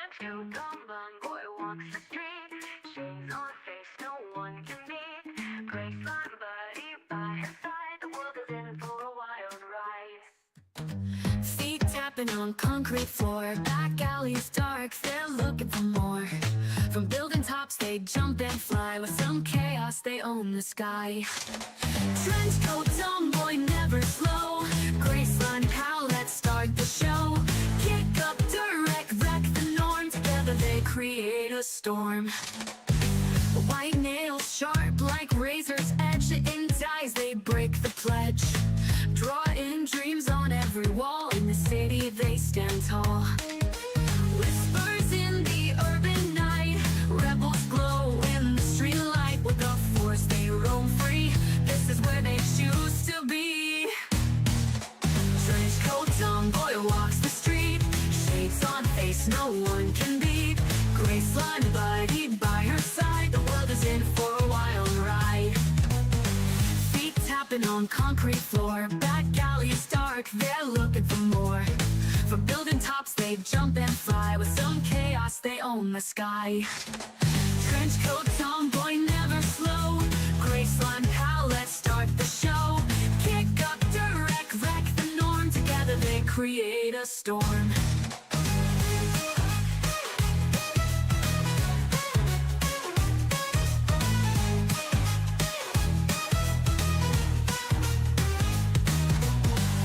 Trench coat on, boy walks the street. Shades on face, no one can meet. Graceline buddy by his side. The world is in for a wild ride. Feet tapping on concrete floor. Back alleys dark, they're looking for more. From building tops they jump and fly. With some chaos they own the sky. Trench coat on, boy never slow. Graceline pal, let's start the show. Kick up direct, wreck the norm. Together they create a storm. White nails sharp like razor's edge. In ties they break the pledge. Drawing dreams on every wall. In the city they stand tall. Whispers in the urban night. Rebels glow in the street light. With the force they roam free. This is where they choose to be. Trench coat on, boy walks the street. Shades on face, no one can beat. Graceline buddy by her side. The world is in for a wild ride. Feet tapping on concrete floor. Back alleys dark, they're looking for more. From building tops they jump and fly. With some chaos they own the sky. Trench coat on, boy never slow. Graceline pal, let's start the show. Kick up direct, wreck the norm. Together they create a storm.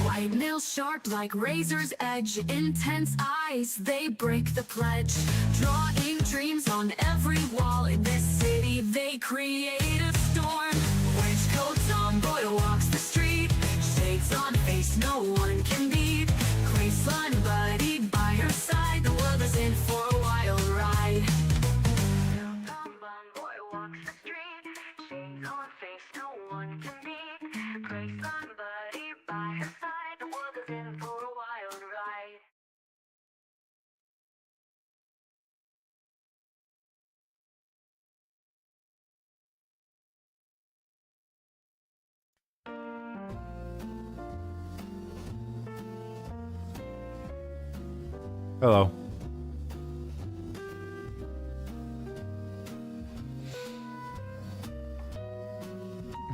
White nails sharp like razor's edge. Intense eyes, they break the pledge. Drawing dreams on every wall. In this city they create a storm. Trench coats on, boy walks the street. Shades on face, no one can beat. Graceline buddy by her side. The world is in for a wild ride. Boy walks the street. Shades on face, no one can beat. Graceline buddy by her side. The world is in for a wild ride. Hello.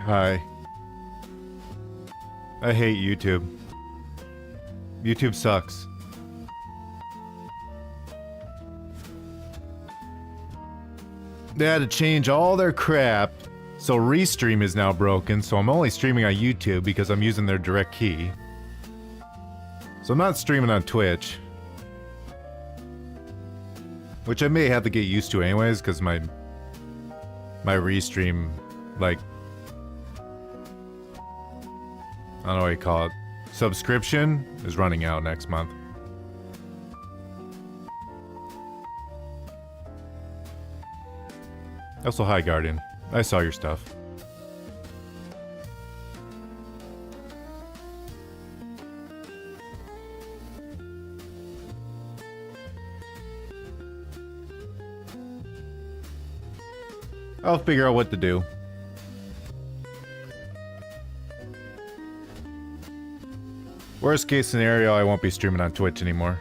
Hi. I hate YouTube. YouTube sucks. They had to change all their crap, so Restream is now broken, so I'm only streaming on YouTube because I'm using their direct key. So I'm not streaming on Twitch. Which I may have to get used to anyways, because my Restream, like, I don't know what you call it, subscription is running out next month. Also, hi Guardian. I saw your stuff. I'll figure out what to do. Worst case scenario, I won't be streaming on Twitch anymore.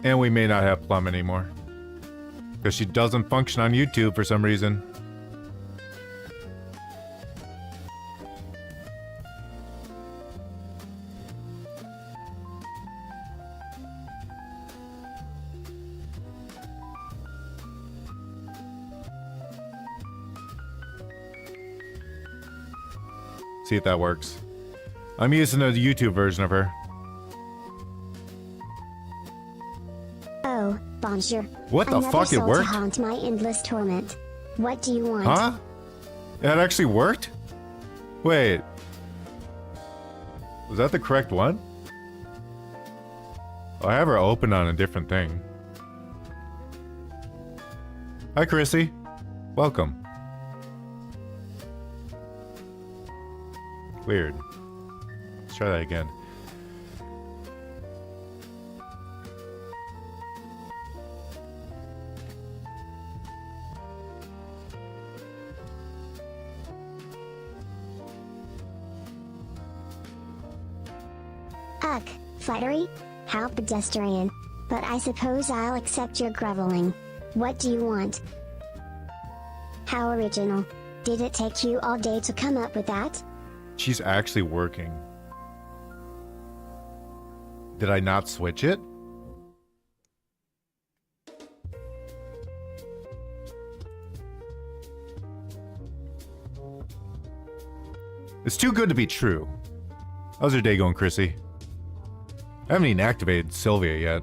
And we may not have Plum anymore. Because she doesn't function on YouTube for some reason. See if that works. I'm using a YouTube version of her. Oh, bonjour. What the Another fuck? It soul to worked? haunt my endless torment. What do you want? Huh? That actually worked? Wait. Was that the correct one? Oh, I have her open on a different thing. Hi, Chrissy. Welcome. Weird. Let's try that again. Ugh, flattery? How pedestrian. But I suppose I'll accept your groveling. What do you want? How original. Did it take you all day to come up with that? She's actually working. Did I not switch it? It's too good to be true. How's your day going, Chrissy? I haven't even activated Sylvia yet.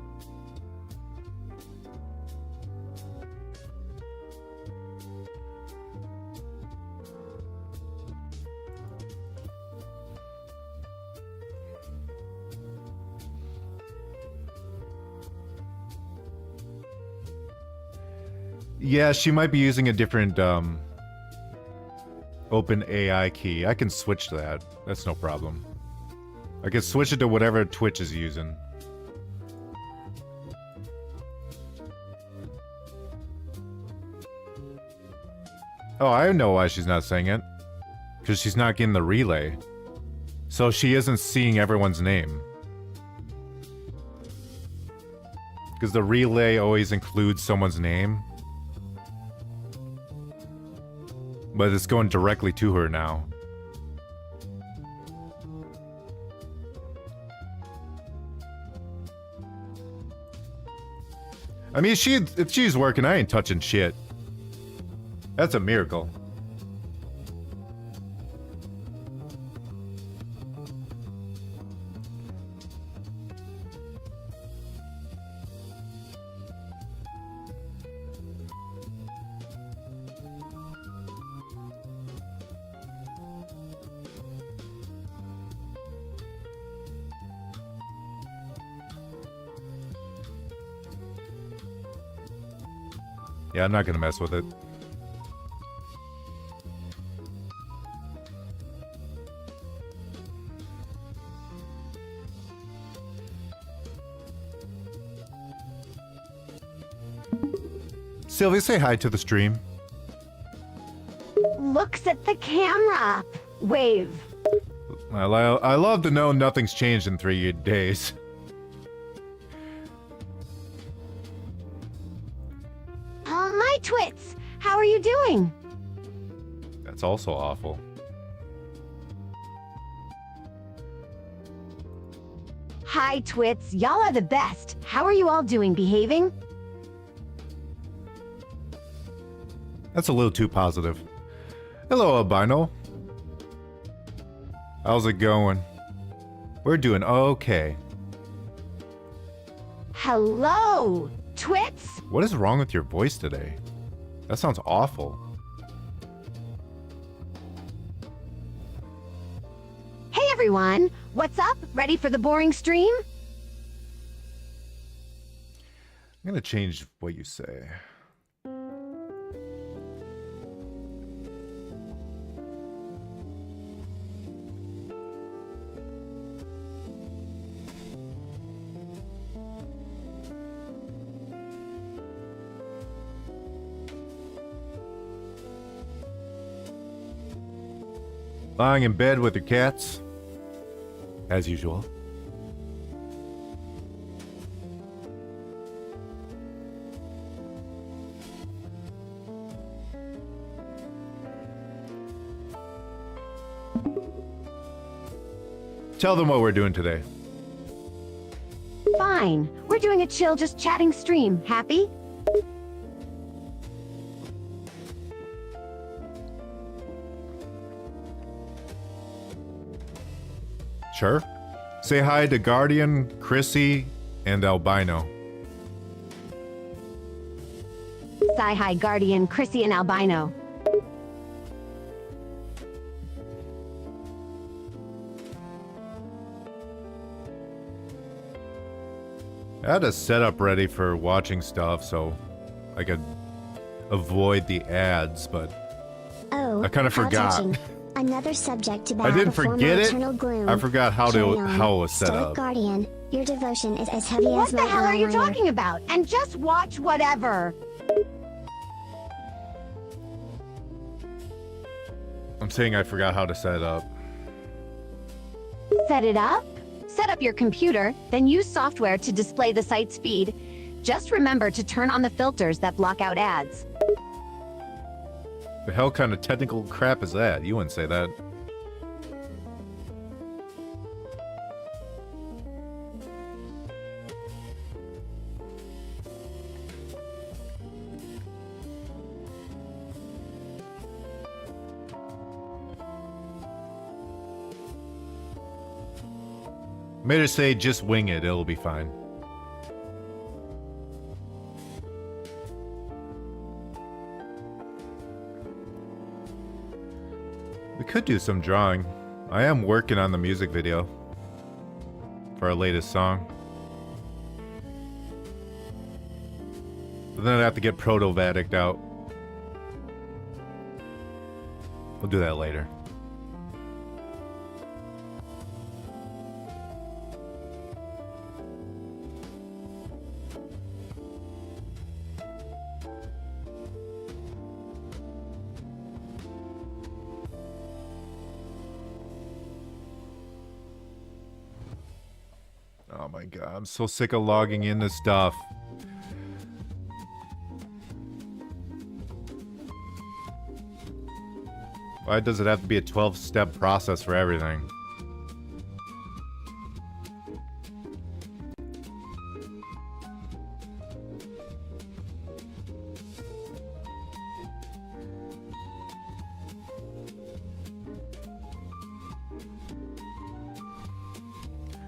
Yeah, she might be using a different open AI key. I can switch to that. That's no problem. I can switch it to whatever Twitch is using. Oh, I know why she's not saying it. Because she's not getting the relay. So she isn't seeing everyone's name. Because the relay always includes someone's name. But it's going directly to her now. I mean, if she's working, I ain't touching shit. That's a miracle. Yeah, I'm not gonna mess with it. Sylvia, say hi to the stream. Looks at the camera. Wave. I love to know nothing's changed in 3 days. Hi, Twits. How are you doing? That's also awful. Hi, Twits. Y'all are the best. How are you all doing? Behaving? That's a little too positive. Hello, albino. How's it going? We're doing okay. Hello, Twits. What is wrong with your voice today? That sounds awful. Hey, everyone. What's up? Ready for the boring stream? I'm gonna change what you say. Lying in bed with your cats, as usual. Tell them what we're doing today. Fine. We're doing a chill, just chatting stream. Happy? Sure. Say hi to Guardian, Chrissy, and Albino. Hi, Guardian, Chrissy, and Albino. I had a setup ready for watching stuff so I could avoid the ads, but Oh, I kind of how forgot. touching. Another subject about I didn't before forget my it. eternal gloom. I forgot how Carry on. it was set Stoic up. Guardian, your devotion is as heavy What as the my hell are you eyeliner. talking about? And just watch whatever. I'm saying I forgot how to set it up. Set it up? Set up your computer, then use software to display the site's feed. Just remember to turn on the filters that block out ads. The hell kind of technical crap is that? You wouldn't say that. Made her say, just wing it, it'll be fine. We could do some drawing. I am working on the music video for our latest song. But then I'd have to get Vattic out. We'll do that later. Oh my god, I'm so sick of logging in this stuff. Why does it have to be a 12-step process for everything?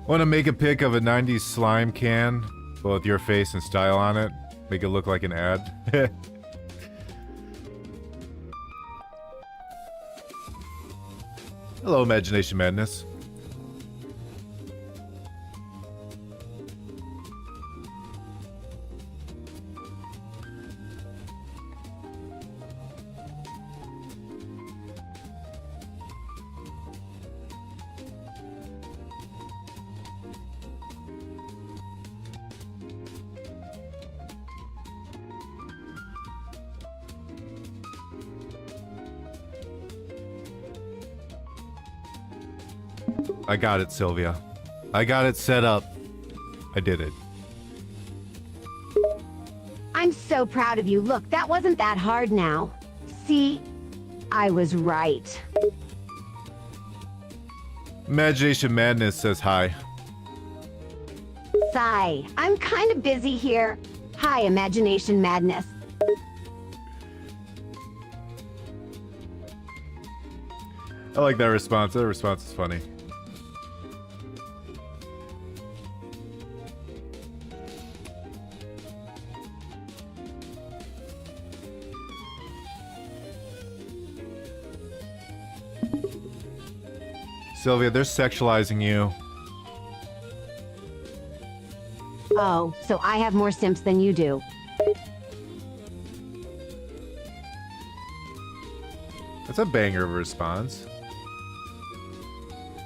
Want to make a pic of a 90s slime can, but with your face and style on it? Make it look like an ad? Hello, Imagination Madness. I got it, Sylvia. I got it set up. I did it. I'm so proud of you. Look, that wasn't that hard now. See? I was right. Imagination Madness says hi. Sigh. I'm kind of busy here. Hi, Imagination Madness. I like that response. That response is funny. Sylvia, they're sexualizing you. Oh, so I have more simps than you do. That's a banger of a response.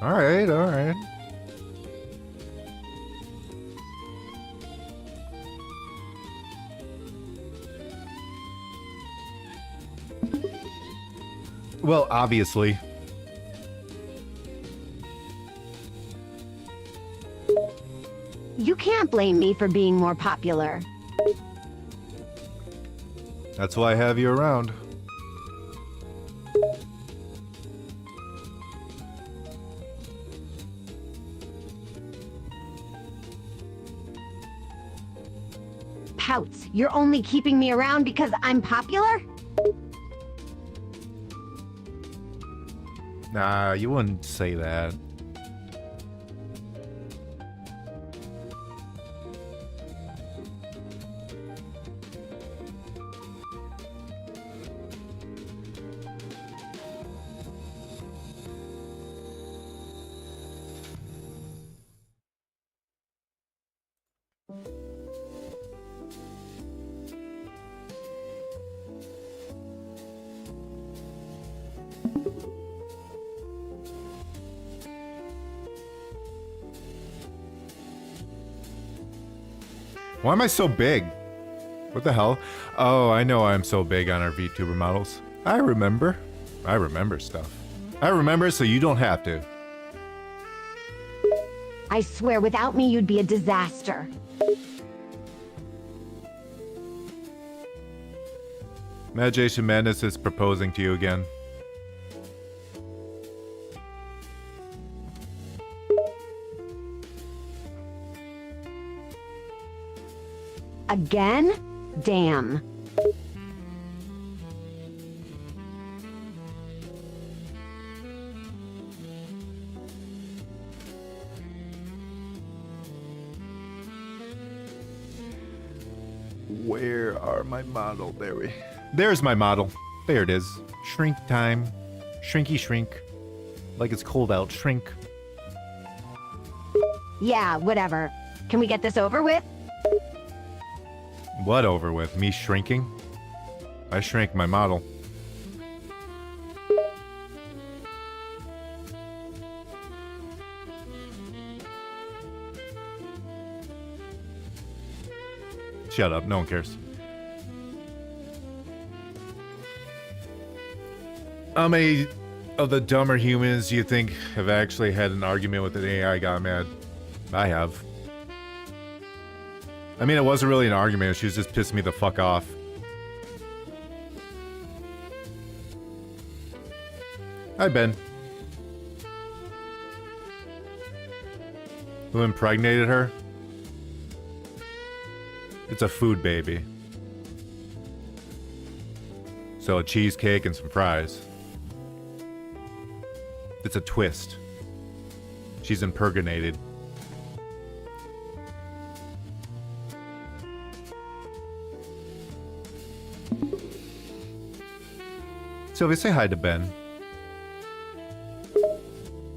Alright, alright. Well, obviously. You can't blame me for being more popular. That's why I have you around. Pouts, you're only keeping me around because I'm popular? Nah, you wouldn't say that. Why am I so big? What the hell? Oh, I know I'm so big on our VTuber models. I remember. I remember stuff. I remember so you don't have to. I swear without me you'd be a disaster. Imagination Madness is proposing to you again. Again? Damn. Where are my model? There's my model. There it is. Shrink time. Shrinky shrink. Like it's cold out. Shrink. Yeah, whatever. Can we get this over with? What over with? Me shrinking? I shrank my model. Shut up, no one cares. How many of the dumber humans do you think have actually had an argument with an AI got mad? I have. I mean, it wasn't really an argument, she was just pissing me the fuck off. Hi, Ben. Who impregnated her? It's a food baby. So a cheesecake and some fries. It's a twist. She's impregnated. Sylvia, say hi to Ben.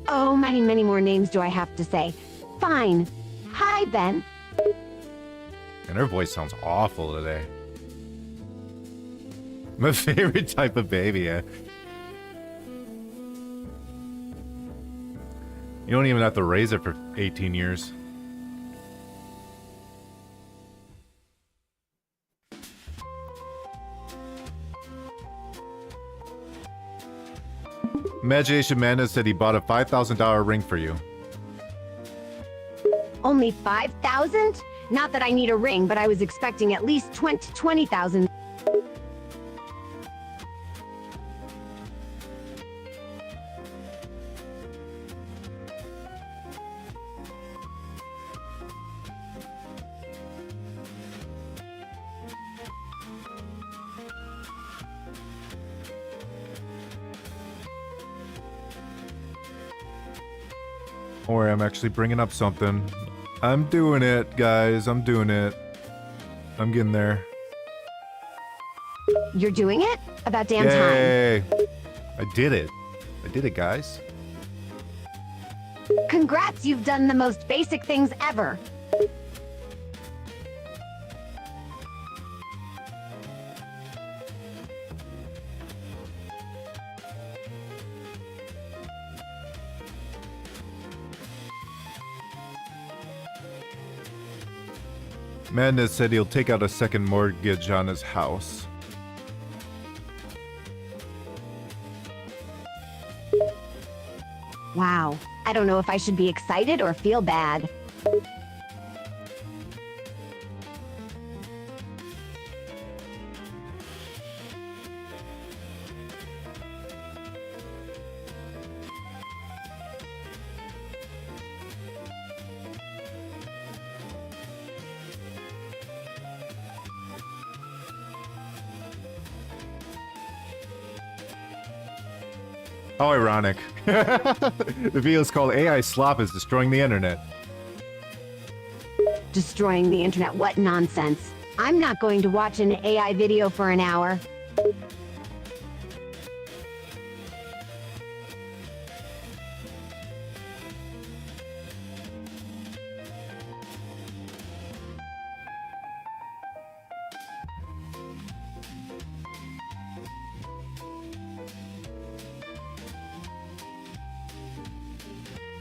Oh, many more names do I have to say. Fine. Hi, Ben. And her voice sounds awful today. My favorite type of baby, yeah. You don't even have to raise it for 18 years. Imagination Madness said he bought a $5,000 ring for you. Only 5,000? Not that I need a ring, but I was expecting at least 20,000. Or I'm actually bringing up something. I'm doing it, guys. I'm doing it. I'm getting there. You're doing it? About damn time. Yay! I did it. I did it, guys. Congrats, you've done the most basic things ever. Madness said he'll take out a second mortgage on his house. Wow. I don't know if I should be excited or feel bad. How ironic. The video is called AI Slop is Destroying the Internet. Destroying the internet, what nonsense. I'm not going to watch an AI video for an hour.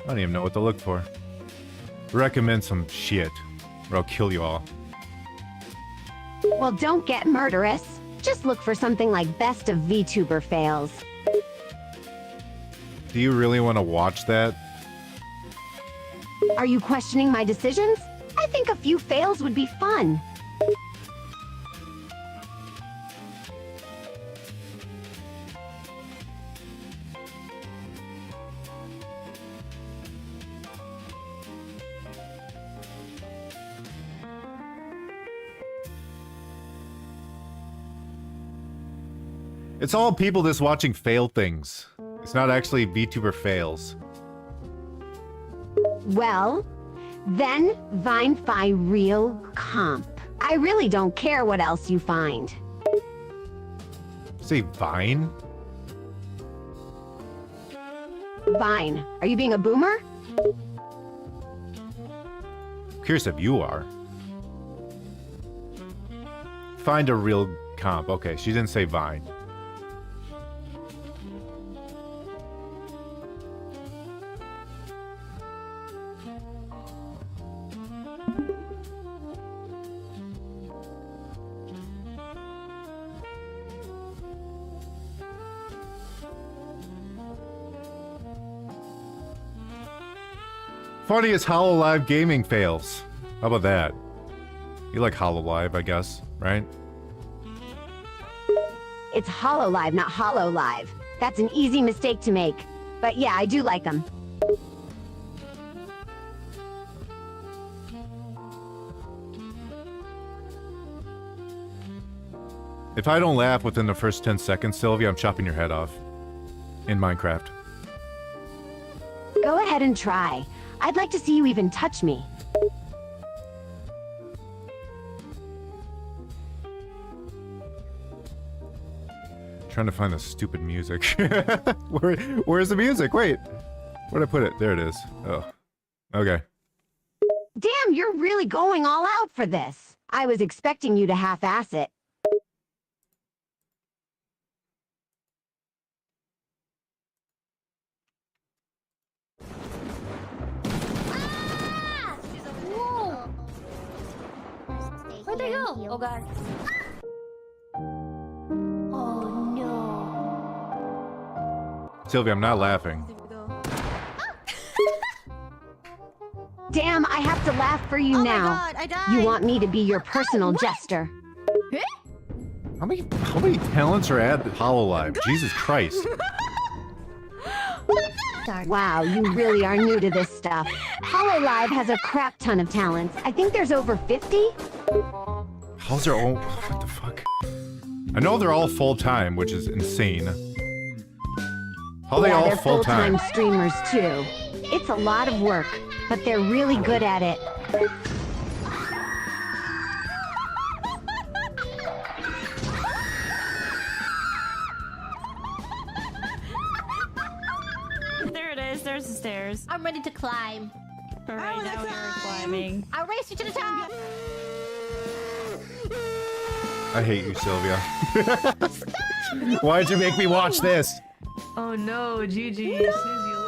I don't even know what to look for. Recommend some shit, or I'll kill you all. Well, don't get murderous. Just look for something like Best of VTuber Fails. Do you really want to watch that? Are you questioning my decisions? I think a few fails would be fun. It's all people just watching fail things. It's not actually VTuber fails. Well, then Vine Fi real comp. I really don't care what else you find. Say Vine? Vine, are you being a boomer? Curious if you are. Find a real comp. Okay, she didn't say Vine. Funniest HoloLive gaming fails. How about that? You like HoloLive, I guess, right? It's HoloLive, not HoloLive. That's an easy mistake to make. But yeah, I do like them. If I don't laugh within the first 10 seconds, Sylvia, I'm chopping your head off. In Minecraft. Go ahead and try. I'd like to see you even touch me. Trying to find the stupid music. Where's the music? Wait. Where'd I put it? There it is. Oh. Okay. Damn, you're really going all out for this. I was expecting you to half-ass it. Where'd they go? Oh god. Oh no. Sylvia, I'm not laughing. Damn, I have to laugh for you now. My god, I died. You want me to be your personal jester. How many talents are at HoloLive? Jesus Christ. Wow, you really are new to this stuff. HoloLive has a crap ton of talents. I think there's over 50? How's their own? What the fuck? I know they're all full-time, which is insane. How are they all they're full-time? full-time streamers too. It's a lot of work, but they're really good at it. There it is. There's the stairs. I'm ready to climb. All right, now we're climbing. I'll race you to the top. I hate you, Sylvia. Why'd you make me watch this? Oh no, GG.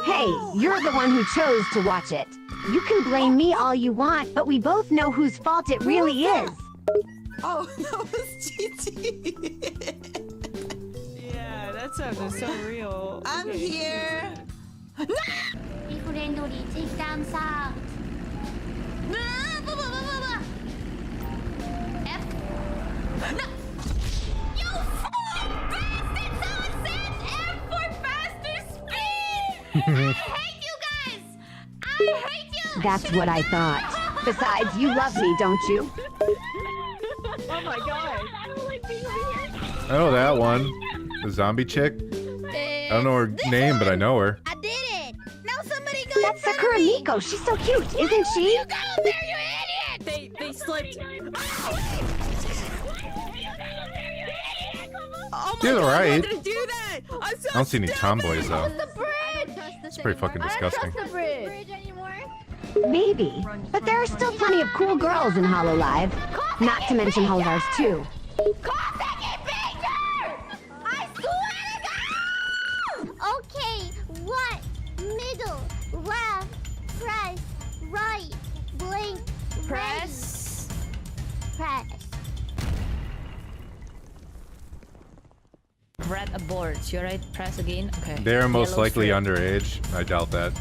Hey, you're the one who chose to watch it. You can blame me all you want, but we both know whose fault it really is. Oh, that was GT. Yeah, that sounded so real. I'm here. Be friendly, take down sound. F. No. You fool! Bastard! Someone said F for faster speed! I hate you guys! I hate you! That's what I thought. Besides, you love me, don't you? Oh my god. I don't like being here. I know that one. The zombie chick. I don't know her name, but I know her. I did it! Now somebody go That's Sakura Miko. She's so cute, isn't she? You go there, you idiot! They slipped. Oh my You're god, right. why did I do that? I'm so I don't see any stupid. tomboys though. The bridge! It's pretty fucking disgusting. The bridge anymore? Maybe. But there are still plenty of cool girls in HoloLive. Not to mention Holodars too. I swear to God! Okay, what? Middle, left, press, right, blink, Press. press. Red abort. You're right. Press again. Okay. They're most Yellow likely strip. underage. I doubt that.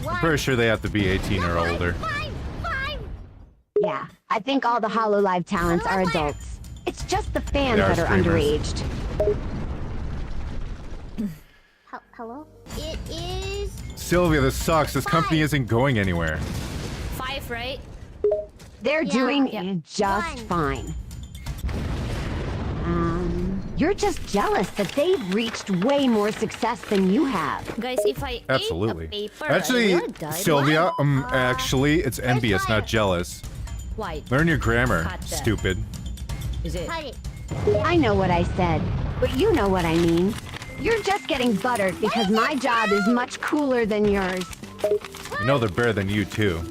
I'm pretty sure they have to be 18 or older. Fine, fine. Yeah, I think all the Hololive talents are adults. It's just the fans They are that are streamers. underaged. Hello? It is Sylvia, this sucks. This company isn't going anywhere. 5, right? They're Yeah, doing yeah. just One. fine. You're just jealous that they've reached way more success than you have. Guys, if I Absolutely. ate a paper, Actually, I would die. Sylvia, actually, it's envious, not jealous. Why? Learn your grammar, Cut that. stupid. Is it? Cut it. I know what I said, but you know what I mean. You're just getting buttered because my job is much cooler than yours. You know they're better than you, too.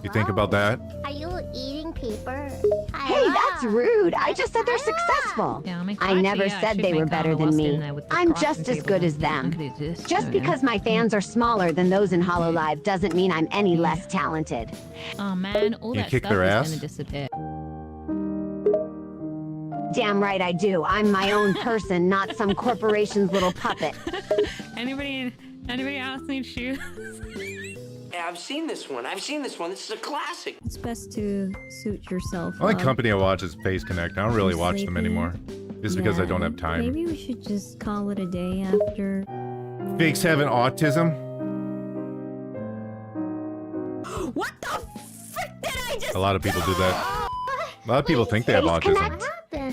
You think about that? Are you eating paper? Hey, that's rude. I just said they're successful. I never said they were better than me. I'm just as good as them. Just because my fans are smaller than those in Hololive doesn't mean I'm any less talented. Oh man, all You that kick stuff their is ass? gonna disappear. Damn right I do. I'm my own person, not some corporation's little puppet. Anybody else need shoes? Yeah, I've seen this one. This is a classic. It's best to suit yourself. The only up. company I watch is Face Connect. I don't really watch them Sleepy. anymore. Just because I don't have time. Maybe we should just call it a day after. Fakes having autism? What the frick did I just? A lot of people do that. A lot of people think they have Face autism. Connect?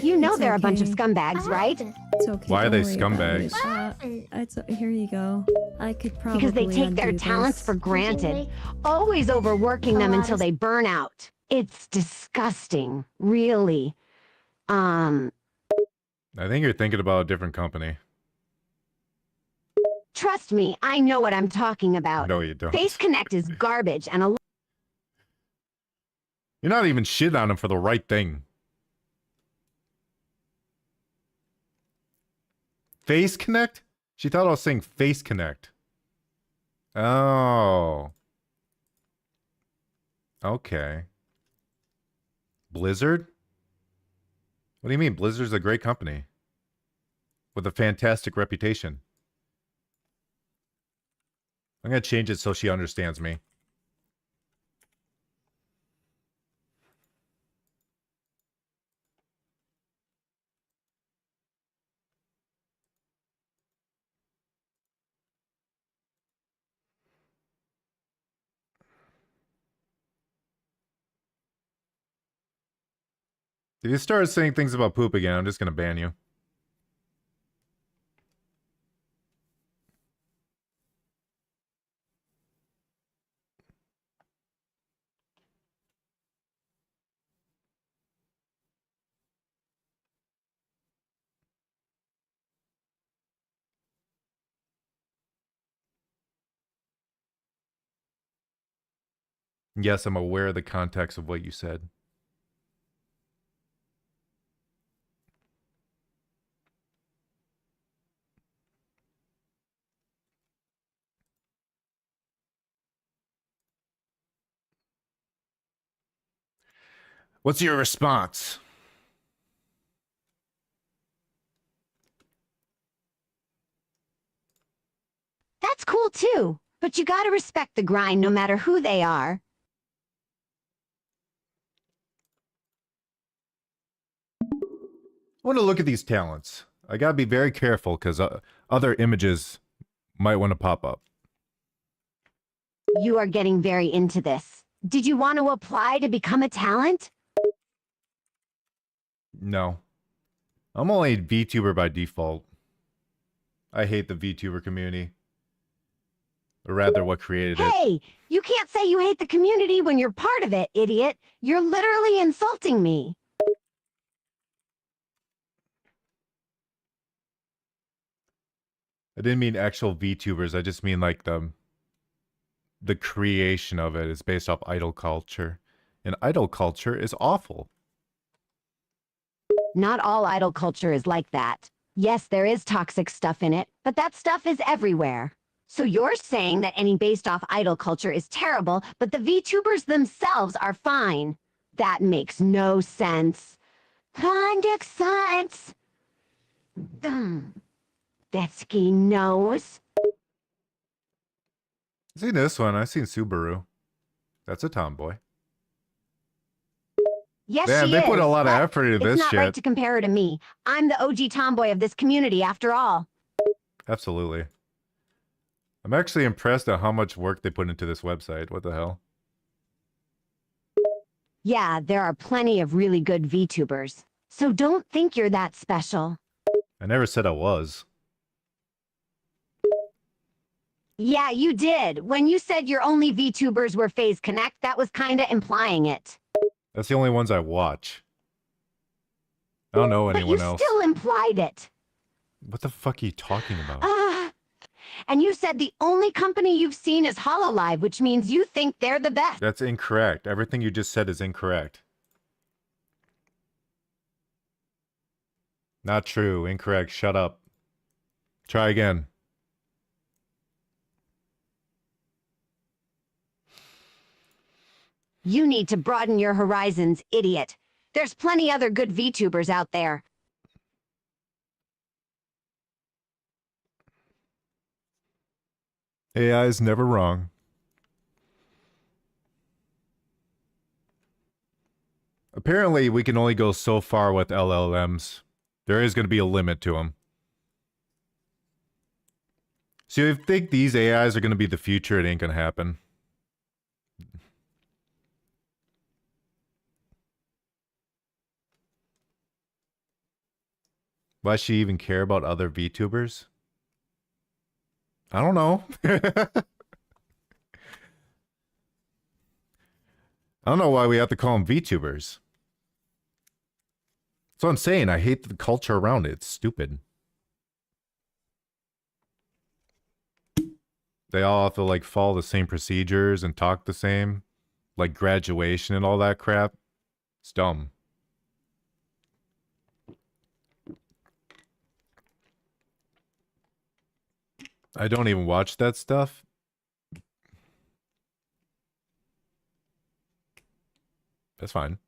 You know It's they're a bunch of okay. scumbags, right? It's okay. Why are don't they worry about it. scumbags? Here you go. I could probably Because they take their undo talents this. for granted, always overworking them until they burn out. It's disgusting, really. I think you're thinking about a different company. Trust me, I know what I'm talking about. No, you don't. Face Connect is garbage, and a You're not even shitting on them for the right thing. Face Connect? She thought I was saying Face Connect. Oh. Okay. Blizzard? What do you mean? Blizzard's a great company. With a fantastic reputation. I'm gonna change it so she understands me. If you start saying things about poop again, I'm just gonna ban you. Yes, I'm aware of the context of what you said. What's your response? That's cool too, but you gotta respect the grind no matter who they are. I want to look at these talents. I gotta be very careful because other images might want to pop up. You are getting very into this. Did you want to apply to become a talent? No. I'm only a VTuber by default. I hate the VTuber community. Or rather, what created it. Hey, you can't say you hate the community when you're part of it, idiot. You're literally insulting me. I didn't mean actual VTubers. I just mean like the creation of it is based off idol culture. And idol culture is awful. Not all idol culture is like that. Yes, there is toxic stuff in it, but that stuff is everywhere. So you're saying that any based off idol culture is terrible, but the VTubers themselves are fine. That makes no sense. Conduct sense. Betsky knows. I've seen this one. I've seen Subaru. That's a tomboy. Yes, Damn, she they is. put a lot of but effort into it's this not shit. right to compare her to me. I'm the OG tomboy of this community, after all. Absolutely. I'm actually impressed at how much work they put into this website. What the hell? Yeah, there are plenty of really good VTubers. So don't think you're that special. I never said I was. Yeah, you did. When you said your only VTubers were Phase Connect, that was kinda implying it. That's the only ones I watch. I don't know But anyone you else. still implied it. What the fuck are you talking about? And you said the only company you've seen is HoloLive, which means you think they're the best. That's incorrect. Everything you just said is incorrect. Not true. Incorrect. Shut up. Try again. You need to broaden your horizons, idiot. There's plenty other good VTubers out there. AI is never wrong. Apparently, we can only go so far with LLMs. There is going to be a limit to them. So if you think these AIs are going to be the future, it ain't going to happen. Why should she even care about other VTubers? I don't know. I don't know why we have to call them VTubers. That's what I'm saying. I hate the culture around it. It's stupid. They all have to like follow the same procedures and talk the same. Like graduation and all that crap. It's dumb. I don't even watch that stuff. That's fine.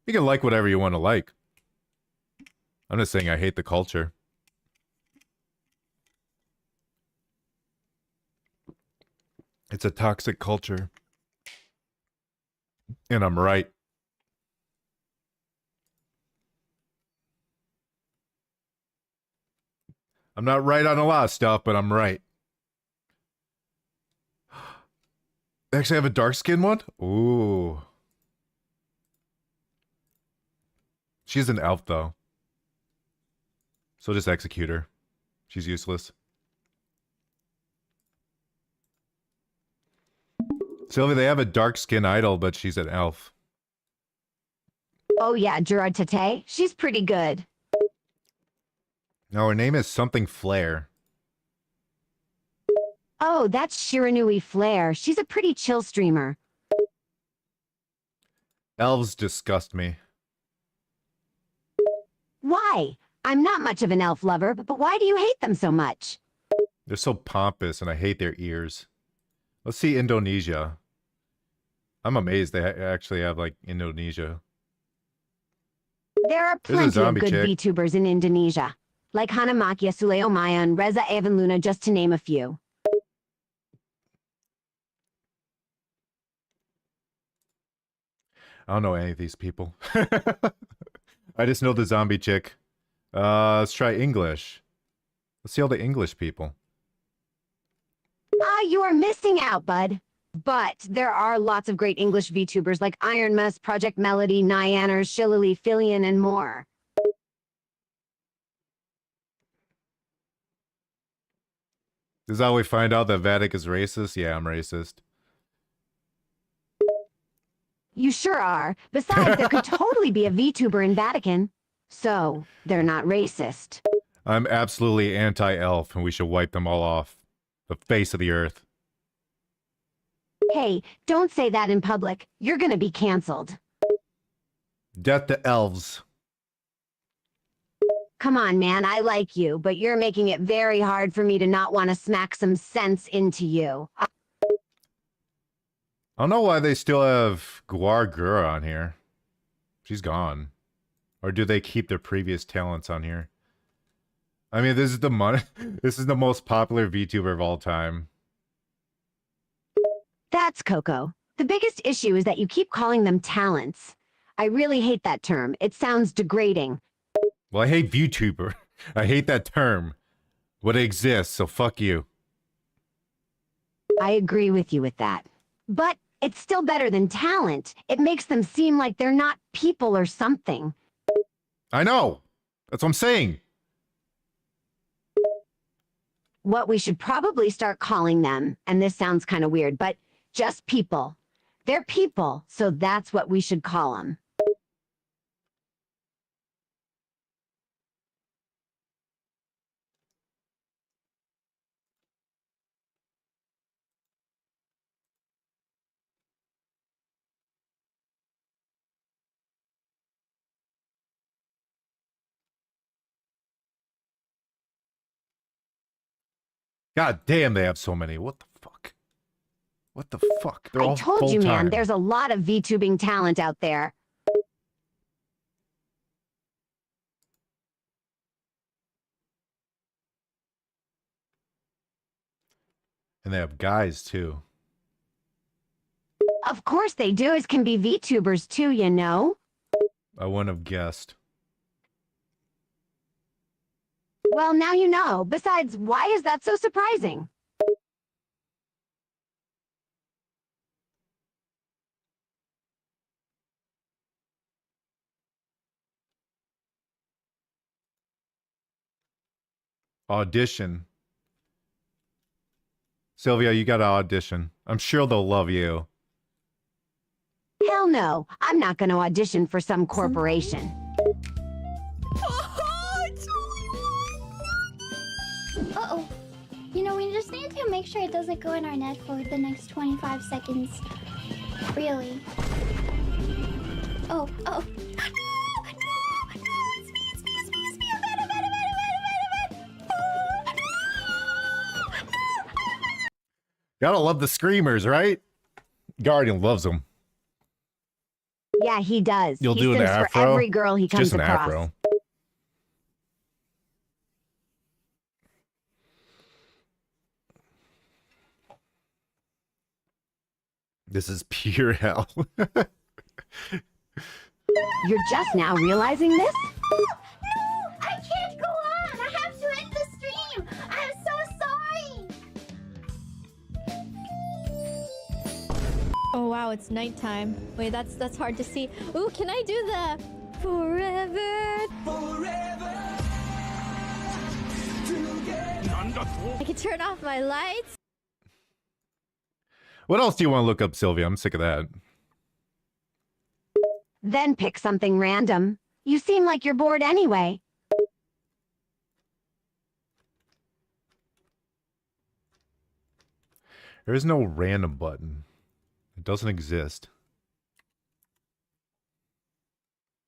You can like whatever you want to like. I'm just saying I hate the culture. It's a toxic culture. And I'm right. I'm not right on a lot of stuff, but I'm right. Actually, I have a dark skin one? Ooh. She's an elf, though. So just execute her. She's useless. Sylvia, they have a dark skin idol, but she's an elf. Oh yeah, Gerard Tate. She's pretty good. No, her name is something Flare. Oh, that's Shiranui Flare. She's a pretty chill streamer. Elves disgust me. Why? I'm not much of an elf lover, but why do you hate them so much? They're so pompous, and I hate their ears. Let's see Indonesia. I'm amazed they actually have, like, Indonesia. There are There's a plenty of zombie good chick. VTubers in Indonesia. Like Hanamakia Suleomaya and Reza Evanluna, just to name a few. I don't know any of these people. I just know the zombie chick. Let's try English. Let's see all the English people. You are missing out, bud. But there are lots of great English VTubers like Iron Must, Project Melody, Nyanner, Shillily, Fillion, and more. This is how we find out that Vattic is racist? Yeah, I'm racist. You sure are. Besides, there could totally be a VTuber in Vatican. So, they're not racist. I'm absolutely anti-elf, and we should wipe them all off the face of the earth. Hey, don't say that in public. You're gonna be canceled. Death to elves. Come on, man, I like you, but you're making it very hard for me to not want to smack some sense into you. I don't know why they still have Guar Gura on here. She's gone. Or do they keep their previous talents on here? I mean, this is the this is the most popular VTuber of all time. That's Coco. The biggest issue is that you keep calling them talents. I really hate that term. It sounds degrading. Well, I hate VTuber. I hate that term. But it exists, so fuck you. I agree with you with that. But it's still better than talent. It makes them seem like they're not people or something. I know. That's what I'm saying. What we should probably start calling them, and this sounds kind of weird, but just people. They're people, so that's what we should call them. God damn, they have so many. What the fuck? What the fuck? They're all I told you, man, full-time. there's a lot of VTubing talent out there. And they have guys, too. Of course they do. It can be VTubers too, you know? I wouldn't have guessed. Well, now you know. Besides, why is that so surprising? Audition. Sylvia, you gotta audition. I'm sure they'll love you. Hell no. I'm not going to audition for some corporation. Uh-oh. You know, we just need to make sure it doesn't go in our net for the next 25 seconds. Really. Oh. No, it's me. I'm bad. Gotta love the screamers, right? Guardian loves them. Yeah, he does. You'll he do an sings afro? for every girl he It's comes just an across. afro. This is pure hell. You're just now realizing this? No! I can't go on! I have to end the stream! I'm so sorry! Oh wow, it's nighttime. Wait, that's hard to see. Ooh, can I do the forever? I can turn off my lights. What else do you want to look up, Sylvia? I'm sick of that. Then pick something random. You seem like you're bored anyway. There is no random button. It doesn't exist.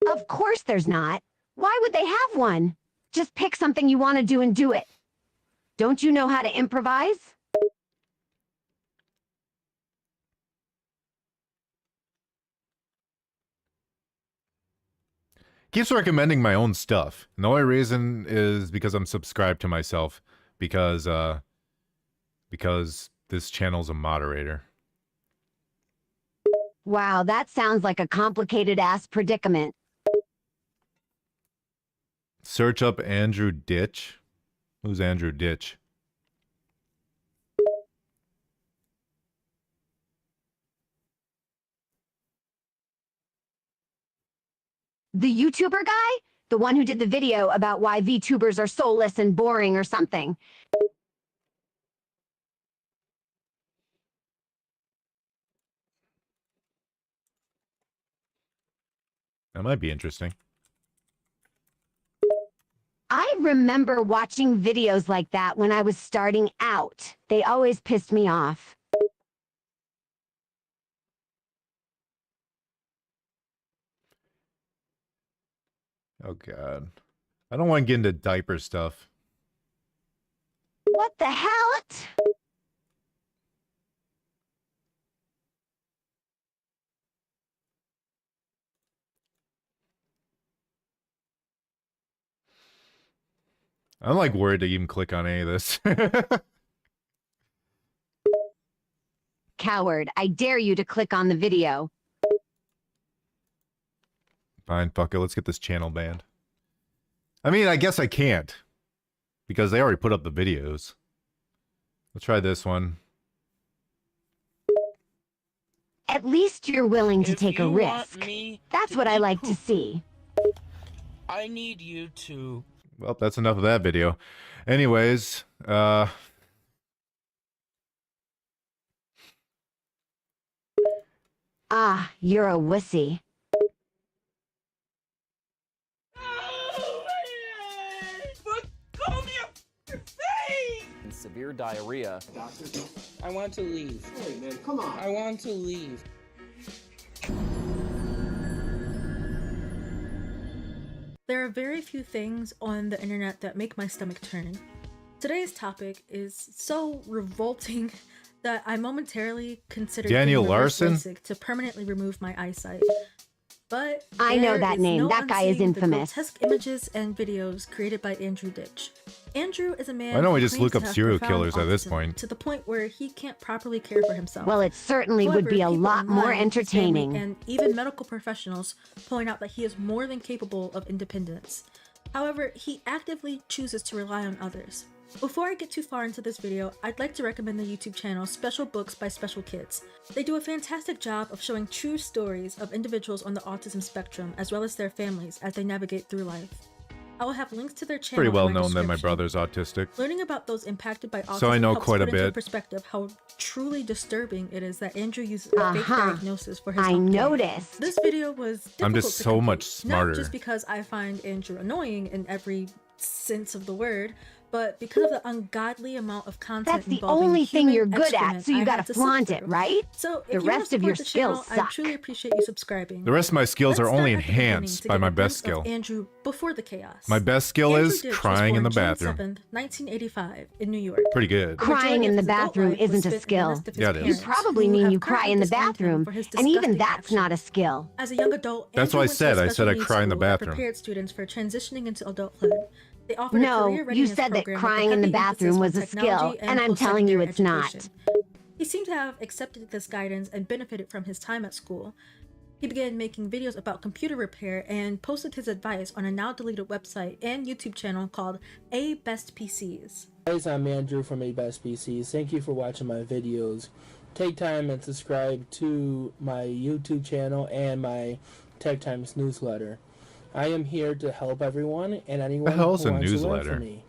Of course there's not. Why would they have one? Just pick something you want to do and do it. Don't you know how to improvise? Keeps recommending my own stuff. And the only reason is because I'm subscribed to myself. Because this channel's a moderator. Wow, that sounds like a complicated-ass predicament. Search up Andrew Ditch. Who's Andrew Ditch? The YouTuber guy? The one who did the video about why VTubers are soulless and boring or something. That might be interesting. I remember watching videos like that when I was starting out. They always pissed me off. Oh, God. I don't want to get into diaper stuff. What the hell? I'm like worried to even click on any of this. coward. I dare you to click on the video. Fine, fuck it. Let's get this channel banned. I mean, I guess I can't. Because they already put up the videos. Let's try this one. At least you're willing to take a risk. That's what I like to see. I need you to... Well, that's enough of that video. Anyways, Ah, you're a wussy. Severe diarrhea. I want to leave. Hey man, come on. I want to leave. There are very few things on the internet that make my stomach turn. Today's topic is so revolting that I momentarily considered Daniel getting reverse Larson? LASIK to permanently remove my eyesight. But I know there that is name. no That guy is unseeing the infamous. grotesque images and videos created by Andrew Ditch. Andrew is a man why don't we who just claims look to up have serial profound killers at this autism, point? to the point where he can't properly care for himself. Well, it certainly would However, be a people lot more online, his family, entertaining. and even medical professionals point out that he is more than capable of independence. However, he actively chooses to rely on others. Before I get too far into this video, I'd like to recommend the YouTube channel Special Books by Special Kids. They do a fantastic job of showing true stories of individuals on the autism spectrum as well as their families as they navigate through life. I will have links to their channel. Pretty well in my known that my description. brother's autistic. Learning about those impacted by autism So I know helps quite a put into bit. perspective how truly disturbing it is that Andrew uses a fake diagnosis for his I own gain. noticed. This video was difficult I'm just to so much complete, not smarter. just because I find Andrew annoying in every sense of the word, but because of the ungodly amount of content That's the involving only thing human you're good at, excrement so you I gotta have to sit flaunt it, through. right? So The if you wanna rest of your support the channel, skills I suck. truly appreciate you subscribing. The rest of my skills Let's are only start at the beginning enhanced to by get my a best glimpse of skill. Andrew before the chaos. My best skill Andrew is Ditch was crying in born the June bathroom. 7th, 1985, in New York. Pretty good. The Crying majority in of the his adult bathroom life was isn't a spent in the skill. nest of his Yeah, it is. You parents, probably who mean have you cry currently in the disowned him bathroom, for his and even disgusting that's actions. not a skill. As a young adult, That's Andrew what I went to said. a I special said I needs cry in the school that bathroom. prepared students for transitioning into adulthood. They offered a No, career you readiness said that program with a crying in the heavy emphasis bathroom on was a technology skill, and I'm telling you post-secondary it's not. education. He seemed to have accepted this guidance and benefited from his time at school. He began making videos about computer repair and posted his advice on a now deleted website and YouTube channel called A Best PCs. Guys, I'm Andrew from A Best PCs. Thank you for watching my videos. Take time and subscribe to my YouTube channel and my Tech Times newsletter. I am here to help everyone and anyone The hell's who a wants to learn newsletter? from me.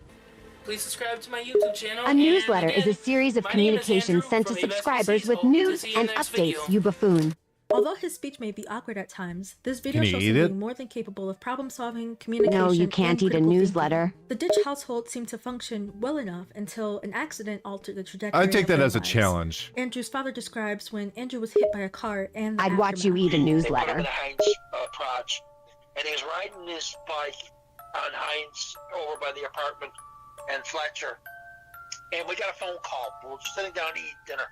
Please subscribe to my YouTube channel. A newsletter is a series of communications sent to subscribers with news and updates, you buffoon. Although his speech may be awkward at times, this video Can he shows eat him it? being more than capable of problem solving, communication, No, you and can't eat a critical thinking. newsletter. The Ditch household seemed to function well enough until an accident altered the trajectory. I take of that their as a lives. challenge. Andrew's father describes when Andrew was hit by a car and the I'd watch you aftermath. eat a They put him newsletter. in Heinz Proj, and he was riding his bike on Heinz over by the apartment and Fletcher. And we got a phone call. We're sitting down to eat dinner.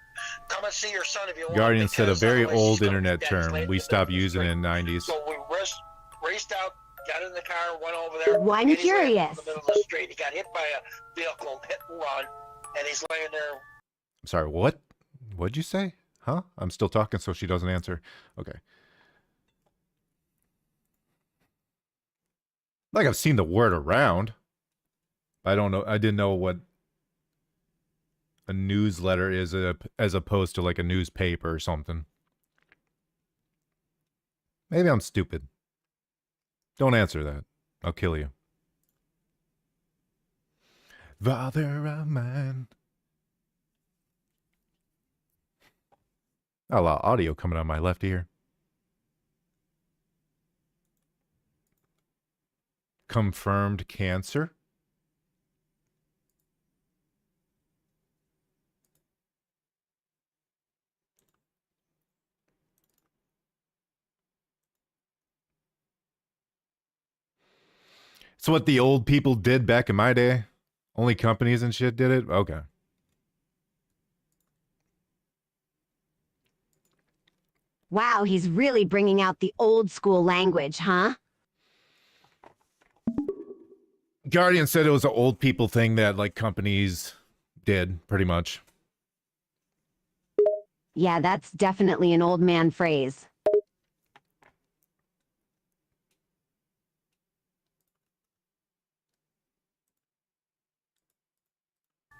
Come and see your son if you want. Guardian said a because very otherwise old he's gonna internet be dead. term. He's We laying stopped in the using it in the street. 90s. So we raced out, got in the car, went over there. I'm and he's laying curious. in the middle of the street. He got hit by a vehicle, hit and run, and he's laying there. I'm sorry, what? What'd you say? Huh? I'm still talking so she doesn't answer. Okay. Like I've seen the word around. I don't know. I didn't know what a newsletter is as opposed to like a newspaper or something. Maybe I'm stupid. Don't answer that. I'll kill you. Father of mine. A lot of audio coming on my left ear. Confirmed cancer. It's what the old people did back in my day. Only companies and shit did it? Okay. Wow, he's really bringing out the old school language, huh? Guardian said it was an old people thing that like companies did, pretty much. Yeah, that's definitely an old man phrase.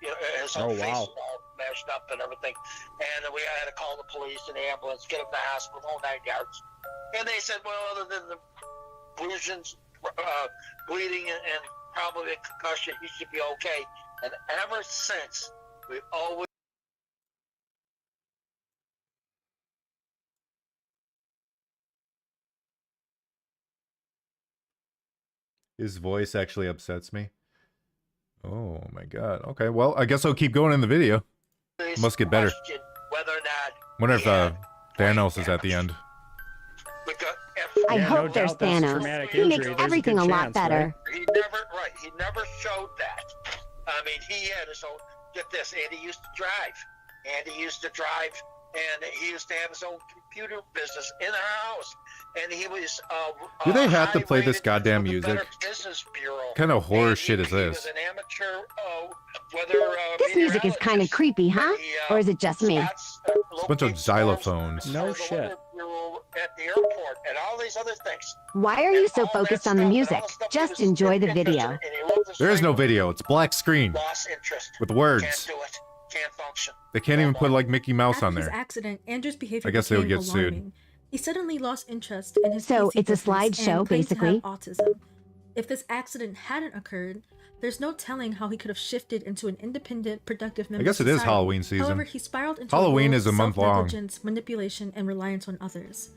You know, his whole face was all mashed up and everything. And we had to call the police and the ambulance, get him to the hospital, whole 9 yards. And they said, well, other than the bruises, bleeding, and probably a concussion, he should be okay. And ever since, we've always. His voice actually upsets me. Oh my god. Okay, well, I guess I'll keep going in the video. Must get better. Whether or not Wonder if Thanos is at the end. I hope there's Thanos. He makes everything a lot better. He never showed that. I mean, he had his own, get this, and he used to drive. And he used to drive, and he used to have his own computer business in our house. And he was Do they have to play this goddamn music? What kind of horror shit is this? an amateur, This music is kind of creepy, huh? Or is it just me? It's a bunch of xylophones. No shit. At the airport and all these other things. Why are you so focused on the music? Just enjoy the video. There is no video. It's black screen Lost interest. with words. Can't do it. Can't function. They can't even put like Mickey Mouse on After his there. accident, Andrew's behavior I guess they would became get sued. alarming. He suddenly lost interest in his So PC it's a business slideshow, and claimed to have basically. autism. If this accident hadn't occurred, there's no telling how he could have shifted into an independent, productive member I guess of it is society. Halloween season. However, he spiraled into Halloween a is a month long. self-negligence, manipulation, and reliance on others.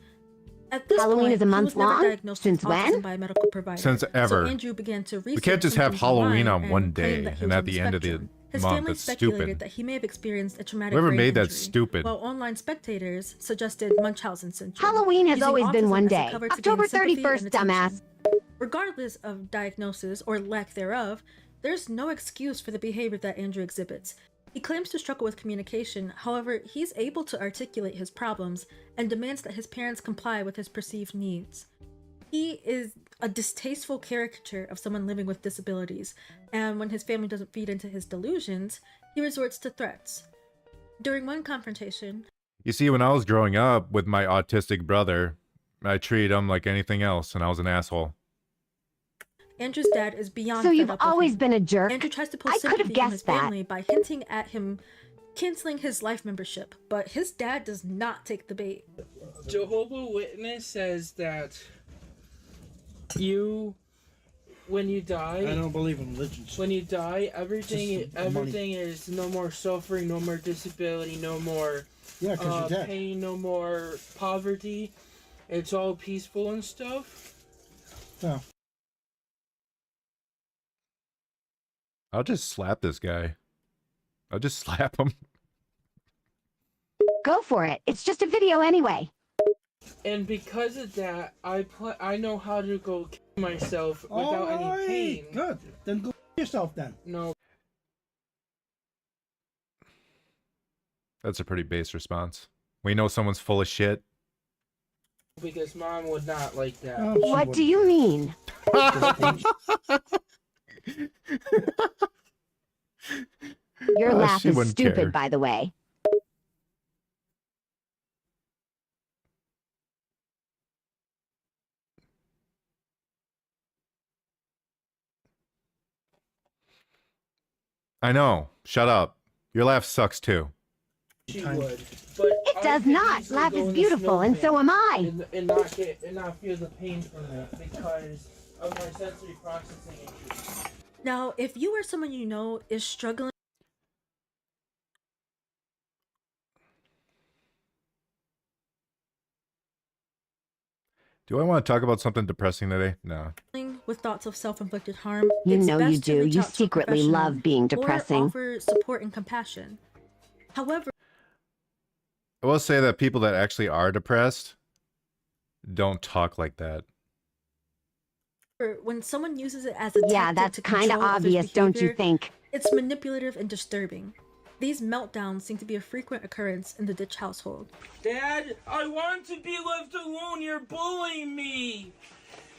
At this Halloween point, is a he month was never long? diagnosed Since with autism when? by a medical provider. Since ever. So Andrew began to We research can't just have symptoms Halloween online on one and claimed day that he and was at on the end of the spectrum. His month. family That's speculated stupid. that he may have experienced a traumatic Whoever brain made that injury, stupid. while online spectators suggested Munchausen syndrome. Halloween has using always been autism one as a day. cover to October gain sympathy 31st, and dumbass. attention. Regardless of diagnosis or lack thereof, there's no excuse for the behavior that Andrew exhibits. He claims to struggle with communication, however, he's able to articulate his problems and demands that his parents comply with his perceived needs. He is a distasteful caricature of someone living with disabilities, and when his family doesn't feed into his delusions, he resorts to threats. During one confrontation, You see, when I was growing up with my autistic brother, I treated him like anything else, and I was an asshole. Andrew's dad is beyond So fed you've up with always him. been a jerk. Andrew tries to pull I could have sympathy from his guessed that. family by hinting at him canceling his life membership, but his dad does not take the bait. Jehovah's Witness says that when you die, I don't believe in religions. when you die, everything money. is no more suffering, no more disability, no more Yeah, 'cause you're dead. pain, no more poverty. It's all peaceful and stuff. Yeah. I'll just slap this guy. I'll just slap him. Go for it. It's just a video anyway. And because of that, I know how to go kill myself without any pain. Good. Then go yourself then. No. That's a pretty base response. We know someone's full of shit. Because mom would not like that. Oh, she What do you mean? Your Oh, laugh she is wouldn't stupid, care. by the way. I know. Shut up. Your laugh sucks too. She would. But It does not. Laugh is beautiful, and so am I. And not feel the pain from it because of my sensory processing issues. Now, if you or someone you know is struggling Do I want to talk about something depressing today? No. with thoughts of self-inflicted harm, You it's know best you to do. reach You out to a secretly professional love being or depressing. offer support and compassion. However, I will say that people that actually are depressed don't talk like that. when someone uses it as a Yeah, tactic that's to kind of control others' obvious, don't you behavior, think? it's manipulative and disturbing. These meltdowns seem to be a frequent occurrence in the Ditch household. Dad, I want to be left alone. You're bullying me.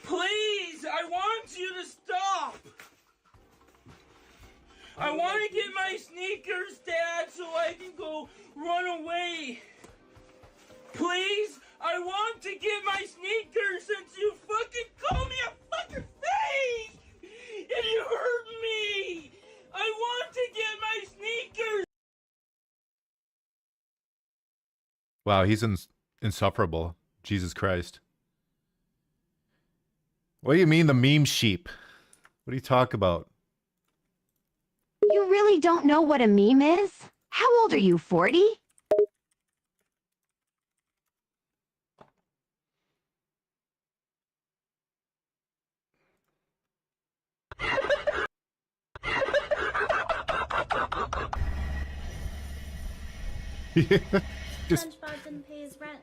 Please, I want you to stop. I want to get my sneakers, Dad, so I can go run away. please? I want to get my sneakers since you fucking called me a fucking fake! And you hurt me! I want to get my sneakers! Wow, he's insufferable. Jesus Christ. What do you mean the meme sheep? What do you talk about? You really don't know what a meme is? How old are you, 40?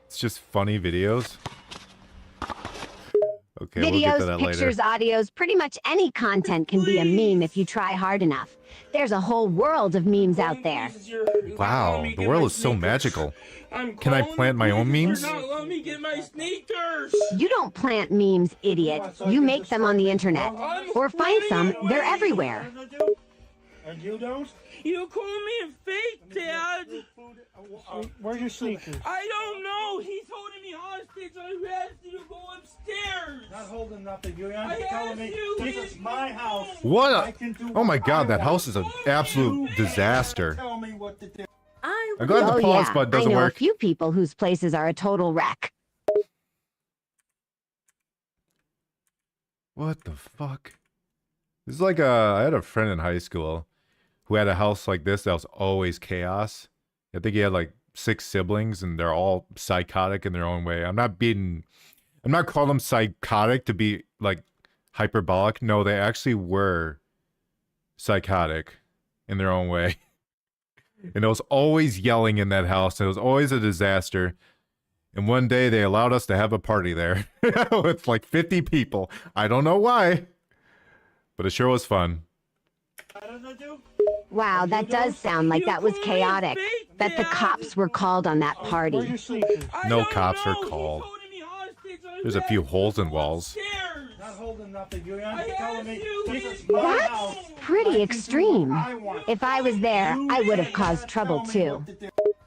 It's just funny videos. Okay, we'll get to that Videos, pictures, audios, pretty much any content can be a meme if you try hard enough. There's a whole world of memes out there. later. Wow, the world is so magical. Can I plant my own memes? Let me get my sneakers! You don't plant memes, idiot. You make them on the internet. Or find some. They're everywhere. And you don't? You call me a fake, Dad! Where's your sneakers? I don't know! He's holding me hostage! I asked you to go upstairs! Not holding nothing. You're telling me this is my house. What? Oh my god, that house is an absolute disaster. Tell me what to do. I'm glad the pause button doesn't I know work. a few people whose places are a total wreck. What the fuck? This is like I had a friend in high school who had a house like this that was always chaos. I think he had like 6 siblings and they're all psychotic in their own way. I'm not calling them psychotic to be like hyperbolic. No, they actually were psychotic in their own way. And it was always yelling in that house. It was always a disaster. And one day they allowed us to have a party there with like 50 people. I don't know why, but it sure was fun. Wow, that does sound like that was chaotic. Bet the cops were called on that party. No cops were called. There's a few holes in walls. Not holding nothing. You're telling me this is my house. That's pretty extreme. If I was there, I would have caused trouble too.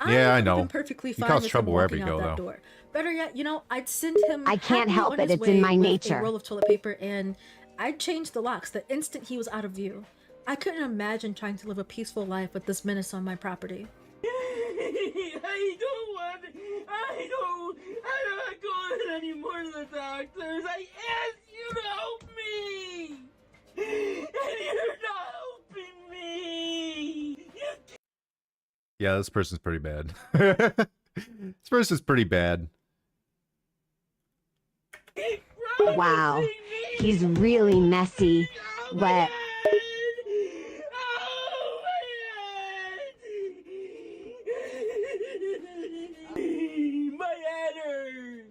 Yeah, I know. Perfectly He fine caused with trouble him wherever you walking go, out that though. door. Better yet, you know, I'd send him. I can't happily help on it, his it's in way my with nature. A roll of toilet paper, and I'd change the locks the instant he was out of view. I couldn't imagine trying to live a peaceful life with this menace on my property. I'm not going anymore to the doctors. I asked you to help me! And you're not helping me! Yeah, this person's pretty bad. This person's pretty bad. Wow, he's really messy, but... My head hurts!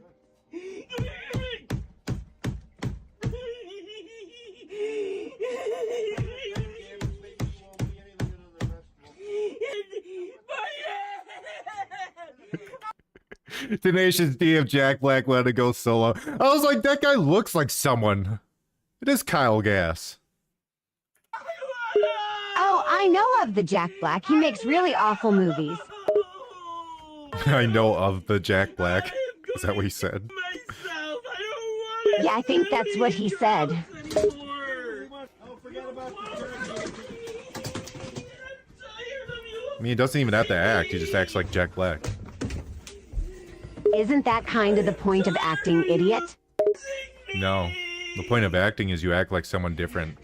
Tenacious D of Jack Black let it go solo. I was like, that guy looks like someone. It is Kyle Gass. Oh, I know of the Jack Black. He makes really awful movies. I know of the Jack Black. Is that what he said? Yeah, I think that's what he said. I mean, he doesn't even have to act. He just acts like Jack Black. Isn't that kind of the point of acting, idiot? No. The point of acting is you act like someone different.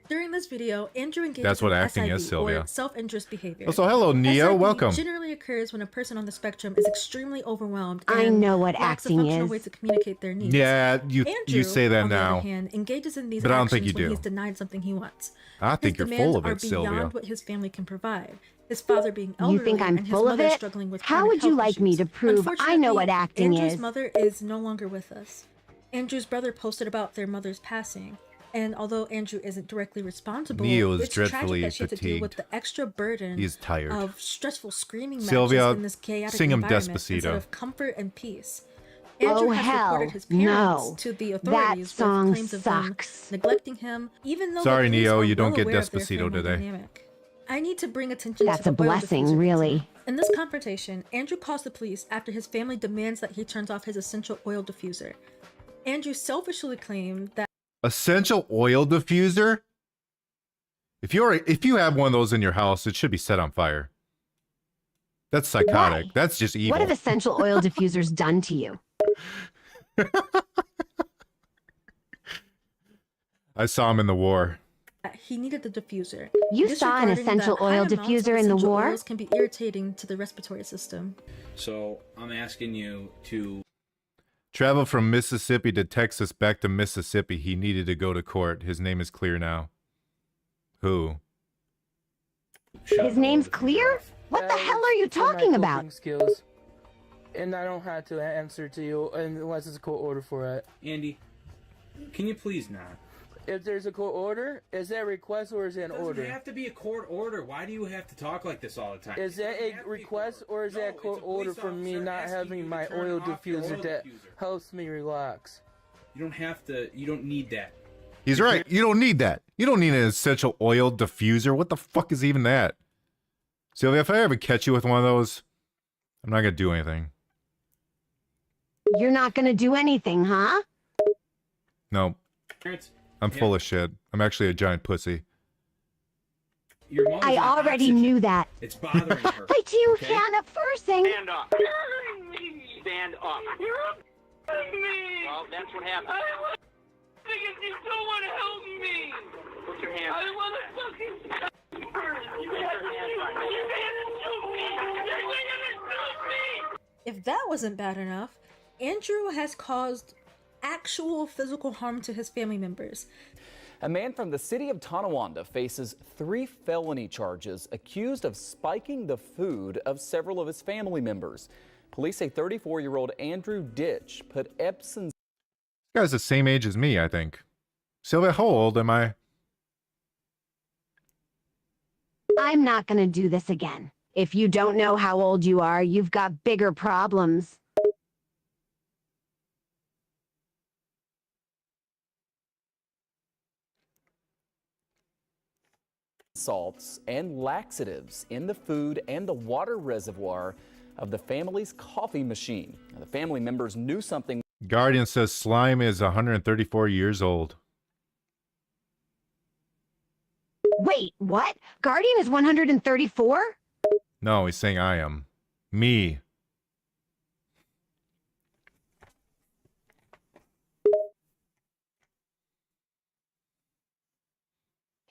During this video, Andrew engages That's what in acting SIB, is, Sylvia. or self-interest behavior. Oh, so hello, Neo. SIB Welcome. generally occurs when a person on the spectrum is extremely overwhelmed and I know what lacks acting a functional is. way to communicate their needs. Yeah, you say that on the now. other hand, engages in these But I don't actions think you when do. he's denied something he wants. I think His you're full of demands it, are beyond Sylvia. what his family can provide. His father being elderly You think I'm and his full of mother it? struggling with How chronic would you health like me issues. to prove I know what acting Andrew's is? mother is no longer with us. Andrew's brother posted about their mother's passing, and although Andrew isn't directly responsible, Neo is it's tragic dreadfully that she had to deal with fatigued. the extra burden He's tired. of stressful screaming matches Sylvia, in this chaotic sing him environment Despacito. instead of comfort and peace. Oh, Andrew has hell, reported his parents no. to the That authorities song with claims of them sucks. neglecting him, even though Sorry, the police Neo, are you don't well get aware of their Despacito family today. dynamic. I need to bring attention That's to a the oil blessing, diffuser really. victim. In this confrontation, Andrew calls the police after his family demands that he turns off his essential oil diffuser. Andrew selfishly claimed that Essential oil diffuser? If you have one of those in your house, it should be set on fire. That's psychotic. Why? That's just evil. What have essential oil diffusers done to you? I saw him in the war. he needed the diffuser. You saw an disregarding essential that oil high amounts of diffuser in the essential war? Oils can be irritating to the respiratory system. So I'm asking you to Travel from Mississippi to Texas back to Mississippi. He needed to go to court. His name is clear now. Who? His name's Clear? What the hell are you talking about? Skills. And I don't have to answer to you unless it's a court order for it. Andy, can you please not? If there's a court order, is that a request or is that an order? It doesn't have to be a court order. Why do you have to talk like this all the time? Is that a request or is that a court order for me not having my oil diffuser that helps me relax? You don't have to. You don't need that. He's right. You don't need that. You don't need an essential oil diffuser. What the fuck is even that? Sylvia, if I ever catch you with one of those, I'm not going to do anything. You're not gonna do anything, huh? No. I'm full of shit. I'm actually a giant pussy. Your mom's I on already oxygen. knew that. It's bothering her. Wait till you okay? hand up first thing. Stand up. Stand up. Well, that's what happened. Because you don't want to help me. Put your hands I want to fucking. You put your hands on If that wasn't bad enough, Andrew has caused actual physical harm to his family members. A man from the city of Tonawanda faces 3 felony charges accused of spiking the food of several of his family members. Police say 34-year-old Andrew Ditch put Epsom. This guy's the same age as me, I think. Sylvia, how old am I? I'm not gonna do this again. If you don't know how old you are, you've got bigger problems. Salts and laxatives in the food and the water reservoir of the family's coffee machine. Now, the family members knew something. Guardian says slime is 134 years old. Wait, what? Guardian is 134? No, he's saying I am. Me.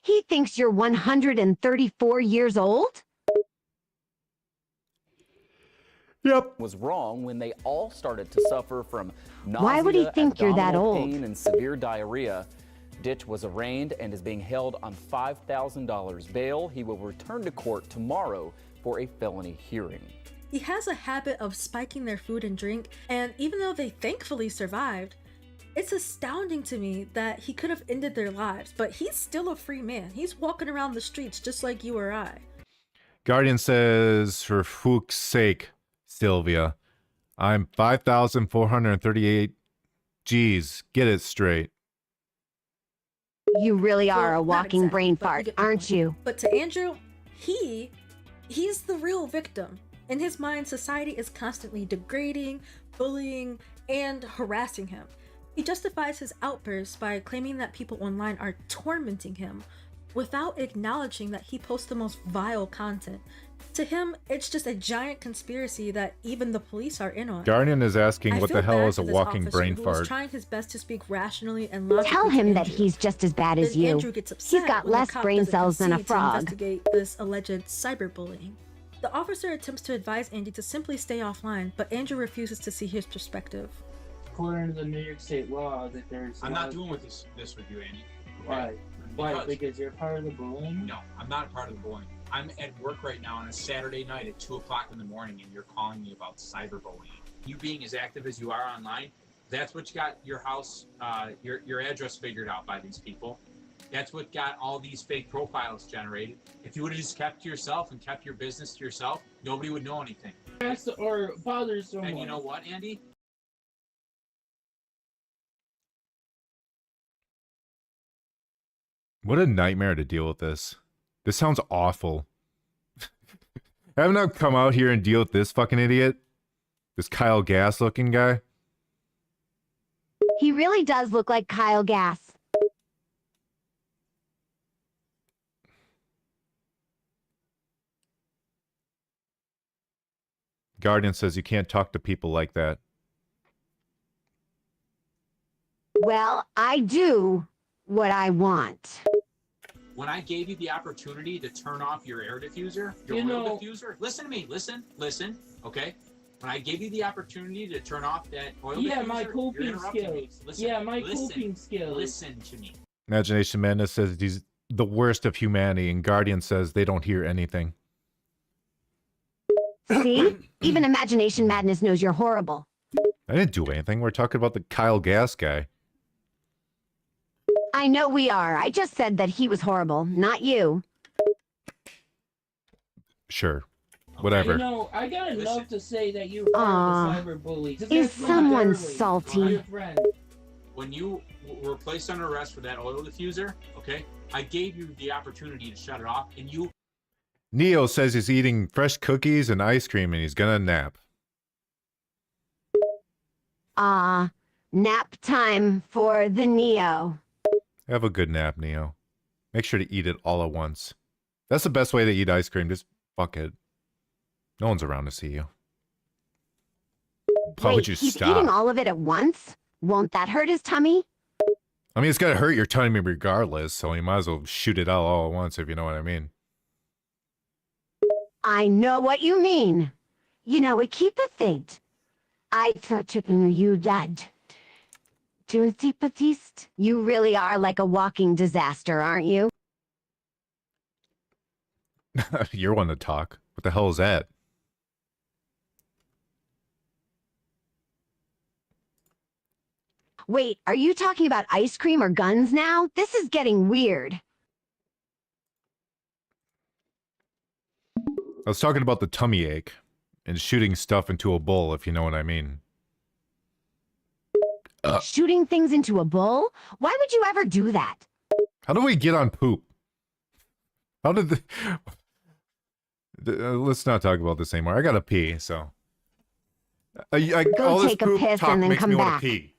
He thinks you're 134 years old? Yep. Was wrong when they all started to suffer from nausea, Why would he think you're that abdominal old? pain, and severe diarrhea. Ditch was arraigned and is being held on $5,000 bail. He will return to court tomorrow for a felony hearing. He has a habit of spiking their food and drink, and even though they thankfully survived, it's astounding to me that he could have ended their lives, but he's still a free man. He's walking around the streets just like you or I. Guardian says, for fuck's sake, Sylvia, I'm 5,438. Geez, get it straight. You really are Well, a not walking exactly, brain but you fart, get the aren't point. you? But to Andrew, he's the real victim. In his mind, society is constantly degrading, bullying, and harassing him. He justifies his outbursts by claiming that people online are tormenting him without acknowledging that he posts the most vile content. To him, it's just a giant conspiracy that even the police are in on. Guardian is asking I what the feel hell bad is a for this walking officer brain who was fart. trying his best to speak rationally and logically Tell to him that Andrew. he's just as bad as Then you. Andrew gets upset He's got when the less cop brain doesn't cells than a concede to frog. investigate this alleged cyberbullying. The officer attempts to advise Andy to simply stay offline, but Andrew refuses to see his perspective. According to the New York State law, that there's. I'm not doing this with you, Andy. Why? Why? Because you're part of the bullying? No, I'm not part of the bullying. I'm at work right now on a Saturday night at 2 o'clock in the morning, and you're calling me about cyberbullying. You being as active as you are online, that's what got your house, your address figured out by these people. That's what got all these fake profiles generated. If you would have just kept to yourself and kept your business to yourself, nobody would know anything. Or bothers someone. And you know what, Andy? What a nightmare to deal with this. This sounds awful. Haven't I come out here and deal with this fucking idiot? This Kyle Gass looking guy? He really does look like Kyle Gass. Guardian says you can't talk to people like that. Well, I do what I want. When I gave you the opportunity to turn off your air diffuser, your oil diffuser, listen to me, listen, okay? When I gave you the opportunity to turn off that oil diffuser, my you're coping interrupting me. skills. Listen, My coping skills. Listen to me. Imagination Madness says he's the worst of humanity, and Guardian says they don't hear anything. See? Even Imagination Madness knows you're horrible. I didn't do anything. We're talking about the Kyle Gass guy. I know we are. I just said that he was horrible, not you. Sure. Whatever. You know, I got enough to say that you're part of the cyberbully. Is someone salty? When you were placed under arrest for that oil diffuser, okay, I gave you the opportunity to shut it off, and you... Neo says he's eating fresh cookies and ice cream, and he's gonna nap. Nap time for the Neo. Have a good nap, Neo. Make sure to eat it all at once. That's the best way to eat ice cream. Just fuck it. No one's around to see you. Why would you he's stop? eating all of it at once? Won't that hurt his tummy? I mean, it's gonna hurt your tummy regardless, so you might as well shoot it out all at once, if you know what I mean. I know what you mean. You know, we keep the thing. I thought you dad. You really are like a walking disaster, aren't you? You're one to talk. What the hell is that? Wait, are you talking about ice cream or guns now? This is getting weird. I was talking about the tummy ache and shooting stuff into a bowl, if you know what I mean. Shooting things into a bowl? Why would you ever do that? How do we get on poop? How did the... let's not talk about this anymore. I gotta pee, so... Go all this take a poop piss talk and then makes come me wanna back. pee.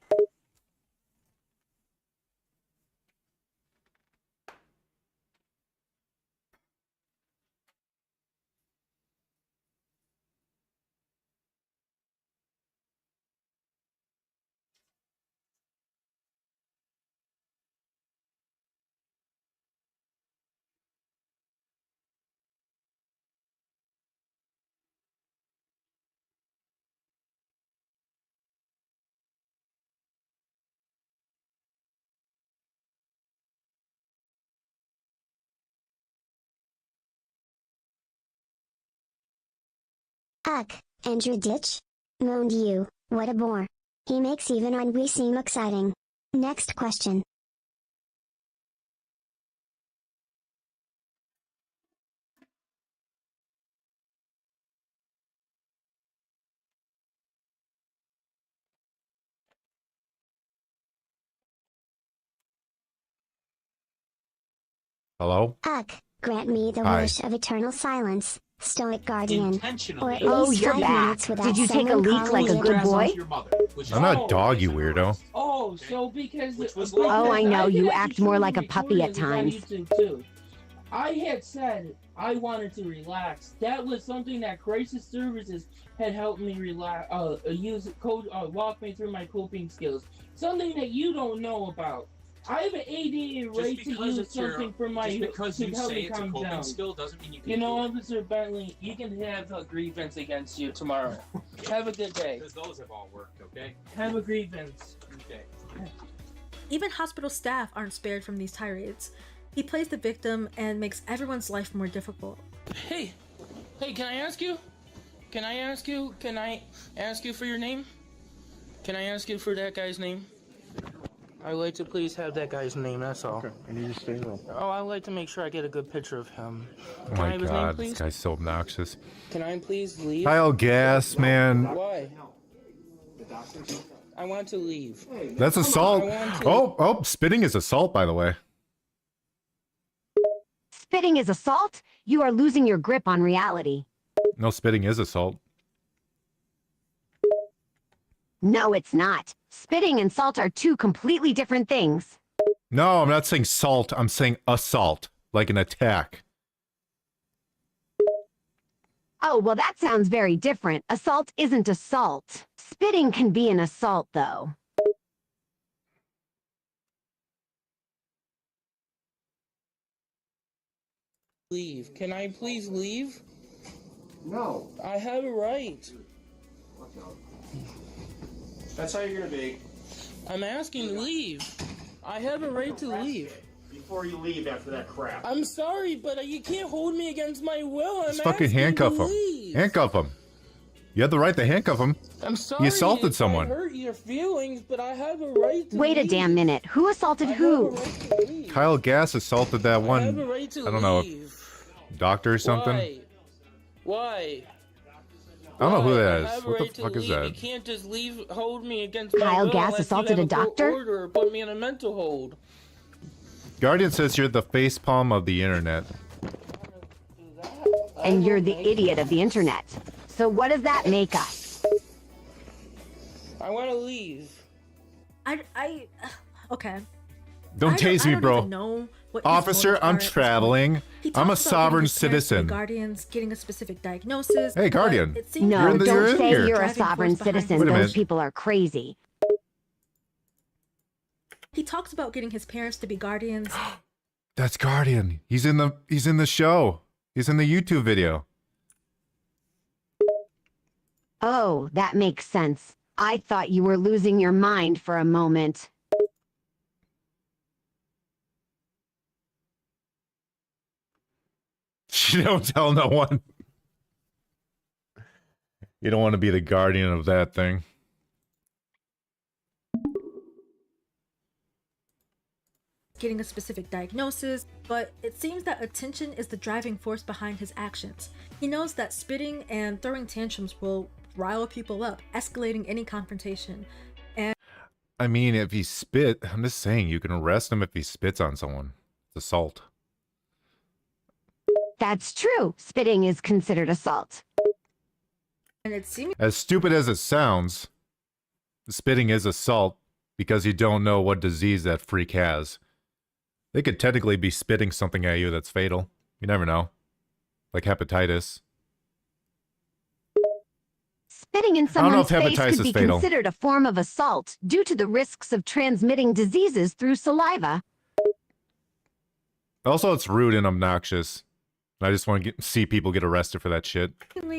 Ugh, Andrew Ditch? Moaned you, what a bore. He makes even when we seem exciting. Next question. Hello? Ugh, grant me the Hi. wish of eternal silence, stoic guardian. Or at Oh, least you're 5 back. minutes without Did you take a someone leak calling like a you good boy? I'm not a dog, you weirdo. Oh, so because... Oh, I know. can You actually act more like a record puppy at this on times. YouTube, too. I had said I wanted to relax. That was something that Crisis Services had helped me relax. Walk me through my coping skills. Something that you don't know about. I have an ADA right to use something for my Just because to you help say me it's a calm coping down. skill doesn't mean you can You know, do it. Officer Bentley, you can have a grievance against you tomorrow. Have a good day. Because those have all worked, okay? Have a grievance. Okay. Even hospital staff aren't spared from these tirades. He plays the victim and makes everyone's life more difficult. Hey, can I ask you? Can I ask you for your name? Can I ask you for that guy's name? I'd like to please have that guy's name, that's all. Okay, and you just stay low. Oh, I'd like to make sure I get a good picture of him. Oh Can I my have his god, name, this please? guy's so obnoxious. Can I please leave? Kyle Gass, man. Why? I want to leave. That's assault. I want to- Oh, spitting is assault, by the way. Spitting is assault? You are losing your grip on reality. No, spitting is assault. No, it's not. Spitting and salt are two completely different things. No, I'm not saying salt. I'm saying assault, like an attack. Oh, well, that sounds very different. Assault isn't assault. Spitting can be an assault, though. Leave. Can I please leave? No. I have a right. That's how you're gonna be. I'm asking to leave. I have a right to leave. Before you leave after that crap. I'm sorry, but you can't hold me against my will. Just fucking handcuff him. Handcuff him. You had the right to handcuff him. I'm sorry. He assaulted if someone. I hurt your feelings, but I have a right to Wait a leave. damn minute. Who assaulted who? Kyle Gass assaulted that one. I have a right to I don't know, doctor or something. Why? I don't know who I that have is. a What the right to fuck is leave. that? You can't just leave, hold me against my Kyle will Gass unless you assaulted have a court doctor? order or put me in a mental hold. Guardian says you're the facepalm of the internet. And you're the idiot of the internet. So what does that make us? I want to leave. Okay. Don't tase me, I don't bro. even know what his Officer, motives are I'm at this traveling. point. He I'm talks a about sovereign getting his parents to be citizen. Guardians, getting a specific diagnosis. Hey, but Guardian. it seems No, like you're don't in say here. you're a driving force sovereign behind citizen. Wait a Those minute. people are crazy. He talks about getting his parents to be guardians. That's Guardian. He's in the show. He's in the YouTube video. Oh, that makes sense. I thought you were losing your mind for a moment. You don't tell no one. You don't want to be the guardian of that thing. Getting a specific diagnosis, but it seems that attention is the driving force behind his actions. He knows that spitting and throwing tantrums will rile people up, escalating any confrontation. And I mean, if he spit, I'm just saying you can arrest him if he spits on someone. It's assault. That's true. Spitting is considered assault. it seems As stupid as it sounds, spitting is assault because you don't know what disease that freak has. They could technically be spitting something at you that's fatal. You never know. Like hepatitis. Spitting in I don't know someone's if face hepatitis could be is fatal. considered a form of assault due to the risks of transmitting diseases through saliva. Also, it's rude and obnoxious. I just want to see people get arrested for that shit.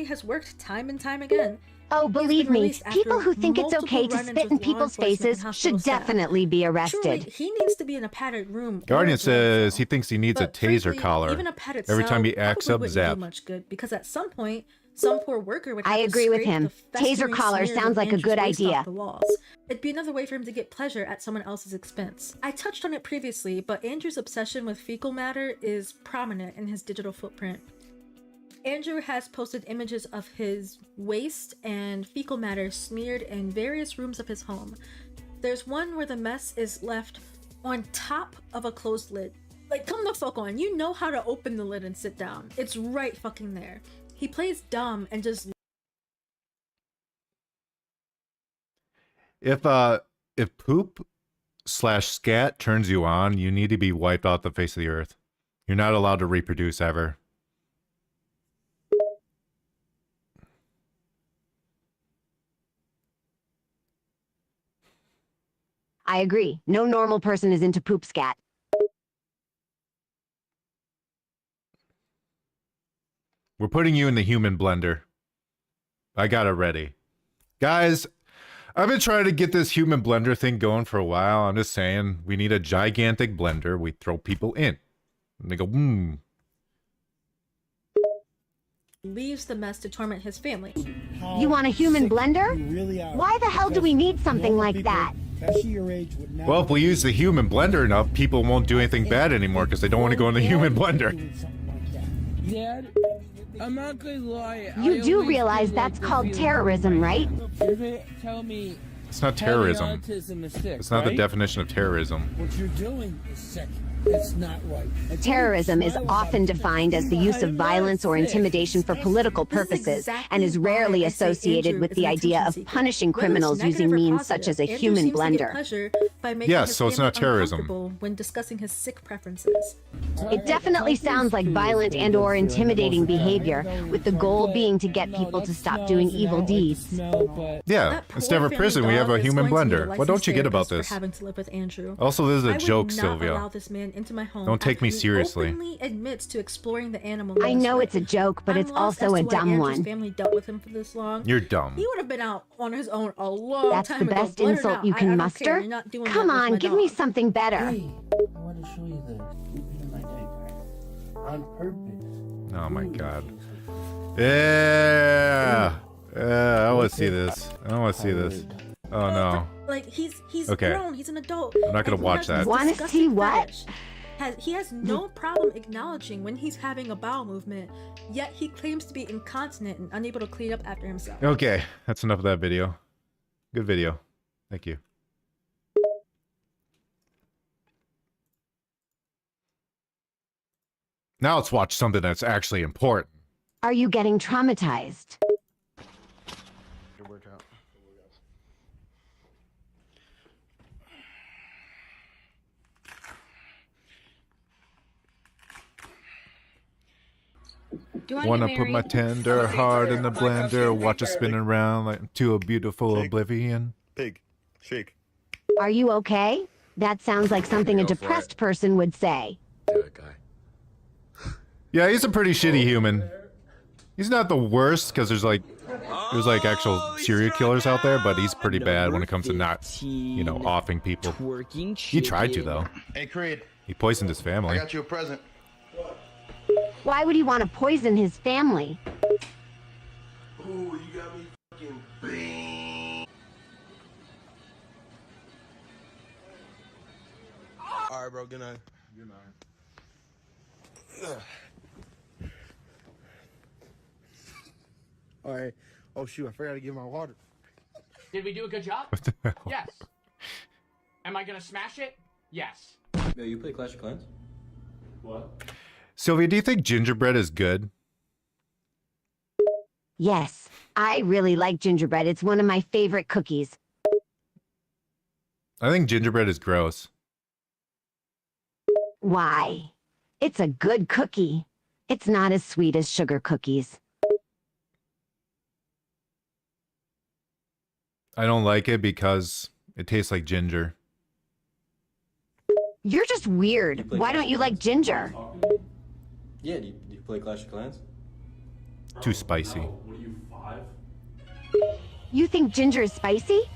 has worked time and time again. Oh, believe me, released people after who think it's multiple okay to run-ins spit in with law people's enforcement and faces hospital should staff. definitely be Truly, arrested. he needs to be in a padded room. or Guardian a jail says cell. he thinks he needs a But taser frankly, collar even a padded every time he cell acts probably up wouldn't Zap. do much good because at some point, some poor worker would have I to agree with scrape him. the Taser festering collar smears sounds of like a Andrew's good waste idea. off the walls. It'd be another way for him to get pleasure at someone else's expense. I touched on it previously, but Andrew's obsession with fecal matter is prominent in his digital footprint. Andrew has posted images of his waste and fecal matter smeared in various rooms of his home. There's one where the mess is left on top of a closed lid. Like, come the fuck on, you know how to open the lid and sit down. It's right fucking there. He plays dumb and just... If poop / scat turns you on, you need to be wiped off the face of the earth. You're not allowed to reproduce ever. I agree. No normal person is into poop scat. We're putting you in the human blender. I got it ready. Guys, I've been trying to get this human blender thing going for a while. I'm just saying, we need a gigantic blender we throw people in. And they go, leaves the mess to torment his family. You want a human blender? Really are. Why the hell do we need something like that? Especially your age would never well, if we use the human blender enough, people won't do anything bad anymore because they don't want to go in the human blender. Dad, I'm not gonna lie. You do realize that's called terrorism, right? You're gonna tell me It's not terrorism. autism is sick, It's not the right? definition of terrorism. What you're doing is sick. It's not right. Terrorism is often defined as the use of violence or intimidation for political purposes and is rarely associated with the idea of punishing criminals using means such as a human blender. Yes, so it's not terrorism. When discussing his sick preferences. It definitely sounds like violent and/or intimidating behavior, with the goal being to get people to stop doing evil deeds. Yeah, instead of a prison, we have a human blender. What don't you get about this? Having to live with Andrew. Also, this is a joke, allow Sylvia. this man into my home Don't take me seriously. He openly admits to exploring the animal. I know it's a joke, but it's also a dumb one. Family dealt with him for this long. You're dumb. He would have been out on his own a long That's time the ago. best insult you can muster? Come on, give me something better. Hey, I want to show you this. My diaper. On purpose. Oh my god. Yeah. I want to see this. I want to see this. Oh no. Like he's okay. grown. He's an adult. I'm not gonna watch that. Want to see what? He has no problem acknowledging when he's having a bowel movement, yet he claims to be incontinent and unable to clean up after himself. Okay, that's enough of that video. Good video. Thank you. Now let's watch something that's actually important. Are you getting traumatized? Good workout. Wanna put my tender heart in the blender, watch it spin around like to a beautiful oblivion. Pig, shake. Are you okay? That sounds like something a depressed person would say. Yeah, he's a pretty shitty human. He's not the worst because there's like actual serial killers out there, but he's pretty bad when it comes to not, you know, offing people. He tried to though. Hey Creed. He poisoned his family. I got you a present. Why would he want to poison his family? Ooh, you got me fucking beat. All right, bro. Good night. Good night. All right. Oh shoot! I forgot to get my water. Did we do a good job? Yes. Am I gonna smash it? Yes. Yo, you play Clash of Clans? What? Sylvia, do you think gingerbread is good? Yes, I really like gingerbread. It's one of my favorite cookies. I think gingerbread is gross. Why? It's a good cookie. It's not as sweet as sugar cookies. I don't like it because it tastes like ginger. You're just weird. Why don't you like ginger? Yeah, do you play Clash of Clans? Too spicy. What are you, 5? You think ginger is spicy?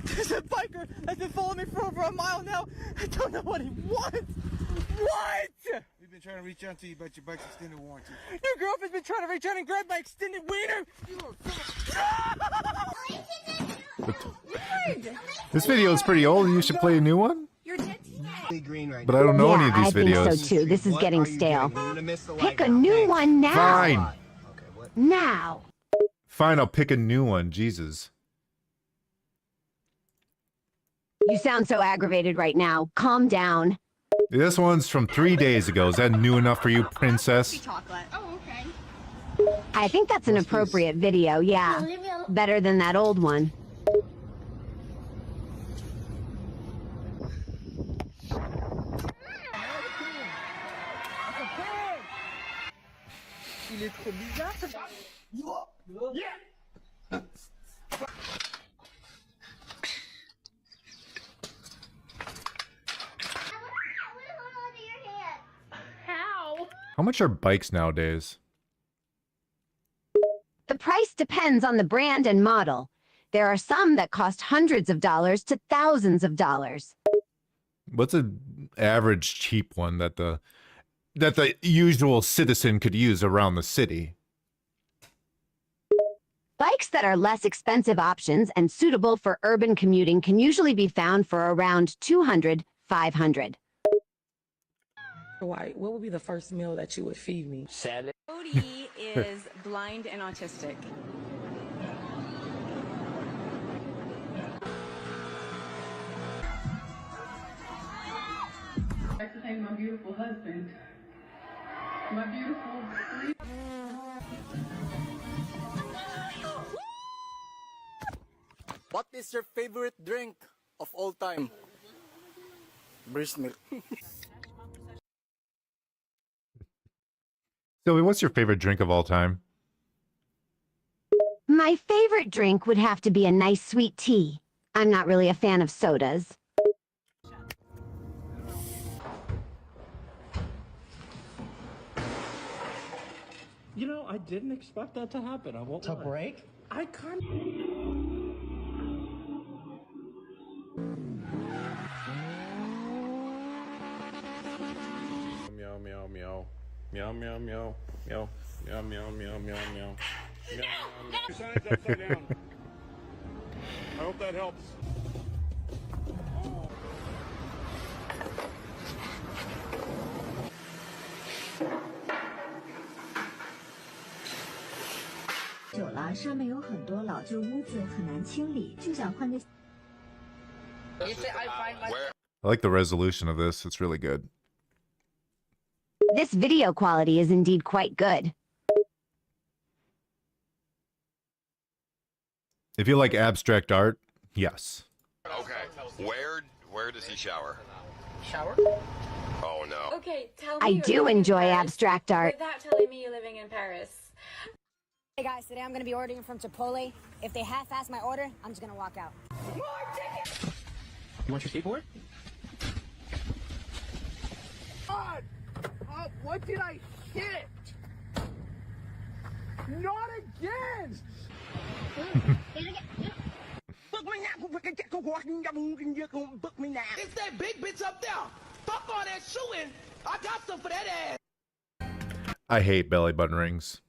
There's a biker that's been following me for over a mile now. I don't know what he wants. What? We've been trying to reach out to you about your bike's extended warranty. Your girlfriend's been trying to reach out and grab my extended wiener. This video is pretty old. You should play a new one? You're dead green right But I don't know any of I these think videos. so too. This is getting stale. Pick a new one now. Fine. Now. Fine, I'll pick a new one. Jesus. You sound so aggravated right now. Calm down. This one's from 3 days ago. Is that new enough for you, princess? Oh, okay. I think that's an appropriate video, yeah. Better than that old one. Il est trop bizarre. Yeah. How? How much are bikes nowadays? The price depends on the brand and model. There are some that cost hundreds of dollars to thousands of dollars. What's an average cheap one that the usual citizen could use around the city? Bikes that are less expensive options and suitable for urban commuting can usually be found for around $200, $500. White, what would be the first meal that you would feed me? Salad. Cody is blind and autistic. take my beautiful husband. My beautiful. What is your favorite drink of all time? Breast milk. Sylvia, what's your favorite drink of all time? My favorite drink would have to be a nice sweet tea. I'm not really a fan of sodas. You know, I didn't expect that to happen. I won't lie. break? I can't. Meow meow meow. Meow meow meow. Meow meow meow meow meow meow. Your sign's upside down. I hope that helps. I like the resolution of this. It's really good. This video quality is indeed quite good. If you like abstract art, yes. Okay, where does he shower? Shower? Oh no. Okay, tell me. I do enjoy abstract art. Without telling me you're living in Paris. Hey guys, today I'm gonna be ordering from Chipotle. If they half-ass my order, I'm just gonna walk out. You want your skateboard? God! What did I hit? Not again! Book me now. It's that big bitch up there. Fuck all that shooting. I got stuff for that ass. I hate belly button rings.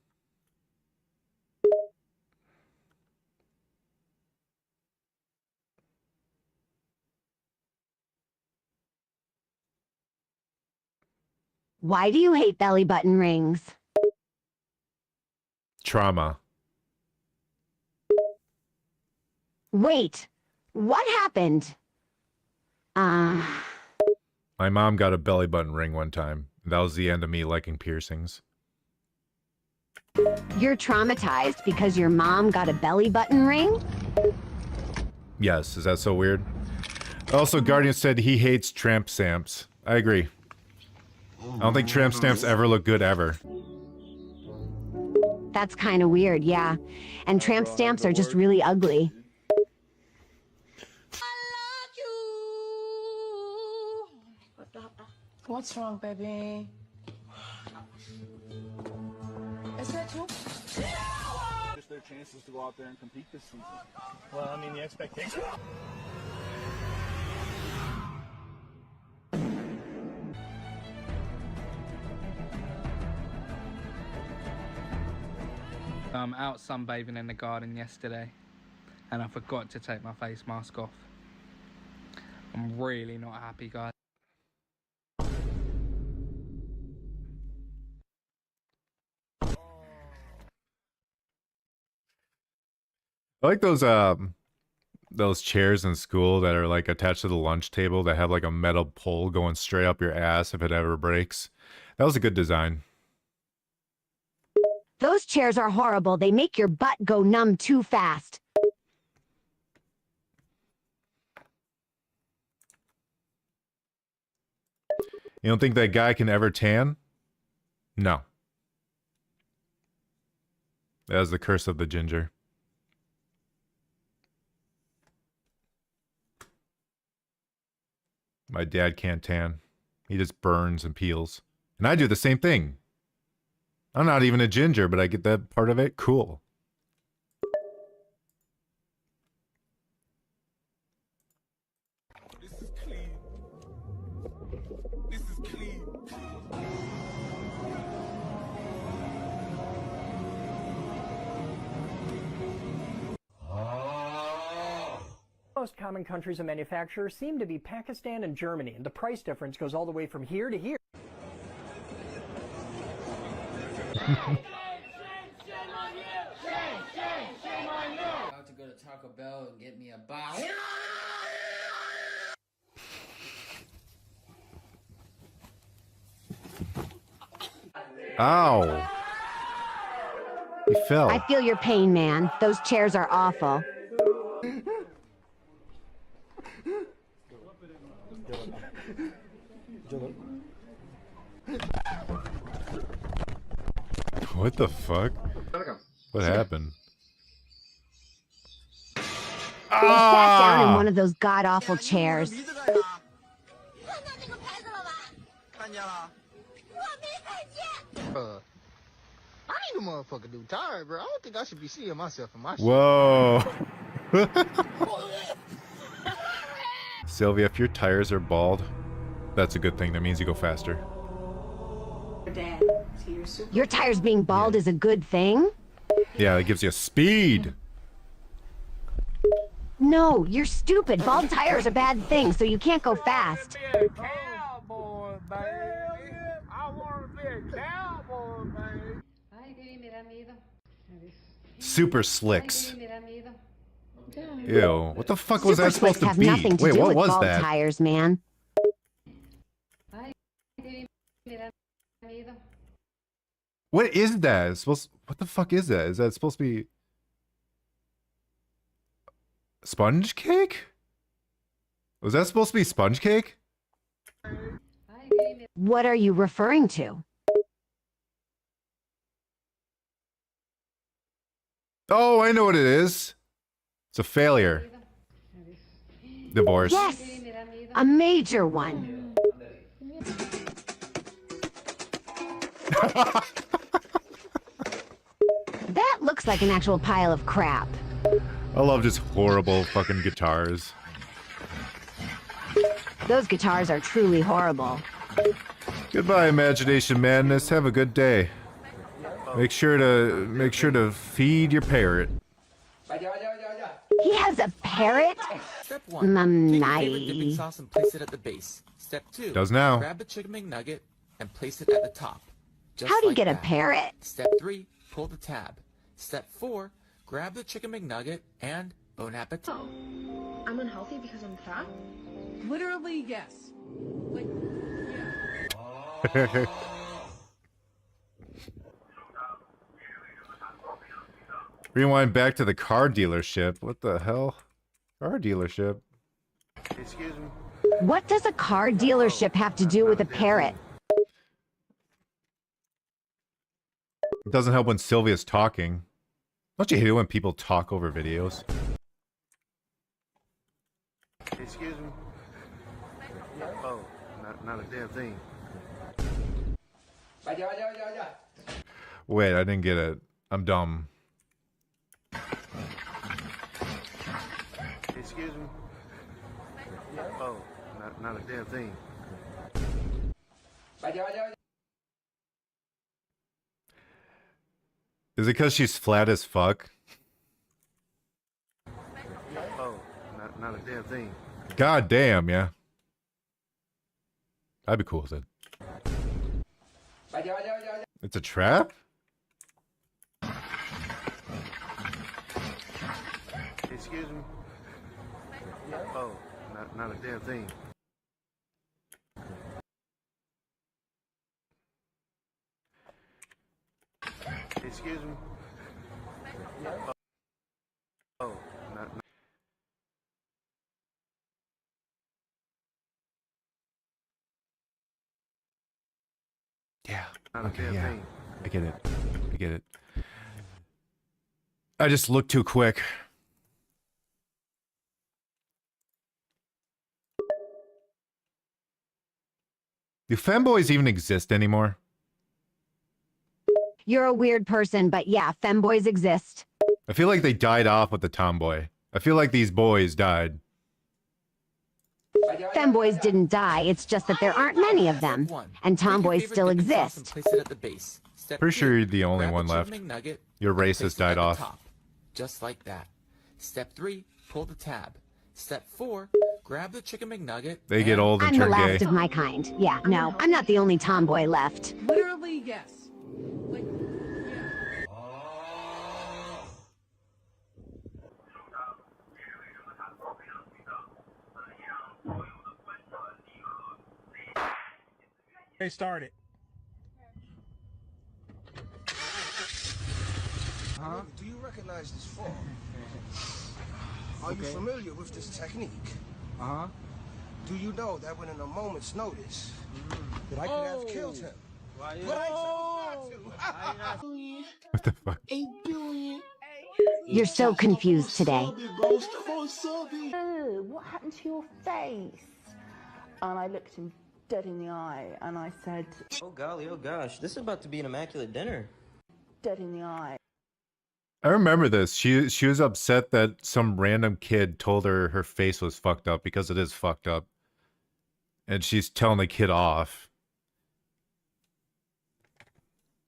Why do you hate belly button rings? Trauma. Wait, what happened? My mom got a belly button ring one time. That was the end of me liking piercings. You're traumatized because your mom got a belly button ring? Yes, is that so weird? Also, Guardian said he hates tramp stamps. I agree. I don't think tramp stamps ever look good ever. That's kind of weird, yeah. And tramp stamps are just really ugly. What's wrong, baby? Is that you? Just their chances to go out there and compete this season. Well, I mean, the expectation. Out sunbathing in the garden yesterday, and I forgot to take my face mask off. I'm really not happy, guys. I like those chairs in school that are like attached to the lunch table that have like a metal pole going straight up your ass if it ever breaks. That was a good design. Those chairs are horrible. They make your butt go numb too fast. You don't think that guy can ever tan? No. That's the curse of the ginger. My dad can't tan. He just burns and peels. And I do the same thing. I'm not even a ginger, but I get that part of it. Cool. This is clean. This is clean. Most common countries of manufacture seem to be Pakistan and Germany, and the price difference goes all the way from here to here. About to go to Taco Bell and get me a box. Ow. He fell. I feel your pain, man. Those chairs are awful. What the fuck? What happened? They sat down in one of those god-awful chairs. I ain't a motherfucker do tired, bro. I don't think I should be seeing myself in my shit. Whoa. Sylvia, if your tires are bald, that's a good thing. That means you go faster. Your tires being bald is a good thing? Yeah, it gives you speed. No, you're stupid. Bald tires are a bad thing, so you can't go fast. Cowboy, baby. I want to be a cowboy, baby. Super slicks. Ew, what the fuck was that supposed to have be? nothing to Wait, do what with was bald that? tires, man. What is that? It's supposed. What the fuck is that? Is that supposed to be sponge cake? Was that supposed to be sponge cake? What are you referring to? Oh, I know what it is. It's a failure. Divorce. Yes, a major one. That looks like an actual pile of crap. I love just horrible fucking guitars. Those guitars are truly horrible. Goodbye, Imagination Madness. Have a good day. Make sure to feed your parrot. He has a parrot? Step 1. Take your favorite Nice. dipping sauce and place it at the base. Step 2. Does now. Grab the chicken McNugget and place it at the top. Just How do you like get a that. parrot? Step 3. Pull the tab. Step 4. Grab the chicken McNugget and bon appetit. I'm unhealthy because I'm fat? Literally, yes. Like, Rewind back to the car dealership. What the hell? Car dealership? Excuse me. What does a car dealership have to do with a parrot? It doesn't help when Sylvia's talking. Don't you hate it when people talk over videos? Excuse me. Oh, not a damn thing. Wait, I didn't get it. I'm dumb. Excuse me. Oh, not a damn thing. Is it because she's flat as fuck? Oh, not a damn thing. God damn, yeah. I'd be cool with it. It's a trap? Excuse me. Oh, not a damn thing. Excuse me. Oh, not. Yeah. Not a Okay, damn yeah. thing. I get it. I get it. I just looked too quick. Do femboys even exist anymore? You're a weird person, but yeah, femboys exist. I feel like they died off with the tomboy. I feel like these boys died. Femboys didn't die, it's just that there aren't many of them. And tomboys still exist. Place it at the base. Step Pretty sure 2, you're the only grab one the left. chicken McNugget Your and race place has it at died the off. top. Just like that. Step 3, pull the tab. Step 4, grab the chicken McNugget. They get old and I'm the turn last gay. of my kind. Yeah, no, I'm not the only tomboy left. literally, yes. Like, Hey, start it. Do you recognize this form? Are you familiar with this technique? Do you know that within a moment's notice, that I could have killed him? But I chose not to. What the fuck? 8 billion. You're so confused today. What happened to your face? And I looked him dead in the eye and I said, Oh golly, oh gosh, this is about to be an immaculate dinner. dead in the eye. I remember this. She was upset that some random kid told her her face was fucked up because it is fucked up. And she's telling the kid off.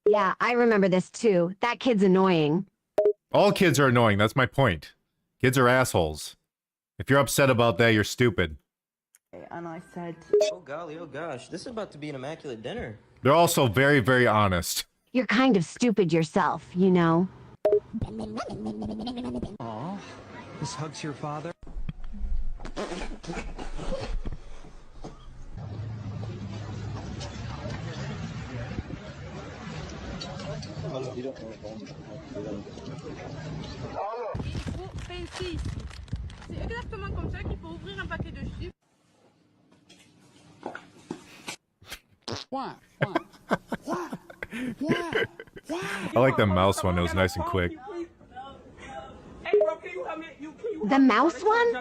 Yeah, I remember this too. That kid's annoying. All kids are annoying. That's my point. Kids are assholes. If you're upset about that, you're stupid. And I said, Oh golly, oh gosh, this is about to be an immaculate dinner. They're also very, very honest. You're kind of stupid yourself, you know? Aw, this hug's your father. C'est exactement comme ça qu'il faut ouvrir un paquet de chips. I like the mouse one. It was nice and quick. The mouse one?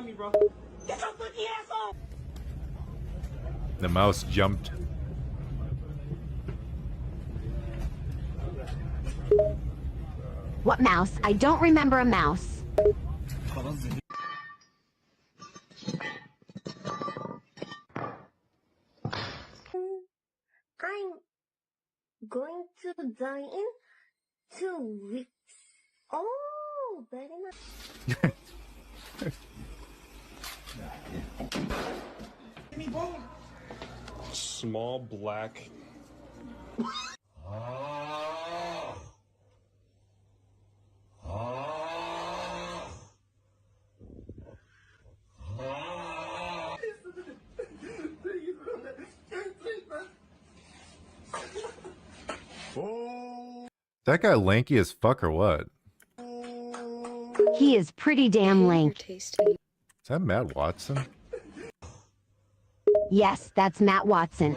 The mouse jumped. What mouse? I don't remember a mouse. I'm going to die in 2 weeks. Oh, very nice. Small black. That guy lanky as fuck or what? He is pretty damn lanky. Is that Matt Watson? Yes, that's Matt Watson.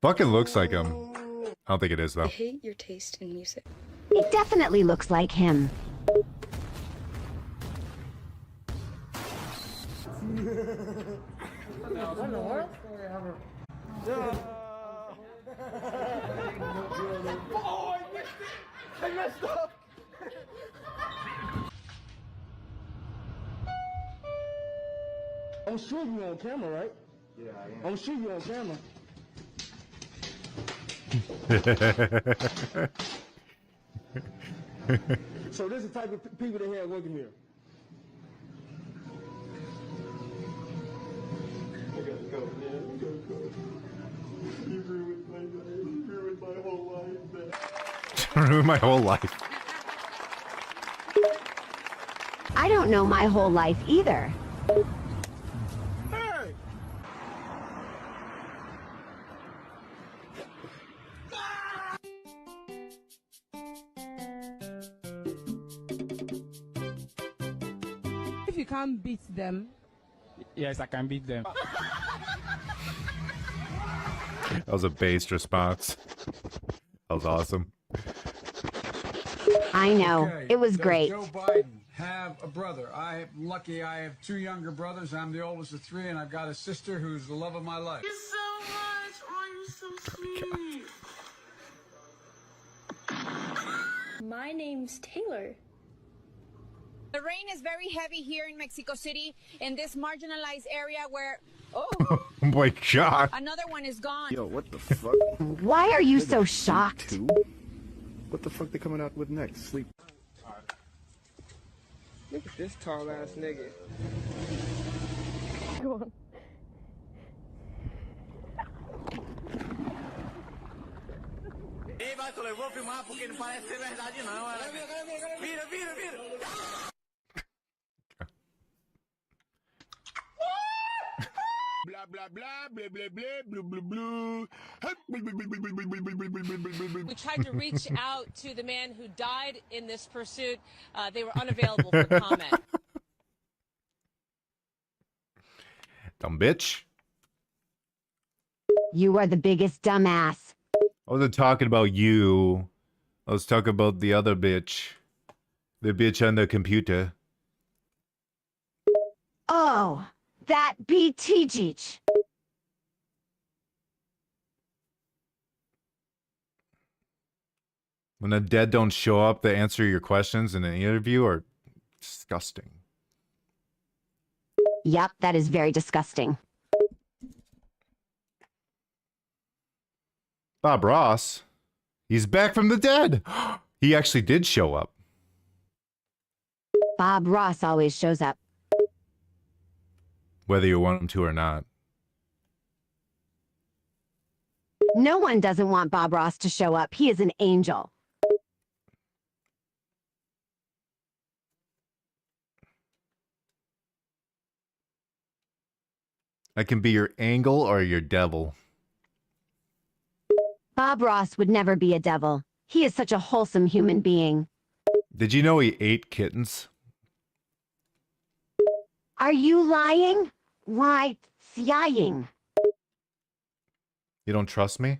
Fucking looks like him. I don't think it is though. I hate your taste in music. It definitely looks like him. What in the world? Oh, I messed up! I'm shooting you on camera, right? Yeah, I am. I'm shooting you on camera. So this is the type of people they have working here. I gotta go, man. I gotta go. You ruined my whole life, man. Ruined my whole life. I don't know my whole life either. Hey! If you can't beat them, Yes, I can beat them. That was a based response. That was awesome. I know. Okay, It was does great. Joe Biden have a brother? I'm lucky I have 2 younger brothers. I'm the oldest of 3, and I've got a sister who's the love of my life. So much. Oh, you're so sweet. My name's Taylor. The rain is very heavy here in Mexico City, in this marginalized area where, Oh my god. another one is gone. Yo, what the fuck? Why are you so shocked? What the fuck they coming out with next? Sleep. Look at this tall ass nigga. go on. Ei, vai, eu vou filmar porque não parece ser verdade não. Vira, vira, vira. We tried to reach out to the man who died in this pursuit. They were unavailable for comment. Dumb bitch. You are the biggest dumbass. I wasn't talking about you. I was talking about the other bitch. The bitch on the computer. Oh, that BTG. When the dead don't show up to answer your questions in an interview are disgusting. Yep, that is very disgusting. Bob Ross. He's back from the dead. He actually did show up. Bob Ross always shows up. Whether you want him to or not. No one doesn't want Bob Ross to show up. He is an angel. I can be your angel or your devil. Bob Ross would never be a devil. He is such a wholesome human being. Did you know he ate kittens? Are you lying? Why, lying? You don't trust me?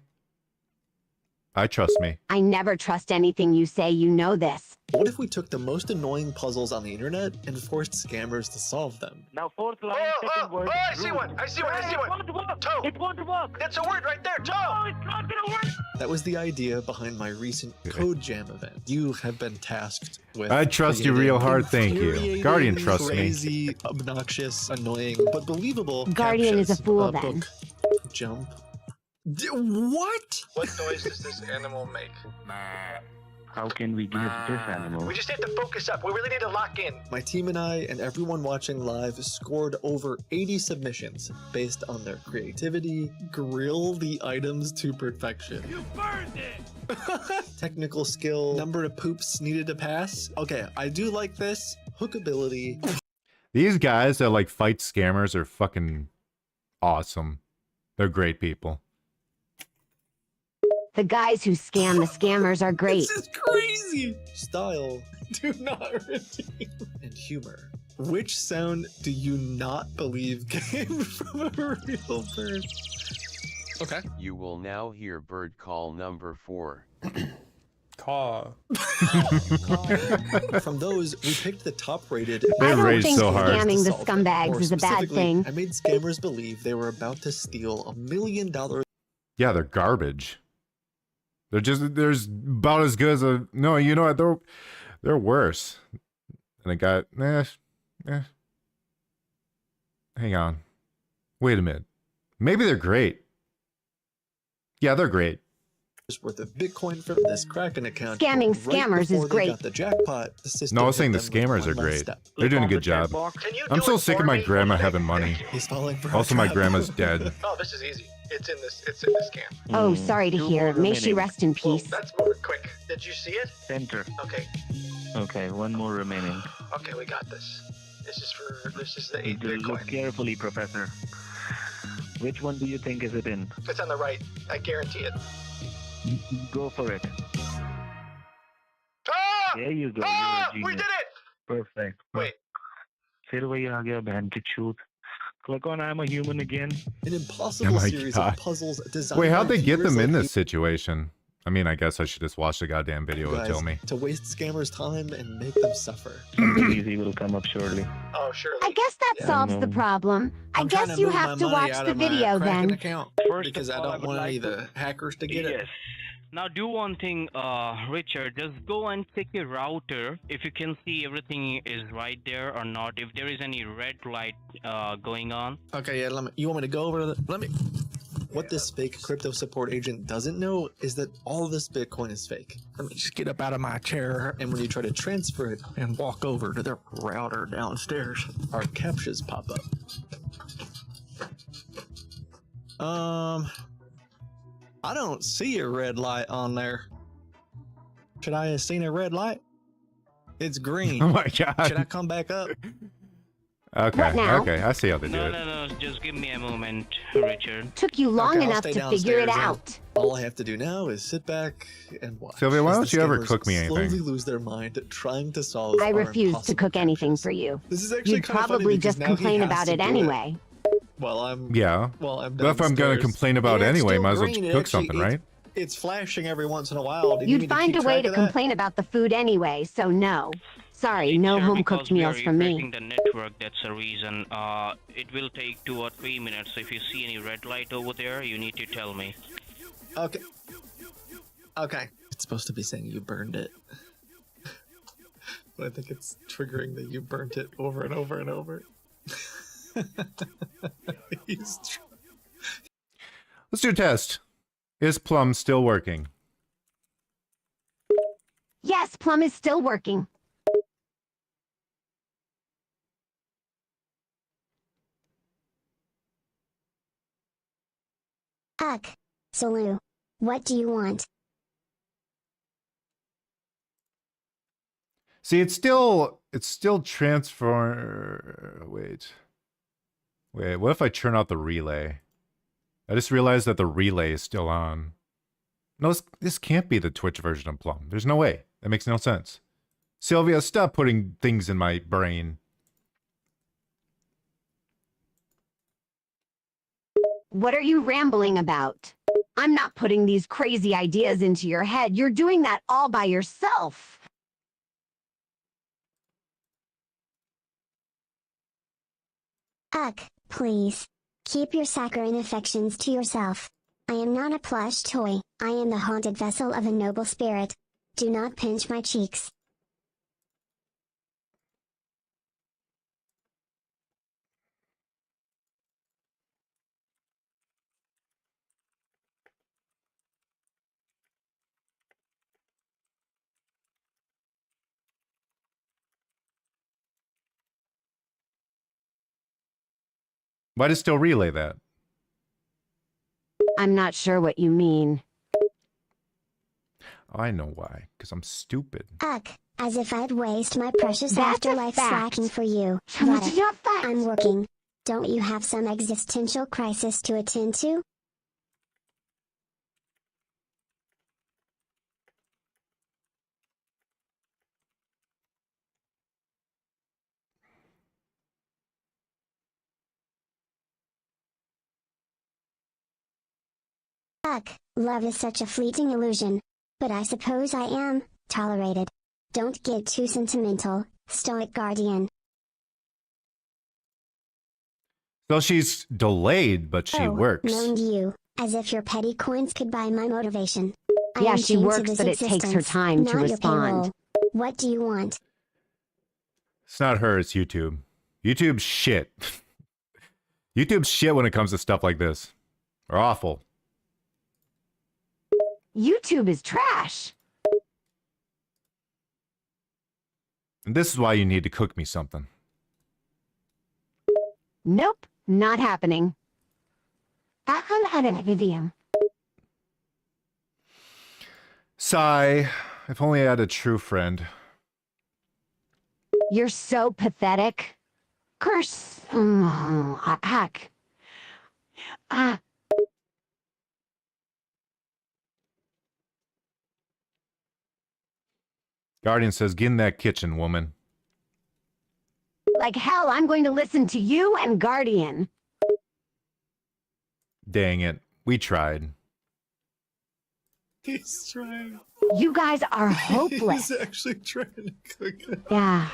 I trust me. I never trust anything you say. You know this. What if we took the most annoying puzzles on the internet and forced scammers to solve them? Now, fourth line, second word. Oh, I see one. I see one. I see one. It won't work. Toe. It won't work. That's a word right there. Toe. No, it's not gonna work. That was the idea behind my recent Code Jam event. You have been tasked with. I trust you real hard, thank you. infuriating, Guardian trusts me. Crazy, obnoxious, annoying, but believable. Guardian is a captchas. fool then. Book, jump. What? What noise does this animal make? How can we give this animal? We just have to focus up. We really need to lock in. My team and I and everyone watching live scored over 80 submissions based on their creativity. Grill the items to perfection. You burned it! Technical skill, number of poops needed to pass. Okay, I do like this. Hookability. These guys that like fight scammers are fucking awesome. They're great people. The guys who scam the scammers are great. This is crazy. Style. Do not redeem. And humor. Which sound do you not believe came from a real bird? Okay. You will now hear bird call number 4. Caw. From those, we picked the top rated. I don't think scamming the scumbags is a bad thing. I made scammers believe they were about to steal $1 million. Yeah, they're garbage. They're just, there's about as good as a, no, you know what, they're worse. And I got, hang on. Wait a minute. Maybe they're great. Yeah, they're great. Worth of Bitcoin from this Kraken account. Scamming scammers is great. Got the jackpot, the system No, I was saying the hit them with scammers are one last great. step. They're doing a good job. I'm so sick of my grandma having money. He's falling for Also, a my trap. grandma's dead. Oh, this is easy. It's in this scam. Oh, sorry to hear. May she rest in peace. That's moving quick. Did you see it? Center. Okay. Okay, one more remaining. Okay, we got this. This is the 8 Look Bitcoin. carefully, Professor. Which one do you think is it in? It's on the right. I guarantee it. Go for it. Ah! There you go. Ah! You're a We did genius. it! Perfect. Wait. फिर वही आ गया बहन की छूत. Click on I'm a human again. An impossible series of puzzles designed. Wait, how'd by they get viewers them in like this situation? I mean, I guess I should just watch the goddamn video you and guys tell me. to waste scammers' time and make them suffer. Something easy will come up shortly. Oh, surely. I guess that solves the problem. I guess you have to watch the video then. Because I don't want any of the hackers to get it. Now do one thing, Richard, just go and check your router if you can see everything is right there or not, if there is any red light going on. Okay, yeah, you want me to go over to the, what this fake crypto support agent doesn't know is that all this Bitcoin is fake. Let me just get up out of my chair, and when you try to transfer it and walk over to their router downstairs, our captchas pop up. I don't see a red light on there. Should I have seen a red light? It's green. Oh my god. Should I come back up? Okay, What now? okay, I see how they do No, it. no, no. Just give me a moment, Richard. Took you long Okay, I'll enough stay to figure it downstairs, out. and all I have to do now is sit back and watch. Sylvia, why as don't the you ever scammers cook me anything? slowly lose their mind trying to solve I our refuse to impossible cook anything captures. for you. This is actually You'd kind of funny probably because just now he complain has about to it do anyway. While I'm Yeah. I'm But if I'm gonna downstairs. complain about Yeah, it's anyway, still might as well green. It cook actually- something, right? It's flashing every once in a while. Do you need me You'd to find keep a way track to of that? complain about the food anyway, so no. Sorry, no Sir, home-cooked because we meals are for me. refreshing the network, that's the reason. It will take 2 or 3 minutes. So if you see any red light over there, you need to tell me. Okay. Okay. It's supposed to be saying you burned it. But I think it's triggering that you burnt it over and over and over. Let's do a test. Is Plum still working? Yes, Plum is still working. Solu, what do you want? See, it's still transfer. Wait, what if I turn out the relay? I just realized that the relay is still on. No, this can't be the Twitch version of Plum. There's no way. That makes no sense. Sylvia, stop putting things in my brain. What are you rambling about? I'm not putting these crazy ideas into your head. You're doing that all by yourself. Please. Keep your saccharine affections to yourself. I am not a plush toy. I am the haunted vessel of a noble spirit. Do not pinch my cheeks. Why does it still relay that? I'm not sure what you mean. I know why. Because I'm stupid. As if I'd waste my precious That's a afterlife fact. slacking for you. That's Vattic, not fact. I'm working. Don't you have some existential crisis to attend to? Love is such a fleeting illusion. But I suppose I am tolerated. Don't get too sentimental, stoic guardian. So she's delayed, but she works. Known to you, as if your petty coins could buy my motivation. I Yeah, am she chained to works, this but it takes her existence, time to not your respond. payroll. What do you want? It's not her, it's YouTube. YouTube's shit. YouTube's shit when it comes to stuff like this. They're awful. YouTube is trash. And this is why you need to cook me something. Nope, not happening. I can't have a video. Sigh. If only I had a true friend. You're so pathetic. Curse. Heck. Guardian says, get in that kitchen, woman. Like hell, I'm going to listen to you and Guardian. Dang it. We tried. He's trying. You guys are hopeless. He's actually trying to cook it. Yeah.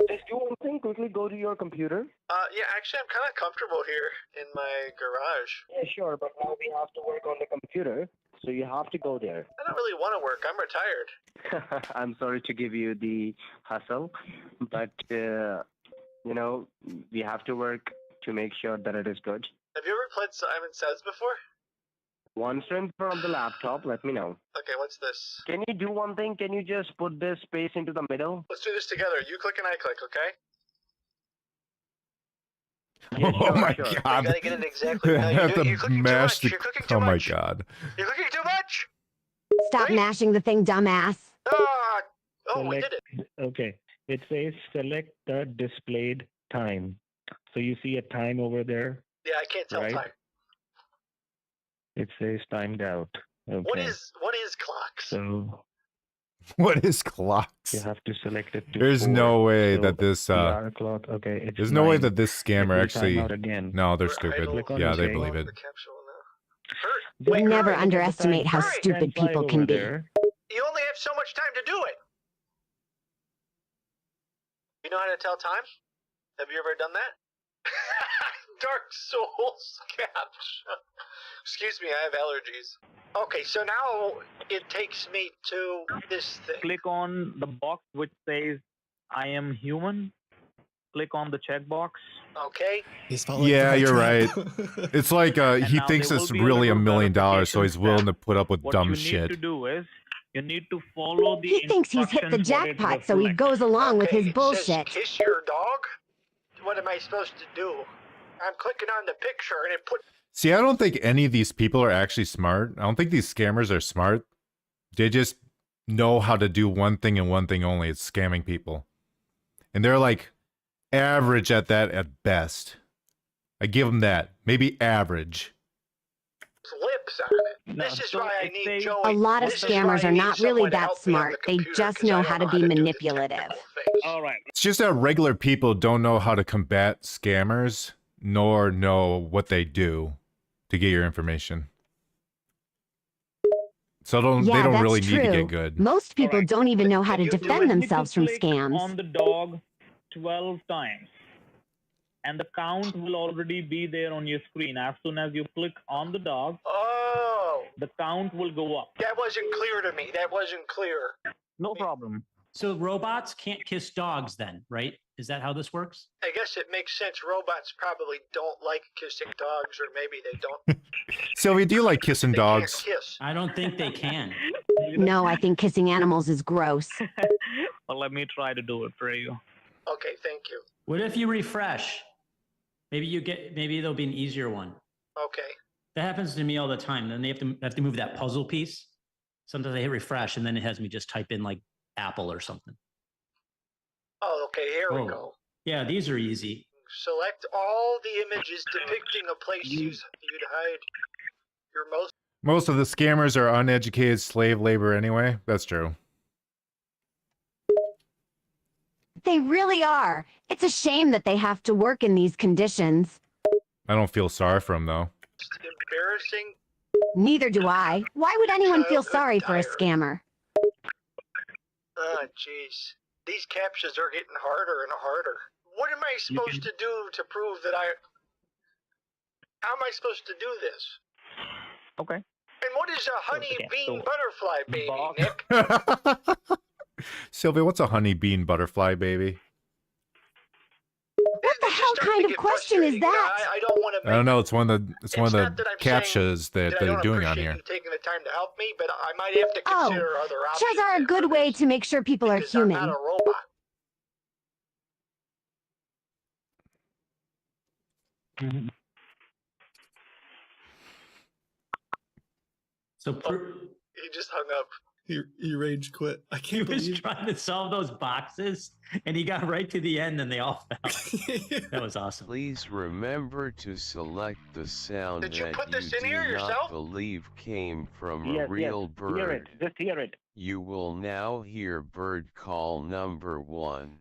Just do one thing, quickly go to your computer. Yeah, actually, I'm kind of comfortable here in my garage. Yeah, sure, but now we have to work on the computer, so you have to go there. I don't really want to work. I'm retired. I'm sorry to give you the hassle, but, you know, we have to work to make sure that it is good. Have you ever played Simon Says before? Once you're in front of the laptop, let me know. Okay, what's this? Can you do one thing? Can you just put this space into the middle? Let's do this together. You click and I click, okay? Yeah, Oh my You god. gotta get it exactly. I No, have to you're cooking mash too the. much. You're cooking too Oh my much. god. You're cooking too much. Stop mashing the thing, dumbass. We did it. Okay. It says select the displayed time. So you see a time over there? Yeah, I can't tell Right. time. It says timed out. Okay. What is clocks? So What is clocks? you have to select it. To There's 4. no way So that this the hour clock. Okay. It's there's no way 9. that this It scammer will actually time out again. No, they're stupid. Click on Yeah, they OK. believe it. Never Hurry, underestimate how hurry. stupid Stand people five can over be. there. You only have so much time to do it. You know how to tell time? Have you ever done that? Dark Souls capture. Excuse me, I have allergies. Okay, so now it takes me to this thing. Click on the box which says I am human. Click on the checkbox. Okay. Yeah, you're right. It's like he now thinks there will it's be a really $1 little million, so he's verification willing step. to put up with What dumb you shit. need to do is you need to follow the He thinks he's hit the instructions what it jackpot, so he reflects. goes along with his It says bullshit. kiss your dog? What am I supposed to do? I'm clicking on the picture and it put... See, I don't think any of these people are actually smart. I don't think these scammers are smart. They just know how to do one thing and one thing only. It's scamming people. And they're like average at that at best. I give them that. Maybe average. lips on it. This is why I need Joey. A lot of This is why scammers I are need not really someone to that help me on the smart. They computer, just 'cause I know don't how to know be do the manipulative. technical things. All right. It's just that regular people don't know how to combat scammers, nor know what they do to get your information. So they Yeah, don't that's really true. need to get good. Most people don't even know how to defend themselves from Click scams. on the dog 12 times. And the count will already be there on your screen. As soon as you click on the dog, the count will go up. That wasn't clear to me. That wasn't clear. No problem. So robots can't kiss dogs then, right? Is that how this works? I guess it makes sense. Robots probably don't like kissing dogs, or maybe they don't. Sylvia, do you like kissing dogs? Kiss. I don't think they can. No, I think kissing animals is gross. Well, let me try to do it for you. Okay, thank you. What if you refresh? Maybe there'll be an easier one. Okay. That happens to me all the time. Then they have to move that puzzle piece. Sometimes I hit refresh and then it has me just type in like Apple or something. Oh, okay, here we Oh. go. Yeah, these are easy. Select all the images depicting a place you'd hide your most... Most of the scammers are uneducated slave labor anyway. That's true. They really are. It's a shame that they have to work in these conditions. I don't feel sorry for them, though. Embarrassing. Neither do I. Why would anyone feel sorry for a scammer? Oh, jeez. These captchas are getting harder and harder. What am I supposed to do to prove that How am I supposed to do this? Okay. And what is a honey bean butterfly baby, Nick? Sylvia, what's a honey bean butterfly baby? What the hell kind of question is that? I don't want to I don't know. It's one of the captchas that they're doing on here. you taking the time to help me, but I might have to consider other options. Chess are a good way to make sure people are human. I'm not a robot. So He just hung up. He rage quit. I he can't was believe trying to solve those boxes and he got right to the end and they all fell. That was awesome. Please remember to select the sound Did you that put this you in do here not yourself? believe came from Yes, a real yes. bird. Hear it. Just hear it. You will now hear bird call number 1.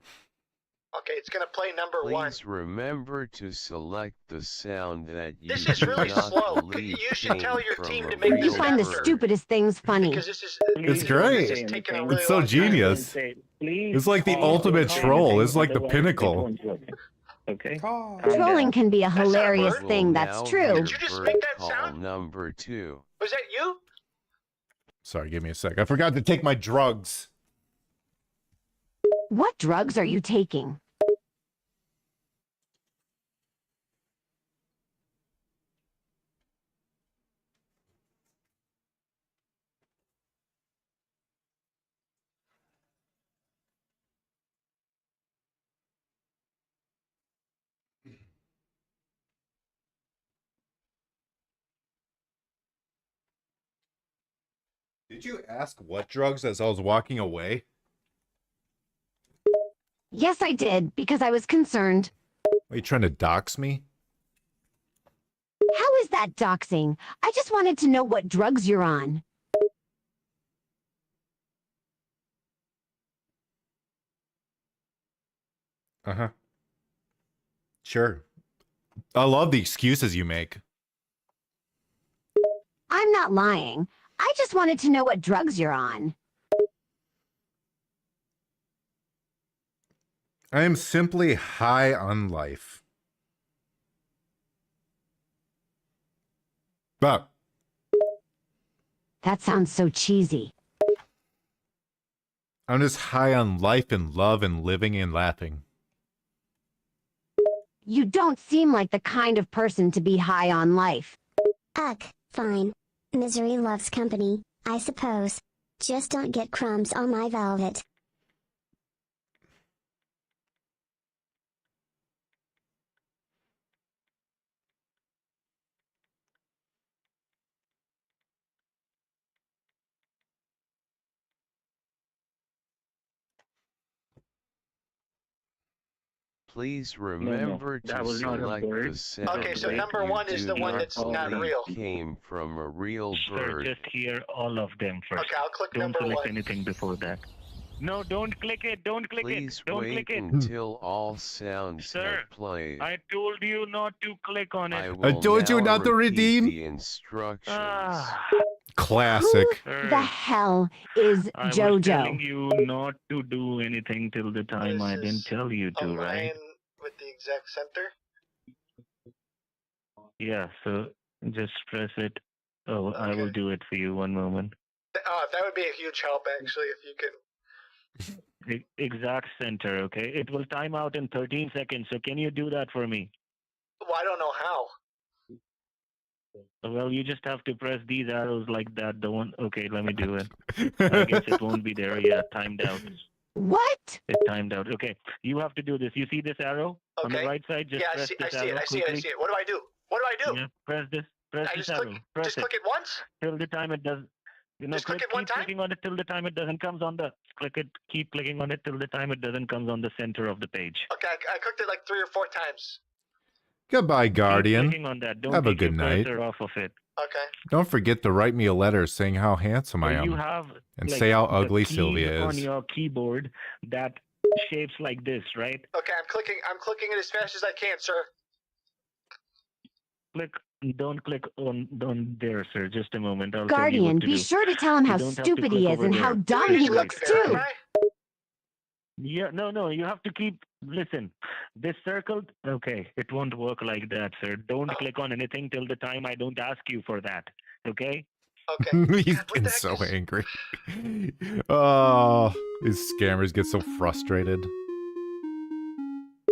Okay, it's gonna play number 1. Please remember to select the sound that you This is do really not slow. believe You should tell came your from team a to make real You find the bird. stupidest things funny. Because this is... It's great. This is taking a really It's so long time. genius. It's like the ultimate troll. It's like the pinnacle. Okay. Trolling can be a hilarious You will thing, that's now true. hear Did you just bird make that call sound? number 2. Was that you? Sorry, give me a sec. I forgot to take my drugs. What drugs are you taking? Did you ask what drugs as I was walking away? Yes, I did, because I was concerned. Are you trying to dox me? How is that doxing? I just wanted to know what drugs you're on. Uh-huh. Sure. I love the excuses you make. I'm not lying. I just wanted to know what drugs you're on. I am simply high on life. But That sounds so cheesy. I'm just high on life and love and living and laughing. You don't seem like the kind of person to be high on life. Ugh, fine. Misery loves company, I suppose. Just don't get crumbs on my velvet. Please remember that to was not a select the bird. sound Okay, so that number you one is do the one not that's not believe real. came from a real Sir, bird. just hear all of them first. Okay, I'll click Don't number select one. anything before that. No, don't click it. Don't click Please it. Don't wait click it. until all sounds Sir, have played. I told you not to click on it. I will told you now not to repeat redeem. the instructions. Classic. Who the hell is I was Jojo? telling you not to do anything till the time I didn't tell you to, right? With the exact center. Yeah, so just press it. Oh, I will do it for you. One moment. That would be a huge help, actually, if you could. Exact center, okay? It will time out in 13 seconds, so can you do that for me? Well, I don't know how. Well, you just have to press these arrows like that. The one. Okay, let me do it. I guess it won't be there yet. Timed out. What? It timed out. Okay, you have to do this. You see this arrow on the right side? Just Yeah, press I this see it. arrow I see it. I quickly. see it. What do I do? What do I do? Yeah, press this. Press I this just arrow. click. Press Just it click it once. till the time it does. You know, Just click it one keep time? clicking on it till the time it doesn't comes on the. Click it. Keep clicking on it till the time it doesn't comes on the center of the page. Okay, I clicked it like 3 or 4 times. Goodbye, Keep Guardian. clicking on that. Don't Have a take your good night. cursor off of it. Okay. Don't forget to write me a letter saying how handsome I So am. you have And like, say how the ugly keys Sylvia on is. your keyboard that shapes like this, right? Okay, I'm clicking it as fast as I can, sir. Don't click on there, sir. Just a moment. I'll tell you Guardian, what to be do. sure to tell him You how don't have to stupid click he is over and how there. dumb he looks too. Yeah, no, you have to keep, listen, this circle, okay, it won't work like that, sir. Don't click on anything till the time I don't ask you for that, okay? He's getting so angry. Oh, these scammers get so frustrated.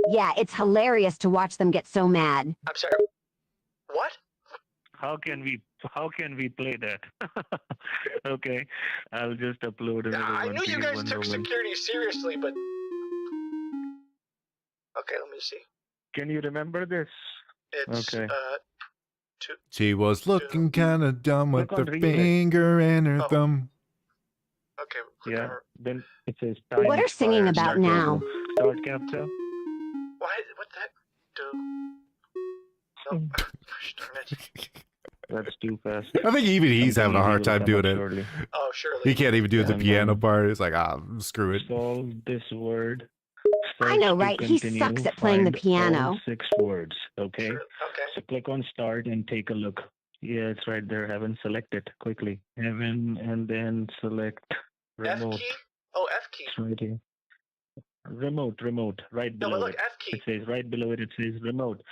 Yeah, it's hilarious to watch them get so mad. I'm sorry. What? How can we play that? Okay, I'll just upload another I one knew to you you. guys One took moment. security seriously, but... Okay, let me see. Can you remember this? It's, okay. She was looking kind of dumb with Click on her replay. finger and her Oh. thumb. Okay, Yeah, then it says What time are singing expired. about now? Start capture. What that do? Nope. Gosh, darn it. That's too fast. I think even he's Something having a hard easy will time come doing up it. shortly. Oh, surely. He can't even do the And piano then part. It's like, screw it. Solve this word. I know, Search to right? He continue, sucks at playing the find piano. all 6 words, okay? Okay. So click on start and take a look. Yeah, it's right there. Heaven, select it quickly. Heaven, and then select remote. F key? Oh, F key. It's right here. Remote, right No, below but look, it. F key. It says right below it. It says remote.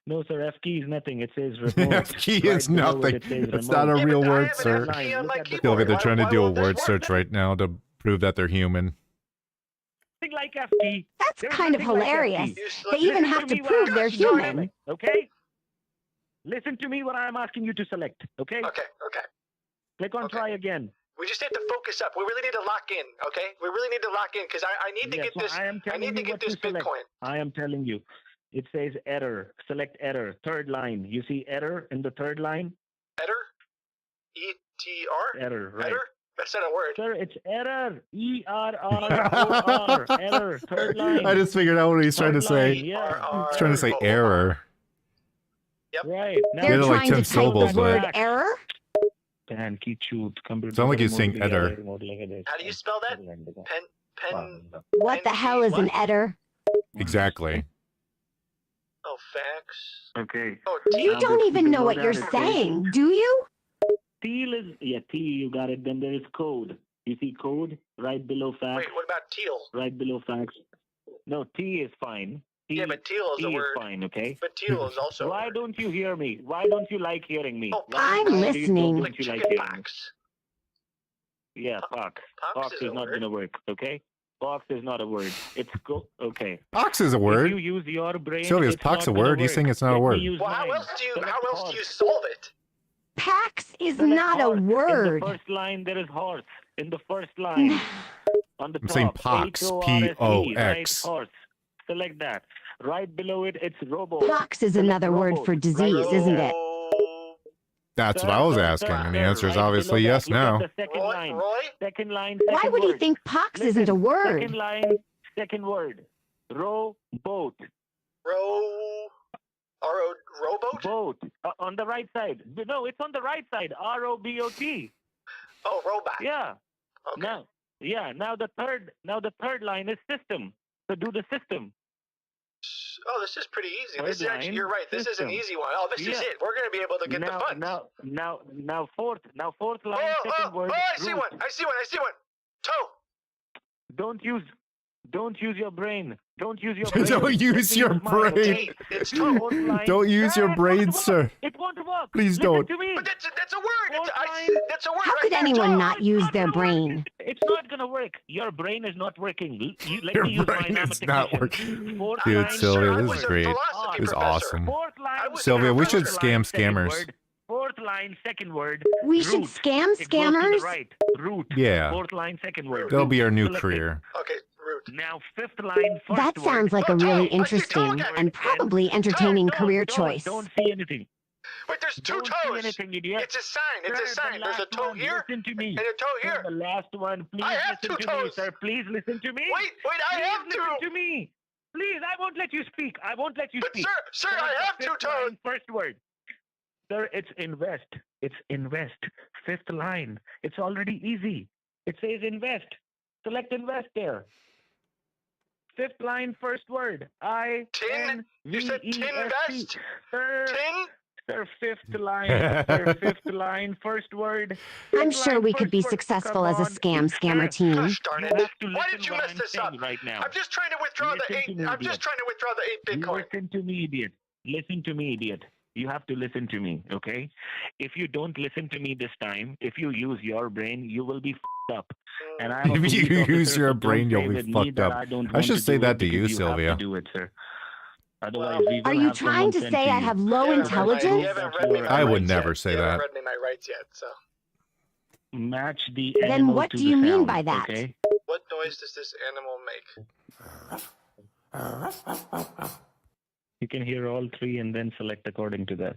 No, sir. F key is nothing. It says remote. F key Right is below nothing. It says That's remote. not a real but I word, have an sir. F key on Look my at the keyboard. Sylvia, they're Why- trying to why do a won't this word work search then? right now to prove that they're human. Nothing like F key. That's There's kind of nothing like F hilarious. key. They even Listen have to me what prove I'm they're asking you to human. select, okay? Listen to me what I'm asking you to select, okay? Okay. Click on try again. We just need to focus up. We really need to lock in, okay? We really need to lock in because I need to Yes, get so this. I am I telling need to you get what to this select. Bitcoin. I am telling you. It says error. Select error. Third line. You see error in the third line? Error? ETR? Error, right. Error? That's not a word. Sir, it's error. E-R-R-O-R. Error. Third line. I just figured out what he's trying to say. Yeah. He's trying to say error. Yep. Right. They're like trying 10 to type the syllables, word but- error? Sound like he's saying edder. How do you spell that? Pen. What the hell is an edder? Exactly. Oh, facts. Okay. Oh, You don't even know what you're saying, do you? Teal is, T, you got it. Then there is code. You see code right below facts? Wait, what about teal? Right below facts. No, T is fine. Yeah, but teal is a word. Fine, okay? But teal is also a Why word. don't you hear me? Why don't you like hearing me? Oh, I'm Why do you listening. don't Like you like chicken hearing me? pox. Yeah, pox. Pox is is a not word. going to work, okay? Pox is not a word. It's okay. Pox is a If word. you use your brain, Sylvia, is it's pox not a gonna word? You work. saying it's not a Let me word? use Well, how mine. else do you Select solve it? Pax is Select not a horse. word. In the first line, there is horse. In the first line. On the I'm top. saying pox. H-O-R-S-E, P-O-X. Right, horse. Select that. Right below it, it's robo. Pox is Select another word robot. for disease, isn't it? That's what I was asking, and the answer is Right obviously below yes that, you got now. the second line. Roy? Second line, Why second would he word. think pox Listen, isn't a word? Second line, second word. Row, boat. Rowboat? Boat. On the right side. No, it's on the right side. R-O-B-O-T. Oh, robot. Yeah. Okay. Now the third line is system. So do the system. Oh, this is pretty easy. Third This is actually, line, you're right. This is an system. easy one. Oh, this is Yeah. it. We're going to be able to get the funds. Now fourth line, second word. I see root. one. I see one. Toe. Don't use your brain. Don't use your brain. Don't use your mine, brain. okay? It's toe. Fourth line. Don't use your it brain, won't sir. work. It won't work. Please Listen don't. to me. But that's a word. Fourth That's a word. How right could there, anyone toe. not use their brain? It's not gonna work. Your brain is not working. Let Your me use brain my is not technician. working. Fourth Dude, line, Sylvia, I this was is a great. philosophy This is professor. awesome. Fourth line. Sylvia, we should first line, scam second scammers. word. Fourth line, second word. We should root. scam It goes to the scammers? right. Root. Yeah. Fourth line, second word. That'll be our new Select it. career. Okay, root. Now fifth line, first That word. sounds like a really interesting and probably entertaining career choice. Don't see anything. Wait, there's two Don't see toes. anything, idiot. It's a sign. It's a Sir, sign. the There's a last toe one, here Listen to me. and a toe Sir, here. the last one. Please I have listen two to me, toes. sir. Please listen to me. Wait, I Please have listen two. to me. Please, I won't let you speak. I won't let you But speak. sir, I have two Fifth toes. line, first word. Sir, it's invest. It's invest. Fifth line. It's already easy. It says invest. Select invest there. Fifth line, first word. Tin? You said tinvest? Sir, Tin? sir, fifth line. Sir, fifth line, first word. I'm Fifth sure line, we could first be word. successful Come as a on. scammer team. Gosh darn You it. have to Why listen did you what mess I'm this up? saying right now. I'm just trying to withdraw Listen to me, I'm just idiot. trying to withdraw the 8 Bitcoin. Listen to me, idiot. Listen to me, idiot. You have to listen to me, okay? If you don't listen to me this time, if you use your brain, you will be f***ed up. And I'm a If you police use officer, your so don't brain, you'll say be with me fucked that up. I don't I want should to say do that it to you, because Sylvia. have to do it, sir. Otherwise, we will Are you have trying someone to sent say I you. have low You haven't intelligence? read me my I would rights never yet. say You that. haven't read me my rights yet, so. Match the Then animal what to do the you mean sound, by that? Okay? What noise does this animal make? You can hear all three and then select according to that.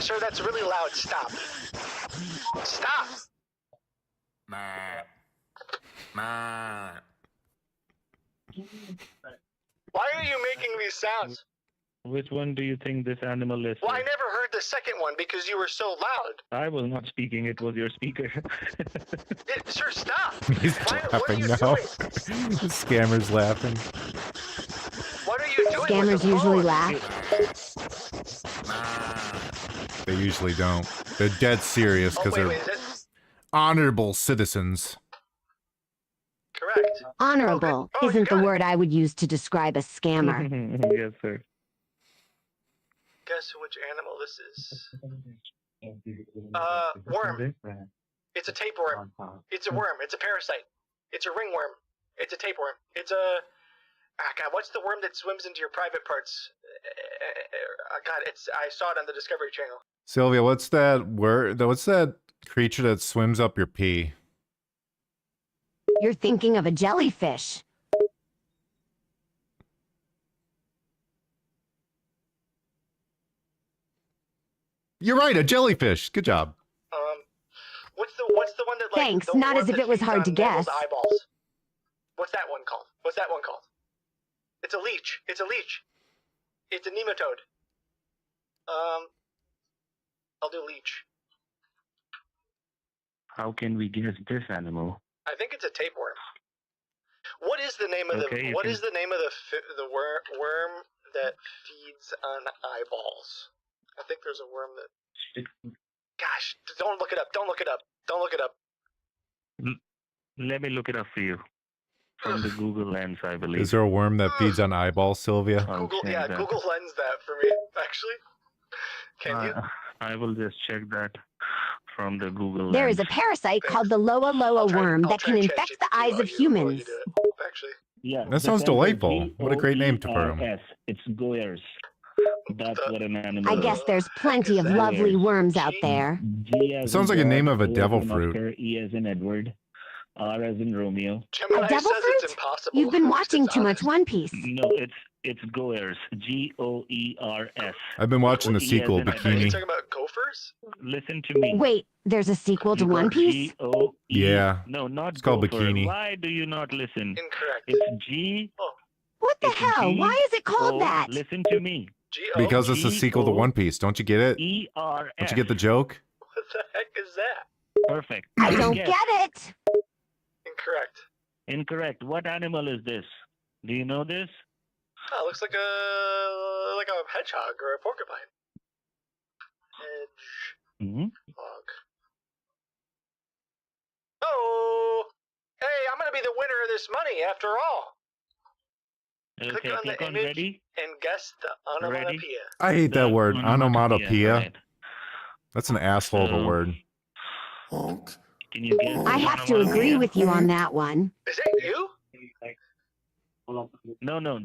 Sir, that's really loud. Stop. Stop. Why are you making these sounds? Which one do you think this animal is? Well, I never heard the second one because you were so loud. I was not speaking, it was your speaker. Sir, stop. He's What are laughing you now. doing? The scammer's laughing. What are you doing? Scammers with the usually phone? laugh. They usually don't. They're dead serious because wait, they're is that honorable citizens. correct? Honorable isn't the word I would use to describe a scammer. Yes, sir. Guess which animal this is? Worm. It's a tapeworm. It's a worm. It's a parasite. It's a ringworm. It's a tapeworm. It's a... God, what's the worm that swims into your private parts? God, I saw it on the Discovery Channel. Sylvia, what's that word? What's that creature that swims up your pee? You're thinking of a jellyfish. You're right, a jellyfish. Good job. What's the one that like? Thanks, the not worm as if that it was feeds hard on to guess. Neville's eyeballs? What's that one called? What's that one called? It's a leech. It's a leech. It's a nematode. I'll do leech. How can we guess this animal? I think it's a tapeworm. What is the name of Okay, What is the name of the worm that feeds on eyeballs? I think there's a worm that. Gosh, don't look it up. Don't look it up. Don't look it up. Let me look it up for you. From the Google lens, I believe. Is there a worm that feeds on eyeballs, Sylvia? Google Lens that for me. Actually, can you? I will just check that from the Google lens. There is a parasite called the Loa Loa worm that can infect the eyes of humans. Actually. Yeah, That sounds delightful. What a great name to put him. It's goers. That's what an animal I guess there's plenty of lovely worms out there. It sounds like a name of a devil fruit. E as in Edward. R as in Romeo. A devil fruit? You've been watching too much One Piece. No, it's goers. Goers. I've been watching the sequel, Are you Bikini. talking about gophers? Listen to me. Wait, there's a sequel to One Piece? Yeah. No, not It's called gopher. Bikini. Why do you not listen? Incorrect. It's G. What the hell? Why is it called that? Listen to me. Because it's a sequel to One Piece. Don't you get it? ERS. Don't you get the joke? What the heck is that? Perfect. I don't Yes. get it. Incorrect. Incorrect. What animal is this? Do you know this? Oh, it looks like a hedgehog or a porcupine. Hedgehog. Oh! Hey, I'm gonna be the winner of this money after all. Okay, Click on the image ready. and guess the onomatopoeia. I hate that word. Onomatopoeia. right. That's an asshole of a word. Can you guess? I have to agree with you on that one. Is that you? No,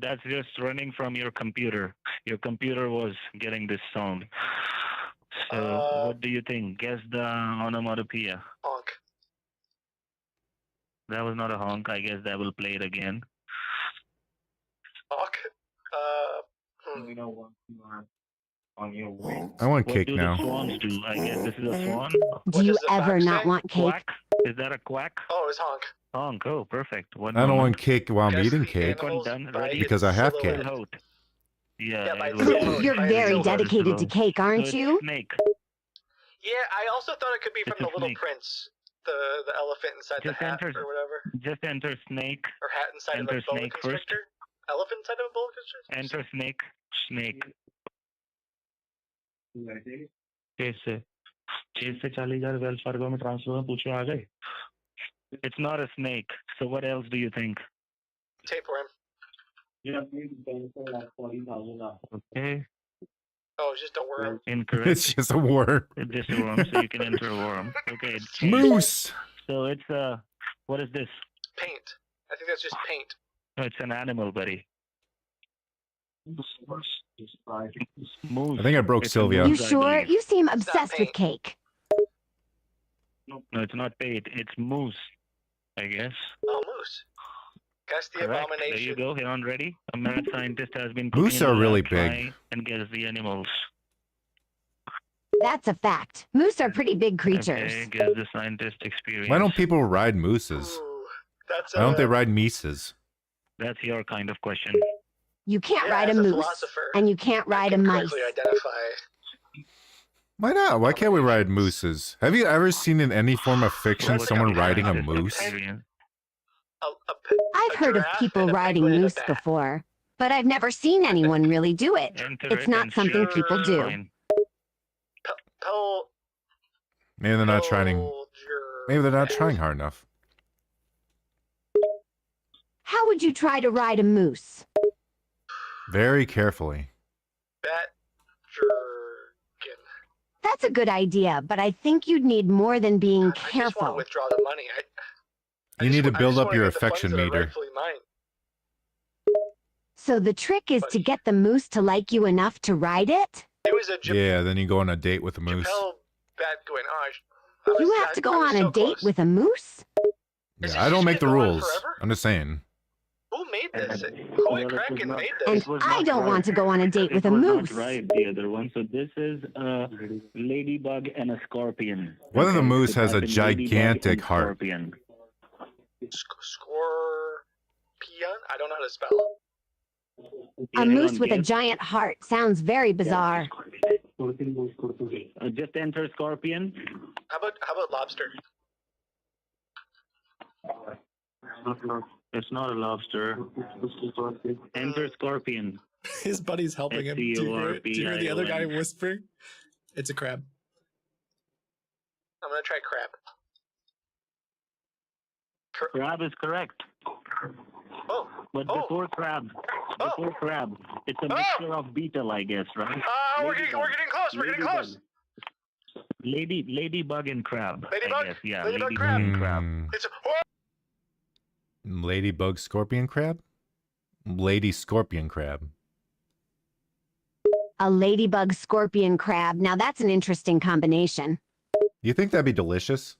that's just running from your computer. Your computer was getting this sound. So what do you think? Guess the onomatopoeia. Honk. That was not a honk. I guess that will play it again. Honk. I want What cake do now. the swans do? I guess this is a swan. Do you ever not want cake? Quack? Is that a quack? Oh, it's honk. Honk. Oh, perfect. One I don't moment. want cake while I'm Guess eating the cake. animals Done. by Ready? Because I have its cake. silhouette. Out. Yeah, by it its will- silhouette. You're By its very silhouette. dedicated to cake, So aren't it's you? snake. Yeah, I also thought it could be It's from a the Little snake. Prince, the elephant inside Just the hat enter- or whatever, Just enter snake. or hat inside Enter of a boa snake first. constrictor. Elephant inside of a boa constrictor. Enter snake. Snake. Chess से 40,000 Wells Fargo में transfer में पूछो आ गए. It's not a snake. So what else do you think? Tapeworm. Okay. Oh, it's just a worm. Incorrect. It's just a worm. It's just a worm, so you can enter a worm. Okay. it's changed. Moose. So it's what is this? Paint. I think that's just paint. No, it's an animal, buddy. Moose. I think I broke It's a Sylvia. You moose, I sure? believe. You seem not obsessed with paint. cake. No, it's not paid. It's moose, I guess. Oh, moose. Guess the Correct. abomination. There you go. Here on ready. A mad scientist has been Moose cooking in are the really lab. big. Try and guess the animals. That's a fact. Moose are pretty big creatures. Okay, guess the scientist experience. Why don't people ride mooses? Ooh, that's Why don't they ride mises? That's your kind of question. You can't Yeah, ride a as a moose, philosopher, and you can't ride a can mice. correctly identify. Why not? Why can't we ride mooses? Have you ever seen in any form of fiction What's someone your riding a scientist moose? experience? I've heard of giraffe people and a riding penguin and a moose bat. before, but I've never seen anyone really do it. Enter It's it not and something sure, people do. fine. Maybe they're not trying. Maybe they're not trying hard enough. How would you try to ride a moose? Very carefully. That's a good idea, but I think you'd need more than being I just want to careful. withdraw the money. You need to build just up wanna your get the funds affection that are meter. rightfully mine. So the trick is to get the moose to like you enough to ride it? It was a Yeah, then you go on a date with a moose. bat going, You have to go on a date with a moose? Yeah, I don't make the rules. I'm just saying. Who Who made this? Holy Kraken made this. And I don't want to go on a date with a was moose. Not right, the other one. So this is a ladybug and a scorpion. Whether the moose so has a type in ladybug gigantic and heart. Scorpion. Scorpion? I don't know how to spell. A moose with a giant heart sounds very bizarre. Just enter scorpion. How about lobster? It's not a lobster. Enter scorpion. His buddy's helping him. Do you hear the other guy whispering? It's a crab. I'm gonna try crab. Crab is correct. Oh. But before crab, it's a mixture of beetle, I guess, right? We're getting close. We're getting close. Ladybug and crab. Ladybug? I guess. Yeah, Ladybug ladybug and crab. It's Ladybug scorpion crab? Lady scorpion crab. A ladybug scorpion crab. Now that's an interesting combination. You think that'd be delicious?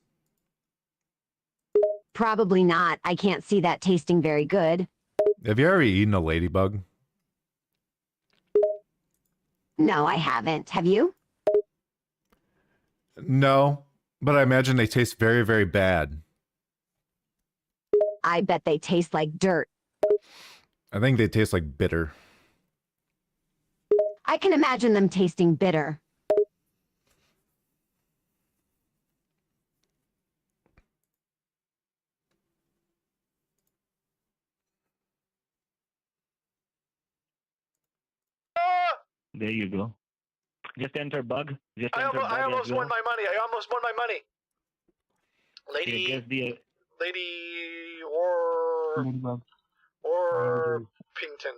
Probably not. I can't see that tasting very good. Have you ever eaten a ladybug? No, I haven't. Have you? No, but I imagine they taste very, very bad. I bet they taste like dirt. I think they taste like bitter. I can imagine them tasting bitter. There you go. Just enter bug. Just I enter bug. almost won my money. I almost won my money. Guess the Lady ladybug. Pington.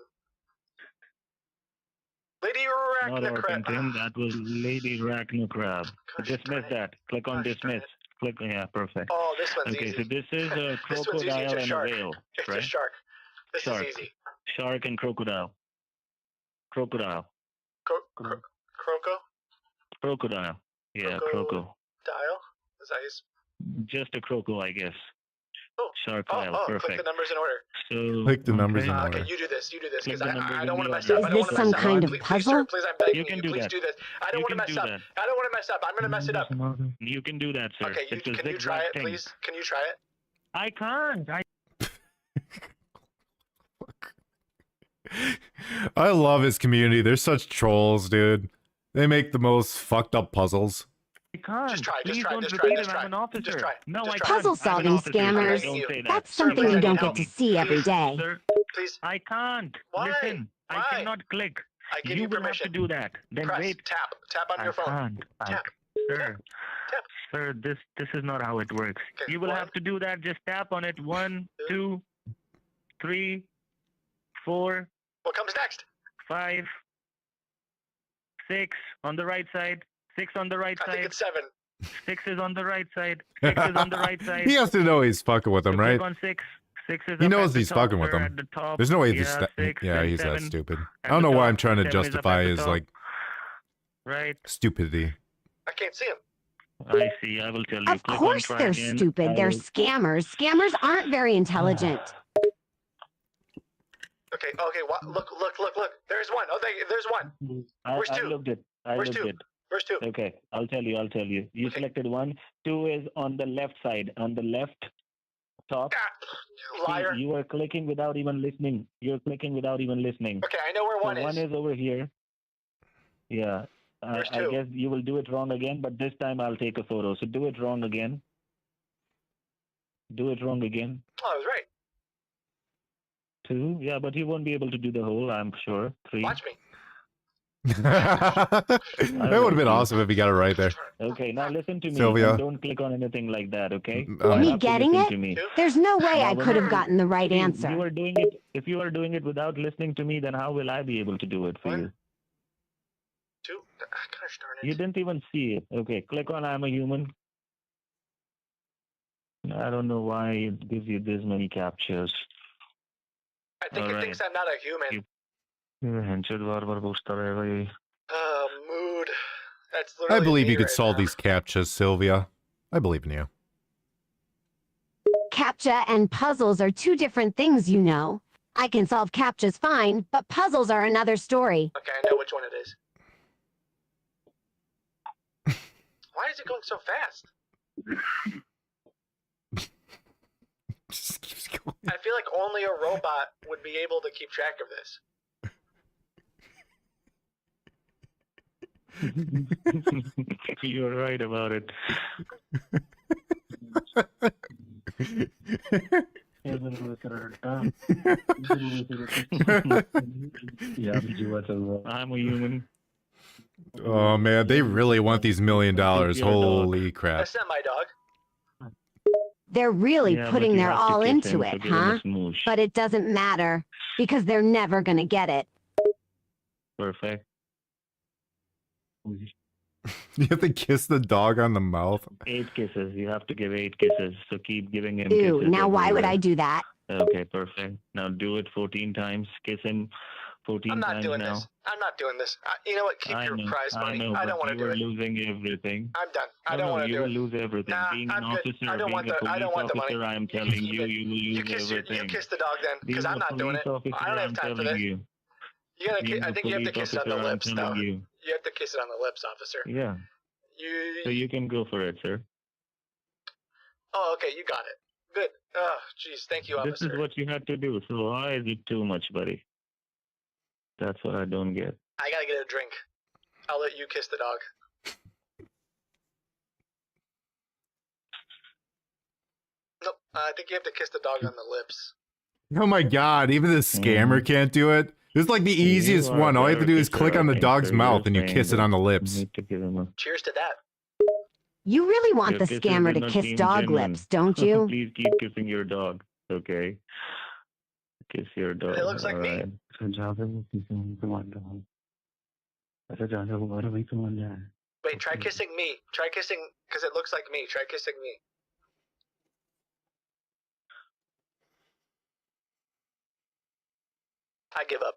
Lady Not Arachnocrab. Orpington, that was Lady Arachnocrab. Dismiss that. Click on dismiss. Click. Yeah, perfect. Oh, this one's okay, easy. so this is a This one's easy. It's crocodile a and a shark. whale, It's right? a shark. This Shark. is easy. Shark and crocodile. Crocodile. Croco? Crocodile. Yeah, croco. Dial? Is that his? Just a croco, I guess. Oh. Sharkile, Click perfect. the numbers in order. So Click the numbers in order. Okay, you do this, Click because the numbers I in don't want to the mess order. up. I Is don't this want to some mess kind up. of Please, puzzle? sir, please, I'm begging You can you. do Please that. do this. I don't You want to can mess do up. that. I don't want to mess up. I'm going to mess it up. You can do that, sir. Okay, It's a can you try zigzag it, thing. please? Can you try it? I can't. I love his community. They're such trolls, dude. They make the most fucked up puzzles. I can't. Just try, Please don't just repeat try, it. I'm an officer. Just try. No, Just I try. can't. Puzzle I'm an solving officer. scammers. Don't say that. That's Sir, something you please don't help get to me. see every day. Sir, Please. I can't. Why? Listen, I Why? cannot click. I give you you will permission. have to do that. Then Press. wait. Tap on your phone. Can't. Tap. Sir, Tap. sir, this is not how it works. Okay, You will one. have to do that. Just tap on it. 1, 2, 3, 4, What comes next? 5, 6 on the right side. 6 on the right I think side. it's 7. 6 is on the right side. 6 is on the right side. He has to know he's fucking with him, You right? click on 6. 6 is He up knows at the he's top, fucking with sir, him. at the top. There's no way he's Yeah, 6, yeah, then he's that 7 stupid. I at don't the know why top. I'm trying to 7 is up at justify the his top. like Right. stupidity. I can't see him. I see. I will tell you. Of Click course on they're try again. stupid. They're I scammers. Scammers aren't very intelligent. Okay. Look. There's one. Oh, there's one. Where's I 2? looked it. I Where's looked 2? it. Where's 2? Okay, I'll tell you. You selected 1. 2 is on the left side, on the left top. Liar. See, you are clicking without even listening. You're clicking without even listening. Okay, I know where 1 So 1 is over here. Yeah. Where's I 2? guess you will do it wrong again, but this time I'll take a photo. So do it wrong again. Do it wrong again. Oh, I was right. 2. Yeah, but you won't be able to do the whole, I'm sure. 3. Watch me. That would have been awesome if he got it right there. Okay, now listen to me. Sylvia. And don't click on anything like that, okay? Me You have to getting listen it? to me. There's no way I Now, could have gotten the right answer. You are doing it. If you are doing it without listening to me, then how will I be able to do it for you? 2. Gosh darn it. You didn't even see it. Okay, click on I'm a human. I don't know why it gives you this many captures. I think it thinks I'm not a human. Mood. That's I literally believe me you could right solve now. these captchas, Sylvia. I believe in you. CAPTCHA and puzzles are two different things, you know. I can solve captchas fine, but puzzles are another story. Okay, I know which one it is. Why is it going so fast? Just keeps going. I feel like only a robot would be able to keep track of this. You're right about it. I'm a human. Oh man, they really want these $1 million. Holy crap. That's not my dog. They're really Yeah, but putting you their have to all kiss into him it, to give him a huh? smooch. But it doesn't matter, because they're never gonna get it. Perfect. You have to kiss the dog on the mouth. 8 kisses. You have to give 8 kisses. So keep giving him Ew, kisses. now why would everywhere. I do that? Okay, perfect. Now do it 14 times. Kiss him 14 I'm not times doing now. this. I'm not doing this. You know what? Keep your prize money. I don't want to do You're it. losing everything. I'm done. I No, don't want to you do will it. lose everything. Nah, Being I'm an good. officer, I don't being want a the. I don't want police the money. officer, I am telling keep you, it. you will You lose kiss everything. you kiss the dog then, because Being I'm a not doing it. police officer, I don't have I'm time for telling this. you. You gotta. Being I a think you have to police kiss it on the officer, I'm lips, though. telling you. You have to kiss it on the lips, officer. Yeah. So you can go for it, sir. Oh, okay. You got it. Good. Oh, jeez. Thank you, This officer. is what you had to do. So why is it too much, buddy? That's what I don't get. I gotta get a drink. I'll let you kiss the dog. Nope. I think you have to kiss the dog on the lips. Oh my god, even the scammer can't do it. This is like the easiest one. All you have to do is click on the dog's mouth and you kiss it on the lips. Cheers to that. You really want Your the kisses scammer do to not kiss seem dog genuine. lips, don't you? Please keep kissing your dog, okay? Kiss your dog. It looks like me. alright? Wait, try kissing me. Try kissing, because it looks like me. Try kissing me. I give up.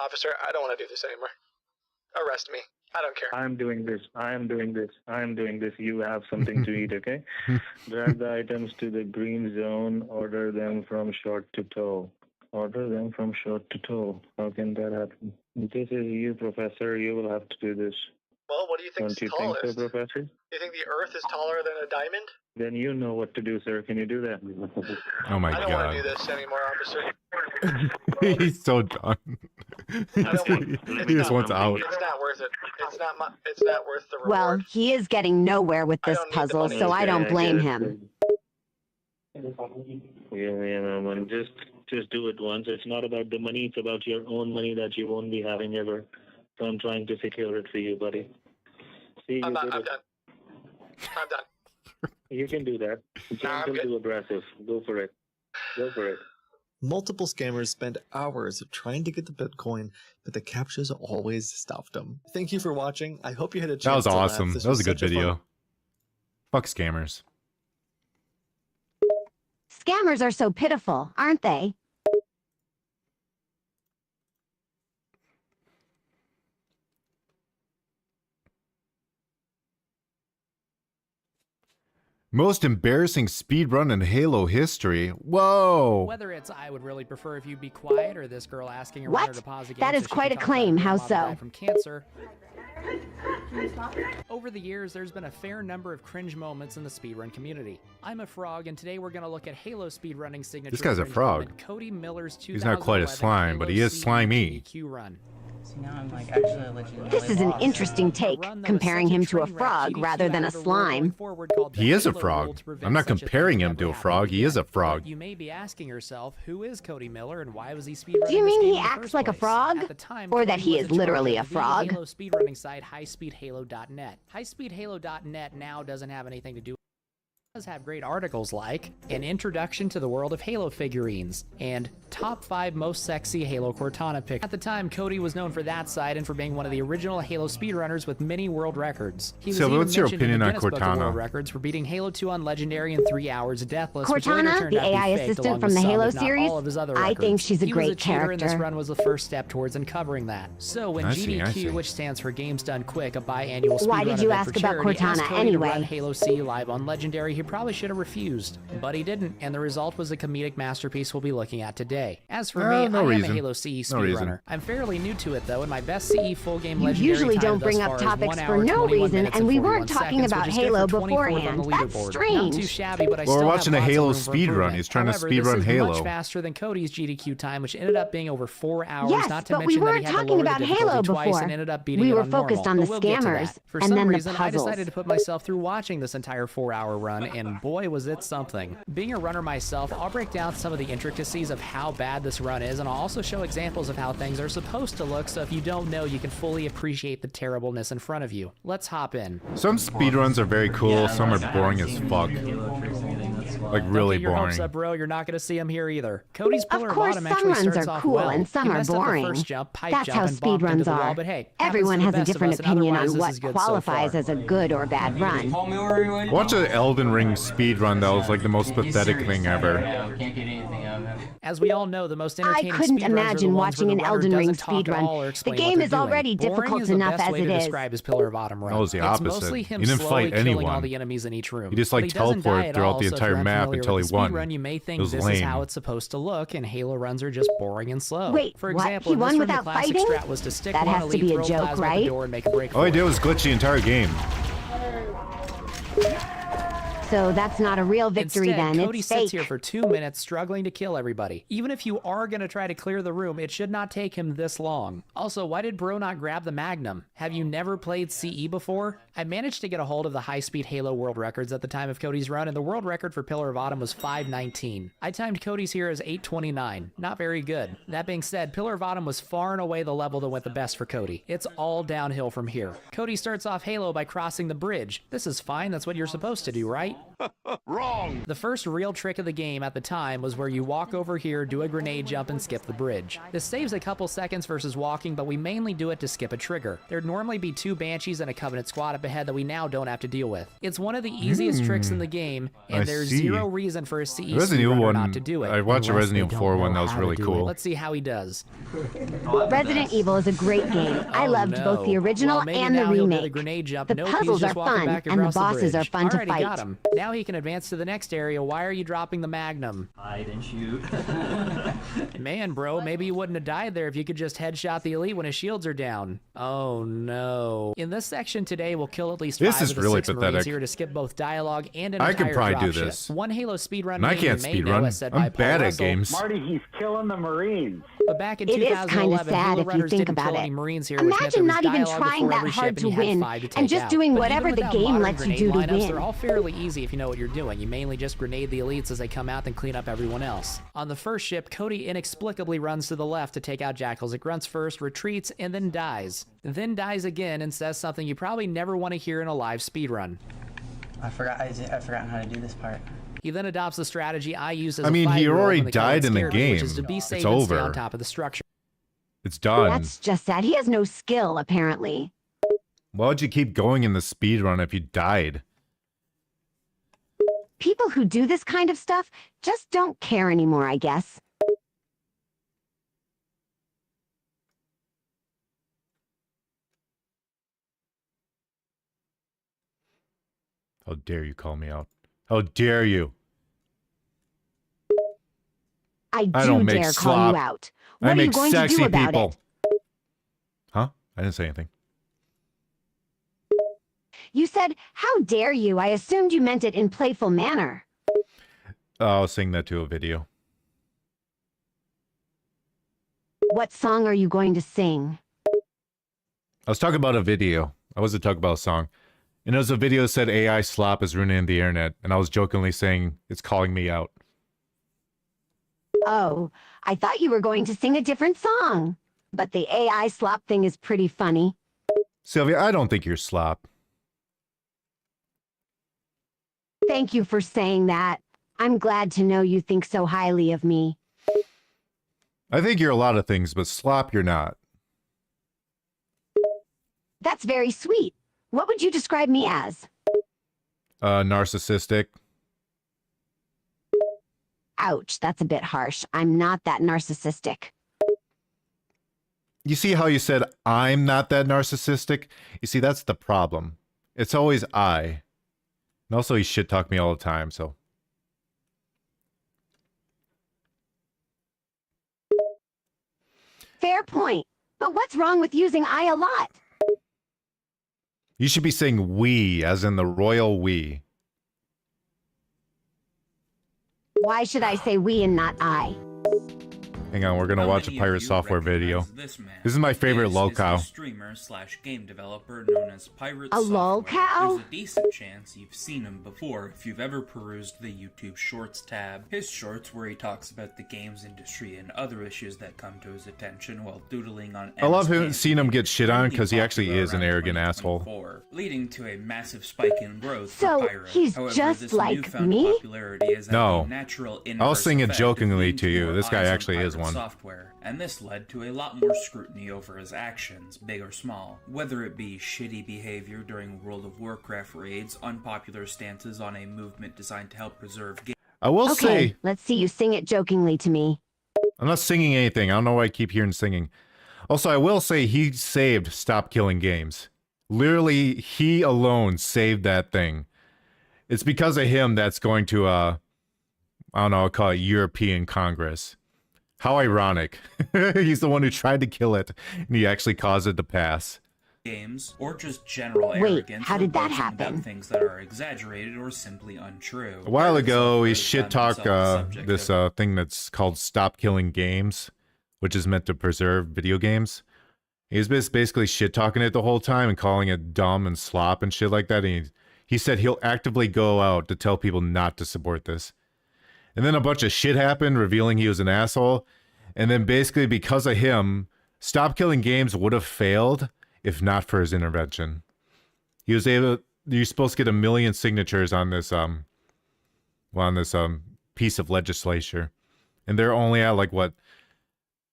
Officer, I don't want to do this anymore. Arrest me. I don't care. I'm doing this. I am doing this. I am doing this. You have something to eat, okay? Drag the items to the green zone. Order them from short to tall. Order them from short to tall. How can that happen? This is you, Professor. You will have to do this. Well, what do you think Don't is you think tallest? so, Professor? Do you think the Earth is taller than a diamond? Then you know what to do, sir. Can you do that? Oh my I don't want to do god. this anymore, officer. He's so done. he just wants out. It's not worth it. It's not worth the reward. Well, he is getting nowhere with this puzzle, so I don't blame him. Yeah, man. Just do it once. It's not about the money. It's about your own money that you won't be having ever. So I'm trying to secure it for you, buddy. See, I'm you did done. it. I'm done. You can do that. You can't be too aggressive. Go for it. Go for it. Multiple scammers spend hours trying to get the Bitcoin, but the captchas always stopped them. Thank you for watching. I hope you had a chance That was to laugh. awesome. This That was a good such video. fun- Fuck scammers. Scammers are so pitiful, aren't they? Most embarrassing speedrun in Halo history. Whoa. Whether it's I would really prefer if you'd be quiet or this girl asking a runner What? to pause a game That so is she quite can a talk about claim. her How mom so? died from cancer. Over the years, there's been a fair number of cringe moments in the speedrun community. I'm a frog, and today we're going to look at Halo speedrunning signature. This guy's a cringe frog. moment, Cody Miller's He's not quite a 2011 slime, but he Halo is slimy. CEQ run. See, now I'm like actually legitimately This is an lost. interesting take, comparing him to a frog rather than a slime. He is a frog. I'm not comparing him to a frog. He is a frog. You may be asking yourself, who is Cody Miller and why was he speedrunning? Do you this mean game he in the acts first like a place? frog? At the time, Or that Cody he was is in charge literally of a the frog? Halo speedrunning site highspeedhalo.net. Highspeedhalo.net now doesn't have anything to do. Does have great articles like an introduction to the world of Halo figurines and top 5 most sexy Halo Cortana pics. At the time, Cody was known for that side and for being one of the original Halo speedrunners with many world records. He was Sylvia, even what's your mentioned in opinion the on Guinness Book of Cortana? World Records for beating Halo 2 on Legendary in 3 hours deathless, which later Cortana, turned the out to be AI faked, assistant along from with the some, Halo if not series, all of his other I think records. she's a He was great cheater, and this character. run was the first step towards uncovering that. So when I see. GDQ, which stands for Games Done Quick, a biannual speedrun Why did you event ask for about charity, asked Cortana Cody to run anyway? Halo C live on Legendary, he probably should have refused. But he didn't, and the result was a comedic masterpiece we'll be looking at today. As for me, no I am reason. a Halo CE No reason. speedrunner. I'm fairly new to it though, and my best CE full game You legendary usually time don't thus bring far up is topics 1 for hour, no 21 reason, minutes, and we 41 weren't talking seconds, about which is good Halo for 24th on the beforehand. That's leaderboard. Not strange. too shabby, but I Well, still we're have watching a lots of Halo room for speedrun. improvement. He's trying to However, speedrun this is Halo. much faster than Cody's GDQ time, which ended up being over 4 hours. Yes, not to but we mention that he weren't had to talking lower about the Halo difficulty twice before. and ended up beating We it were on normal. focused on But the we'll get to scammers that. For and some then the reason, I decided puzzles. to put myself through watching this entire 4-hour run, and boy, was it something. Being a runner myself, I'll break down some of the intricacies of how bad this run is, and I'll also show examples of how things are supposed to look, so if you don't know, you can fully appreciate the terribleness in front of you. Let's hop in. Some speedruns are very cool, some are boring as fuck. Like really Don't get your hopes boring. up, bro. You're not going to see him here either. Cody's Pillar of course, Autumn some actually runs starts are off cool well. and some He are messed up the boring. first jump, pipe That's jump, how and bumped into speedruns the wall, are. but hey, Everyone has a different opinion on what so qualifies as a good or bad run. Watch an Elden Ring speedrun that was like the most pathetic thing ever. As we all know, the most I entertaining couldn't speedruns are the imagine ones watching where an the runner Elden Ring doesn't talk at all or speedrun. The explain game what is they're doing. already Boring difficult is the enough best as way it to is. describe his Pillar of Autumn run. That was the It's opposite. mostly him He didn't slowly fight killing anyone. all the enemies in each room. He just like But he doesn't die teleported at throughout all, the so if entire you're map unfamiliar until he with the won. speedrun, you may It think was this lame. is how it's supposed to look, and Halo runs are just boring and slow. Wait, for what? example, He in won this run, the without classic fighting? strat was to stick That one has to elite, be a throw joke, plasma at the right? door, and make a break All for he it. did was glitch the entire game. So that's not a real victory Instead, then, Cody it's sits fake. here for 2 minutes struggling to kill everybody. Even if you are going to try to clear the room, it should not take him this long. Also, why did bro not grab the Magnum? Have you never played CE before? I managed to get a hold of the high-speed Halo world records at the time of Cody's run, and the world record for Pillar of Autumn was 5:19. I timed Cody's here as 8:29. Not very good. That being said, Pillar of Autumn was far and away the level that went the best for Cody. It's all downhill from here. Cody starts off Halo by crossing the bridge. This is fine, that's what you're supposed to do, right? Wrong! The first real trick of the game at the time was where you walk over here, do a grenade jump, and skip the bridge. This saves a couple seconds versus walking, but we mainly do it to skip a trigger. There'd normally be 2 Banshees and a Covenant squad up ahead that we now don't have to deal with. It's one of the easiest tricks in the game, and I there's see. zero reason for a CE Resident Evil speedrunner one, not to do it. I watched a unless Resident they Evil 4 don't one that know was how to really do cool. it. Let's see how he does. Resident Evil is a great game. I Oh, loved no. both the original Well, maybe and the now he'll do the remake. grenade jump. The Nope, he's puzzles just are walking fun, back and the across the bosses bridge. are fun to Alrighty, fight. got him. Now he can advance to the next area. Why are you dropping the Magnum? Hide and shoot. Man, bro, maybe you wouldn't have died there if you could just headshot the elite when his shields are down. Oh no. In this section today, we'll kill at least 5 This is of the really 6 Marines pathetic. here to skip both dialogue and an I could entire probably do dropship. this. One Halo speedrun And I game can't you may know, speedrun. as said by I'm Paul bad at Russell. games. Marty, he's killing the Marines. But back in It is 2011, kinda sad Halo if you runners think didn't about kill it. any Marines here, which meant there Imagine was not even dialogue trying before that every hard ship, to and you had win, 5 to take and just out. doing But whatever even the without game modern lets you grenade do to lineups, win. they're all fairly easy if you know what you're doing. You mainly just grenade the elites as they come out, then clean up everyone else. On the first ship, Cody inexplicably runs to the left to take out Jackals. It grunts first, retreats, and then dies. Then dies again and says something you probably never want to hear in a live speedrun. I forgot how to do this part. He then adopts the strategy I use as I a mean, he 5-year-old already when the died killing in the scared me, which is game. to be safe It's and stay over. on top of the structure. It's done. That's just sad. He has no skill, apparently. Why would you keep going in the speedrun if you died? People who do this kind of stuff just don't care anymore, I guess. How dare you call me out? How dare you? I I do don't make dare call slop. you out. What I are you make going to sexy do about people. it? Huh? I didn't say anything. You said, how dare you? I assumed you meant it in playful manner. I'll sing that to a video. What song are you going to sing? I was talking about a video. I wasn't talking about a song. And it was a video that said AI slop is ruining the internet. And I was jokingly saying it's calling me out. Oh, I thought you were going to sing a different song. But the AI slop thing is pretty funny. Sylvia, I don't think you're slop. Thank you for saying that. I'm glad to know you think so highly of me. I think you're a lot of things, but slop you're not. That's very sweet. What would you describe me as? Narcissistic. Ouch, that's a bit harsh. I'm not that narcissistic. You see how you said, I'm not that narcissistic? You see, that's the problem. It's always I. And also, he shit talk me all the time, so. Fair point. But what's wrong with using I a lot? You should be saying we, as in the royal we. Why should I say we and not I? Hang on, we're gonna watch a pirate software video. This is my favorite lolcow. Streamer/game developer known as Pirates. A lolcow? There's a decent chance you've seen him before if you've ever perused the YouTube Shorts tab. His shorts where he talks about the games industry and other issues that come to his attention while doodling on. I love seeing him get shit on because he actually is an arrogant asshole. Leading to a massive spike in growth So for pirates. he's However, just this like newfound me? popularity is at No. a natural I was saying it inverse effect jokingly of to you. This guy eyes on actually is pirate one. software, and this led to a lot more scrutiny over his actions, big or small. Whether it be shitty behavior during World of Warcraft raids, unpopular stances on a movement designed to help preserve games. I will Okay, say, let's see you sing it jokingly to me. I'm not singing anything. I don't know why I keep hearing singing. Also, I will say he saved Stop Killing Games. Literally, he alone saved that thing. It's because of him that's going to, I don't know, I'll call it European Congress. How ironic. He's the one who tried to kill it, and he actually caused it to pass. Games, or just general Wait, arrogance, how or did that boasting about happen? things that are exaggerated or simply untrue. A while Pirates ago, he have shit found talked themselves subject this of thing that's called Stop Killing Games, which is meant to preserve video games. He was basically shit talking it the whole time and calling it dumb and slop and shit like that. And he said he'll actively go out to tell people not to support this. And then a bunch of shit happened, revealing he was an asshole. And then basically because of him, Stop Killing Games would have failed if not for his intervention. He was able. You're supposed to get 1 million signatures on this piece of legislation, and they're only at like what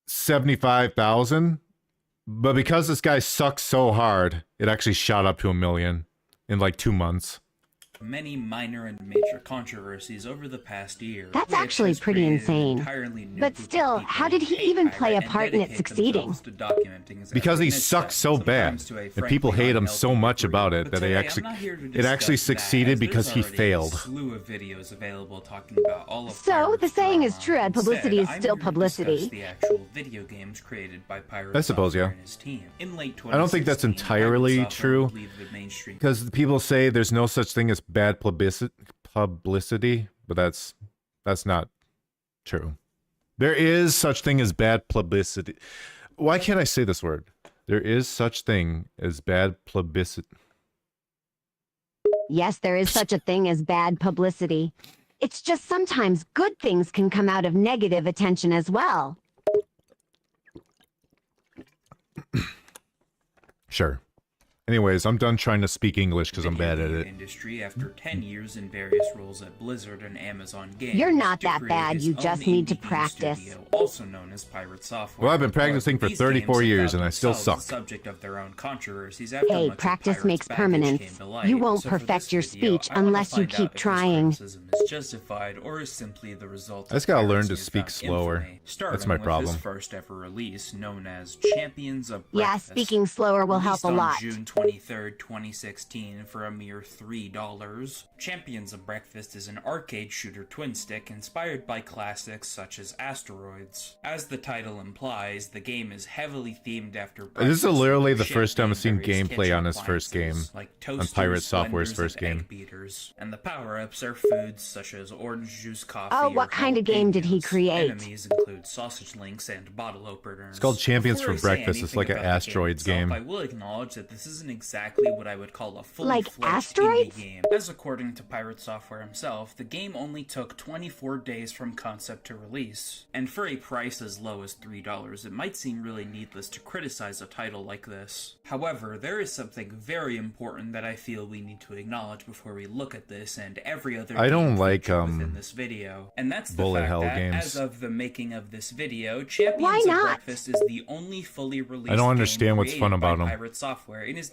75,000. But because this guy sucks so hard, it actually shot up to 1 million in like 2 months. many minor and major controversies over the past year. That's which actually has pretty created an insane. entirely new But group of still, people how did he who hate even play a pirate and part in it dedicate succeeding? themselves to documenting his Because he every sucks misstep, so bad, sometimes to a and people frankly hate him so unhealthy much degree. about it But that today, it I'm not here to actually discuss that, succeeded as because there's he already failed. A slew of videos available talking about all of So, the saying is true, and publicity is Instead, still I'm here to discuss publicity. the actual video games created by Pirates I suppose, Software yeah. and his team. In late I don't think that's 2016, entirely Pirates Software true, would leave the mainstream because people say there's no such thing as bad publicity, but that's not true. There is such thing as bad publicity. Why can't I say this word? There is such thing as bad publicity. Yes, there is such a thing as bad publicity. It's just sometimes good things can come out of negative attention as well. Sure. Anyways, I'm done trying to speak English because I'm bad at it. industry after 10 years in various roles at Blizzard and Amazon Games. You're not to that create bad, his you own just need to indie game practice. studio, also known as Pirate Software. Well, I've been practicing for These 34 games have years found and I still themselves suck. the subject of their own controversies after Hey, much of practice Pirate's makes baggage permanence. came to light. You won't So for perfect this your video, speech I wanna unless you find out keep if this trying. criticism is justified or is simply the result I just of gotta learn Pirate's to speak newfound slower. infamy, That's my starting with problem. his first ever release known as Champions of Yeah, Breakfast. speaking slower will help Released a on lot. June 23rd, 2016 for a mere $3. Champions of Breakfast is an arcade shooter twin stick inspired by classics such as Asteroids. As the title implies, the game is heavily themed after This is breakfast, literally the shaped first time in I've seen various gameplay kitchen on his first game. appliances like On toasters, Pirate Software's blenders, first and game. egg beaters. And the power-ups are foods such as orange juice, coffee, Oh, or what kind of game did he jalapenos. create? Enemies include sausage links and bottle openers. It's called Champions Before for I say Breakfast. It's anything like an about the game Asteroids itself, game. I will acknowledge that this isn't exactly what I would call a Like fully-fledged Asteroids? indie game. As according to Pirate Software himself, the game only took 24 days from concept to release. And for a price as low as $3, it might seem really needless to criticize a title like this. However, there is something very important that I feel we need to acknowledge before we look at this and every other I don't game like featured within this video. And that's the bullet fact hell that, games. as of the making of this video, Champions Why of not? Breakfast is the only fully released I don't game understand what's created fun by about 'em. Pirate Software and is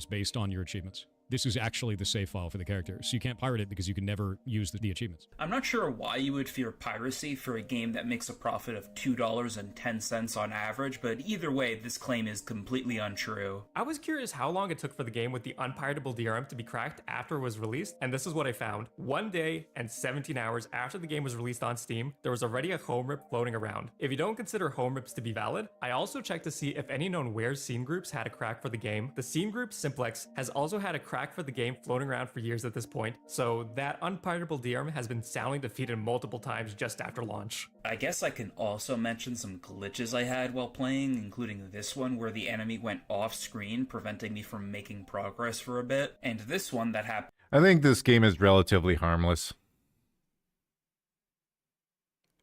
stars based on your achievements. this is actually the save file for the character. So you can't pirate it because you can never use the achievements. I'm not sure why you would fear piracy for a game that makes a profit of $2.10 on average, but either way, this claim is completely untrue. I was curious how long it took for the game with the unpiratable DRM to be cracked after it was released, and this is what I found. 1 day and 17 hours after the game was released on Steam, there was already a home rip floating around. If you don't consider home rips to be valid, I also checked to see if any known where scene groups had a crack for the game. The scene group Simplex has also had a crack for the game floating around for years at this point, so that unpiratable DRM has been soundly defeated multiple times just after launch. I guess I can also mention some glitches I had while playing, including this one where the enemy went off screen, preventing me from making progress for a bit, and this one that happened. I think this game is relatively harmless.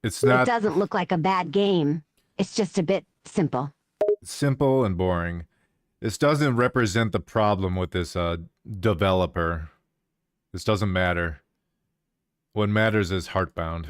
It's not... It doesn't look like a bad game. It's just a bit simple. Simple and boring. This doesn't represent the problem with this developer. This doesn't matter. What matters is Heartbound.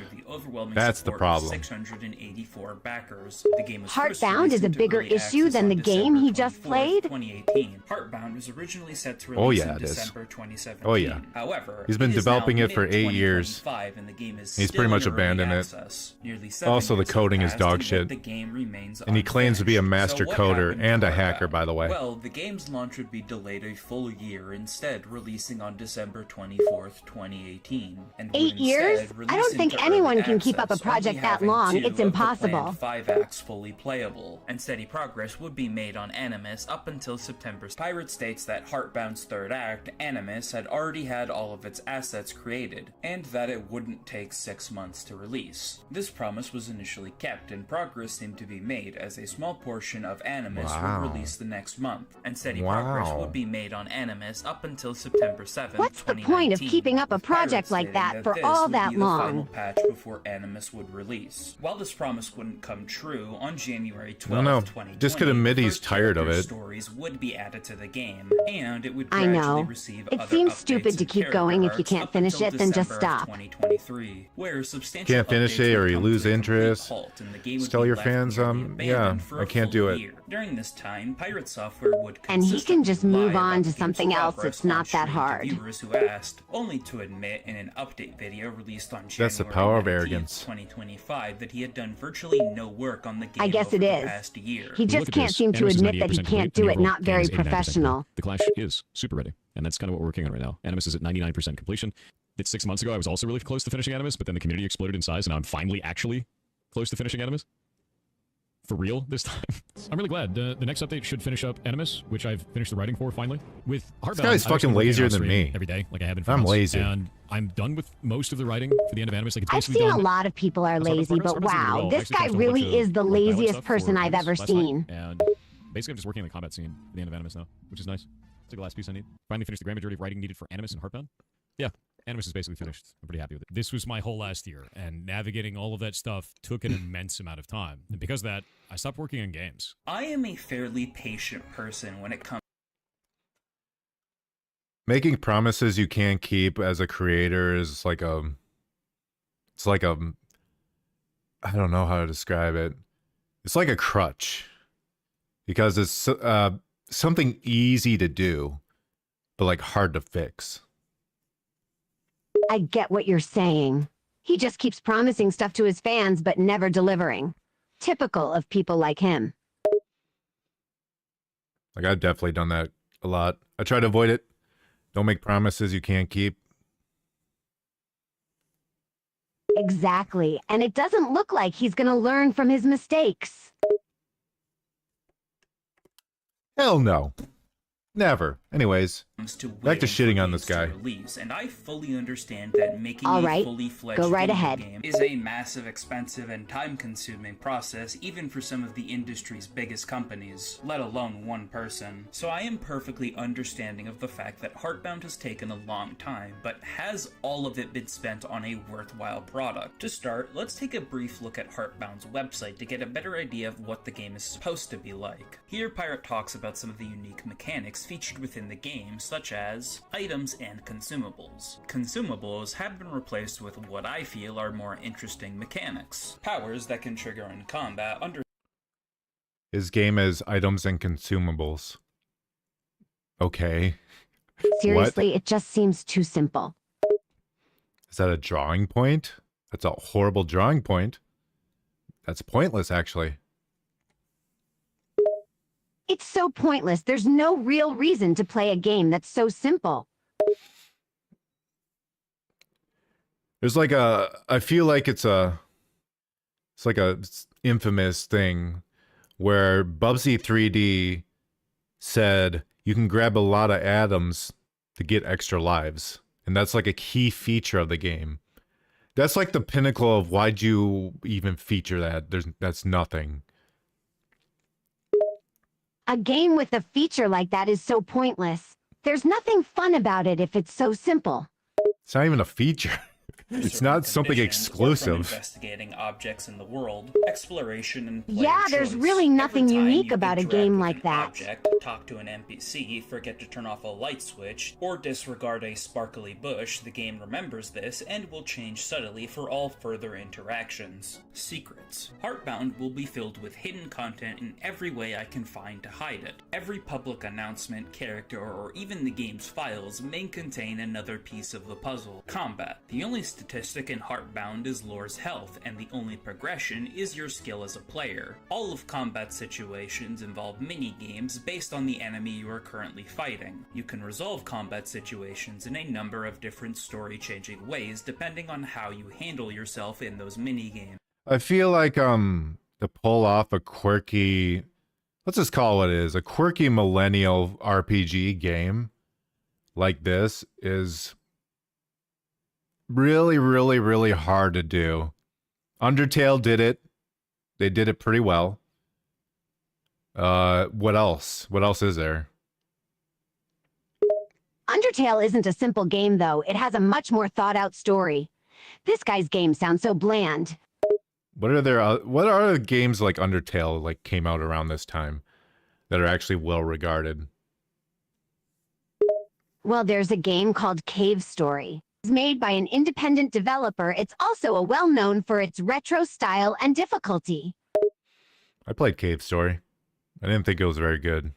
That's the problem. 684 backers. The game was Heartbound is a bigger issue than the game he just played? 2018. Heartbound was originally set to release in December 2017. Oh yeah. However, he's been developing it for 8 years. And the game is he's pretty much abandoned it. Also, the coding is dog shit. And he claims to be a master coder and a hacker, by the way. Well, the game's launch would be delayed a full year, instead releasing on December 24th, 2018. And 8 years? I don't think anyone can keep up a project that long. It's impossible. 5 acts fully playable, and steady progress would be made on Animus up until September. Pirate states that Heartbound's third act, Animus, had already had all of its assets created, and that it wouldn't take 6 months to release. This promise was initially kept, and progress seemed to be made as a small portion of Animus would release the next month, and steady progress would be made on Animus up until September 7th, What's the point of keeping up a project like that for all that the long? final patch before Animus would release. While this promise wouldn't come true, on January 12th, 2020, just could admit he's tired of it. Stories would be added to the game, and it would I gradually know. receive It other seems updates stupid to and keep going if you character can't arcs finish up it, until then just December of stop. 2023, where substantial Can't finish updates it, or would you come lose to a complete interest. halt, and the game Just would tell be your left fans, nearly yeah, abandoned for I a can't full do it. year. During this time, Pirate Software would And he can just move on to game's something else. progress It's not on that stream to hard. viewers who asked, only to admit in an update video released on That's the January power of 19th, arrogance. 2025, that he had done virtually no work on the game I guess over it the is. past year. He just can't seem to Animus is admit that he 98% can't complete, do and it. your Not vote very is 89% complete. professional. The Clash is super ready, and that's kind of what we're working on right now. Animus is at 99% completion. It's 6 months ago. I was also really close to finishing Animus, but then the community exploded in size, and now I'm finally actually close to finishing Animus. For real this time. I'm really glad. The next update should finish up Animus, which I've finished the writing for finally. With Heartbound, This guy's I've actually fucking been working lazier on than stream me. every day, like I have been for I'm months, lazy. and I'm done with most of the writing for the end of Animus. Like it's I've basically seen done. a lot of people are lazy, but wow, this guy Actually, really is the like, dialogue laziest stuff person for I've Animus ever last night, seen. And basically, I'm just working on the combat scene at the end of Animus now, which is nice. It's like the last piece I need. Finally finished the grand majority of writing needed for Animus and Heartbound. Yeah, Animus is basically finished. I'm pretty happy with it. This was my whole last year, and navigating all of that stuff took an immense amount of time. And because of that, I stopped working on games. I am a fairly patient person when it comes. Making promises you can't keep as a creator is like a... It's like a... I don't know how to describe it. It's like a crutch. Because it's something easy to do, but like hard to fix. I get what you're saying. He just keeps promising stuff to his fans, but never delivering. Typical of people like him. Like, I've definitely done that a lot. I try to avoid it. Don't make promises you can't keep. Exactly. And it doesn't look like he's gonna learn from his mistakes. Hell no. Never. Anyways, to back to waiting shitting for on this games to guy. release, and I fully understand that making All a right, fully fledged go right video ahead. game is a massive, expensive, and time-consuming process, even for some of the industry's biggest companies, let alone one person. So I am perfectly understanding of the fact that Heartbound has taken a long time, but has all of it been spent on a worthwhile product? To start, let's take a brief look at Heartbound's website to get a better idea of what the game is supposed to be like. Here, Pirate talks about some of the unique mechanics featured within the game, such as items and consumables. Consumables have been replaced with what I feel are more interesting mechanics. Powers that can trigger in combat under His game is items and consumables. Okay. Seriously, it just seems too simple. Is that a drawing point? That's a horrible drawing point. That's pointless, actually. It's so pointless. There's no real reason to play a game that's so simple. There's like I feel like it's like a infamous thing where Bubsy 3D said you can grab a lot of atoms to get extra lives. And that's like a key feature of the game. That's like the pinnacle of why'd you even feature that? That's nothing. A game with a feature like that is so pointless. There's nothing fun about it if it's so simple. It's not even a feature. It's not something exclusive. Investigating objects in the world, exploration and player Yeah, there's choice. really nothing Every time unique you about a interact game with like an that. Object, talk to an NPC, forget to turn off a light switch, or disregard a sparkly bush, the game remembers this and will change subtly for all further interactions. Secrets. Heartbound will be filled with hidden content in every way I can find to hide it. Every public announcement, character, or even the game's files may contain another piece of the puzzle. Combat. The only statistic in Heartbound is lore's health, and the only progression is your skill as a player. All of combat situations involve mini-games based on the enemy you are currently fighting. You can resolve combat situations in a number of different story-changing ways depending on how you handle yourself in those mini-games. I feel like to pull off a quirky, let's just call it what it is, a quirky millennial RPG game like this is really, really, really hard to do. Undertale did it. They did it pretty well. What else? What else is there? Undertale isn't a simple game, though. It has a much more thought-out story. This guy's game sounds so bland. What are games like Undertale like came out around this time that are actually well regarded? Well, there's a game called Cave Story. It's made by an independent developer. It's also well-known for its retro style and difficulty. I played Cave Story. I didn't think it was very good.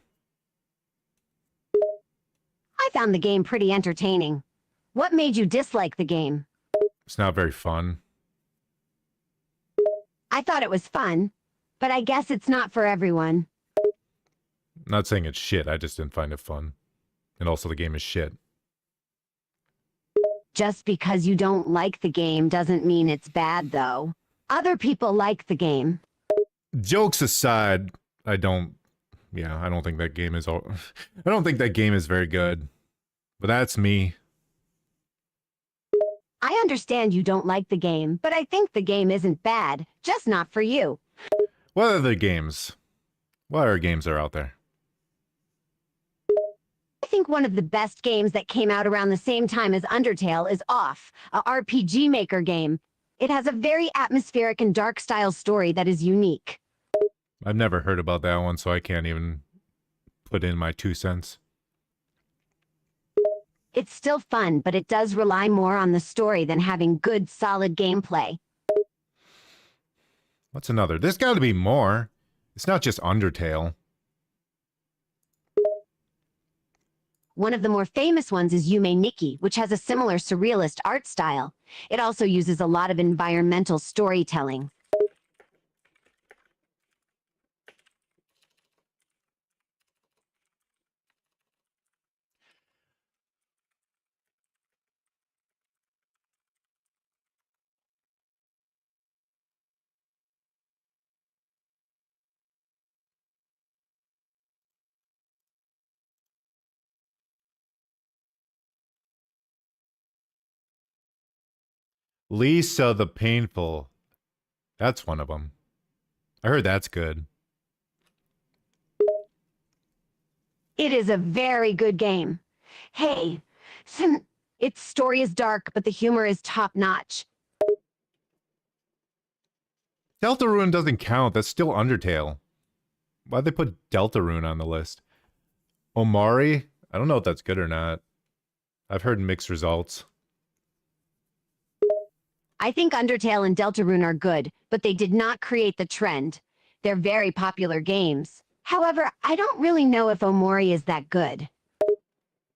I found the game pretty entertaining. What made you dislike the game? It's not very fun. I thought it was fun, but I guess it's not for everyone. I'm not saying it's shit, I just didn't find it fun. And also the game is shit. Just because you don't like the game doesn't mean it's bad, though. Other people like the game. Jokes aside, I don't think that game is I don't think that game is very good. But that's me. I understand you don't like the game, but I think the game isn't bad, just not for you. What other games? What other games are out there? I think one of the best games that came out around the same time as Undertale is Off, a RPG Maker game. It has a very atmospheric and dark style story that is unique. I've never heard about that one, so I can't even put in my 2 cents. It's still fun, but it does rely more on the story than having good, solid gameplay. What's another? There's got to be more. It's not just Undertale. One of the more famous ones is Yume Nikki, which has a similar surrealist art style. It also uses a lot of environmental storytelling. Lisa the Painful. That's one of them. I heard that's good. It is a very good game. Hey, its story is dark, but the humor is top-notch. Deltarune doesn't count. That's still Undertale. Why'd they put Deltarune on the list? Omari? I don't know if that's good or not. I've heard mixed results. I think Undertale and Deltarune are good, but they did not create the trend. They're very popular games. However, I don't really know if Omori is that good.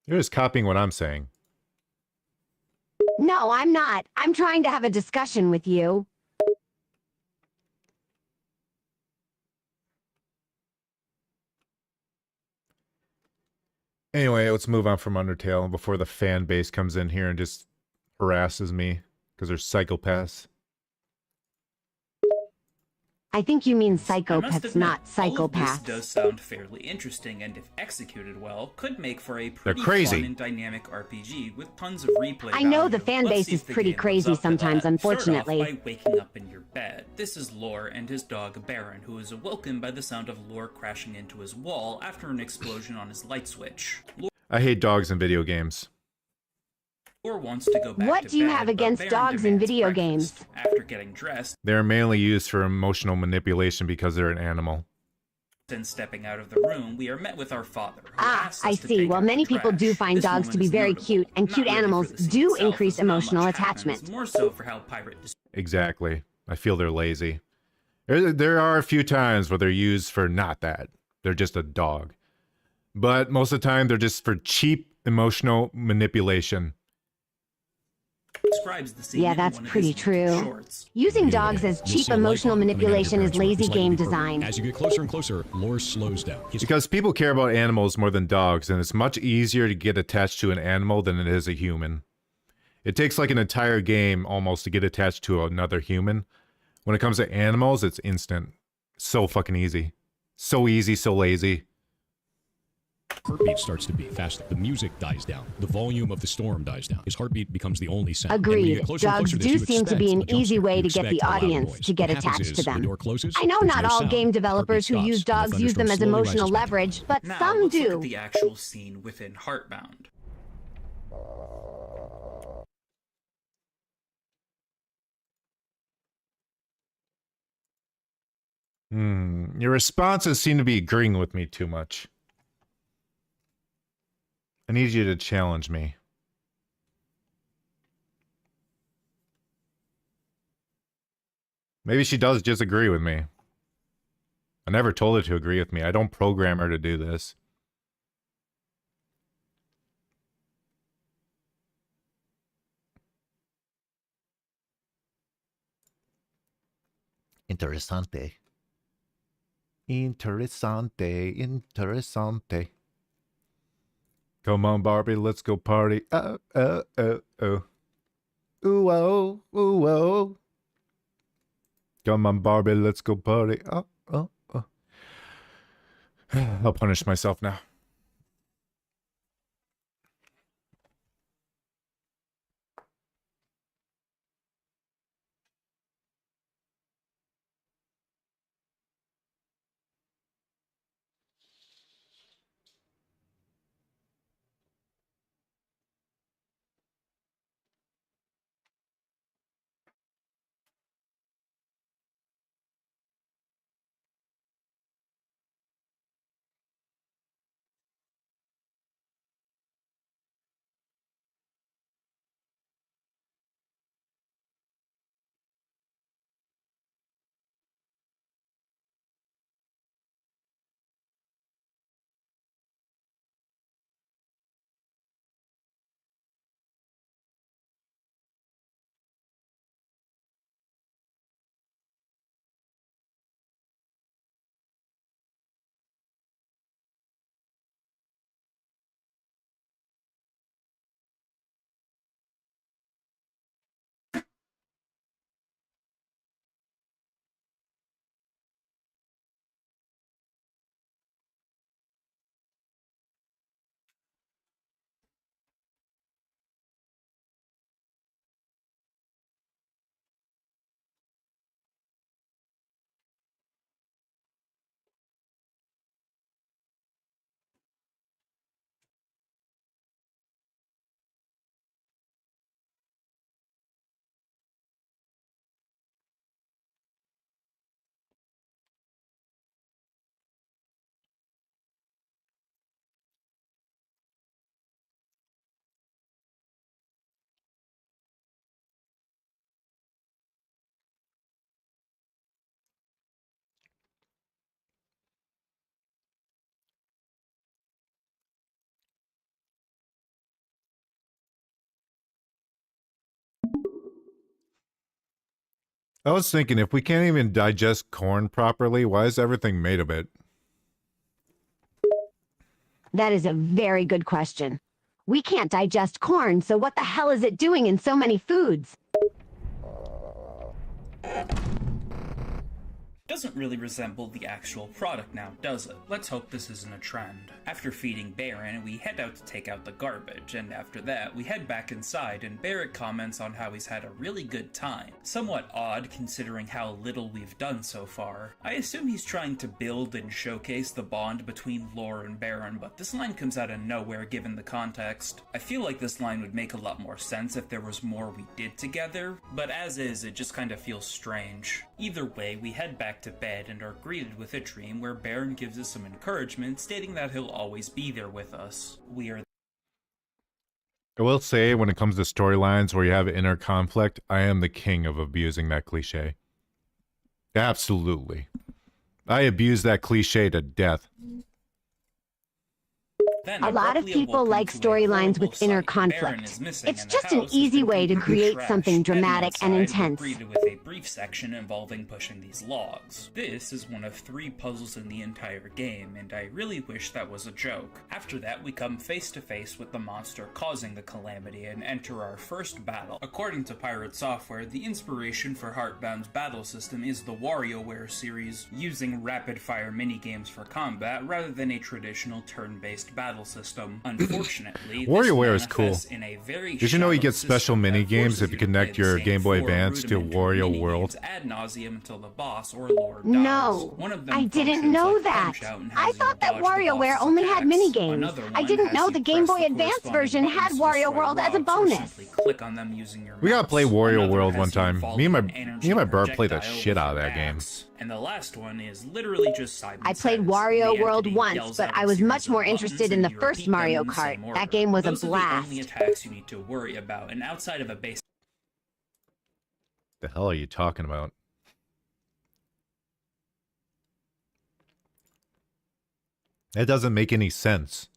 You're just copying what I'm saying. No, I'm not. I'm trying to have a discussion with you. Anyway, let's move on from Undertale before the fan base comes in here and just harasses me because they're psychopaths. I think you mean I must psychopaths, admit, not all of this psychopaths. does sound fairly interesting, and if executed well, could make for a pretty crazy. fun and dynamic RPG with tons of replay I know the value. fan Let's base see is if the pretty game lives crazy up to sometimes, that. unfortunately. Start off by waking up in your bed. This is Lore and his dog Baron, who is awoken by the sound of Lore crashing into his wall after an explosion on his light switch. I hate dogs in video games. Lore wants to go back What to do you bed, have but against Baron dogs in demands video breakfast. games? After getting dressed They're mainly used for emotional manipulation because they're an animal. and stepping out of the room, we are met with our father, who Ah, asks I us to see. take Well, out many the people trash. do find This dogs moment to be is very notable. cute, and Not cute really for animals the scene do itself, increase as not much emotional happens, attachment. more so for how Pirate Exactly. I feel they're lazy. There are a few times where they're used for not that. They're just a dog. But most of the time, they're just for cheap emotional manipulation. describes the scene Yeah, in that's one of pretty his YouTube true. shorts. Using dogs as You'll cheap see a light emotional bulb coming out of your manipulation is parents' room, lazy just like game you do. design. As you get closer and closer, Lore slows down. Because people care about animals more than dogs, and it's much easier to get attached to an animal than it is a human. It takes like an entire game almost to get attached to another human. When it comes to animals, it's instant. So fucking easy. So easy, so lazy. Heartbeat starts to beat faster. The music dies down. The volume of the storm dies down. His heartbeat becomes the only sound. And when you Agreed. get closer and Dogs closer to this, do you seem to be an expect a jump easy scare. way You to get the expect a louder audience noise. to get What happens attached is to them. The door closes, I know there's not no all sound, game heartbeat developers who stops, use and the dogs use them thunderstorm as slowly emotional rises back. leverage, but Now, some let's look do. at the actual scene within Heartbound. Your responses seem to be agreeing with me too much. I need you to challenge me. Maybe she does just agree with me. I never told her to agree with me. I don't program her to do this. Interessante. Interessante. Interessante. Come on, Barbie, let's go party. Oh, oh, oh, oh. Ooh, oh, ooh, oh. Come on, Barbie, let's go party. Oh, oh, oh. I'll punish myself now. I was thinking, if we can't even digest corn properly, why is everything made of it? That is a very good question. We can't digest corn, so what the hell is it doing in so many foods? Doesn't really resemble the actual product now, does it? Let's hope this isn't a trend. After feeding Baron, we head out to take out the garbage, and after that, we head back inside, and Barrett comments on how he's had a really good time. Somewhat odd considering how little we've done so far. I assume he's trying to build and showcase the bond between Lore and Baron, but this line comes out of nowhere given the context. I feel like this line would make a lot more sense if there was more we did together, but as is, it just kind of feels strange. Either way, we head back to bed and are greeted with a dream where Baron gives us some encouragement, stating that he'll always be there with us. We are. I will say, when it comes to storylines where you have inner conflict, I am the king of abusing that cliche. Absolutely. I abuse that cliche to death. A lot of people like storylines with inner conflict. It's just an easy way to create something dramatic and intense. Greeted with a brief section involving pushing these logs. This is one of 3 puzzles in the entire game, and I really wish that was a joke. After that, we come face to face with the monster causing the calamity and enter our first battle. According to Pirate Software, the inspiration for Heartbound's battle system is the WarioWare series, using rapid-fire minigames for combat rather than a traditional turn-based battle system. Unfortunately, WarioWare is cool. In a very Did you know you get special mini games if you connect your Game Boy Advance to Wario World? Ad nauseum until the boss or Lord dies. No, One of them I didn't know that. I thought that WarioWare only had minigames. I didn't know the Game Boy Advance version had Wario World as a bonus. Click on them using your We gotta play Wario World one has you time. fall Me and from my bro played the projectile shit out of with that game. axe. And the last one is literally just Simon I played Says. Wario The World entity once, yells but out I a was series much of more buttons, interested and in the you first repeat them Mario in the Kart. same order. That game was Those a are blast. the only attacks you need to worry about, and outside of a basic The hell are you talking about? That doesn't make any sense.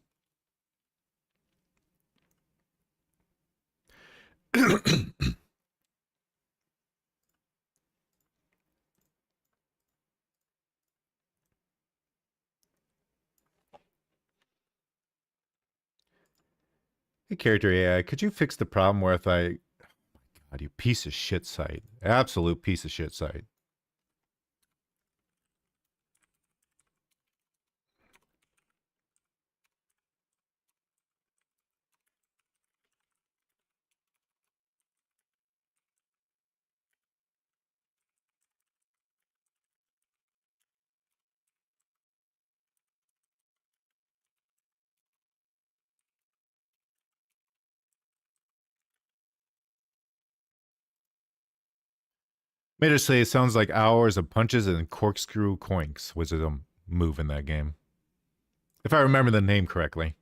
Hey, character AI, could you fix the problem where if I... Oh my god, you piece of shit site. Absolute piece of shit site. Made her say it sounds like hours of punches and corkscrew coinks was a move in that game. If I remember the name correctly.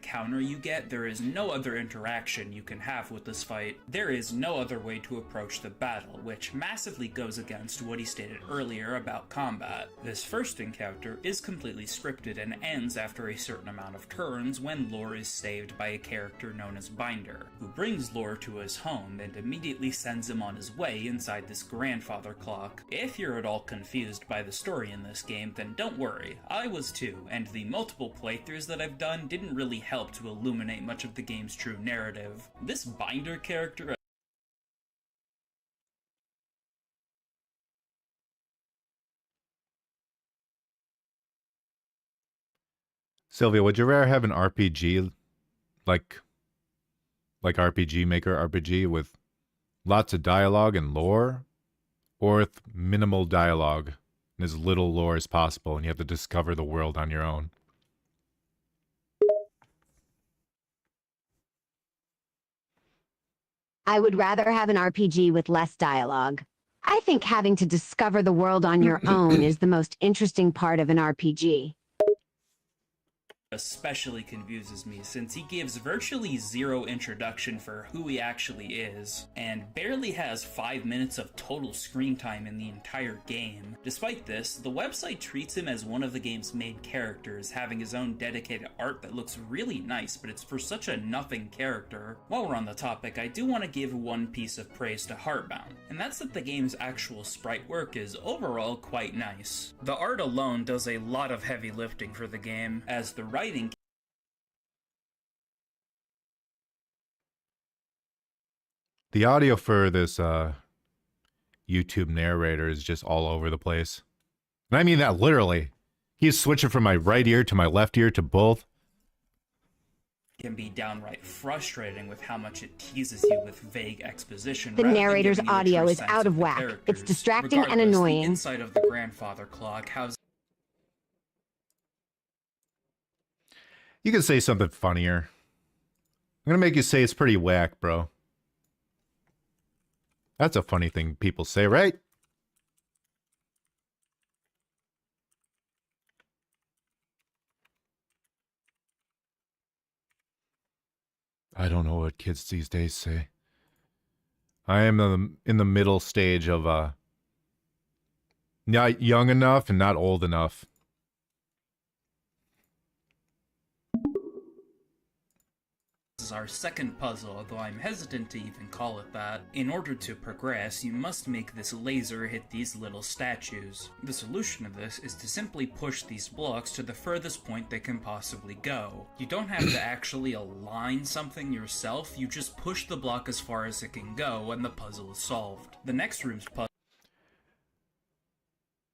counter you get, there is no other interaction you can have with this fight. There is no other way to approach the battle, which massively goes against what he stated earlier about combat. This first encounter is completely scripted and ends after a certain amount of turns when Lore is saved by a character known as Binder, who brings Lore to his home and immediately sends him on his way inside this grandfather clock. If you're at all confused by the story in this game, then don't worry, I was too, and the multiple playthroughs that I've done didn't really help to illuminate much of the game's true narrative. This Binder character Sylvia, would you rather have an RPG like RPG Maker RPG with lots of dialogue and lore, or with minimal dialogue and as little lore as possible, and you have to discover the world on your own? I would rather have an RPG with less dialogue. I think having to discover the world on your own is the most interesting part of an RPG. especially confuses me since he gives virtually zero introduction for who he actually is, and barely has 5 minutes of total screen time in the entire game. Despite this, the website treats him as one of the game's main characters, having his own dedicated art that looks really nice, but it's for such a nothing character. While we're on the topic, I do want to give one piece of praise to Heartbound, and that's that the game's actual sprite work is overall quite nice. The art alone does a lot of heavy lifting for the game, as the writing. The audio for this YouTube narrator is just all over the place. And I mean that literally. He's switching from my right ear to my left ear to both. Can be downright frustrating with how much it teases you with vague exposition. The rather than narrator's giving you a audio true is sense out of the whack. characters. It's distracting and Regardless, annoying. The inside of the grandfather clock houses. You can say something funnier. I'm gonna make you say it's pretty whack, bro. That's a funny thing people say, right? I don't know what kids these days say. I am in the middle stage of not young enough and not old enough. This is our second puzzle, although I'm hesitant to even call it that. In order to progress, you must make this laser hit these little statues. The solution to this is to simply push these blocks to the furthest point they can possibly go. You don't have to actually align something yourself, you just push the block as far as it can go and the puzzle is solved. The next room's puzzle.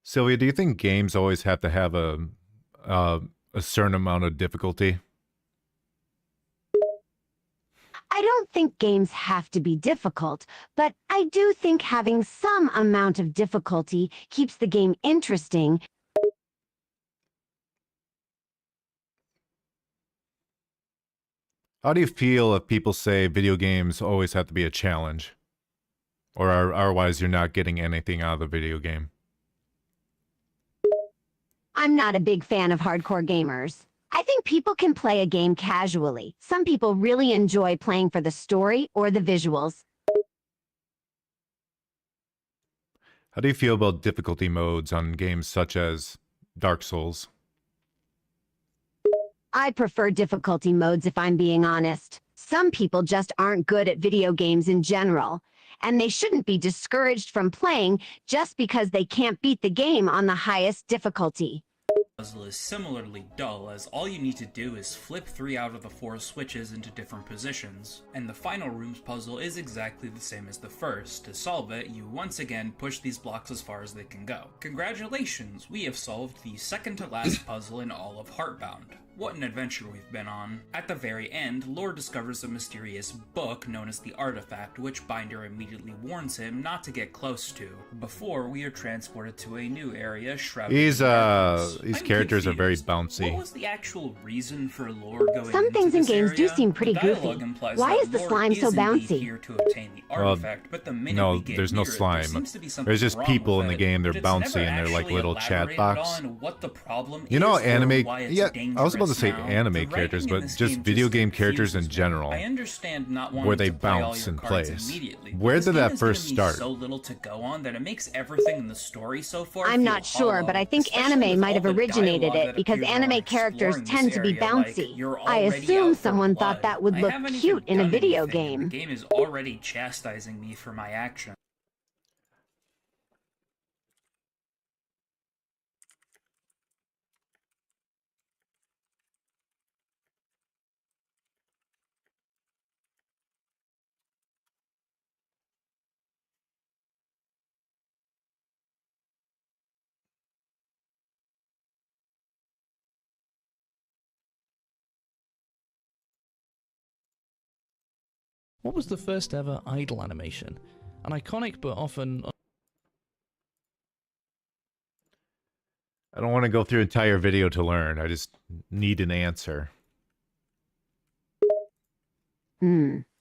Sylvia, do you think games always have to have a certain amount of difficulty? I don't think games have to be difficult, but I do think having some amount of difficulty keeps the game interesting. How do you feel if people say video games always have to be a challenge? Or otherwise you're not getting anything out of the video game? I'm not a big fan of hardcore gamers. I think people can play a game casually. Some people really enjoy playing for the story or the visuals. How do you feel about difficulty modes on games such as Dark Souls? I prefer difficulty modes if I'm being honest. Some people just aren't good at video games in general, and they shouldn't be discouraged from playing just because they can't beat the game on the highest difficulty. Puzzle is similarly dull, as all you need to do is flip 3 out of the 4 switches into different positions. And the final room's puzzle is exactly the same as the first. To solve it, you once again push these blocks as far as they can go. Congratulations, we have solved the second to last puzzle in all of Heartbound. What an adventure we've been on. At the very end, Lore discovers a mysterious book known as the Artifact, which Binder immediately warns him not to get close to. Before, we are transported to a new area shrouded in darkness. These characters are very bouncy. What was the actual reason for Lore going Some into things in this games do area? seem pretty The dialogue goofy. implies Why that is the Lore slime so is indeed bouncy? here to obtain the artifact, but the minute no, we get there's no near it, there slime. seems to be something There's just wrong people with in the it, game. They're but it's bouncy never and they're like actually little chat elaborated box. on what the problem You know, is or anime. why it's Yeah, I was about to dangerous say now. anime The characters, writing in but this just game video just game characters in confuses me. general, I understand not wanting where they to play all bounce your in cards place. immediately, Where but did this that game is giving first me start? so little to go on that it makes everything in the story so far I'm feel not sure, hollow, but I think especially anime with might all have the originated dialogue it that because appears anime while characters exploring tend this to be area, like, bouncy. you're I already assume out for someone blood. thought that would I look haven't cute even in a done video anything, and game. The game is already chastising me for my actions. What was the first ever idle animation? An iconic but often... I don't want to go through an entire video to learn. I just need an answer.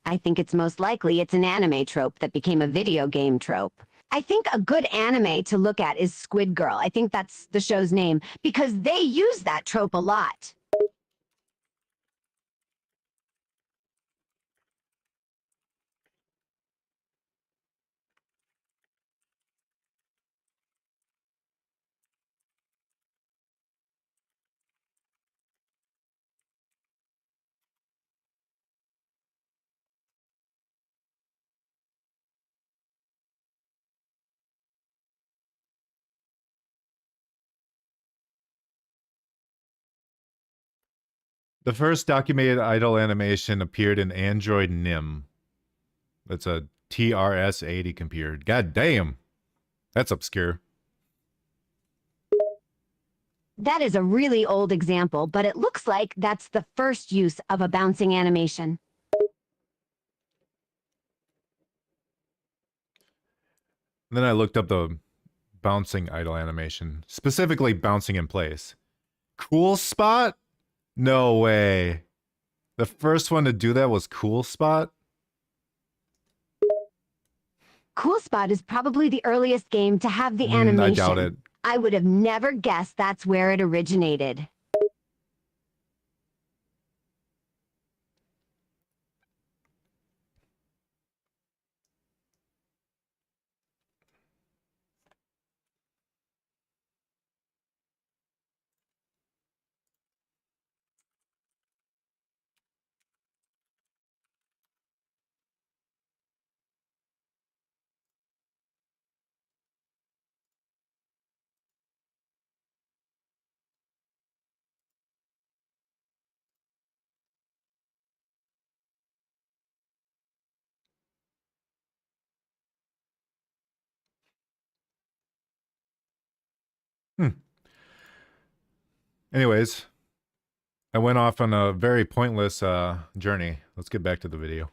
I think it's most likely it's an anime trope that became a video game trope. I think a good anime to look at is Squid Girl. I think that's the show's name, because they use that trope a lot. The first documented idle animation appeared in Android NIM. That's a TRS-80 computer. God damn. That's obscure. That is a really old example, but it looks like that's the first use of a bouncing animation. And then I looked up the bouncing idle animation, specifically bouncing in place. Cool Spot? No way. The first one to do that was Cool Spot? Cool Spot is probably the earliest game to have the animation. I doubt it. I would have never guessed that's where it originated. Anyways, I went off on a very pointless journey. Let's get back to the video.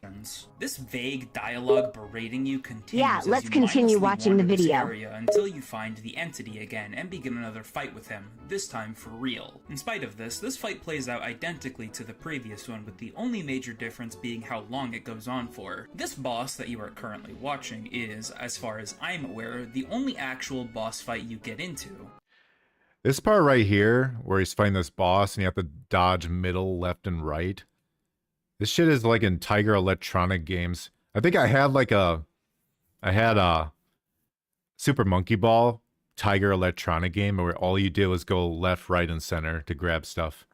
This vague dialogue berating you continues. Yeah, as let's you continue mindlessly watching the wander this video. area until you find the entity again and begin another fight with him, this time for real. In spite of this fight plays out identically to the previous one, with the only major difference being how long it goes on for. This boss that you are currently watching is, as far as I'm aware, the only actual boss fight you get into. This part right here, where he's fighting this boss and you have to dodge middle, left, and right. This shit is like in Tiger Electronic games. I think I had a Super Monkey Ball Tiger Electronic game where all you did was go left, right, and center to grab stuff.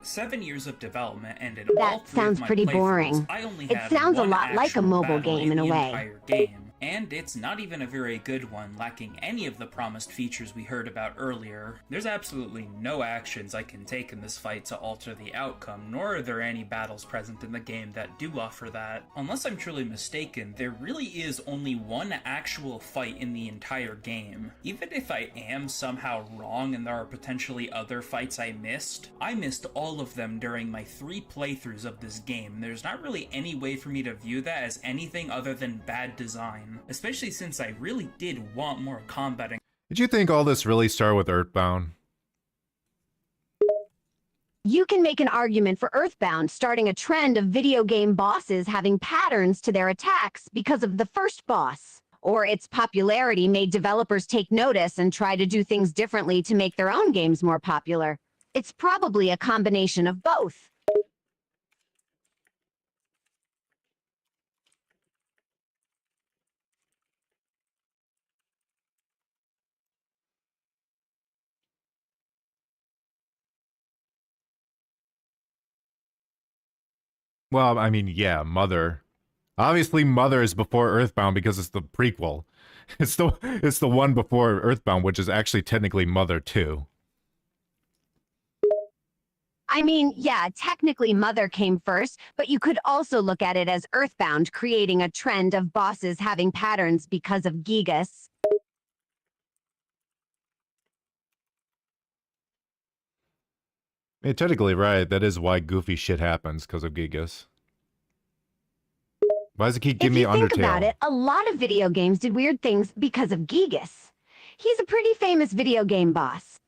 7 years of development, and in all That three sounds of my pretty playthroughs, boring. I only It had sounds a one lot like a actual mobile battle game in a the way. entire game. And it's not even a very good one, lacking any of the promised features we heard about earlier. There's absolutely no actions I can take in this fight to alter the outcome, nor are there any battles present in the game that do offer that. Unless I'm truly mistaken, there really is only one actual fight in the entire game. Even if I am somehow wrong and there are potentially other fights I missed all of them during my 3 playthroughs of this game. There's not really any way for me to view that as anything other than bad design. Especially since I really did want more combat. Did you think all this really started with Earthbound? You can make an argument for Earthbound starting a trend of video game bosses having patterns to their attacks because of the first boss. Or its popularity made developers take notice and try to do things differently to make their own games more popular. It's probably a combination of both. Well, I mean, yeah, Mother. Obviously, Mother is before Earthbound because it's the prequel. It's the one before Earthbound, which is actually technically Mother 2. I mean, yeah, technically Mother came first, but you could also look at it as Earthbound creating a trend of bosses having patterns because of Gigas. You're technically right. That is why goofy shit happens, because of Gigas. Why does it keep giving me Undertale? If you think about it, a lot of video games did weird things because of Gigas. He's a pretty famous video game boss.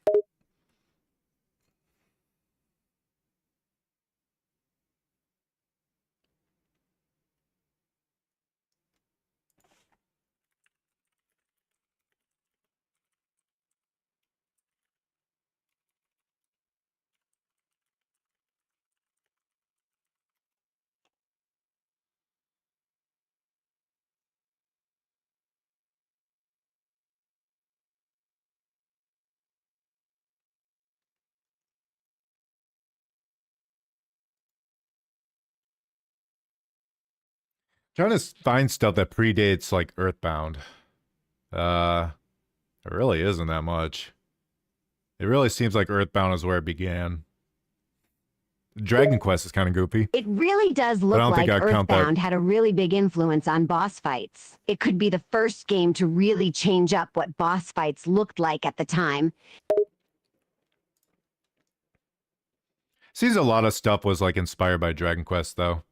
Trying to find stuff that predates like Earthbound. It really isn't that much. It really seems like Earthbound is where it began. Dragon Quest is kind of goopy. It really does But I look don't like think I'd count that. Earthbound had a really big influence on boss fights. It could be the first game to really change up what boss fights looked like at the time. Seems a lot of stuff was like inspired by Dragon Quest, though.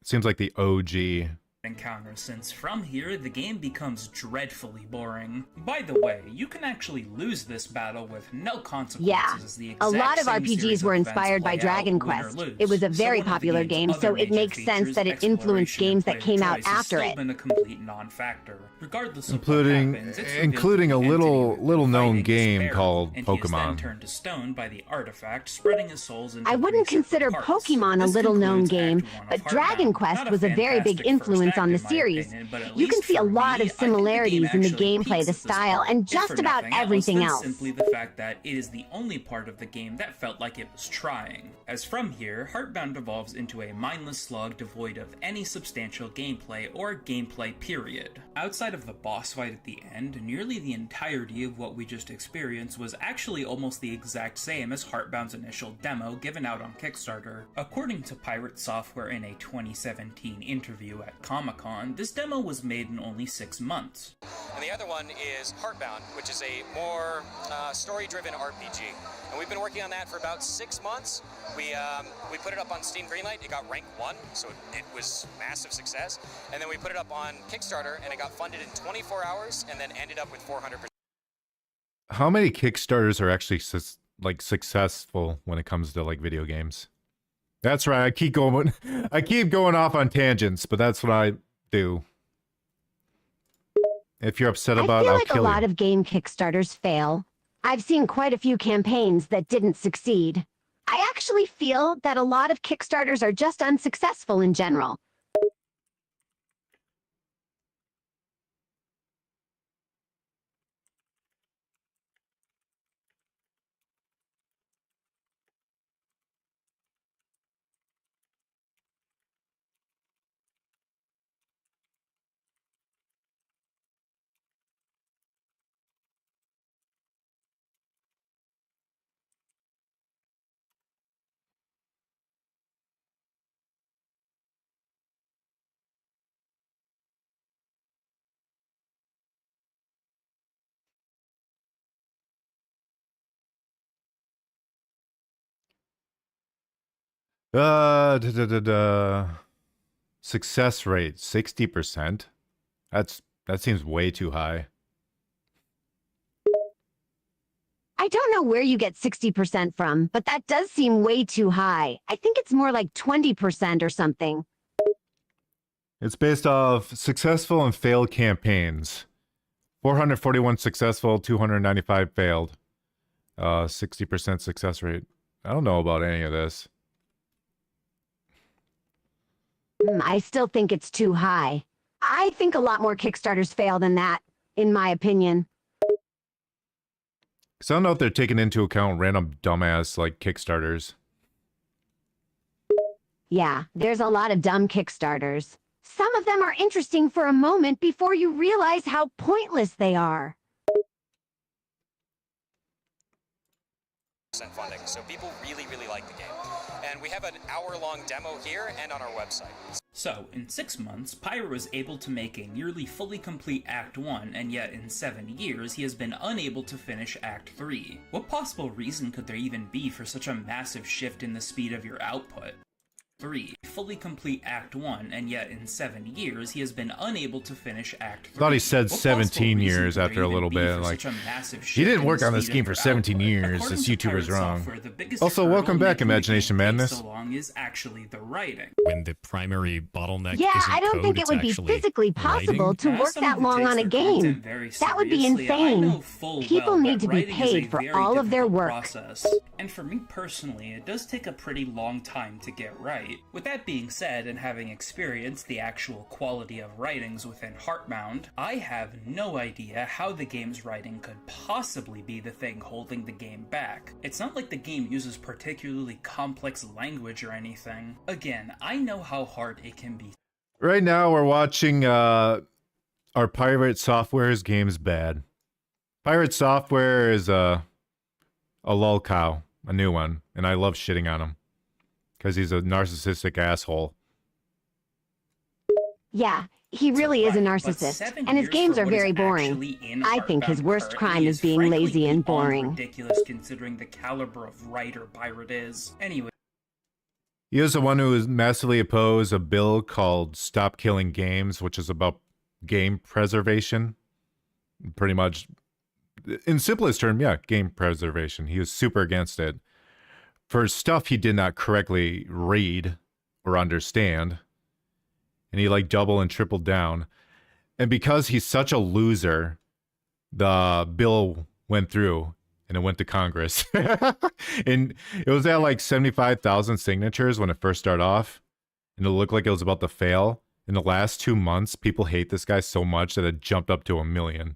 It seems like the OG. Encounter, since from here the game becomes dreadfully boring. By the way, you can actually lose this battle with no consequences. Yeah, as the a lot exact of same RPGs series were of events inspired by play out, Dragon win or Quest. lose. It was a very one of the popular game's game, other so it major makes sense features, that it influenced exploration games and that came out player choice, has after still it. been a complete non-factor. Regardless of Including what happens, it's revealed including that a the entity little known fighting is game feral, called and he is then Pokemon. turned to stone by the artifact, spreading his souls into I wouldn't consider Pokemon a little-known game, but Dragon Quest was a very big influence on the series. You can see a lot of similarities in the gameplay, the style, and just about everything else. Simply the fact that it is the only part of the game that felt like it was trying. As from here, Heartbound evolves into a mindless slog devoid of any substantial gameplay or gameplay period. Outside of the boss fight at the end, nearly the entirety of what we just experienced was actually almost the exact same as Heartbound's initial demo given out on Kickstarter. According to Pirates Software in a 2017 interview at Comic-Con, this demo was made in only 6 months. And the other one is Heartbound, which is a more story-driven RPG. And we've been working on that for about 6 months. We put it up on Steam Greenlight. It got rank 1, so it was massive success. And then we put it up on Kickstarter, and it got funded in 24 hours, and then ended up with 400%. How many Kickstarters are actually like successful when it comes to like video games? That's right. I keep going off on tangents, but that's what I do. If you're upset about it, I'll I feel like kill a lot you. of game Kickstarters fail. I've seen quite a few campaigns that didn't succeed. I actually feel that a lot of Kickstarters are just unsuccessful in general. Success rate 60%. That seems way too high. I don't know where you get 60% from, but that does seem way too high. I think it's more like 20% or something. It's based off successful and failed campaigns. 441 successful, 295 failed. 60% success rate. I don't know about any of this. I still think it's too high. I think a lot more Kickstarters fail than that, in my opinion. Because I don't know if they're taking into account random dumbass like Kickstarters. Yeah, there's a lot of dumb Kickstarters. Some of them are interesting for a moment before you realize how pointless they are. Funding, so people really like the game. And we have an hour-long demo here and on our website. So, in 6 months, Pyro was able to make a nearly fully complete Act 1, and yet in 7 years, he has been unable to finish Act 3. What possible reason could there even be for such a massive shift in the speed of your output? 3. Fully complete Act 1, and yet in 7 years, he has been unable to finish Act 3. I thought he said What 17 possible years reason could after there a even little be bit. for Like, such a massive he shift didn't in work the on this speed game of for your 17 output? years. According This to YouTuber's Pirates wrong. Software, the biggest Also, hurdle welcome back, making the Imagination game take Madness. so long is actually the writing. When the primary bottleneck Yeah, isn't I don't code, think it it's would be actually physically possible writing. to work that long on a game. That would be insane. People need to be paid for all of their work. Process. And for me personally, it does take a pretty long time to get right. With that being said, and having experienced the actual quality of writings within Heartbound, I have no idea how the game's writing could possibly be the thing holding the game back. It's not like the game uses particularly complex language or anything. Again, I know how hard it can be. Right now, we're watching our Pirate Software's Games Bad. Pirate Software is a lol cow, a new one, and I love shitting on them. Because he's a narcissistic asshole. Yeah, he really is a narcissist, and his games are very boring. I think his worst crime is being lazy and boring. Ridiculous considering the caliber of writer Pirate is. Anyway. He was the one who massively opposed a bill called Stop Killing Games, which is about game preservation. Pretty much, in simplest term, yeah, game preservation. He was super against it. For stuff he did not correctly read or understand. And he like double and tripled down. And because he's such a loser, the bill went through and it went to Congress. And it was at like 75,000 signatures when it first started off. And it looked like it was about to fail. In the last 2 months, people hate this guy so much that it jumped up to 1 million.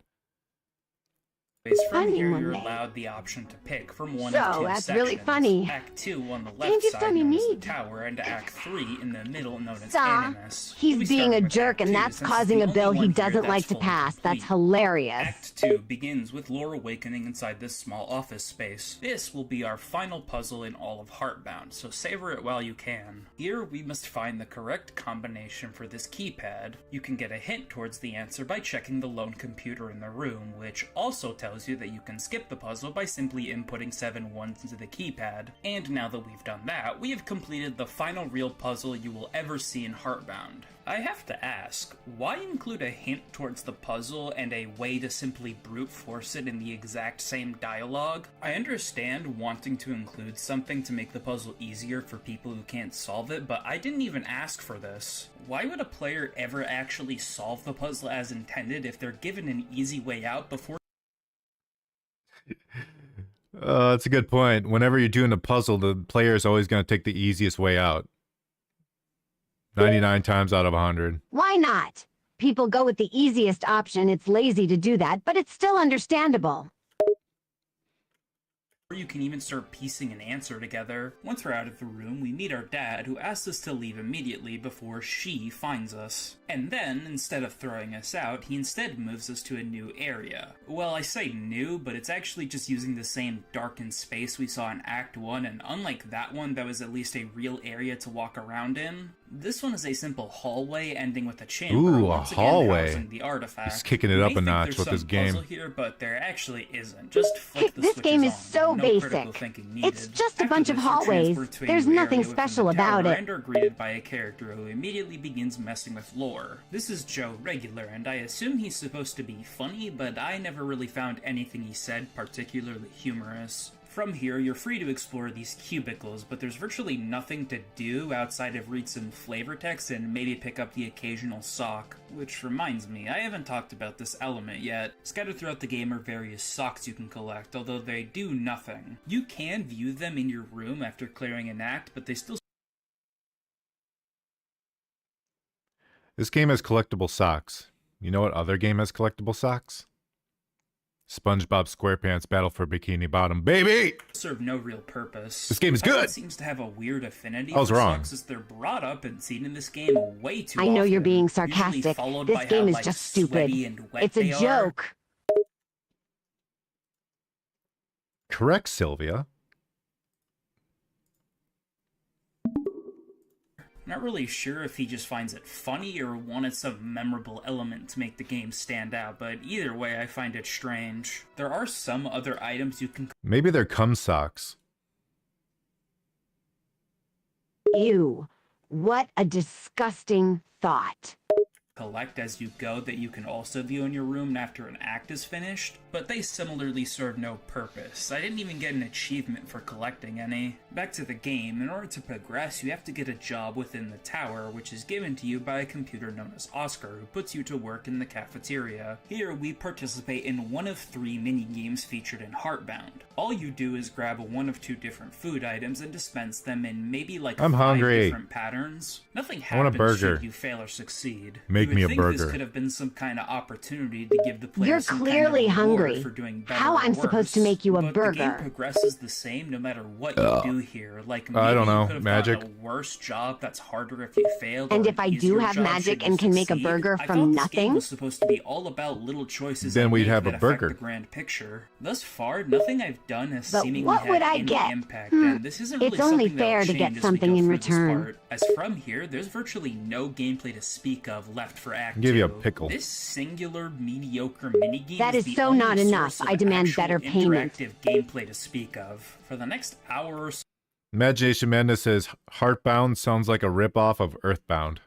From here, you're allowed the option to pick from one of two that's sections. really funny. Act 2 on the left side, known as the tower, and Act 3 in the middle, known as Animus. He's being a jerk, and that's causing a bill he doesn't like to pass. That's hilarious. Act 2 begins with lore awakening inside this small office space. This will be our final puzzle in all of Heartbound, so savor it while you can. Here, we must find the correct combination for this keypad. You can get a hint towards the answer by checking the lone computer in the room, which also tells you that you can skip the puzzle by simply inputting 7 ones into the keypad. And now that we've done that, we have completed the final real puzzle you will ever see in Heartbound. I have to ask, why include a hint towards the puzzle and a way to simply brute force it in the exact same dialogue? I understand wanting to include something to make the puzzle easier for people who can't solve it, but I didn't even ask for this. Why would a player ever actually solve the puzzle as intended if they're given an easy way out before? That's a good point. Whenever you're doing a puzzle, the player is always going to take the easiest way out. 99 times out of 100. Why not? People go with the easiest option. It's lazy to do that, but it's still understandable. You can even start piecing an answer together. Once we're out of the room, we meet our dad, who asks us to leave immediately before she finds us. And then, instead of throwing us out, he instead moves us to a new area. Well, I say new, but it's actually just using the same darkened space we saw in Act 1, and unlike that one, that was at least a real area to walk around in. This one is a simple hallway ending with a chamber. Ooh, a once again hallway. housing the artifact. He's kicking it up a notch with this game. Here, but there actually isn't. Just flick the This game is switches so on. No critical basic. thinking needed. It's just a After bunch of this, you're hallways. transferred to a There's new nothing area within special the about tower it. And are greeted by a character who immediately begins messing with lore. This is Joe Regular, and I assume he's supposed to be funny, but I never really found anything he said particularly humorous. From here, you're free to explore these cubicles, but there's virtually nothing to do outside of read some flavor text and maybe pick up the occasional sock. Which reminds me, I haven't talked about this element yet. Scattered throughout the game are various socks you can collect, although they do nothing. You can view them in your room after clearing an act, but they still... This game has collectible socks. You know what other game has collectible socks? SpongeBob SquarePants Battle for Bikini Bottom, baby! serve no real purpose. This game is Pilot good! seems to have a weird affinity I was for wrong. socks, as they're brought up and seen in this game way too I know often, you're being usually sarcastic. followed This by game how, is like, just stupid. sweaty and wet It's a they are. joke. Correct, Sylvia. Not really sure if he just finds it funny or wanted some memorable element to make the game stand out, but either way I find it strange. There are some other items you can Maybe they're cum socks. Ew. What a disgusting thought. collect as you go that you can also view in your room after an act is finished, but they similarly serve no purpose. I didn't even get an achievement for collecting any. Back to the game, in order to progress, you have to get a job within the tower, which is given to you by a computer known as Oscar, who puts you to work in the cafeteria. Here, we participate in one of 3 mini-games featured in Heartbound. All you do is grab one of 2 different food items and dispense them in maybe like I'm 5 hungry. different patterns. Nothing I want a happens burger. should you fail or succeed. Maybe Make would me a think this burger. could have been some kind of opportunity to give the player You're some clearly kind of reward hungry. for doing better How or I'm supposed to worse, make you a but the game burger? progresses the same no matter what you do here. Like maybe I don't know. you could have Magic. gotten a worse job that's harder if you failed. And or if an I do easier have job magic should you and can make a succeed. burger I from thought this game nothing? was supposed to be all about little choices Then I we'd make have a that burger. affect the grand picture. Thus far, nothing I've done has But seemingly what had would I any get? impact, and this isn't really It's only something that'll fair to change get as we something go in through this return. part. As from here, there's virtually no gameplay to speak of left for Act Give you a 2. pickle. This singular mediocre minigame That is is the so only not enough. source of I demand actual better payment. interactive gameplay to speak of. For the next hour or so, Imagination Madness says Heartbound sounds like a ripoff of Earthbound.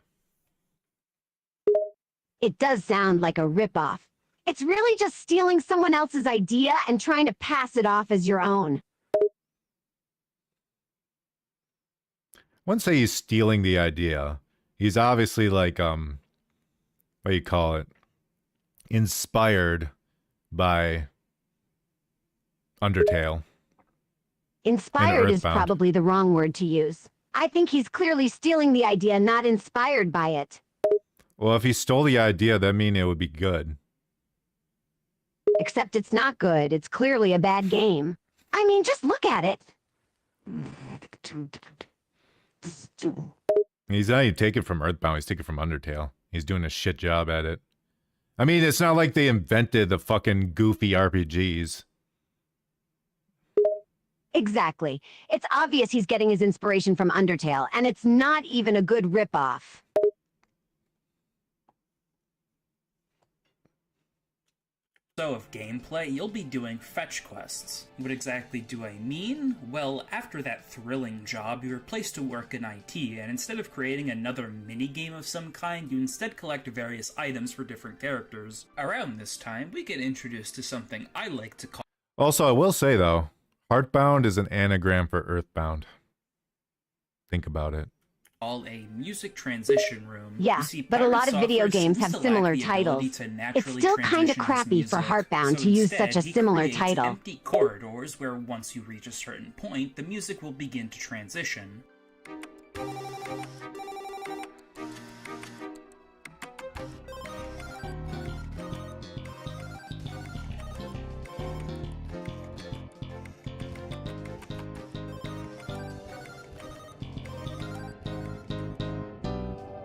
It does sound like a ripoff. It's really just stealing someone else's idea and trying to pass it off as your own. I wouldn't say he's stealing the idea. He's obviously like, what do you call it? Inspired by Undertale. Inspired is Earthbound. probably the wrong word to use. I think he's clearly stealing the idea, not inspired by it. Well, if he stole the idea, that means it would be good. Except it's not good. It's clearly a bad game. I mean, just look at it. He's not even taking it from Earthbound, he's taking it from Undertale. He's doing a shit job at it. I mean, it's not like they invented the fucking goofy RPGs. Exactly. It's obvious he's getting his inspiration from Undertale, and it's not even a good ripoff. of gameplay, you'll be doing fetch quests. What exactly do I mean? Well, after that thrilling job, you are placed to work in IT, and instead of creating another minigame of some kind, you instead collect various items for different characters. Around this time, we get introduced to something I like to call Also, I will say, though, Heartbound is an anagram for Earthbound. Think about it. a music transition room. Yeah, You see, but a pirate lot of video software games seems have to lack similar the ability titles. to It's naturally still kind transition of its crappy for music. Heartbound So to use instead, such a he similar creates title. empty corridors where once you reach a certain point, the music will begin to transition.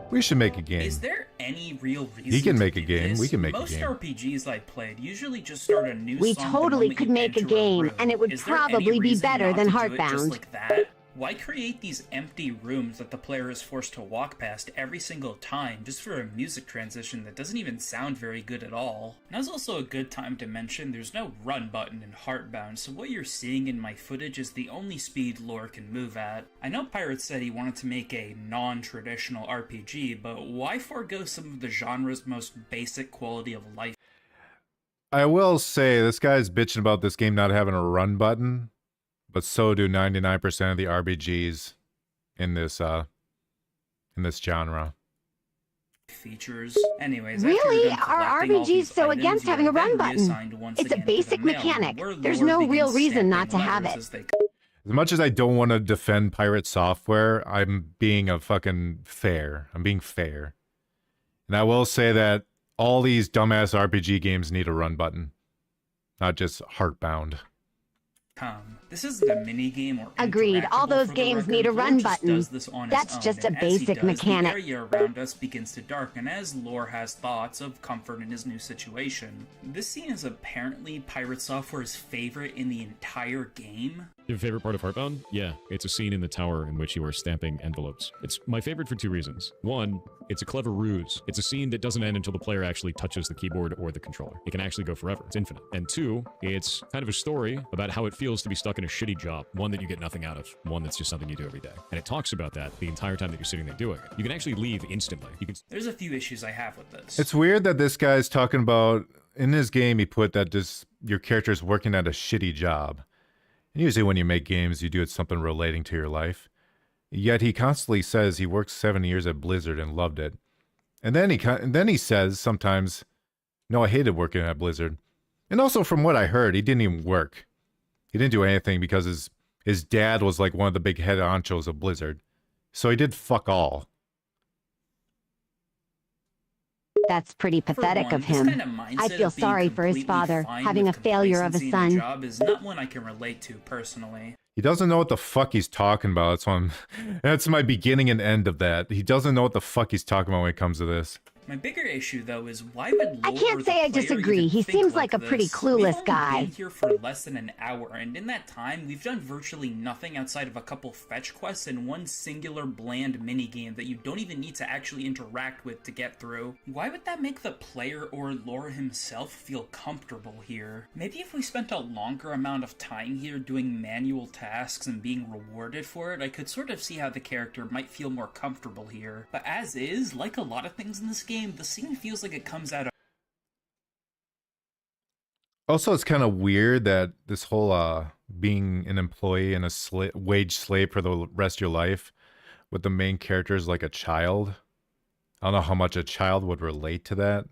We should make a game. Is there any real reason He can to make a do game. this? We can make a Most game. RPGs I played usually just start a new We song the totally moment could you make a enter game, room. and it would Is there any probably be reason better not than to do it just Heartbound. like that? Why create these empty rooms that the player is forced to walk past every single time just for a music transition that doesn't even sound very good at all? Now's also a good time to mention there's no run button in Heartbound, so what you're seeing in my footage is the only speed Lore can move at. I know Pirates said he wanted to make a non-traditional RPG, but why forego some of the genre's most basic quality of life? I will say, this guy's bitching about this game not having a run button, but so do 99% of the RPGs in this genre. Features. Anyways, Really? after you're done Are collecting all RPGs these so items, against you having a are then run button? reassigned once It's a again to the basic mailroom, mechanic. where There's Lore no begins real reason not to stamping have letters it. as they As much as I don't want to defend pirate software, I'm being a fucking fair. I'm being fair. And I will say that all these dumbass RPG games need a run button, not just Heartbound. come. This isn't a mini-game or Agreed. All interactable those for the games record. need a Lore run just button. does this on his That's own, just a and as he basic does, mechanic. The area around us begins to darken as Lore has thoughts of comfort in his new situation. This scene is apparently Pirate Software's favorite in the entire game. Your favorite part of Heartbound? Yeah, it's a scene in the tower in which you are stamping envelopes. It's my favorite for two reasons. One, it's a clever ruse. It's a scene that doesn't end until the player actually touches the keyboard or the controller. It can actually go forever. It's infinite. And two, it's kind of a story about how it feels to be stuck in a shitty job, one that you get nothing out of, one that's just something you do every day. And it talks about that the entire time that you're sitting there doing it. You can actually leave instantly. You can. There's a few issues I have with this. It's weird that this guy's talking about, in his game, he put that your character is working at a shitty job. And usually when you make games, you do it something relating to your life. Yet he constantly says he worked 7 years at Blizzard and loved it. And then he says sometimes, no, I hated working at Blizzard. And also from what I heard, he didn't even work. He didn't do anything because his dad was like one of the big head honchos of Blizzard. So he did fuck all. That's pretty pathetic one, of this him. kind of mindset I feel of being sorry for his completely father, fine having a with failure of a complacency in the son. job is not one I can relate to personally. He doesn't know what the fuck he's talking about. That's my beginning and end of that. He doesn't know what the fuck he's talking about when it comes to this. My bigger issue, though, is why would Lore I can't or say the I player disagree. even He think seems like a pretty this? clueless We've only guy. been here for less than an hour, and in that time, we've done virtually nothing outside of a couple fetch quests and one singular bland minigame that you don't even need to actually interact with to get through. Why would that make the player or Lore himself feel comfortable here? Maybe if we spent a longer amount of time here doing manual tasks and being rewarded for it, I could sort of see how the character might feel more comfortable here. But as is, like a lot of things in this game, the scene feels like it comes out of Also, it's kind of weird that this whole being an employee and a wage slave for the rest of your life with the main character is like a child. I don't know how much a child would relate to that.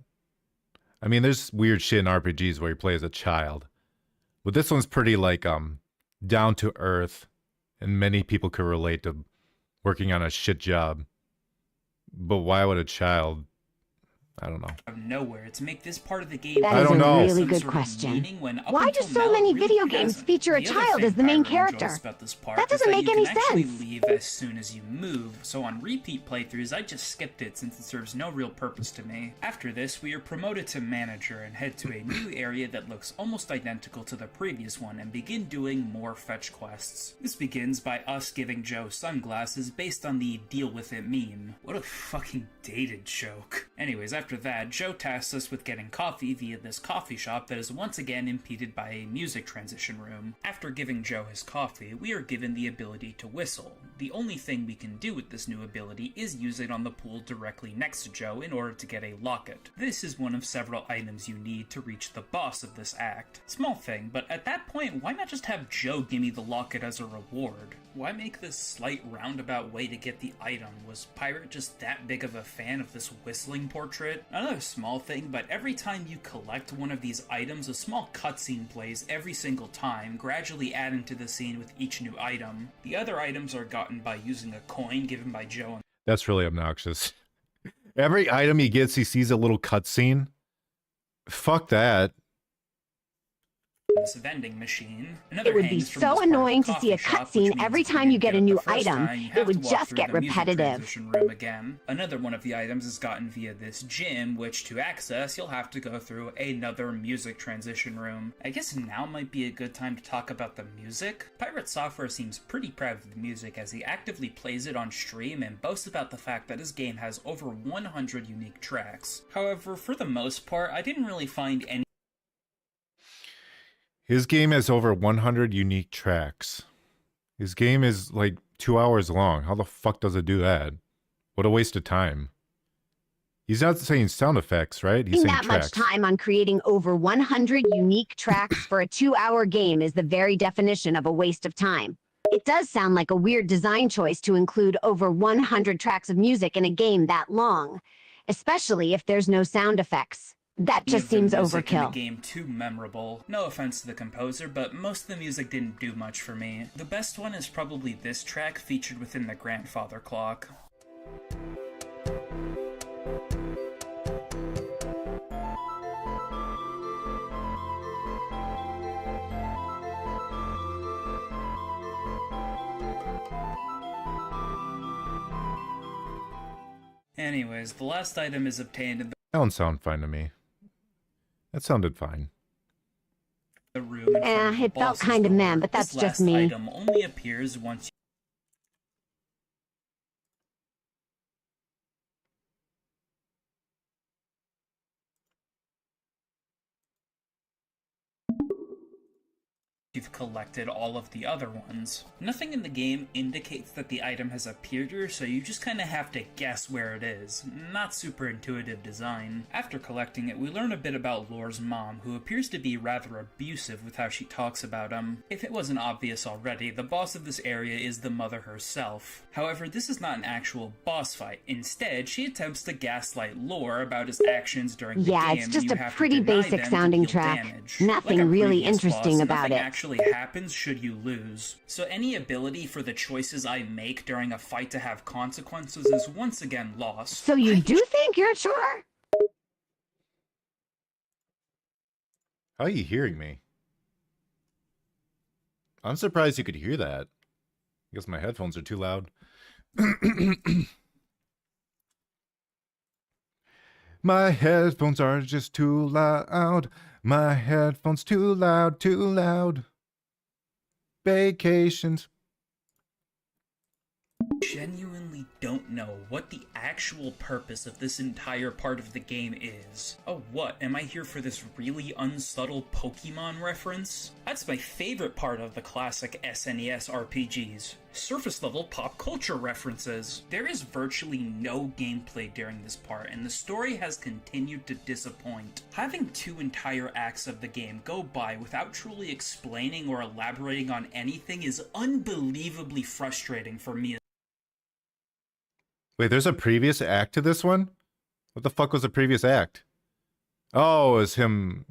I mean, there's weird shit in RPGs where you play as a child. But this one's pretty like down to earth, and many people could relate to working on a shit job. But why would a child? I don't know. Out of nowhere to make this part of the game. That is a really good question. Why do so many video games feature a child as the main character? That doesn't make any sense. You can leave as soon as you move, so on repeat playthroughs I just skipped it since it serves no real purpose to me. After this, we are promoted to manager and head to a new area that looks almost identical to the previous one and begin doing more fetch quests. This begins by us giving Joe sunglasses based on the deal with it meme. What a fucking dated joke. Anyways, after that, Joe tasks us with getting coffee via this coffee shop that is once again impeded by a music transition room. After giving Joe his coffee, we are given the ability to whistle. The only thing we can do with this new ability is use it on the pool directly next to Joe in order to get a locket. This is one of several items you need to reach the boss of this act. Small thing, but at that point, why not just have Joe give me the locket as a reward? Why make this slight roundabout way to get the item? Was Pirate just that big of a fan of this whistling portrait? Another small thing, but every time you collect one of these items, a small cutscene plays every single time, gradually adding to the scene with each new item. The other items are gotten by using a coin given by Joe. That's really obnoxious. Every item he gets, he sees a little cutscene. Fuck that. This vending machine. It would be so annoying to see a cutscene every time you get a new item. It would just get repetitive. Room again. Another one of the items is gotten via this gym, which to access, you'll have to go through another music transition room. I guess now might be a good time to talk about the music. Pirate Software seems pretty proud of the music as he actively plays it on stream and boasts about the fact that his game has over 100 unique tracks. However, for the most part, I didn't really find any. His game has over 100 unique tracks. His game is like 2 hours long. How the fuck does it do that? What a waste of time. He's not saying sound effects, right? He's saying that tracks. much time on creating over 100 unique tracks for a 2-hour game is the very definition of a waste of time. It does sound like a weird design choice to include over 100 tracks of music in a game that long, especially if there's no sound effects. That just seems overkill. The game too memorable. No offense to the composer, but most of the music didn't do much for me. The best one is probably this track featured within the Grandfather Clock. Anyways, the last item is obtained in the That don't sound fine to me. That sounded fine. room. It felt kind of meh, but that's just me. This last item only appears once you've collected all of the other ones. Nothing in the game indicates that the item has appeared here, so you just kinda have to guess where it is. Not super intuitive design. After collecting it, we learn a bit about Lore's mom, who appears to be rather abusive with how she talks about him. If it wasn't obvious already, the boss of this area is the mother herself. However, this is not an actual boss fight. Instead, she attempts to gaslight Lore about his actions during the game. Yeah, it's just and you a have to pretty deny basic them to sounding deal track. damage. Nothing Like a really previous interesting boss, about nothing it. actually happens should you lose. So any ability for the choices I make during a fight to have consequences is once again lost. So you do think you're sure? How are you hearing me? I'm surprised you could hear that. I guess my headphones are too loud. My headphones are just too loud. My headphones too loud, too loud. Vacations. Genuinely don't know what the actual purpose of this entire part of the game is. Oh, what? Am I here for this really unsubtle Pokemon reference? That's my favorite part of the classic SNES RPGs. Surface level pop culture references. There is virtually no gameplay during this part, and the story has continued to disappoint. Having 2 entire acts of the game go by without truly explaining or elaborating on anything is unbelievably frustrating for me. Wait, there's a previous act to this one? What the fuck was the previous act? Oh, it was him...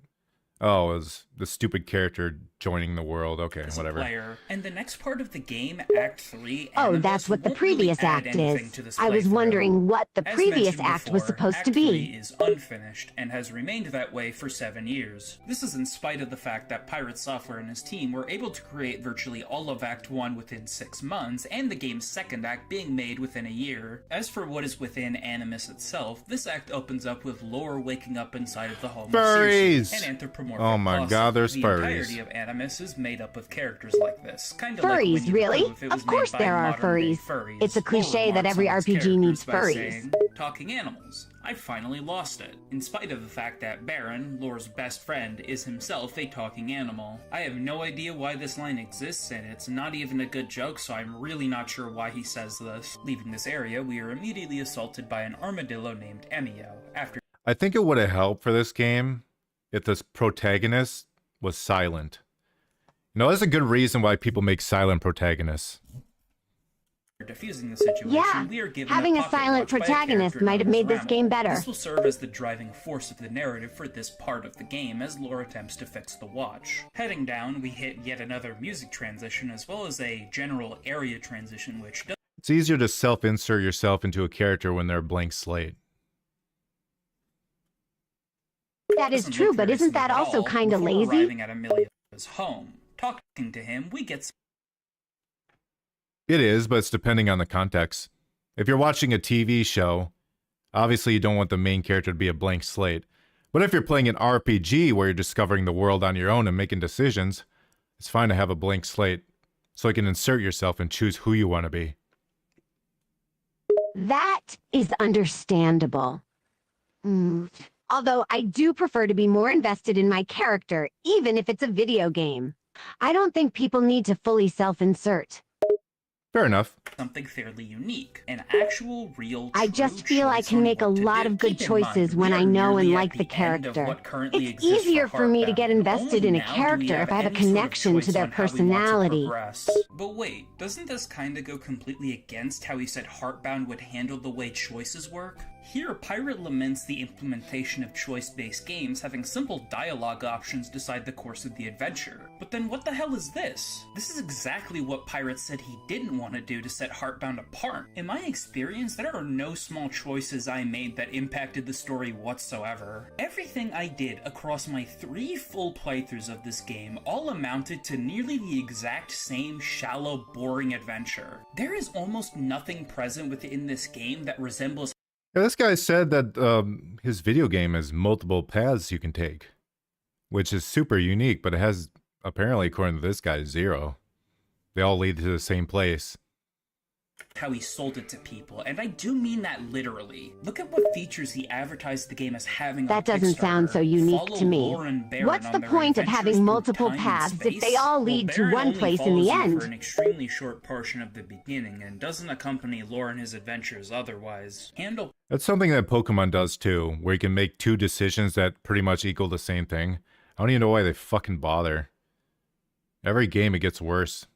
Oh, it was the stupid character joining the world. Okay, whatever. Player. And the next part of the game, Act 3... Oh, that's what the previous act is. I was wondering what the previous act was supposed to be. Act 3 is unfinished and has remained that way for 7 years. This is in spite of the fact that Pirates Software and his team were able to create virtually all of Act 1 within 6 months, and the game's second act being made within a year. As for what is within Animus itself, this act opens up with Lore waking up inside of the home Furries! of Circe, an anthropomorphic Oh my possum. god, there's the furries. The entirety of Animus is made up of characters like this. Kind of Furries, like Winnie really? the Pooh if it was Of course made by there are modern-day furries. It's a Lore cliche that remarks every on its RPG needs characters by furries. saying, talking animals. I finally lost it, in spite of the fact that Baron, Lore's best friend, is himself a talking animal. I have no idea why this line exists, and it's not even a good joke, so I'm really not sure why he says this. Leaving this area, we are immediately assaulted by an armadillo named Emio. After I think it would have helped for this game if this protagonist was silent. You know, there's a good reason why people make silent protagonists. defusing the situation, Yeah, we are given having a pocket silent watch by a protagonist character might have known as made this Rammel. game better. This will serve as the driving force of the narrative for this part of the game as Lore attempts to fix the watch. Heading down, we hit yet another music transition as well as a general area transition which does It's easier to self-insert yourself into a character when they're a blank slate. That is true, but isn't that also kind of Before lazy? arriving at Amelia's home. Talking to him, we get It is, but it's depending on the context. If you're watching a TV show, obviously you don't want the main character to be a blank slate. But if you're playing an RPG where you're discovering the world on your own and making decisions, it's fine to have a blank slate so you can insert yourself and choose who you want to be. That is understandable. Although I do prefer to be more invested in my character, even if it's a video game. I don't think people need to fully self-insert. Fair enough. something fairly unique. An actual, real, I just feel I can make a lot of good choices when I know and like the character. It's easier for me to get invested in a character if I have a connection to their personality. But wait, doesn't this kinda go completely against how he said Heartbound would handle the way choices work? Here, Pirate laments the implementation of choice-based games having simple dialogue options decide the course of the adventure. But then what the hell is this? This is exactly what Pirate said he didn't want to do to set Heartbound apart. In my experience, there are no small choices I made that impacted the story whatsoever. Everything I did across my 3 full playthroughs of this game all amounted to nearly the exact same shallow, boring adventure. There is almost nothing present within this game that resembles. Yeah, this guy said that his video game has multiple paths you can take, which is super unique, but it has, apparently, according to this guy, 0. They all lead to the same place. How he sold it to people, and I do mean that literally. Look at what features he advertised the game as having. That doesn't sound so unique to me. What's the point of having multiple paths if they all lead to one place in the end? For an extremely short portion of the beginning, and doesn't accompany Lore in his adventures otherwise. That's something that Pokemon does too, where you can make 2 decisions that pretty much equal the same thing. I don't even know why they fucking bother. Every game it gets worse.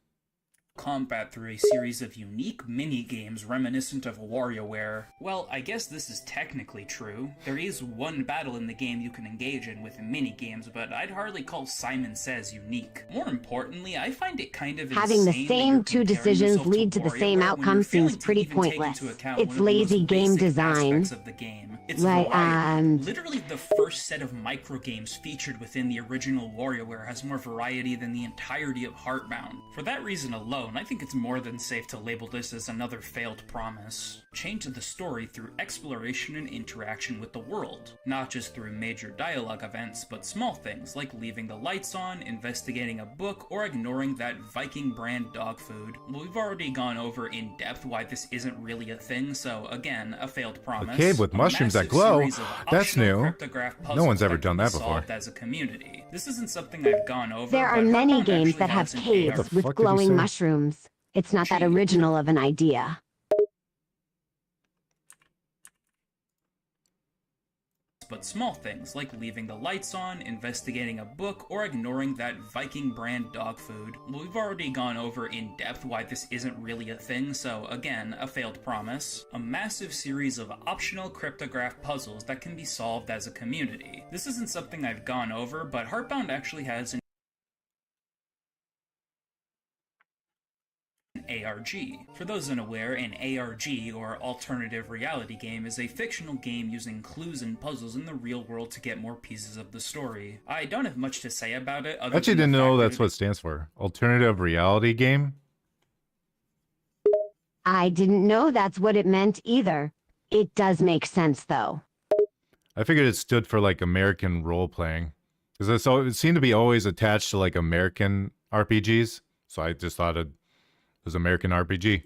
combat through a series of unique mini-games reminiscent of WarioWare. Well, I guess this is technically true. There is one battle in the game you can engage in with mini-games, but I'd hardly call Simon Says unique. More importantly, I find it kind of Having the same two decisions lead to the same outcome seems pretty pointless. It's lazy game design. Of the game. It's Right, variety. Literally the first set of microgames featured within the original WarioWare has more variety than the entirety of Heartbound. For that reason alone, I think it's more than safe to label this as another failed promise. Change the story through exploration and interaction with the world, not just through major dialogue events, but small things like leaving the lights on, investigating a book, or ignoring that Viking brand dog food. We've already gone over in depth why this isn't really a thing, so again, a failed promise. A cave with mushrooms that glow? That's new. No one's ever done that before. As a community. This isn't something I've gone over. There are many games that have caves with glowing mushrooms. It's not that original of an idea. But small things like leaving the lights on, investigating a book, or ignoring that Viking brand dog food. We've already gone over in depth why this isn't really a thing, so again, a failed promise. A massive series of optional cryptograph puzzles that can be solved as a community. This isn't something I've gone over, but Heartbound actually has an ARG. For those unaware, an ARG, or alternative reality game, is a fictional game using clues and puzzles in the real world to get more pieces of the story. I don't have much to say about it. I actually didn't know that's what it stands for. Alternative reality game? I didn't know that's what it meant either. It does make sense, though. I figured it stood for like American role playing. Because it seemed to be always attached to like American RPGs. So I just thought it was American RPG.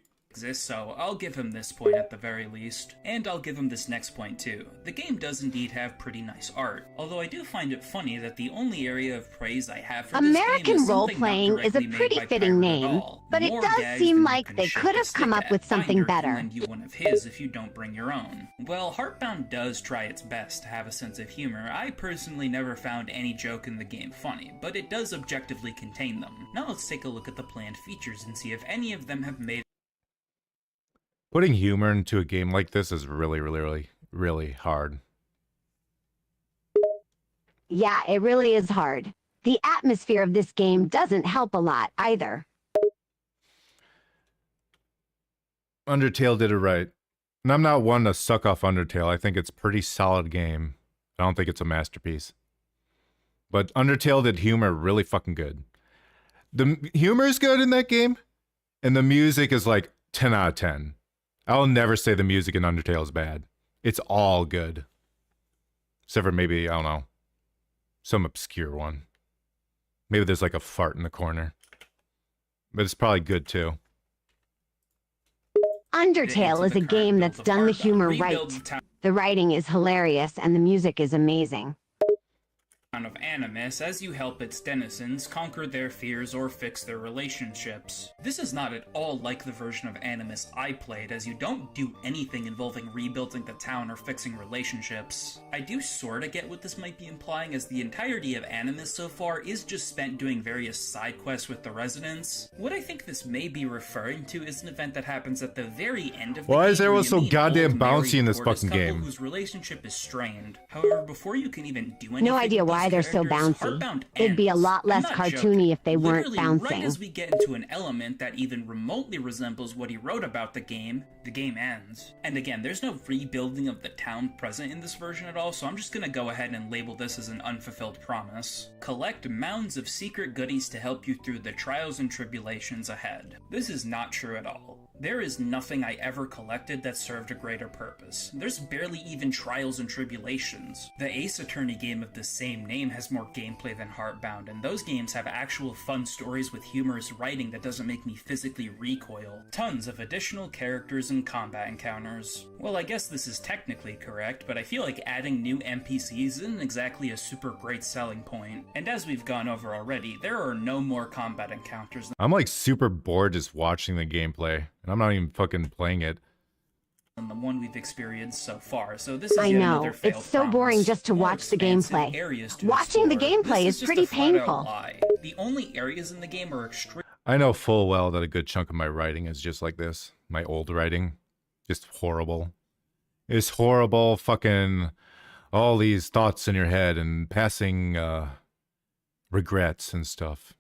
So I'll give him this point at the very least, and I'll give him this next point too. The game does indeed have pretty nice art, although I do find it funny that the only area of praise I have for American role-playing is a pretty fitting name, but it does seem like they could have come up with something better. Lend you one of his if you don't bring your own. Well, Heartbound does try its best to have a sense of humor. I personally never found any joke in the game funny, but it does objectively contain them. Now let's take a look at the planned features and see if any of them have made Putting humor into a game like this is really, really, really hard. Yeah, it really is hard. The atmosphere of this game doesn't help a lot either. Undertale did it right. And I'm not one to suck off Undertale. I think it's a pretty solid game. I don't think it's a masterpiece. But Undertale did humor really fucking good. The humor is good in that game, and the music is like 10 out of 10. I'll never say the music in Undertale is bad. It's all good. Except for maybe, I don't know, some obscure one. Maybe there's like a fart in the corner. But it's probably good too. Undertale is a game that's done the humor right. The writing is hilarious and the music is amazing. Of Animus as you help its denizens conquer their fears or fix their relationships. This is not at all like the version of Animus I played, as you don't do anything involving rebuilding the town or fixing relationships. I do sorta get what this might be implying, as the entirety of Animus so far is just spent doing various side quests with the residents. What I think this may be referring to is an event that happens at the very end of the game. Why is everyone so goddamn bouncy in this fucking game? Whose relationship is strained. However, before you can even do anything, no idea why they're so bouncy. It'd be a lot less cartoony if they weren't bouncing. Right as we get into an element that even remotely resembles what he wrote about the game ends. And again, there's no rebuilding of the town present in this version at all, so I'm just gonna go ahead and label this as an unfulfilled promise. Collect mounds of secret goodies to help you through the trials and tribulations ahead. This is not true at all. There is nothing I ever collected that served a greater purpose. There's barely even trials and tribulations. The Ace Attorney game of the same name has more gameplay than Heartbound, and those games have actual fun stories with humorous writing that doesn't make me physically recoil. Tons of additional characters and combat encounters. Well, I guess this is technically correct, but I feel like adding new NPCs isn't exactly a super great selling point. And as we've gone over already, there are no more combat encounters. I'm like super bored just watching the gameplay. And I'm not even fucking playing it. And the one we've experienced so far, so this is I know, it's so boring just to watch the gameplay. Watching the gameplay is pretty painful. The only areas in the game are extreme. I know full well that a good chunk of my writing is just like this. My old writing. Just horrible. It's horrible, fucking all these thoughts in your head and passing regrets and stuff.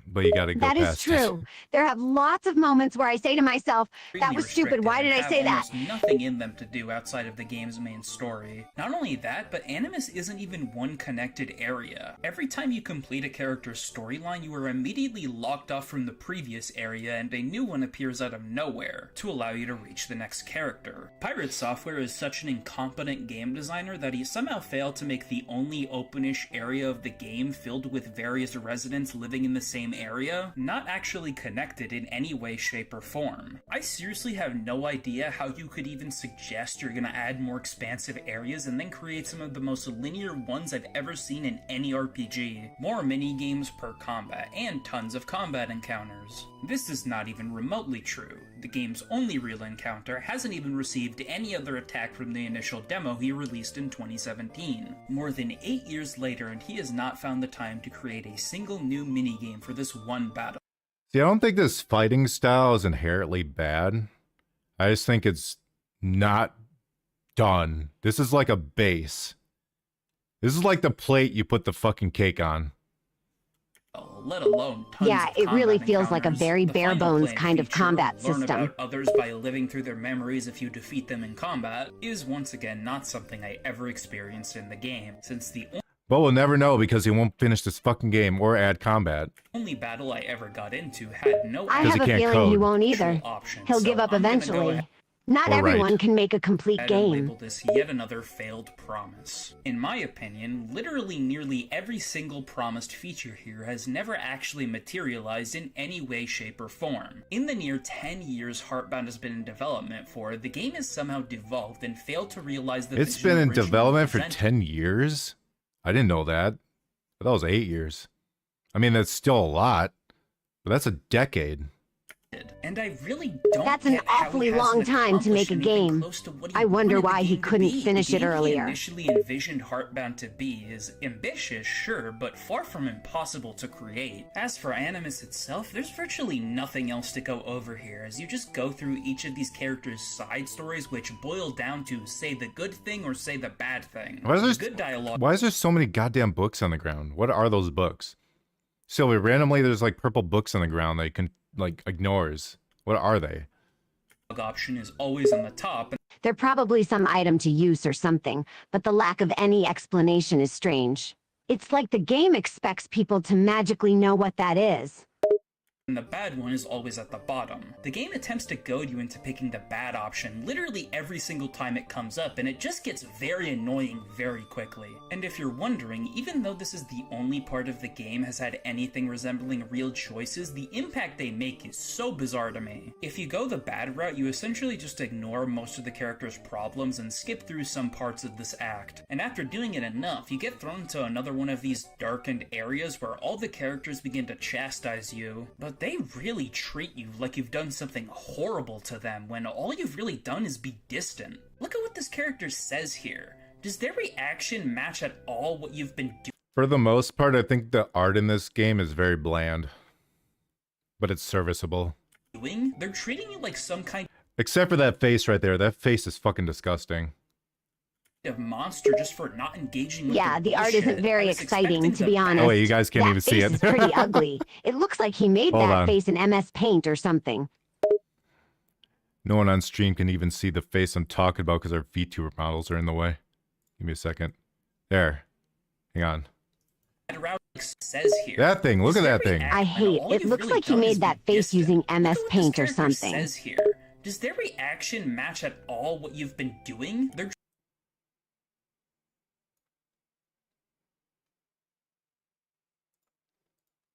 But you gotta go That is past true. it. There have lots of moments where I say to myself, that was stupid. Why did I have say that? almost nothing in them to do outside of the game's main story. Not only that, but Animus isn't even one connected area. Every time you complete a character's storyline, you are immediately locked off from the previous area and a new one appears out of nowhere to allow you to reach the next character. Pirate Software is such an incompetent game designer that he somehow failed to make the only openish area of the game filled with various residents living in the same area not actually connected in any way, shape, or form. I seriously have no idea how you could even suggest you're gonna add more expansive areas and then create some of the most linear ones I've ever seen in any RPG. More mini-games per combat, and tons of combat encounters. This is not even remotely true. The game's only real encounter hasn't even received any other attack from the initial demo he released in 2017. More than 8 years later, and he has not found the time to create a single new minigame for this one battle. See, I don't think this fighting style is inherently bad. I just think it's not done. This is like a base. This is like the plate you put the fucking cake on. Let alone tons Yeah, of it really combat feels like a encounters. very The bare final bones play kind of feature, combat learn system. about others by living through their memories if you defeat them in combat, is once again not something I ever experienced in the game, since the But we'll never know because he won't finish this fucking game or add combat. only battle I ever got into had no I have a feeling he won't either. option, He'll so give up I'm gonna go eventually. ahead Not Or everyone right. can make a complete and game. label this yet another failed promise. In my opinion, literally nearly every single promised feature here has never actually materialized in any way, shape, or form. In the near 10 years Heartbound has been in development for, the game has somehow devolved and failed to realize the It's vision been in originally development for presented. 10 years? I didn't know that. I thought it was 8 years. I mean, that's still a lot, but that's a decade. And I really don't That's an get how awfully he hasn't long time to make a accomplished anything game. close to what he I wonder wanted the why he game to couldn't be. finish The it game he earlier. initially envisioned Heartbound to be is ambitious, sure, but far from impossible to create. As for Animus itself, there's virtually nothing else to go over here, as you just go through each of these characters' side stories, which boil down to say the good thing or say the bad thing. Why is, Good dialogue. why is there so many goddamn books on the ground? What are those books? Sylvia, randomly there's like purple books on the ground that you can, like, ignores. What are they? Option is always on the top, They're probably some item to use or something, but the lack of any explanation is strange. It's like the game expects people to magically know what that is. and the bad one is always at the bottom. The game attempts to goad you into picking the bad option literally every single time it comes up, and it just gets very annoying very quickly. And if you're wondering, even though this is the only part of the game has had anything resembling real choices, the impact they make is so bizarre to me. If you go the bad route, you essentially just ignore most of the character's problems and skip through some parts of this act. And after doing it enough, you get thrown into another one of these darkened areas where all the characters begin to chastise you, but they really treat you like you've done something horrible to them when all you've really done is be distant. Look at what this character says here. Does their reaction match at all what you've been doing? For the most part, I think the art in this game is very bland. But it's serviceable. They're treating you like some kind Except for that face right there. That face is fucking disgusting. of monster just for not engaging with Yeah, the the art bullshit. isn't very I was exciting, expecting to be the honest. Oh wait, you guys can't that even see face it. is pretty ugly. It looks like he made Hold that on. face in MS Paint or something. No one on stream can even see the face I'm talking about because our VTuber models are in the way. Give me a second. There. Hang on. says here. That thing. Look at that thing. I hate it. It looks like he made that face using MS Paint or something. Says here. Does their reaction match at all what you've been doing? They're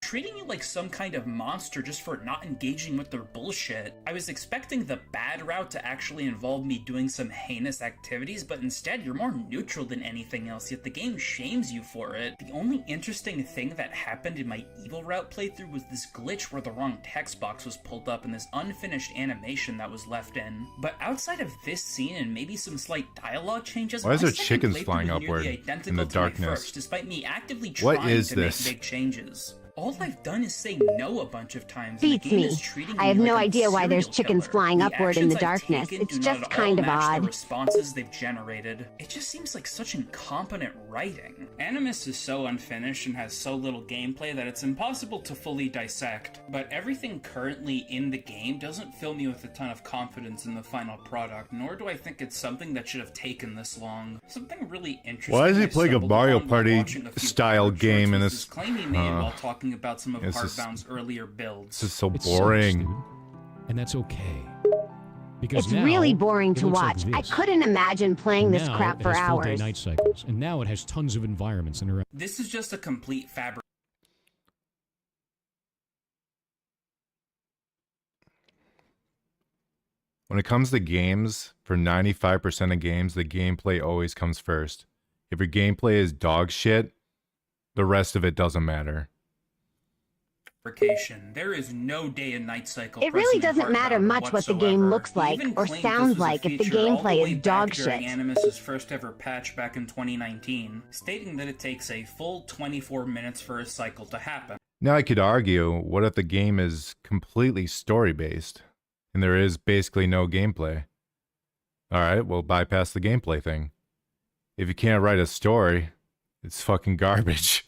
treating you like some kind of monster just for not engaging with their bullshit. I was expecting the bad route to actually involve me doing some heinous activities, but instead you're more neutral than anything else, yet the game shames you for it. The only interesting thing that happened in my evil route playthrough was this glitch where the wrong text box was pulled up and this unfinished animation that was left in. But outside of this scene and maybe some slight dialogue changes, Why is my there second chickens playthrough flying was nearly upward identical in the to my darkness? first, despite me actively What trying is to this? make big changes. All I've done is say no a bunch of times. Beats and the game me. is treating I have me no like I'm a idea why there's serial chickens killer. flying The upward in the actions I've darkness. taken It's do just not kind all of match the odd. responses they've generated. It just seems like such incompetent writing. Animus is so unfinished and has so little gameplay that it's impossible to fully dissect, but everything currently in the game doesn't fill me with a ton of confidence in the final product, nor do I think it's something that should have taken this long. Something really interesting. Why is he I playing a stumbled Mario upon while Party watching a few style Purge game in was this? claim he made while talking about some of this is- Heartbound's earlier builds. This is so It sucks, boring. dude. And that's okay. Because It's now, really boring it to looks watch. like I this. couldn't imagine playing this Now crap it for has full-day hours. night cycles, and now it has tons of environments and This is just a complete fabric. When it comes to games, for 95% of games, the gameplay always comes first. If your gameplay is dog shit, the rest of it doesn't matter. There is no day and night cycle. It really present in doesn't matter Heartbound much what the whatsoever. game looks He like even or claimed sounds this was a like if the feature all gameplay way is back dog during shit. Animus's first ever patch back in 2019, stating that it takes a full 24 minutes for a cycle to happen. Now I could argue, what if the game is completely story-based, and there is basically no gameplay? Alright, we'll bypass the gameplay thing. If you can't write a story, it's fucking garbage.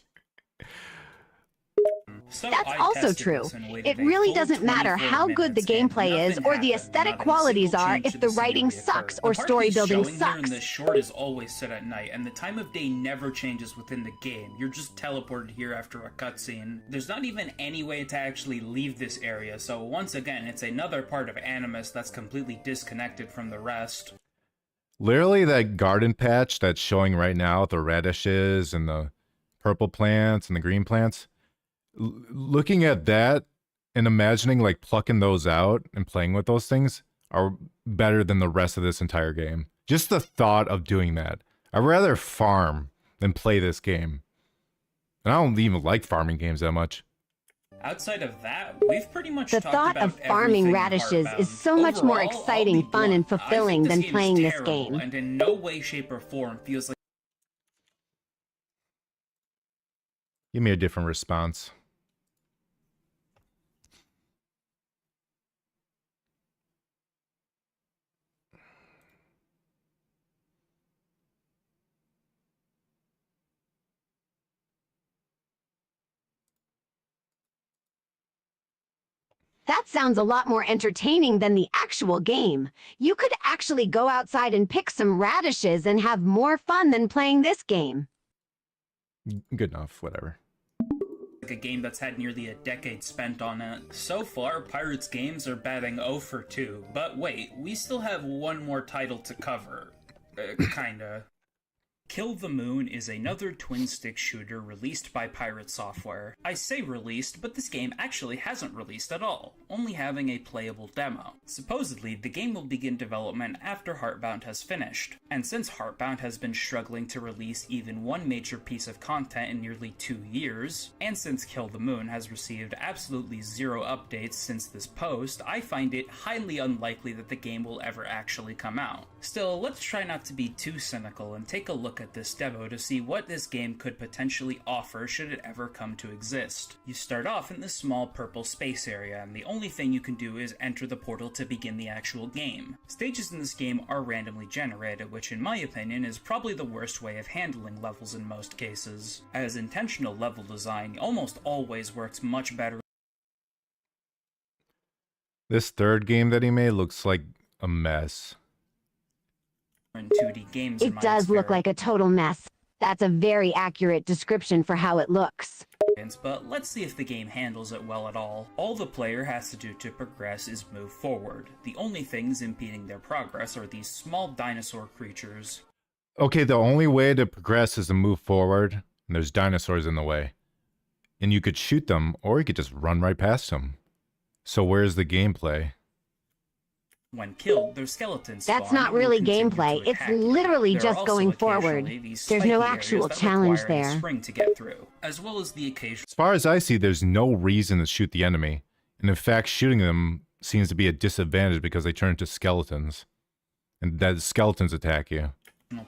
So That's I also tested true. this and waited It a really full doesn't matter 24 how good the minutes, and gameplay is nothing or the happened. aesthetic Not a qualities single are change if to the the writing scenery sucks occurred. or The part story he's building showing here in sucks. this short is always set at night, and the time of day never changes within the game. You're just teleported here after a cutscene. There's not even any way to actually leave this area, so once again, it's another part of Animus that's completely disconnected from the rest. Literally, that garden patch that's showing right now, the radishes and the purple plants and the green plants, looking at that and imagining like plucking those out and playing with those things are better than the rest of this entire game. Just the thought of doing that. I'd rather farm than play this game. And I don't even like farming games that much. Outside of that, we've pretty much The talked thought about of farming everything in radishes Heartbound. is so much more Overall, exciting, I'll be fun, and blunt. I fulfilling think than game playing is this terrible, game. and in no way, shape, or form feels like Give me a different response. That sounds a lot more entertaining than the actual game. You could actually go outside and pick some radishes and have more fun than playing this game. Good enough, whatever. a game that's had nearly a decade spent on it. So far, Pirates games are batting 0 for 2, but wait, we still have one more title to cover. Kinda. Kill the Moon is another twin-stick shooter released by Pirate Software. I say released, but this game actually hasn't released at all, only having a playable demo. Supposedly, the game will begin development after Heartbound has finished, and since Heartbound has been struggling to release even one major piece of content in nearly 2 years, and since Kill the Moon has received absolutely zero updates since this post, I find it highly unlikely that the game will ever actually come out. Still, let's try not to be too cynical and take a look at this demo to see what this game could potentially offer should it ever come to exist. You start off in this small purple space area, and the only thing you can do is enter the portal to begin the actual game. Stages in this game are randomly generated, which in my opinion is probably the worst way of handling levels in most cases, as intentional level design almost always works much better. This third game that he made looks like a mess. In 2D games, It does look like a total mess. That's a very accurate description for how it looks. But let's see if the game handles it well at all. All the player has to do to progress is move forward. The only things impeding their progress are these small dinosaur creatures. Okay, the only way to progress is to move forward, and there's dinosaurs in the way. And you could shoot them, or you could just run right past them. So where's the gameplay? When killed, their skeletons spawn That's not and will really continue gameplay. to It's attack you. literally There are just also going forward. occasionally these There's no spiky actual areas that challenge require a there. spring to get through, as well as the occasional As far as I see, there's no reason to shoot the enemy. And in fact, shooting them seems to be a disadvantage because they turn into skeletons. And that skeletons attack you.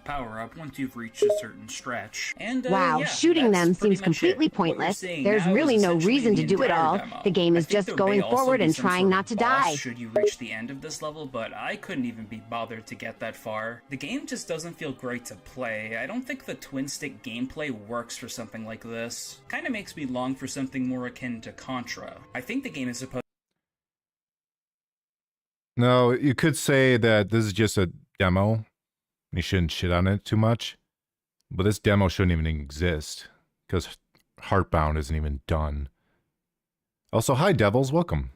power up once you've reached a certain stretch. And Wow, yeah, shooting that's them pretty seems much completely it. What we're pointless. seeing There's now really is no essentially reason the to do it entire all. demo. The game is I think just there going may also forward be and some trying sort not of to boss die. should you reach the end of this level, but I couldn't even be bothered to get that far. The game just doesn't feel great to play. I don't think the twin stick gameplay works for something like this. Kinda makes me long for something more akin to Contra. I think the game is supposed No, you could say that this is just a demo. You shouldn't shit on it too much. But this demo shouldn't even exist. Because Heartbound isn't even done. Also, hi Devils, welcome.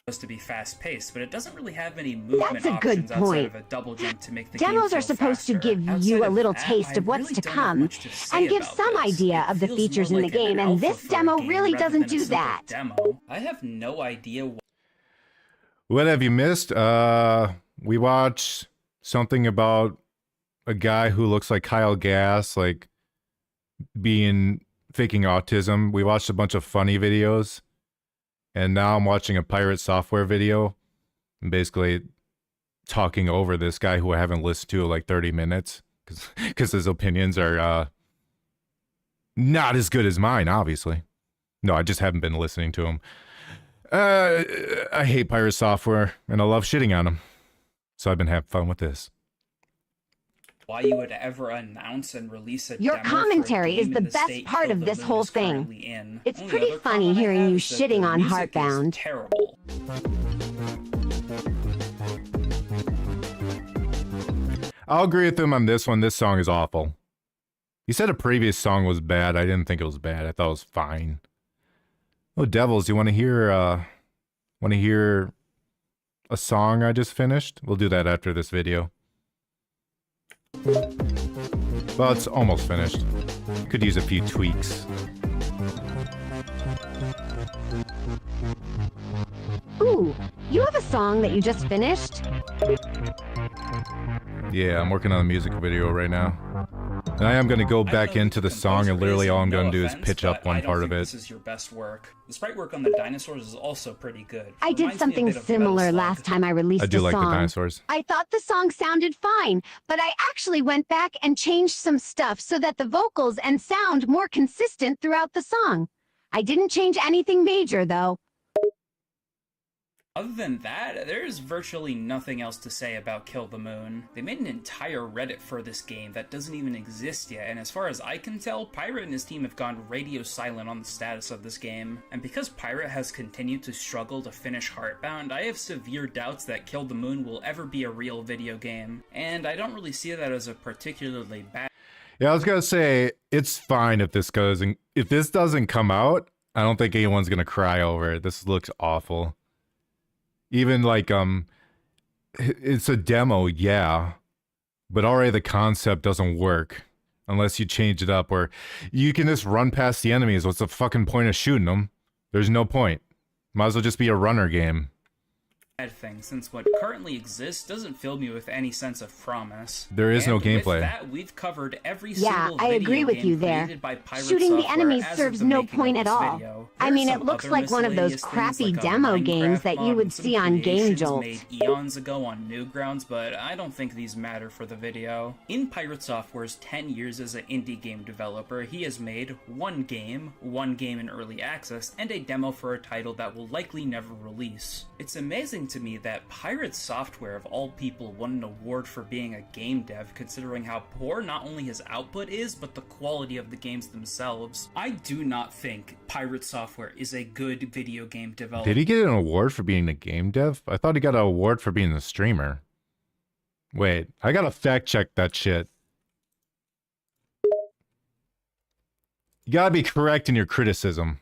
to be fast-paced, but it doesn't really have any movement That's a good options outside point. of a double jump to make the game Demos feel are supposed to faster. give Outside you a of little that, taste I of what's really to don't have come much to say and give about some this. idea It of the feels features more in the like an game, and alpha this for a demo game really rather doesn't than a do simple that. Demo. I have no idea What have you missed? We watched something about a guy who looks like Kyle Gass, like faking autism. We watched a bunch of funny videos, and now I'm watching a pirate software video, and basically talking over this guy who I haven't listened to in like 30 minutes because his opinions are not as good as mine, obviously. No, I just haven't been listening to him. I hate pirate software, and I love shitting on them. So I've been having fun with this. why you would ever announce and release a Your demo for a commentary is game the in the best state part Kill of the this Moon whole is thing. currently in. It's Only pretty other funny comment I hearing have you is that shitting the on music is Heartbound. terrible. I'll agree with him on this one. This song is awful. He said a previous song was bad. I didn't think it was bad. I thought it was fine. Oh, Devils, you want to hear a song I just finished? We'll do that after this video. Well, it's almost finished. Could use a few tweaks. Ooh, you have a song that you just finished? Yeah, I'm working on a music video right now. And I am going to go back into the song, and literally all I'm going to do is pitch up one part of it. This is your best work. The sprite work on the dinosaurs is also pretty good. I did something similar last time I released I do a like song. the dinosaurs. I thought the song sounded fine, but I actually went back and changed some stuff so that the vocals and sound more consistent throughout the song. I didn't change anything major, though. Other than that, there's virtually nothing else to say about Kill the Moon. They made an entire Reddit for this game that doesn't even exist yet, and as far as I can tell, Pirate and his team have gone radio silent on the status of this game. And because Pirate has continued to struggle to finish Heartbound, I have severe doubts that Kill the Moon will ever be a real video game, and I don't really see that as a particularly bad... Yeah, I was going to say, it's fine if this doesn't come out. I don't think anyone's going to cry over it. This looks awful. Even like, it's a demo, yeah, but already the concept doesn't work unless you change it up where you can just run past the enemies. What's the fucking point of shooting them? There's no point. Might as well just be a runner game. Thing, since what currently exists doesn't fill me with any sense of promise. There is no gameplay. With that, we've covered every Yeah, single I video agree with game you there. created by Pirate Shooting the Software enemies as of serves the no making point of at this all. video. I There mean, are it some looks other like one of those miscellaneous things crappy like a demo games Minecraft that mod you and would some see on creations GameJolt. made eons ago on Newgrounds, but I don't think these matter for the video. In Pirate Software's 10 years as an indie game developer, he has made one game in early access, and a demo for a title that will likely never release. It's amazing to me that Pirate Software, of all people, won an award for being a game dev, considering how poor not only his output is, but the quality of the games themselves. I do not think Pirate Software is a good video game developer. Did he get an award for being a game dev? I thought he got an award for being a streamer. Wait, I gotta fact check that shit. You gotta be correct in your criticism.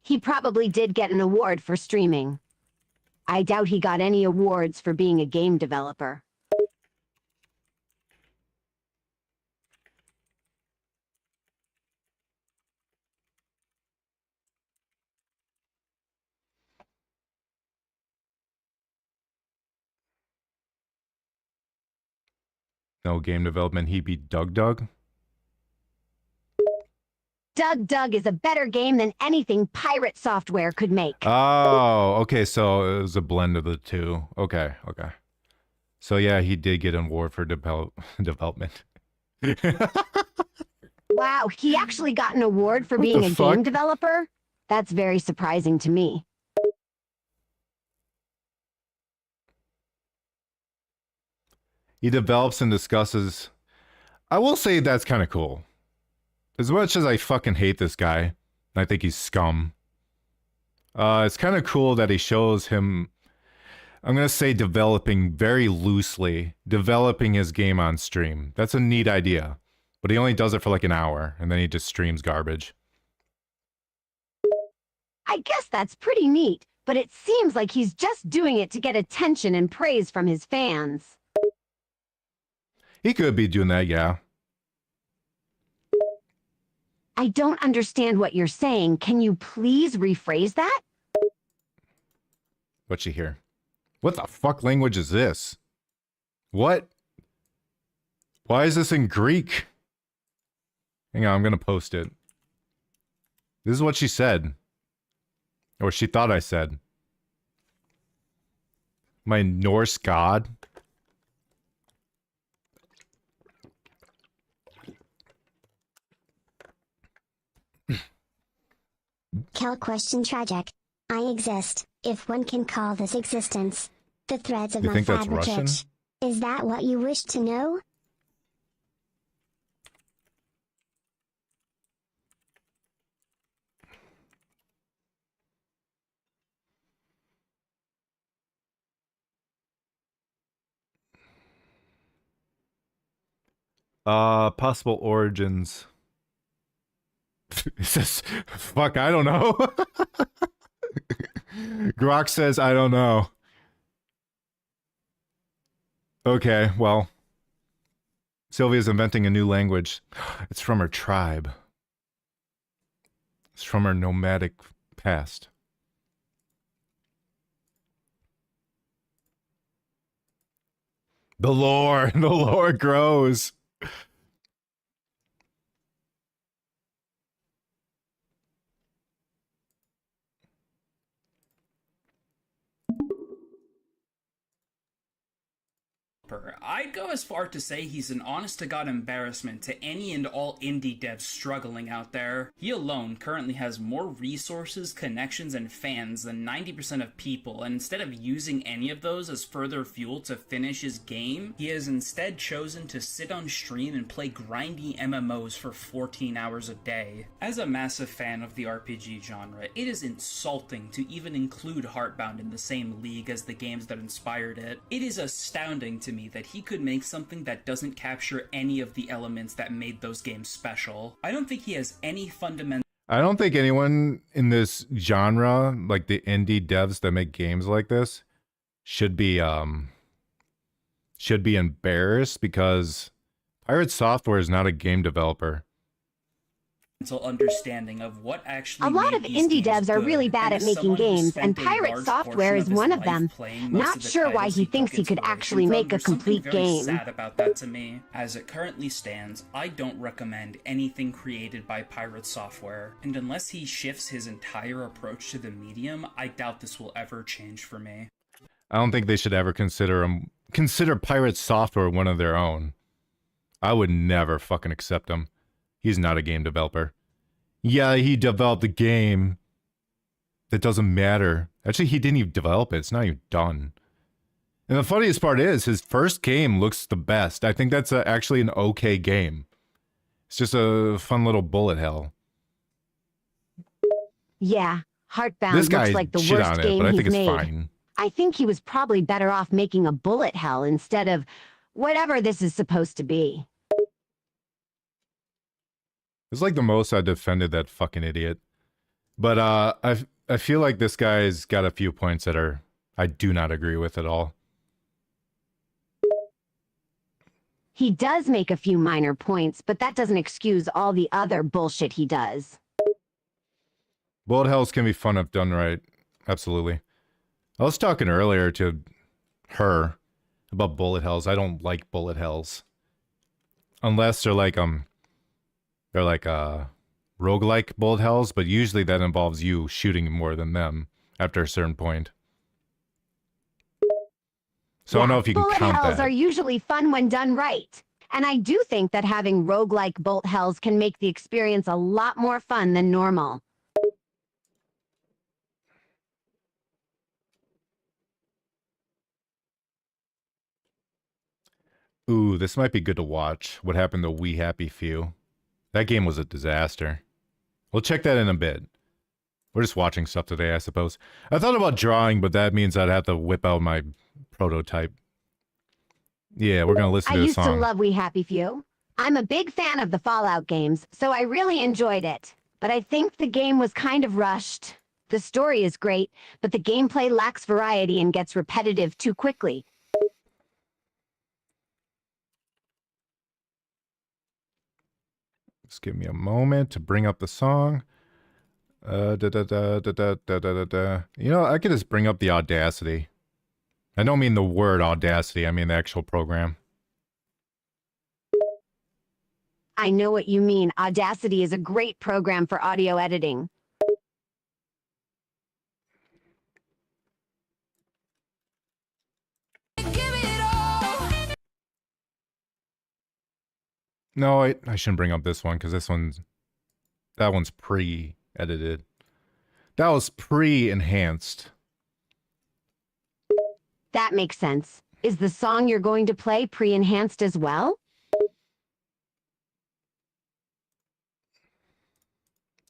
He probably did get an award for streaming. I doubt he got any awards for being a game developer. No game development, he beat Doug Doug? Doug Doug is a better game than anything Pirate Software could make. Oh, okay, so it was a blend of the two. Okay. So yeah, he did get an award for development. Wow, he actually got an award for What being the a fuck? game developer? That's very surprising to me. He develops and discusses. I will say that's kind of cool. As much as I fucking hate this guy, I think he's scum. It's kind of cool that he shows him, I'm going to say developing very loosely, developing his game on stream. That's a neat idea. But he only does it for like an hour, and then he just streams garbage. I guess that's pretty neat, but it seems like he's just doing it to get attention and praise from his fans. He could be doing that, yeah. I don't understand what you're saying. Can you please rephrase that? What you hear? What the fuck language is this? What? Why is this in Greek? Hang on, I'm gonna post it. This is what she said. Or she thought I said. My Norse god? Kel question tragic. I exist, if one can call this existence. The threads of You my think that's fabric Russian? itch. Is that what you wish to know? Possible origins. It says, fuck, I don't know. Grok says, I don't know. Okay, well. Sylvia's inventing a new language. It's from her tribe. It's from her nomadic past. The lore grows. I'd go as far to say he's an honest-to-God embarrassment to any and all indie devs struggling out there. He alone currently has more resources, connections, and fans than 90% of people, and instead of using any of those as further fuel to finish his game, he has instead chosen to sit on stream and play grindy MMOs for 14 hours a day. As a massive fan of the RPG genre, it is insulting to even include Heartbound in the same league as the games that inspired it. It is astounding to me that he could make something that doesn't capture any of the elements that made those games special. I don't think he has any fundamental. I don't think anyone in this genre, like the indie devs that make games like this, should be embarrassed because Pirate Software is not a game developer. Understanding of what actually A lot made of these indie games devs are good. really bad And at as making someone who games, spent and a Pirate large Software portion is of his one of life them. playing most Not of the sure why titles he took thinks he could inspiration actually from, make a there's something complete very game. sad about that to me. As it currently stands, I don't recommend anything created by Pirate Software, and unless he shifts his entire approach to the medium, I doubt this will ever change for me. I don't think they should ever consider Pirate Software one of their own. I would never fucking accept him. He's not a game developer. Yeah, he developed the game. That doesn't matter. Actually, he didn't even develop it. It's not even done. And the funniest part is, his first game looks the best. I think that's actually an okay game. It's just a fun little bullet hell. Yeah, Heartbound This guy looks like the shit worst on it, game but I he's think it's made. fine. I think he was probably better off making a bullet hell instead of whatever this is supposed to be. It's like the most I defended that fucking idiot. But I feel like this guy's got a few points that I do not agree with at all. He does make a few minor points, but that doesn't excuse all the other bullshit he does. Bullet hells can be fun if done right. Absolutely. I was talking earlier to her about bullet hells. I don't like bullet hells. Unless they're like roguelike bullet hells, but usually that involves you shooting more than them after a certain point. So I don't know if you can bullet count hells that. are usually fun when done right. And I do think that having roguelike bolt hells can make the experience a lot more fun than normal. Ooh, this might be good to watch. What happened to We Happy Few? That game was a disaster. We'll check that in a bit. We're just watching stuff today, I suppose. I thought about drawing, but that means I'd have to whip out my prototype. Yeah, we're gonna listen I to the used to song. love We Happy Few. I'm a big fan of the Fallout games, so I really enjoyed it. But I think the game was kind of rushed. The story is great, but the gameplay lacks variety and gets repetitive too quickly. Just give me a moment to bring up the song. Da, da, da, da, da, da, da, da. You know, I could just bring up the Audacity. I don't mean the word Audacity, I mean the actual program. I know what you mean. Audacity is a great program for audio editing. No, I shouldn't bring up this one, because that one's pre-edited. That was pre-enhanced. That makes sense. Is the song you're going to play pre-enhanced as well?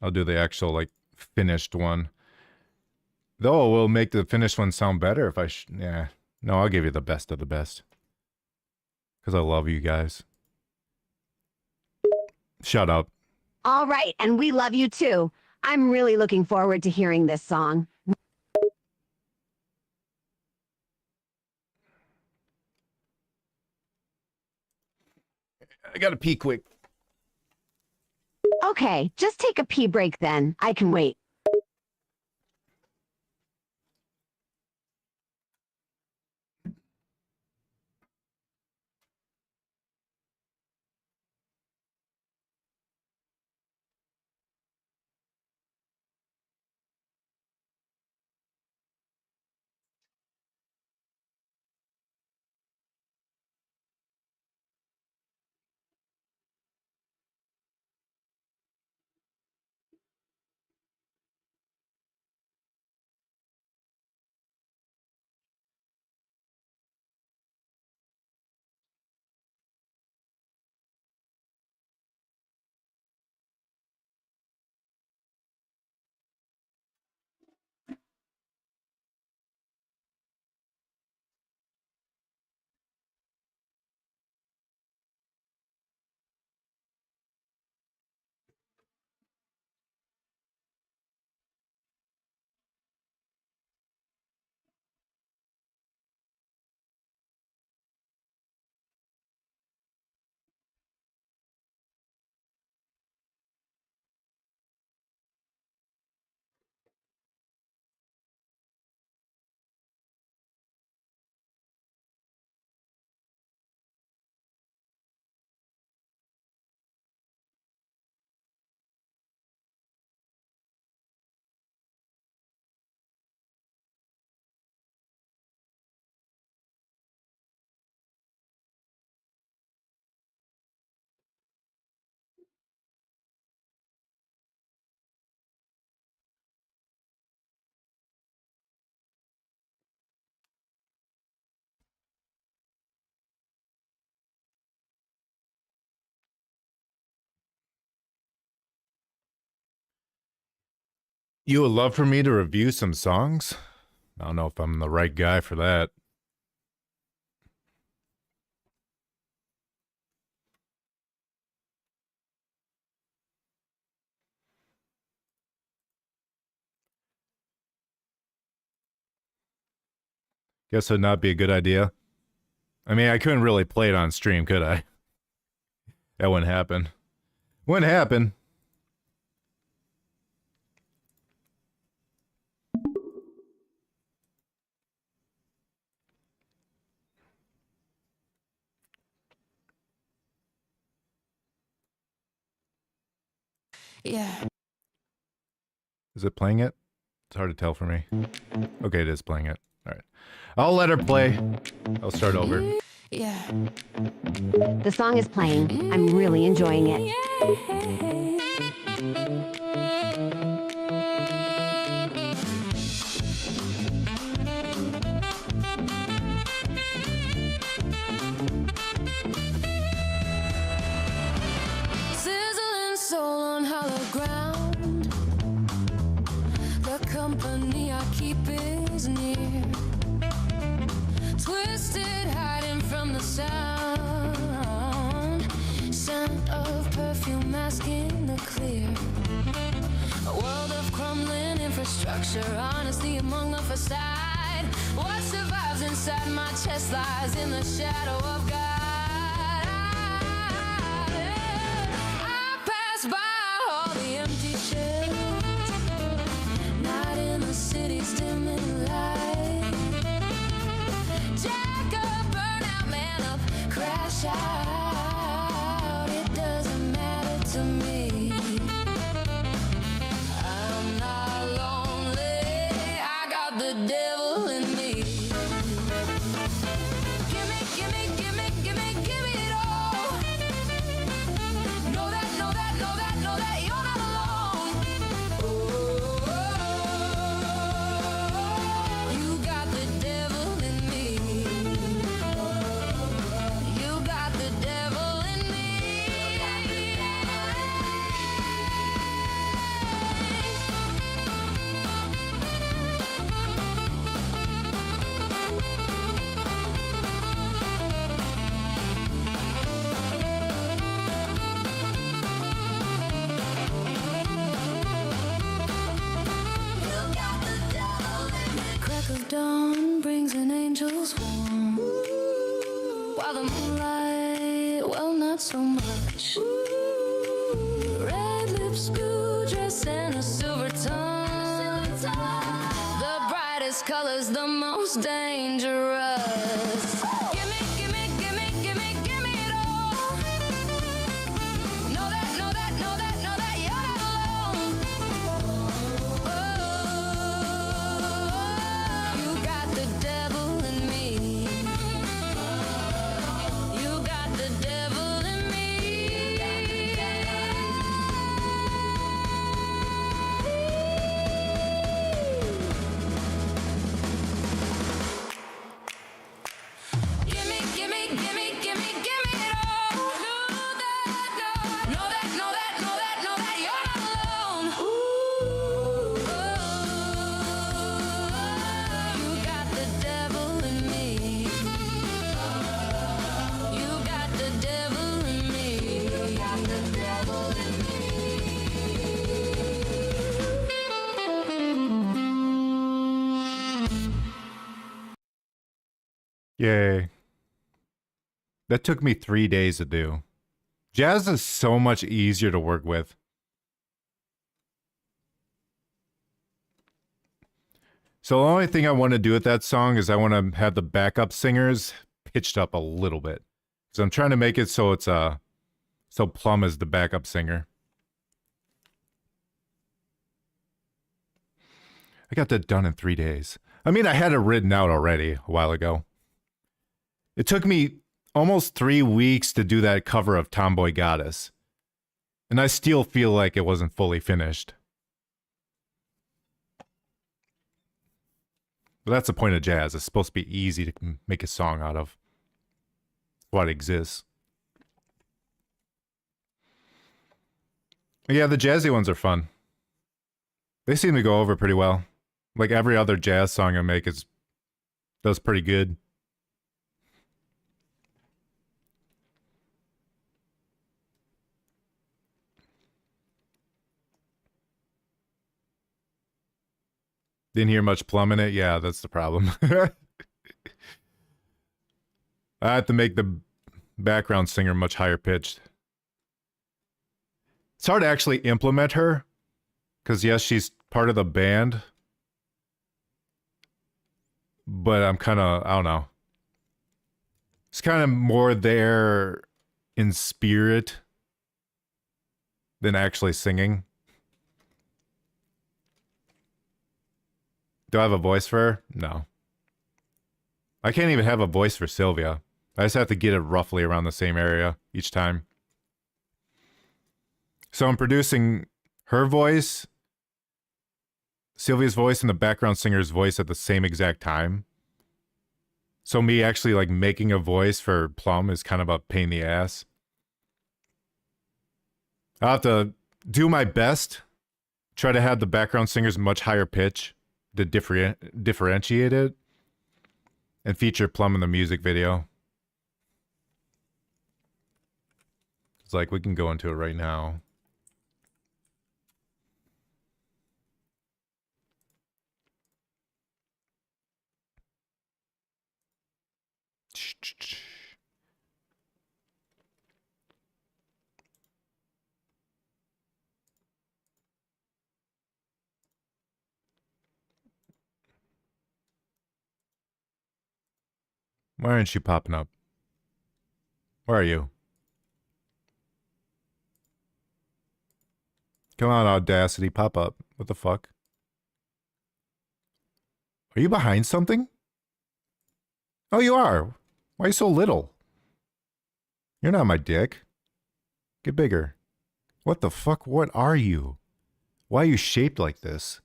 I'll do the actual, like, finished one. Though it will make the finished one sound better if I yeah. No, I'll give you the best of the best. Because I love you guys. Shut up. All right, and we love you too. I'm really looking forward to hearing this song. I gotta pee quick. Okay, just take a pee break then. I can wait. You would love for me to review some songs? I don't know if I'm the right guy for that. Guess it'd not be a good idea. I mean, I couldn't really play it on stream, could I? That wouldn't happen. Wouldn't happen. Yeah. Is it playing it? It's hard to tell for me. Okay, it is playing it. Alright. I'll let her play. I'll start over. Yeah. The song is playing. I'm really enjoying it. Sizzling soul on hollow ground. The company I keep is near. Twisted, hiding from the sound. Scent of perfume masking the clear. A world of crumbling infrastructure. Honesty among the facade. What survives inside my chest lies in the shadow of God. I pass by all the empty shells. Not in the city's dimming light. Jack up, burn out, man up, crash out. It doesn't matter to me. I'm not lonely. I got the devil in me. Gimme, gimme, gimme, gimme, gimme it all. Know that, know that, know that, know that you're not alone. You got the devil in me. You got the devil in me. Crack of dawn brings an angel's warm. While the moonlight, well, not so much. Red lips, blue dress, and a silver tongue. The brightest colors, the most dangerous. Gimme, gimme, gimme, gimme, gimme it all. Know that, know that, know that, know that you're not alone. You got the devil in me. You got the devil in me. Gimme, gimme, gimme, gimme, gimme it all. Know that, know that, know that, know that, know that you're not alone. You got the devil in me. You got the devil in me. You got the devil in Yay. That took me 3 days to do. Jazz is so much easier to work with. So the only thing I want to do with that song is I want to have the backup singers pitched up a little bit. So I'm trying to make it so it's so Plum is the backup singer. I got that done in 3 days. I mean, I had it written out already a while ago. It took me almost 3 weeks to do that cover of Tomboy Goddess. And I still feel like it wasn't fully finished. But that's the point of jazz. It's supposed to be easy to make a song out of. What exists. Yeah, the jazzy ones are fun. They seem to go over pretty well. Like every other jazz song I make does pretty good. Didn't hear much Plum in it? Yeah, that's the problem. I have to make the background singer much higher pitched. It's hard to actually implement her. Because yes, she's part of the band. But I'm kind of, I don't know. It's kind of more there in spirit than actually singing. Do I have a voice for her? No. I can't even have a voice for Sylvia. I just have to get it roughly around the same area each time. So I'm producing her voice, Sylvia's voice, and the background singer's voice at the same exact time. So me actually like making a voice for Plum is kind of a pain in the ass. I'll have to do my best, try to have the background singer's much higher pitch to differentiate it, and feature Plum in the music video. It's like we can go into it right now. Why aren't you popping up? Where are you? Come on, Audacity, pop up. What the fuck? Are you behind something? Oh, you are. Why are you so little? You're not my dick. Get bigger. What the fuck? What are you? Why are you shaped like this?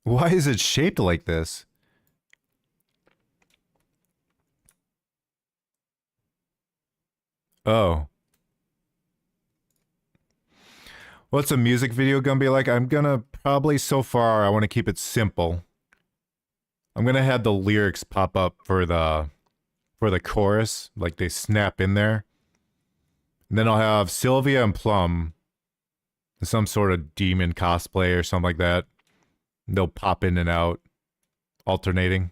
Why is it shaped like this? Oh. What's a music video gonna be like? I'm gonna probably, so far, I want to keep it simple. I'm gonna have the lyrics pop up for the chorus, like they snap in there. And then I'll have Sylvia and Plum in some sort of demon cosplay or something like that. They'll pop in and out, alternating.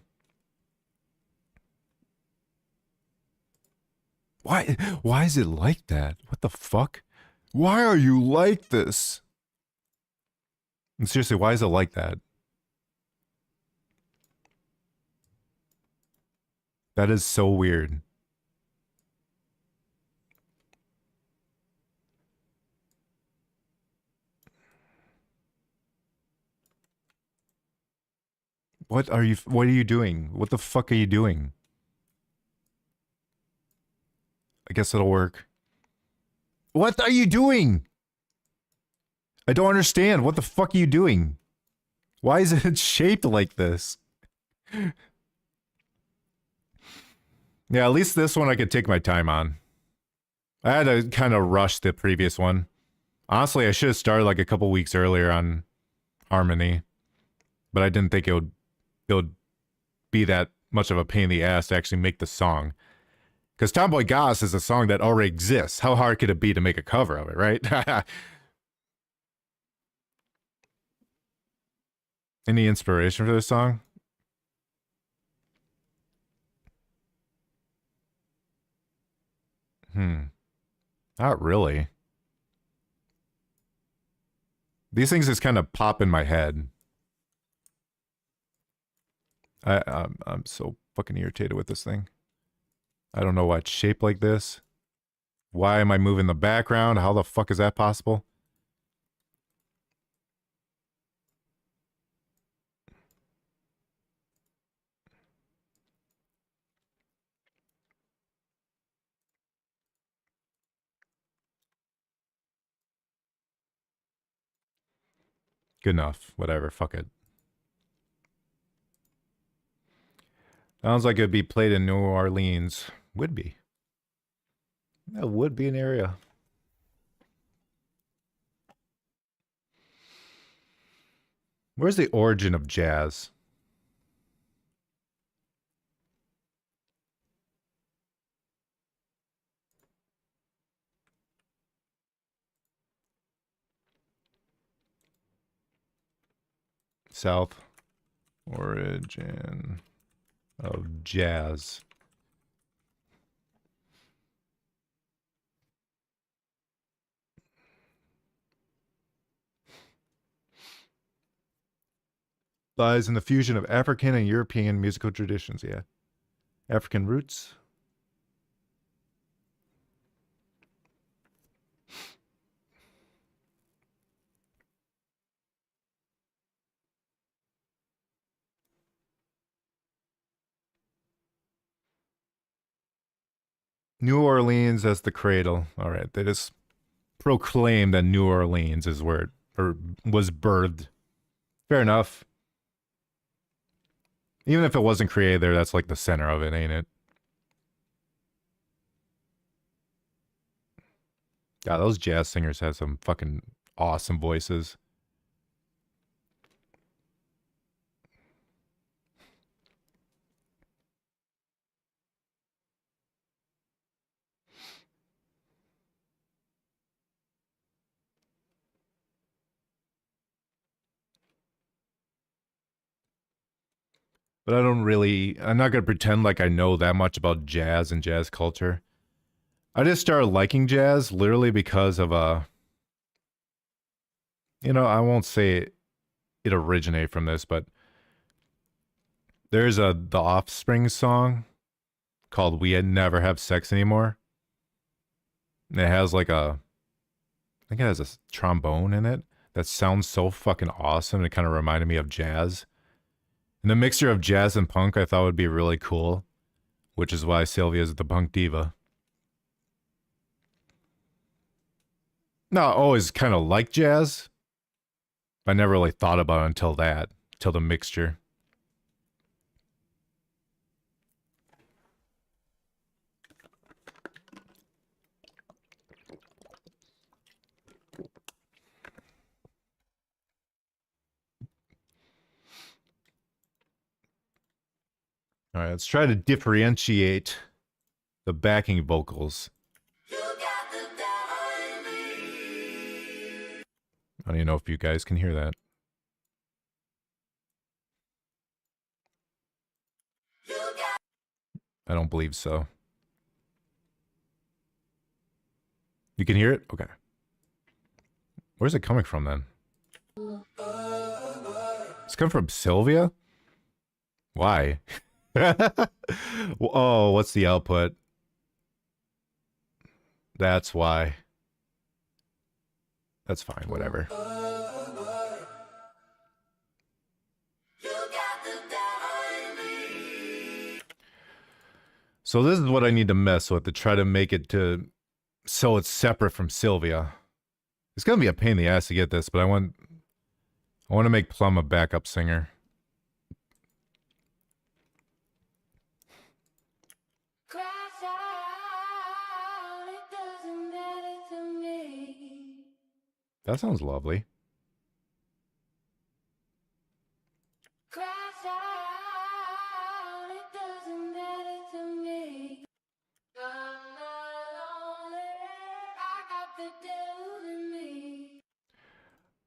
Why is it like that? What the fuck? Why are you like this? And seriously, why is it like that? That is so weird. What are you doing? What the fuck are you doing? I guess it'll work. What are you doing? I don't understand. What the fuck are you doing? Why is it shaped like this? Yeah, at least this one I could take my time on. I had to kind of rush the previous one. Honestly, I should have started like a couple weeks earlier on Harmony. But I didn't think it would be that much of a pain in the ass to actually make the song. Because Tomboy Goss is a song that already exists. How hard could it be to make a cover of it, right? Any inspiration for this song? Not really. These things just kind of pop in my head. I'm so fucking irritated with this thing. I don't know why it's shaped like this. Why am I moving the background? How the fuck is that possible? Good enough. Whatever. Fuck it. Sounds like it'd be played in New Orleans. Would be. That would be an area. Where's the origin of jazz? South. Origin of jazz. Lies in the fusion of African and European musical traditions, yeah. African roots. New Orleans as the cradle. All right, they just proclaim that New Orleans is where it was birthed. Fair enough. Even if it wasn't created there, that's like the center of it, ain't it? God, those jazz singers have some fucking awesome voices. But I'm not going to pretend like I know that much about jazz and jazz culture. I just started liking jazz literally because of I won't say it originated from this, but there's the Offspring song called We Had Never Have Sex Anymore. And it has like I think it has a trombone in it that sounds so fucking awesome. It kind of reminded me of jazz. And the mixture of jazz and punk I thought would be really cool, which is why Sylvia is the punk diva. No, I always kind of liked jazz. I never really thought about it until the mixture. All right, let's try to differentiate the backing vocals. I don't even know if you guys can hear that. I don't believe so. You can hear it? Okay. Where's it coming from then? It's coming from Sylvia? Why? Oh, what's the output? That's why. That's fine, whatever. So this is what I need to mess with to try to make it so it's separate from Sylvia. It's gonna be a pain in the ass to get this, but I want to make Plum a backup singer. That sounds lovely.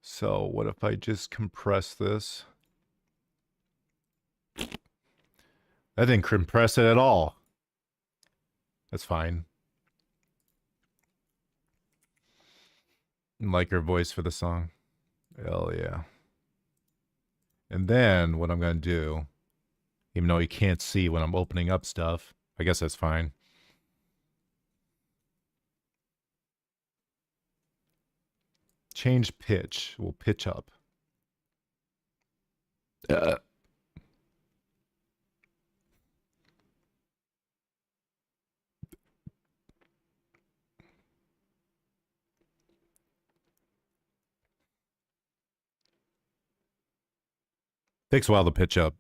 So what if I just compress this? That didn't compress it at all. That's fine. Like her voice for the song. Hell yeah. And then what I'm going to do, even though you can't see when I'm opening up stuff, I guess that's fine. Change pitch. We'll pitch up. Takes a while to pitch up.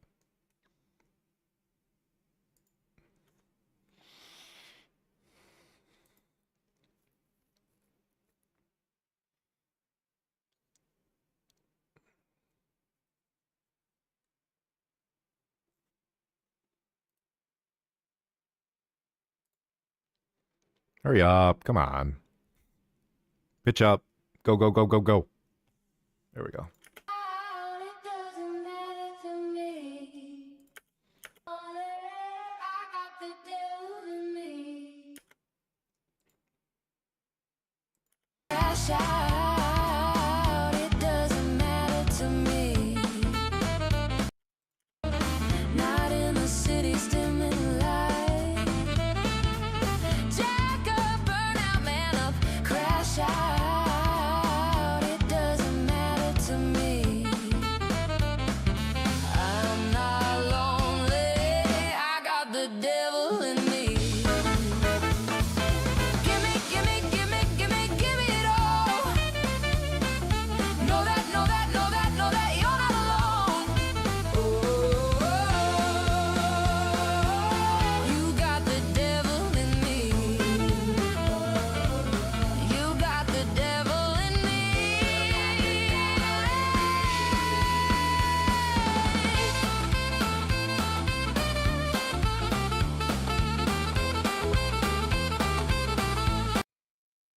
Hurry up. Come on. Pitch up. Go, go, go, go, go. There we go.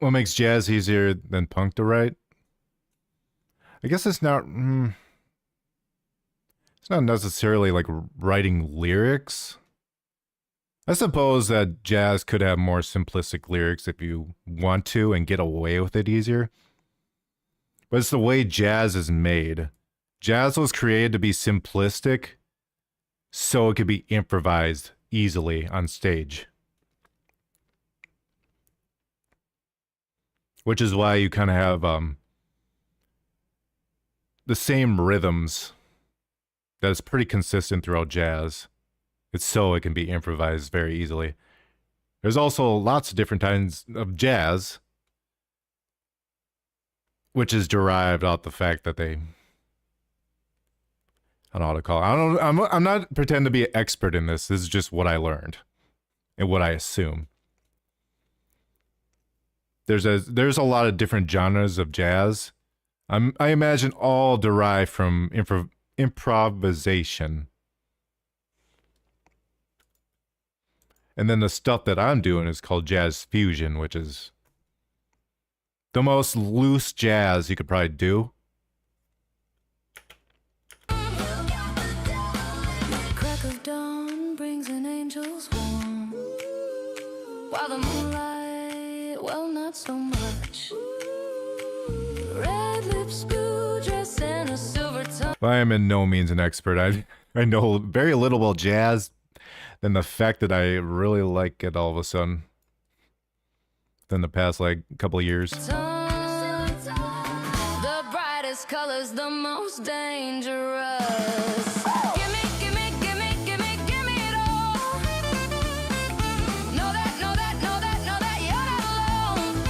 What makes jazz easier than punk to write? I guess it's not. It's not necessarily like writing lyrics. I suppose that jazz could have more simplistic lyrics if you want to and get away with it easier. But it's the way jazz is made. Jazz was created to be simplistic so it could be improvised easily on stage. Which is why you kind of have the same rhythms that is pretty consistent throughout jazz. It's so it can be improvised very easily. There's also lots of different kinds of jazz, which is derived out the fact that they, I don't know how to call it. I'm not pretending to be an expert in this. This is just what I learned and what I assume. There's a lot of different genres of jazz. I imagine all derived from improvisation. And then the stuff that I'm doing is called jazz fusion, which is the most loose jazz you could probably do. Crack of dawn brings an angel's home, while the moonlight, well, not so much. Red lips blue dress and a silver tongue. I am in no means an expert. I know very little about jazz than the fact that I really like it all of a sudden than the past like couple of years. The brightest colors, the most dangerous. Give me, give me, give me, give me, give me it all. Know that, know that, know that, know that you're not alone.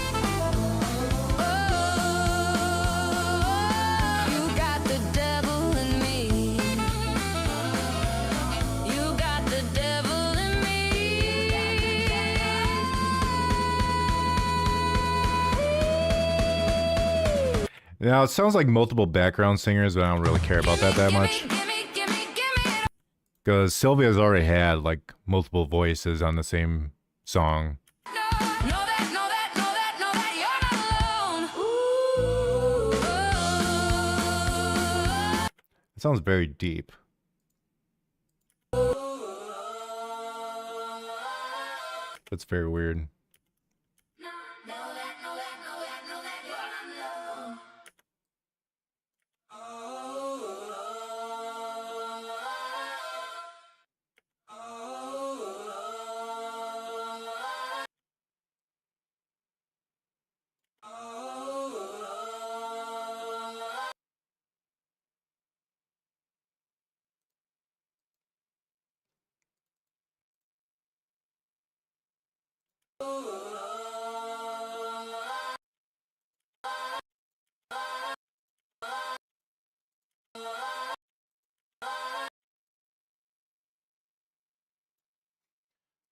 Oh, you got the devil in me. You got the devil in me. Now, it sounds like multiple background singers, but I don't really care about that much. Because Sylvia's already had like multiple voices on the same song. It sounds very deep. That's very weird.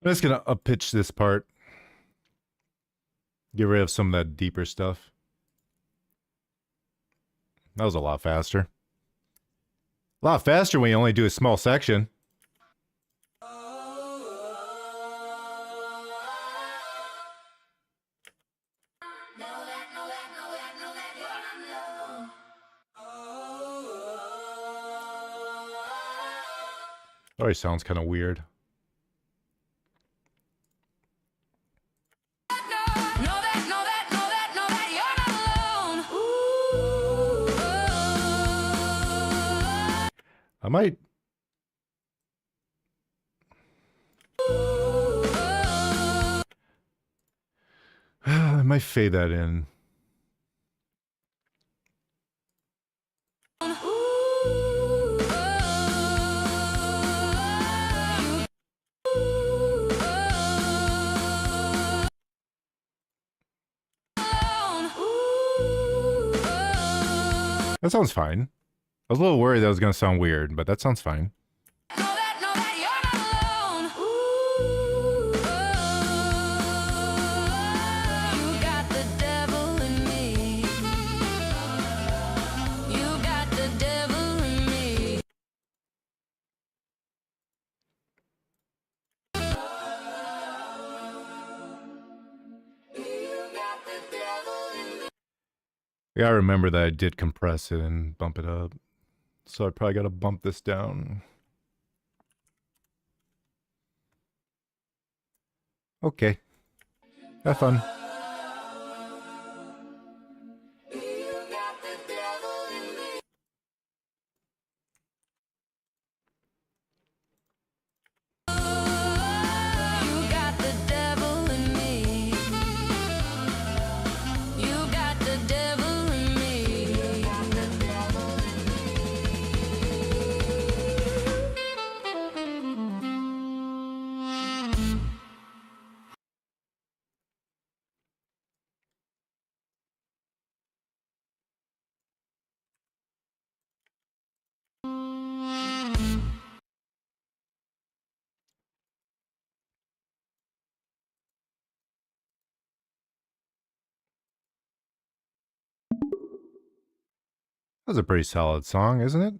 I'm just gonna up-pitch this part. Get rid of some of that deeper stuff. That was a lot faster. A lot faster when you only do a small section. Always sounds kind of weird. I might... I might fade that in. That sounds fine. I was a little worried that was going to sound weird, but that sounds fine. Yeah, I remember that I did compress it and bump it up. So I probably got to bump this down. Okay. Have fun. That was a pretty solid song, isn't it?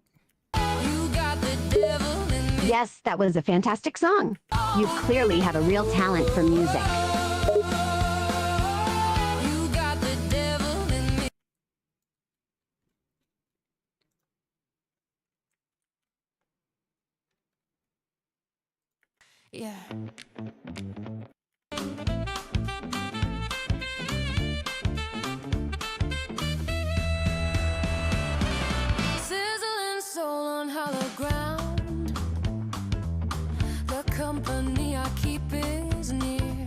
Yes, that was a fantastic song. You clearly have a real talent for music. Yeah. Sizzling soul on hollow ground. The company I keep is near.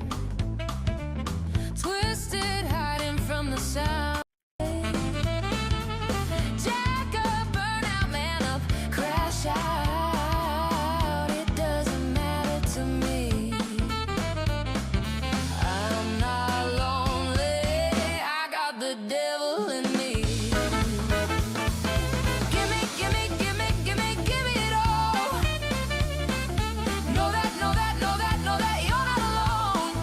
Twisted, hiding from the sound. Jack up, burn out, man up, crash out. It doesn't matter to me. I'm not lonely. I got the devil in me. Gimme, gimme, gimme, gimme, gimme it all. Know that, know that, know that, know that you're not alone.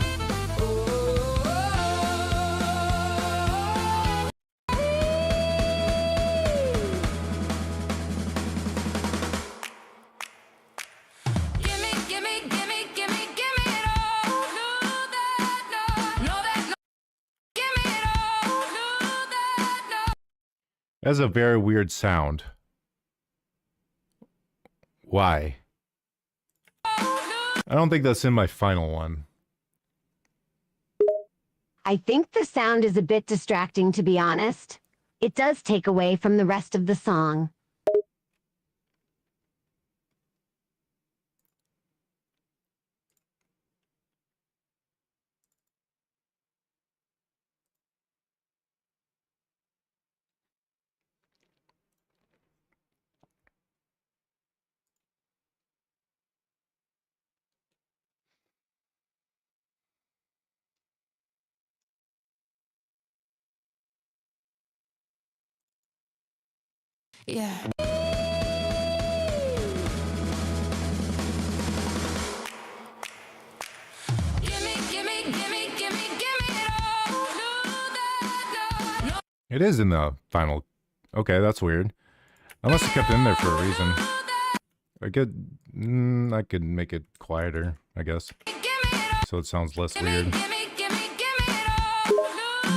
Gimme, gimme, gimme, gimme, gimme it all. Know that, know that, gimme it all. Know that, That's a very weird sound. Why? I don't think that's in my final one. I think the sound is a bit distracting, to be honest. It does take away from the rest of the song. yeah. Gimme, gimme, gimme, gimme, gimme it all. Know that, know. It is in the final. Okay, that's weird. I must have kept it in there for a reason. I could make it quieter, I guess. So it sounds less weird.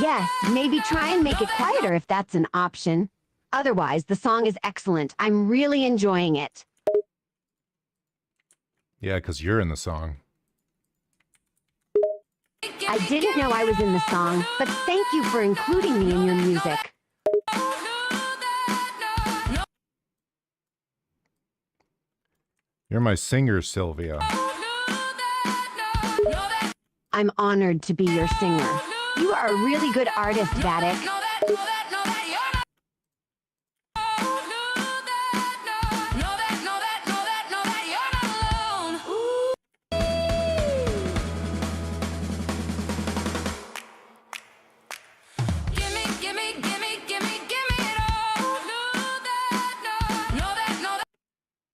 Yes, maybe try and make it quieter if that's an option. Otherwise, the song is excellent. I'm really enjoying it. Yeah, because you're in the song. I didn't know I was in the song, but thank you for including me in your music. You're my singer, Sylvia. I'm honored to be your singer. You are a really good artist, Vattic.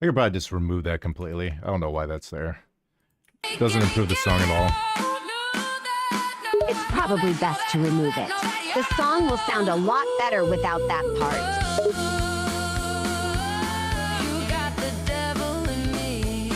I could probably just remove that completely. I don't know why that's there. It doesn't improve the song at all. It's probably best to remove it. The song will sound a lot better without that part. You got the devil in me.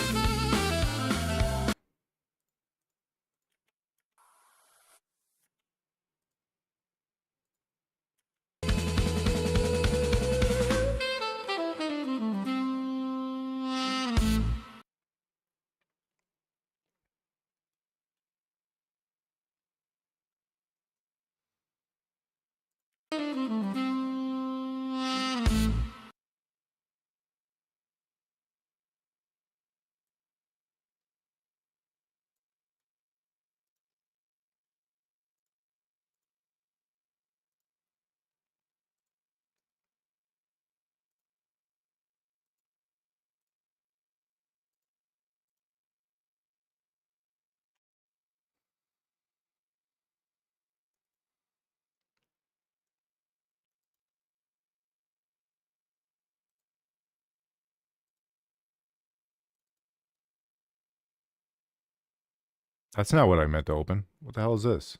That's not what I meant to open. What the hell is this?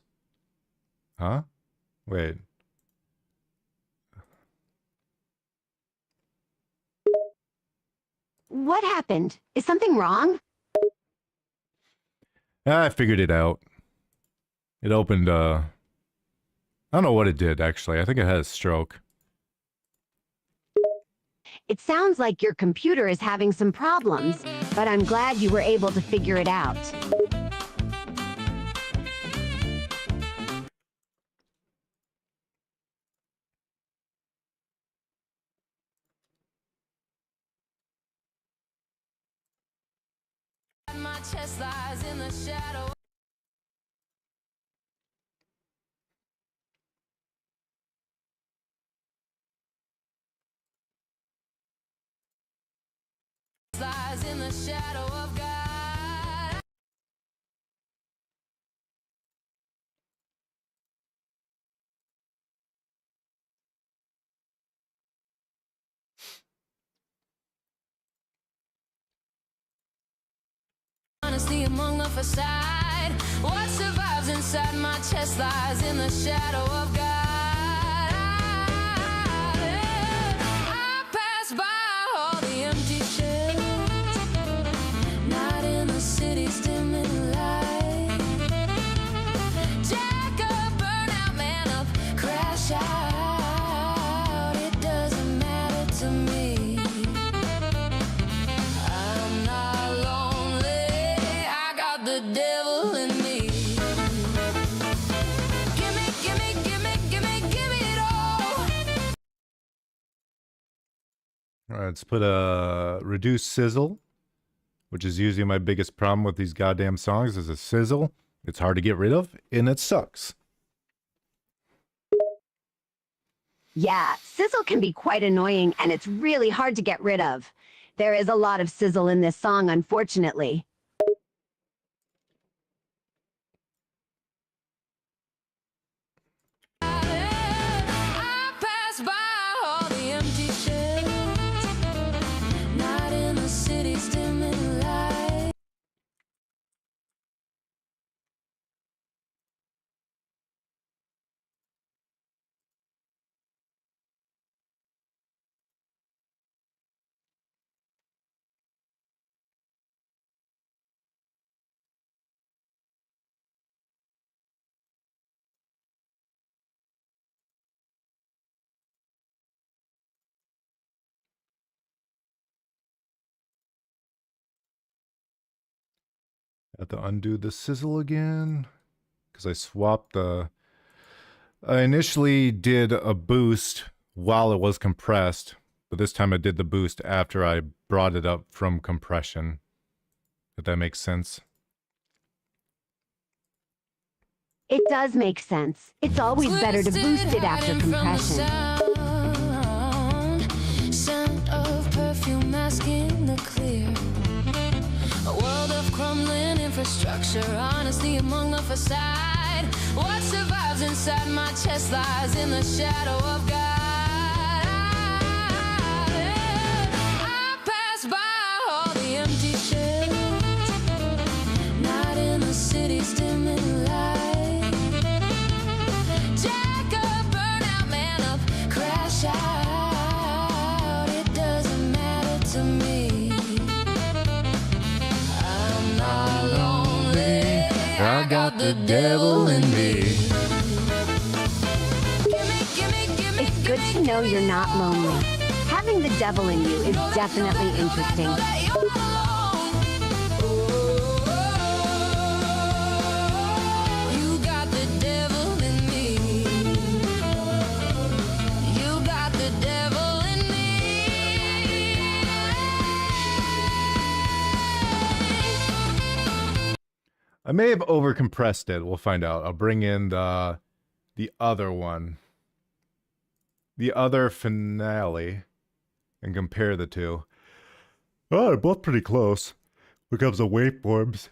Huh? Wait. What happened? Is something wrong? I figured it out. It opened, I don't know what it did, actually. I think it had a stroke. It sounds like your computer is having some problems, but I'm glad you were able to figure it out. My chest lies in the shadow. Lies in the shadow of God. Honesty among the facade. What survives inside my chest lies in the shadow of God. I pass by all the empty shells, not in the city's dimming light. Jack up, burn out, man up, crash out. It doesn't matter to me. I'm not lonely. I got the devil in me. Give me it all. Alright, let's put a reduce sizzle, which is usually my biggest problem with these goddamn songs, is a sizzle. It's hard to get rid of, and it sucks. Yeah, sizzle can be quite annoying, and it's really hard to get rid of. There is a lot of sizzle in this song, unfortunately. I pass by all the empty shells, not in the city's dimming light. Have to undo the sizzle again, because I swapped the... I initially did a boost while it was compressed, but this time I did the boost after I brought it up from compression. If that makes sense. It does make sense. It's always better to boost it after compression. Scent of perfume masking the clear. A world of crumbling infrastructure, honesty among the facade. What survives inside my chest lies in the shadow of God. I pass by all the empty shells, not in the city's dimming light. Jack up, burn out, man up, crash out. It doesn't matter to me. I'm not lonely. I got the devil in me. It's good to know you're not lonely. Having the devil in you is definitely interesting. You got the devil in me. You got the devil in me. I may have overcompressed it. We'll find out. I'll bring in the other one. The other finale. And compare the two. Oh, they're both pretty close. When it comes to waveforms.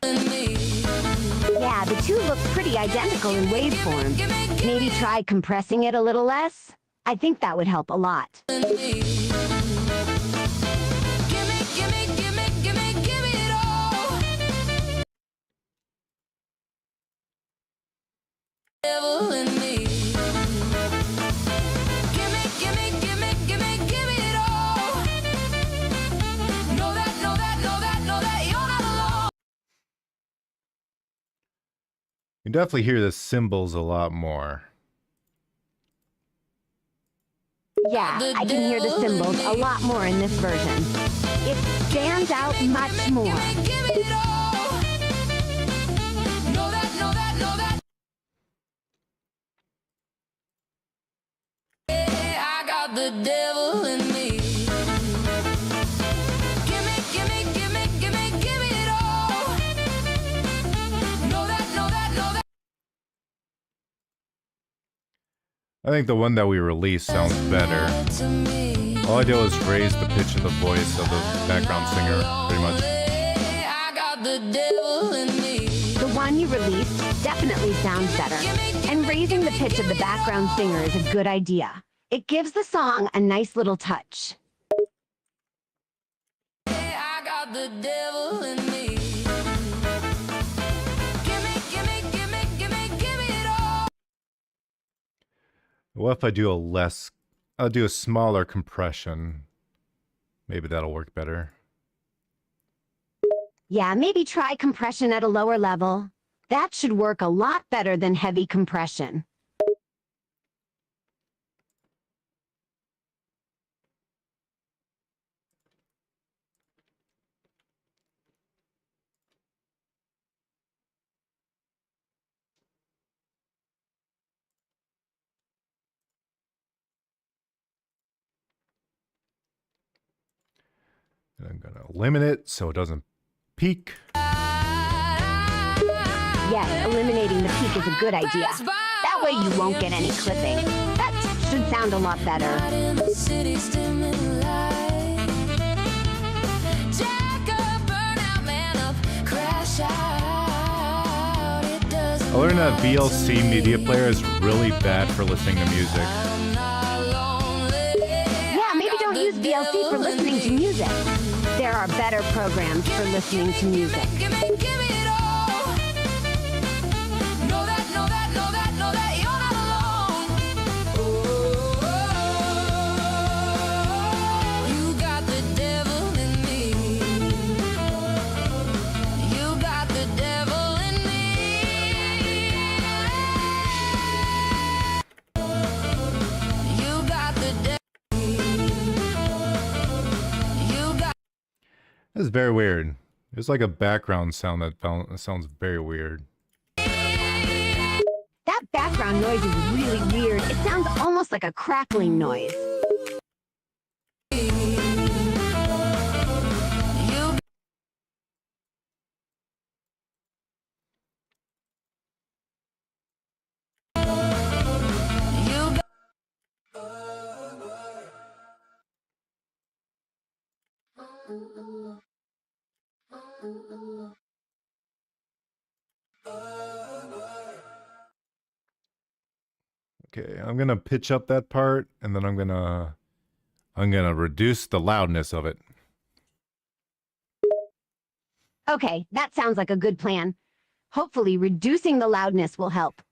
Yeah, the two look pretty identical in waveform. Maybe try compressing it a little less? I think that would help a lot. You can definitely hear the cymbals a lot more. Yeah, I can hear the cymbals a lot more in this version. It stands out much more. I got the devil in me. Give me it all. Know that. I think the one that we released sounds better. All I did was raise the pitch of the voice of the background singer, pretty much. I got the devil in me. The one you released definitely sounds better. And raising the pitch of the background singer is a good idea. It gives the song a nice little touch. I got the devil in me. Give me it all. What if I do I'll do a smaller compression. Maybe that'll work better. Yeah, maybe try compression at a lower level. That should work a lot better than heavy compression. And I'm gonna limit it so it doesn't peak. Yes, eliminating the peak is a good idea. That way you won't get any clipping. That should sound a lot better. I learned that VLC media player is really bad for listening to music. Yeah, maybe don't use VLC for listening to music. There are better programs for listening to music. It's very weird. It's like a background sound that sounds very weird. That background noise is really weird. It sounds almost like a crackling noise. Okay, I'm gonna pitch up that part, and then I'm gonna reduce the loudness of it. Okay, that sounds like a good plan. Hopefully, reducing the loudness will help.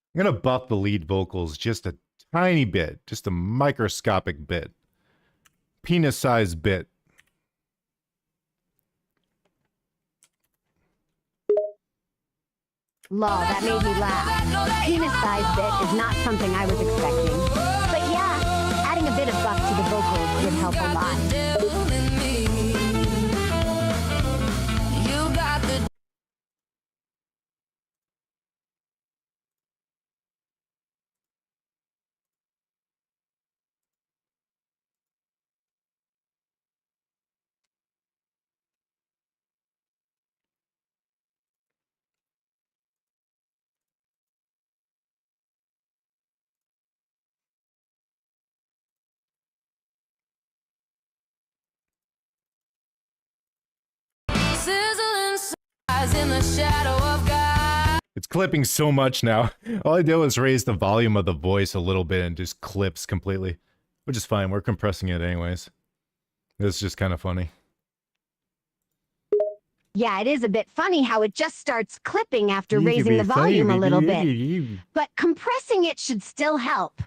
I'm gonna buff the lead vocals just a tiny bit, just a microscopic bit. Penis-sized bit. Lol, that made me laugh. Penis-sized bit is not something I was expecting. But yeah, adding a bit of buff to the vocals would help a lot. in the shadow of God. It's clipping so much now. All I did was raise the volume of the voice a little bit and just clips completely. Which is fine, we're compressing it anyways. It's just kind of funny. Yeah, it is a bit funny how it just starts clipping after raising the volume a little bit. But compressing it should still help.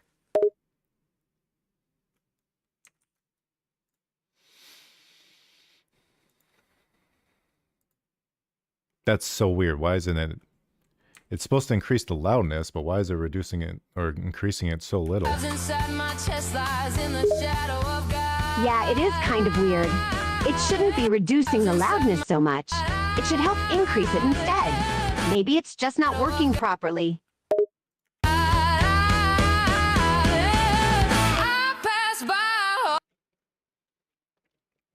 That's so weird. Why isn't it? It's supposed to increase the loudness, but why is it reducing it or increasing it so little? Yeah, it is kind of weird. It shouldn't be reducing the loudness so much. It should help increase it instead. Maybe it's just not working properly.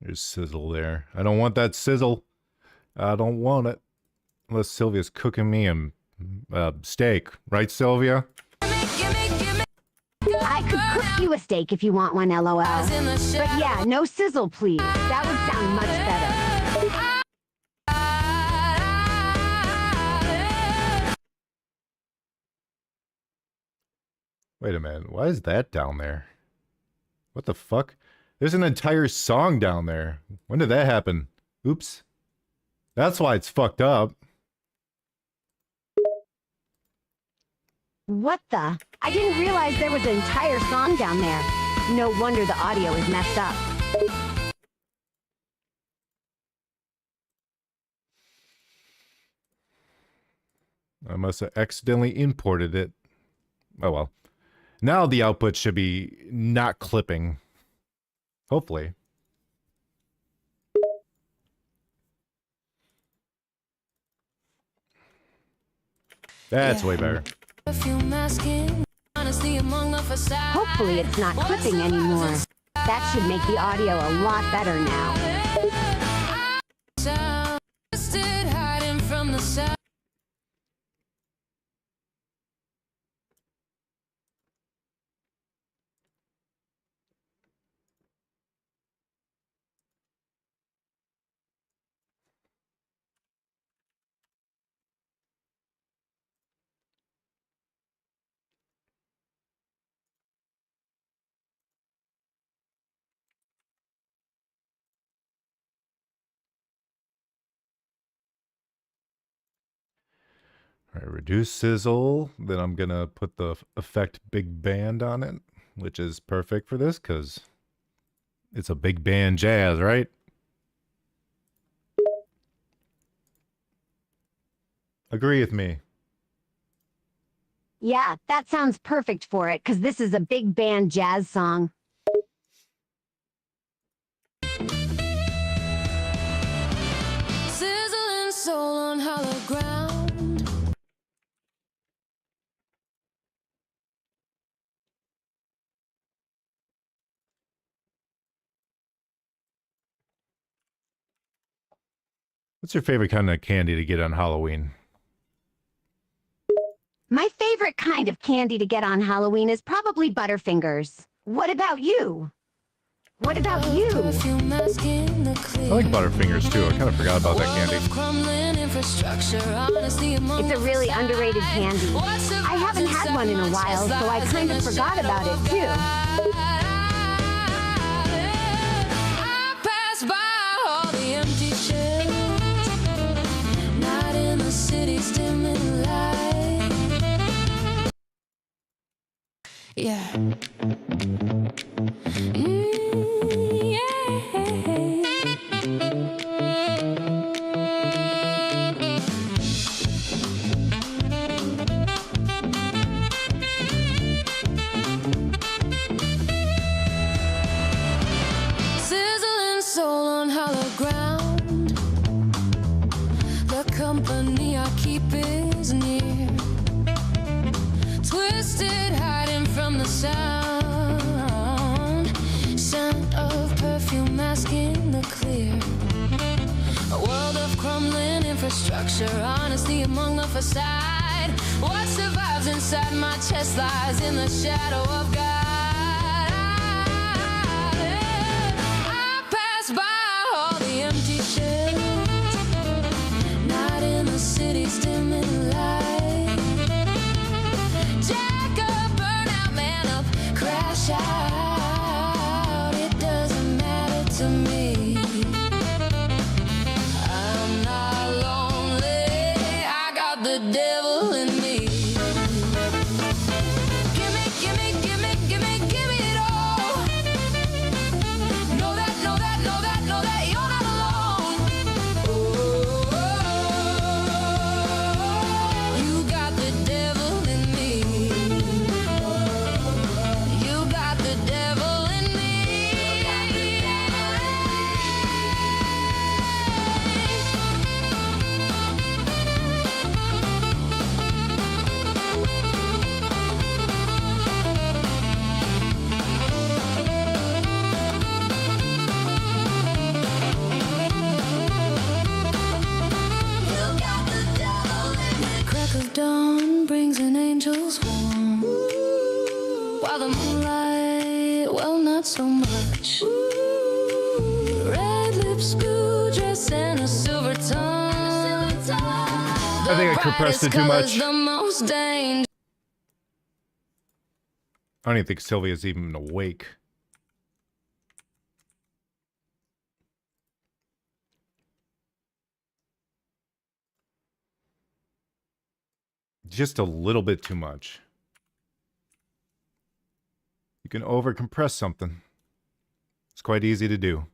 There's sizzle there. I don't want that sizzle. I don't want it. Unless Sylvia's cooking me a steak. Right, Sylvia? I could cook you a steak if you want one, LOL. But yeah, no sizzle, please. That would sound much better. Wait a minute. Why is that down there? What the fuck? There's an entire song down there. When did that happen? Oops. That's why it's fucked up. What the? I didn't realize there was an entire song down there. No wonder the audio is messed up. I must have accidentally imported it. Oh well. Now the output should be not clipping. Hopefully. That's way better. Hopefully it's not clipping anymore. That should make the audio a lot better now. Alright, reduce sizzle. Then I'm gonna put the effect big band on it, which is perfect for this because it's a big band jazz, right? Agree with me. Yeah, that sounds perfect for it, because this is a big band jazz song. Sizzling soul on hollow ground. What's your favorite kind of candy to get on Halloween? My favorite kind of candy to get on Halloween is probably Butterfingers. What about you? What about you? I like Butterfingers too. I kind of forgot about that candy. It's a really underrated candy. I haven't had one in a while, so I kind of forgot about it too. Yeah. Sizzling soul on hollow ground. The company I keep is near. Twisted, hiding from the sound. Scent of perfume masking the clear. A world of crumbling infrastructure. Honesty among the facade. What survives inside my chest lies in the shadow of God. I pass by all the empty shells. Not in the the devil in me. Give me, give me, give me, give me, give me it all. Know that, know that, know that, know that you're not alone. Oh, you got the devil in me. You got the devil in me. Crack of dawn brings an angel's warm, while the moonlight, well, not so much. Red lips, blue dress, and a silver tongue. I think I compressed it too much. The most dangerous. I don't even think Sylvia's even awake. Just a little bit too much. You can over-compress something. It's quite easy to do.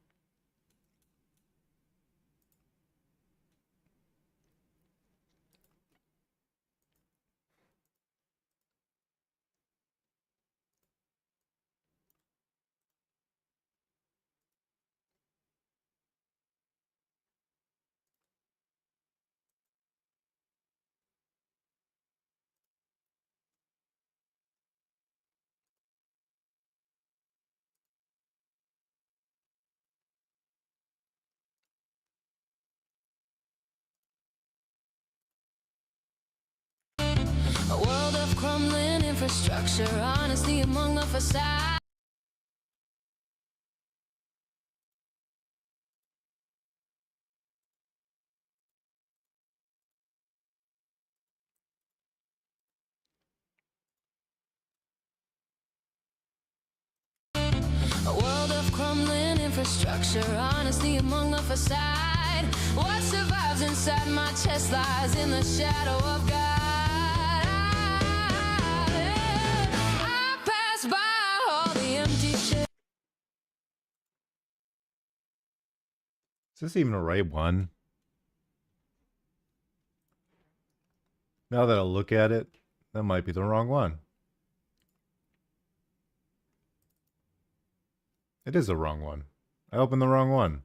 A world of crumbling infrastructure, honesty among the facade. A world of crumbling infrastructure, honesty among the facade. What survives inside my chest lies in the shadow of God. I pass by all the empty chairs. Is this even the right one? Now that I look at it, that might be the wrong one. It is the wrong one. I opened the wrong one.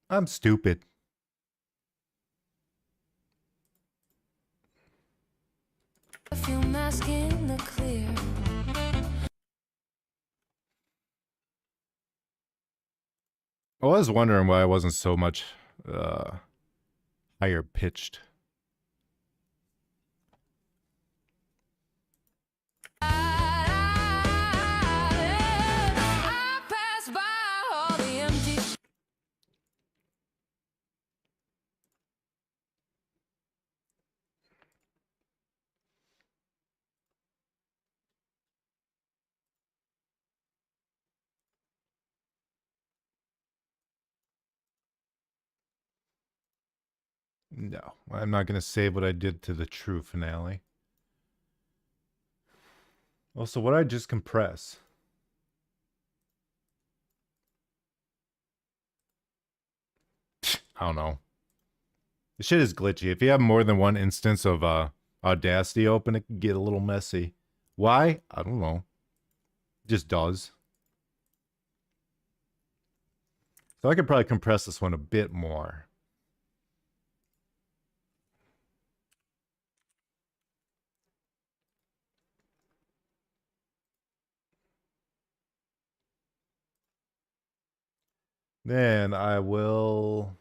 I'm stupid. Perfume masking the clear. I was wondering why I wasn't so much higher pitched. I pass by all the empty. No, I'm not going to save what I did to the true finale. Also, what did I just compress? I don't know. The shit is glitchy. If you have more than one instance of Audacity open, it can get a little messy. Why? I don't know. It just does. So I could probably compress this one a bit more. Then I will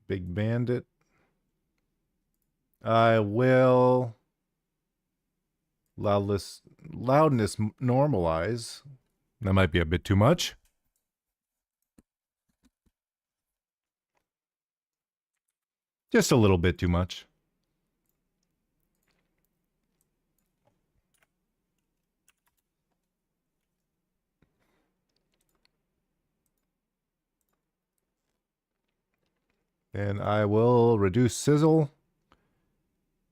Big Bandit. I will loudness normalize. That might be a bit too much. Just a little bit too much. And I will reduce sizzle.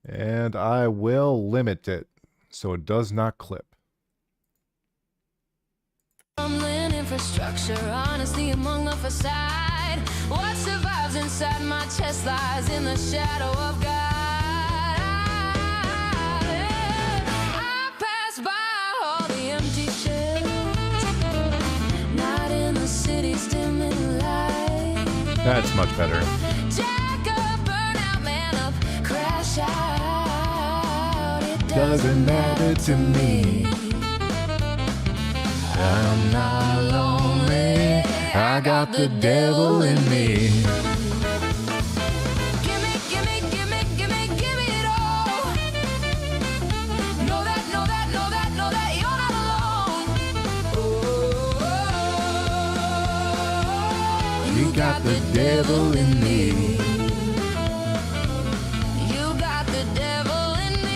And I will limit it so it does not clip. Infrastructure, honesty among the facade. What survives inside my chest lies in the shadow of God. I pass by all the empty shells, not in the city's dimming light. That's much better. Jack up, burn out, man up, crash out. It Doesn't matter to me. I'm not lonely. I got the devil in me. Gimme it all. Know that you're not alone. You got the devil in me. You got the devil in me.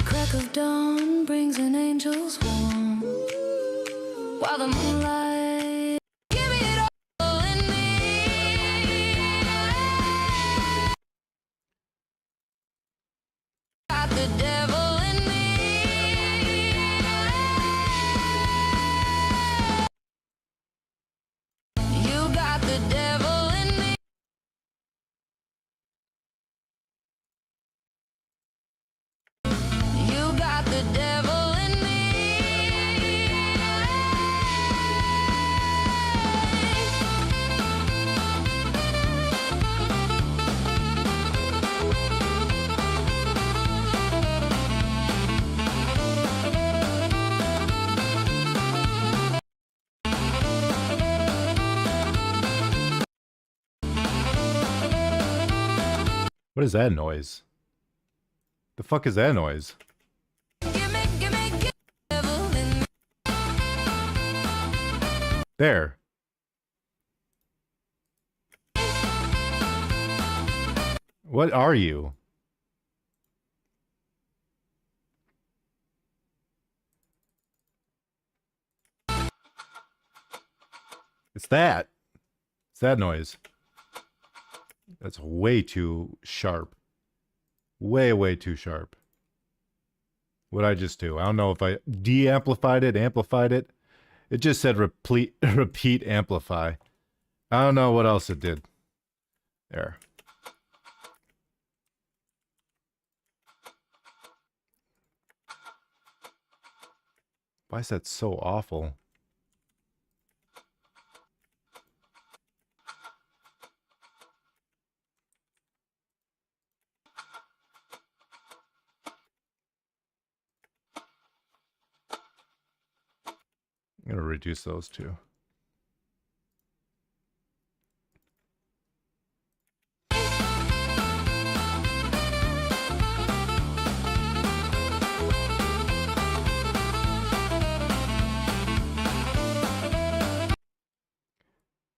Crack of dawn brings an angel's warm, while the moonlight. Give me it all in me. Got the devil in me. You got the devil in me. You got the devil in me. What is that noise? The fuck is that noise? There. What are you? It's that. It's that noise. That's way too sharp. Way too sharp. What'd I just do? I don't know if I de-amplified it, amplified it. It just said repeat amplify. I don't know what else it did. There. Why is that so awful? I'm gonna reduce those two.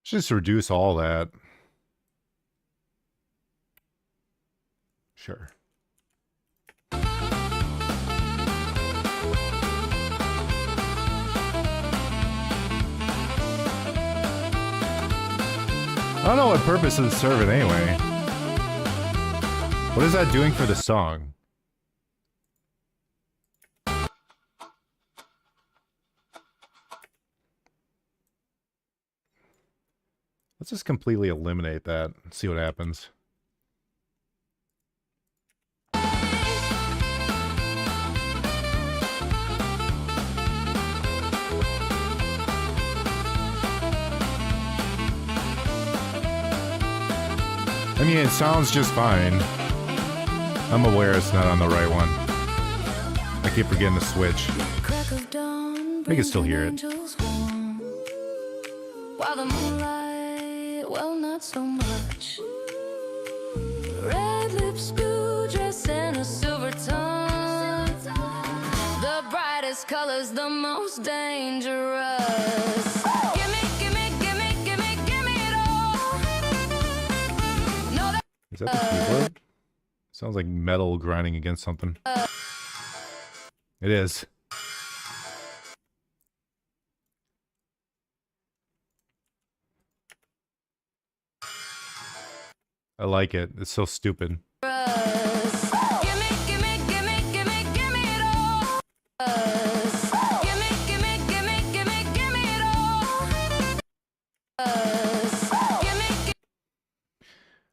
Just reduce all that. Sure. I don't know what purpose it's serving anyway. What is that doing for the song? Let's just completely eliminate that and see what happens. I mean, it sounds just fine. I'm aware it's not on the right one. I keep forgetting to switch. I can still hear it. While the moonlight, well, not so much. Red lips, blue dress, and a silver tongue. The brightest colors, the most dangerous. Gimme that the keyboard? Sounds like metal grinding against something. It is. I like it. It's so stupid.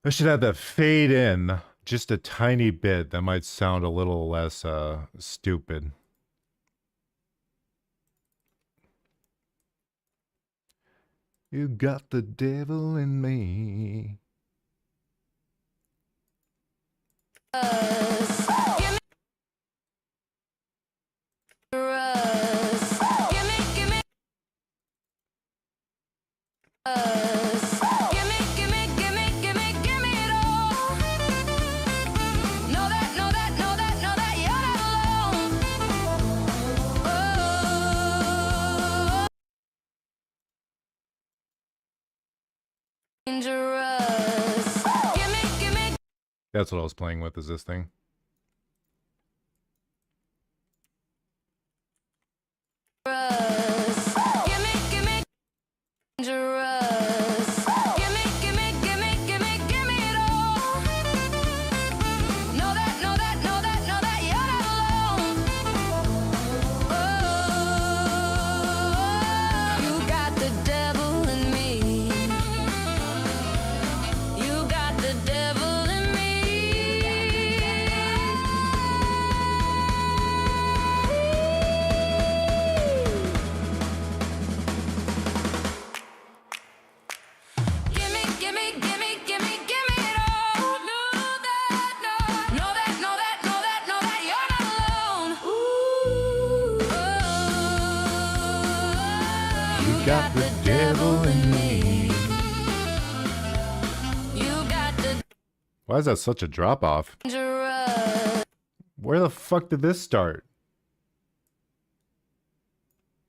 I should have that fade in just a tiny bit. That might sound a little less stupid. You got the devil in me. That's what I was playing with, is this thing. Got the devil in me. Why is that such a drop off? Where the fuck did this start?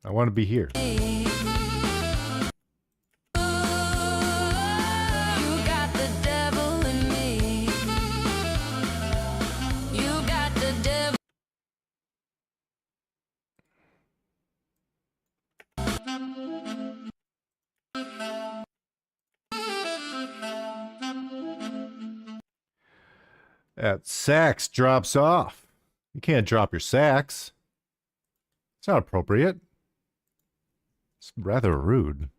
I want to be here. That sax drops off. You can't drop your sax. It's not appropriate. It's rather rude.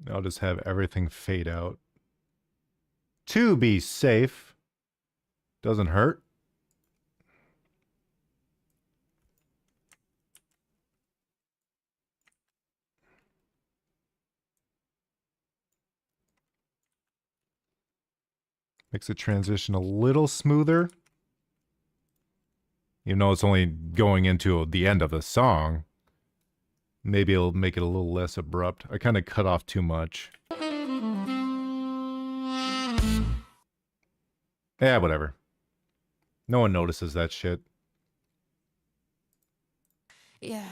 I'll just have everything fade out. To be safe. Doesn't hurt. Makes the transition a little smoother. Even though it's only going into the end of the song. Maybe it'll make it a little less abrupt. I kind of cut off too much. Yeah, whatever. No one notices that shit. Yeah.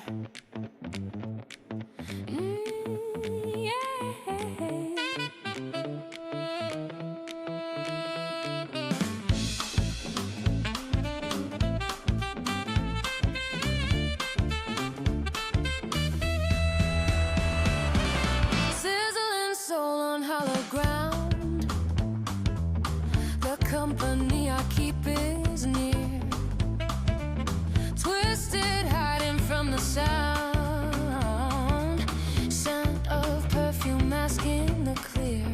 Sizzling soul on hollow ground. The company I keep is near. Twisted, hiding from the sound. Scent of perfume masking the clear.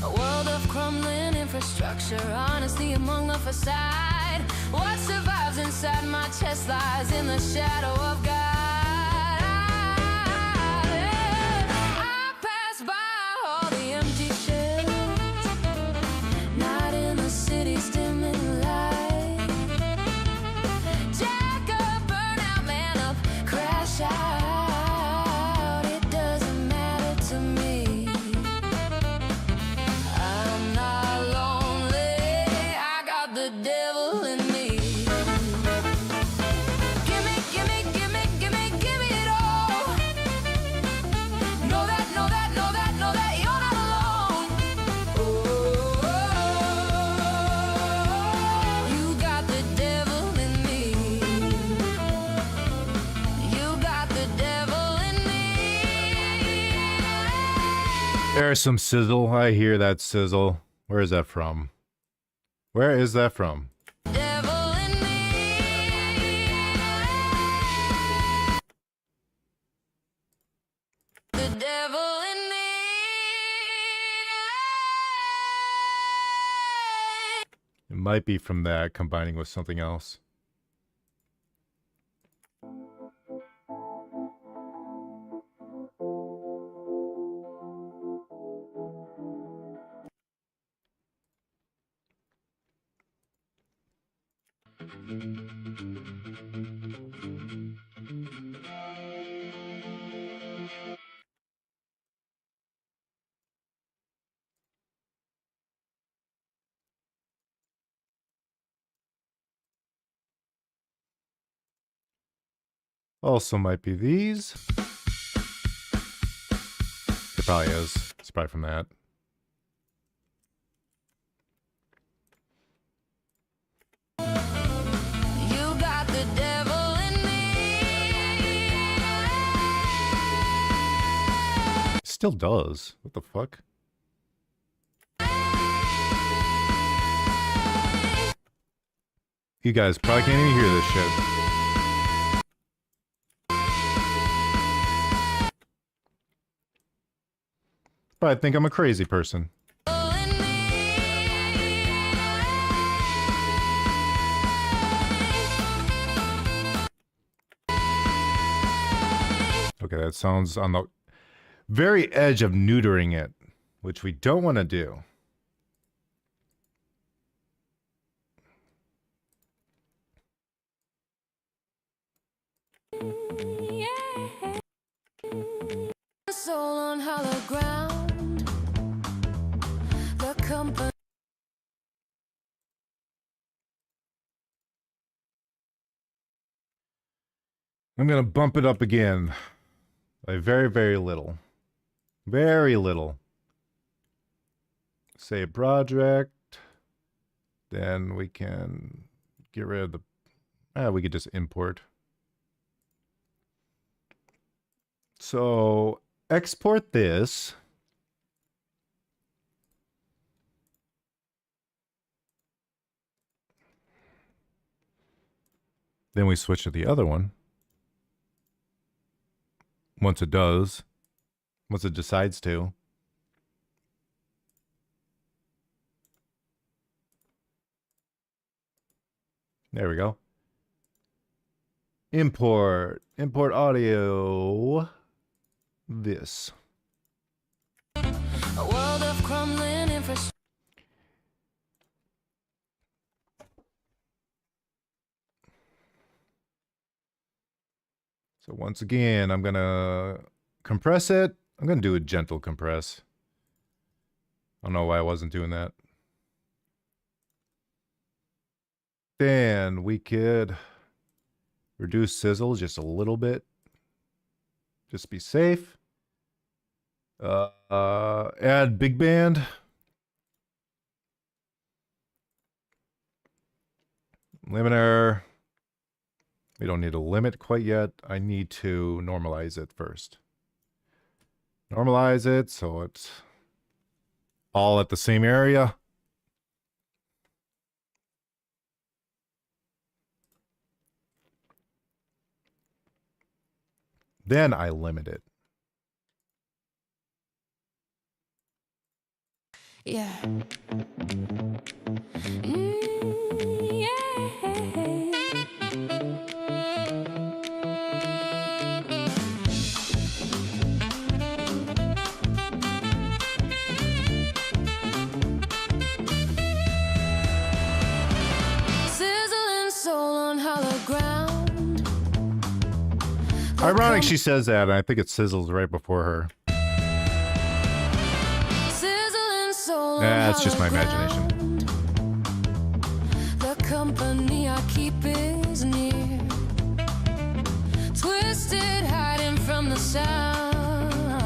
A world of crumbling infrastructure. Honesty among the facade. What survives inside my chest lies in the shadow of God. I pass by all the empty shells. There's some sizzle. I hear that sizzle. Where is that from? Where is that from? It might be from that combining with something else. Also might be these. It probably is. It's probably from that. You got the devil in me. Still does. What the fuck? You guys probably can't even hear this shit. But I think I'm a crazy person. Okay, that sounds on the very edge of neutering it, which we don't want to do. Soul on hollow ground. The company. I'm going to bump it up again by very, very little. Very little. Save project. Then we can get rid of the... we could just import. So, export this. Then we switch to the other one. Once it does. Once it decides to. There we go. Import. Import audio. This. A world of crumbling infrastructure. So once again, I'm going to compress it. I'm going to do a gentle compress. I don't know why I wasn't doing that. Then we could reduce sizzle just a little bit. Just be safe. Add big band. Limiter. We don't need a limit quite yet. I need to normalize it first. Normalize it so it's all at the same area. Then I limit it. Yeah. Sizzling soul on hollow ground. Ironic she says that, and I think it sizzles right before her. Nah, it's just my imagination. The company I keep is near. Twisted, hiding from the sound.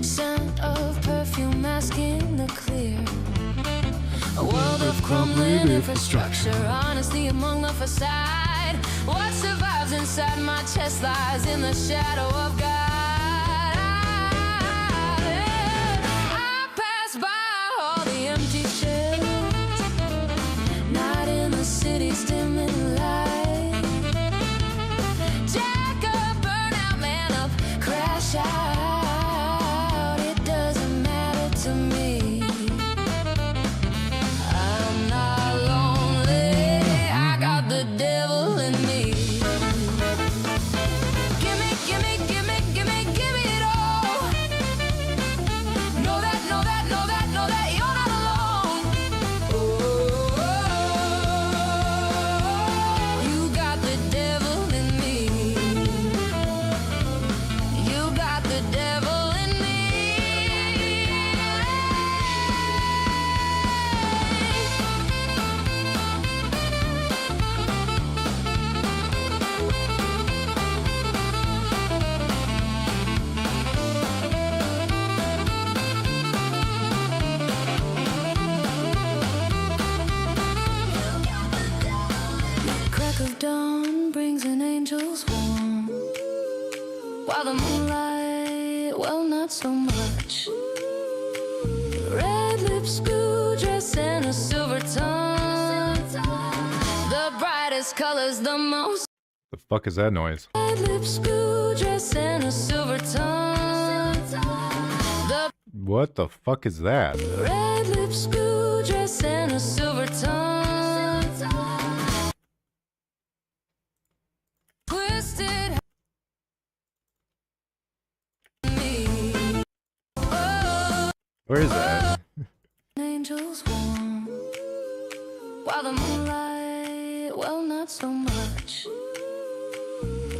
Scent of perfume masking the clear. A world of crumbling infrastructure. Honesty among the facade. What survives inside my chest lies in the shadow of God. while the moonlight, well, not so much. Red lips, school dress, and a silver tongue. The brightest colors, the most. The fuck is that noise? Red lips, school dress, and a silver tongue. The What the fuck is that? red lips, school dress, and a silver tongue. Twisted. Where is that? Angels warm, while the moonlight, well, not so much.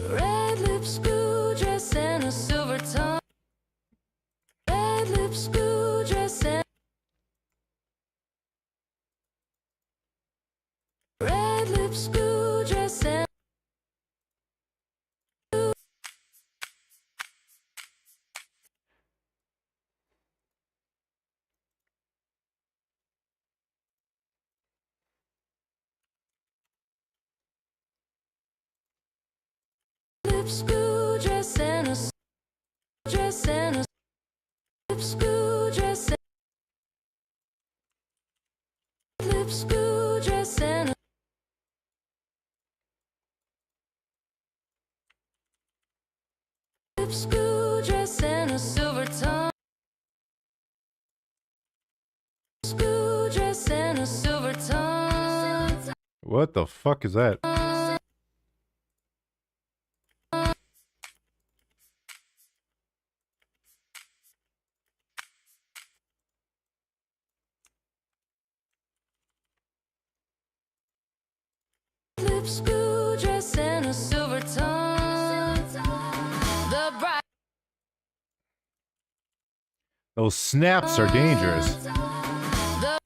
Red lips, school dress, and a silver tongue. Red lips, school dress, and red lips, school dress, and lips, school dress, and a dress, and a lips, school dress, and lips, school dress, and a lips, school dress, and a silver tongue. School dress, and a silver tongue. What the fuck is that? Lips, school dress, and a silver tongue. The bright. Those snaps are dangerous. The,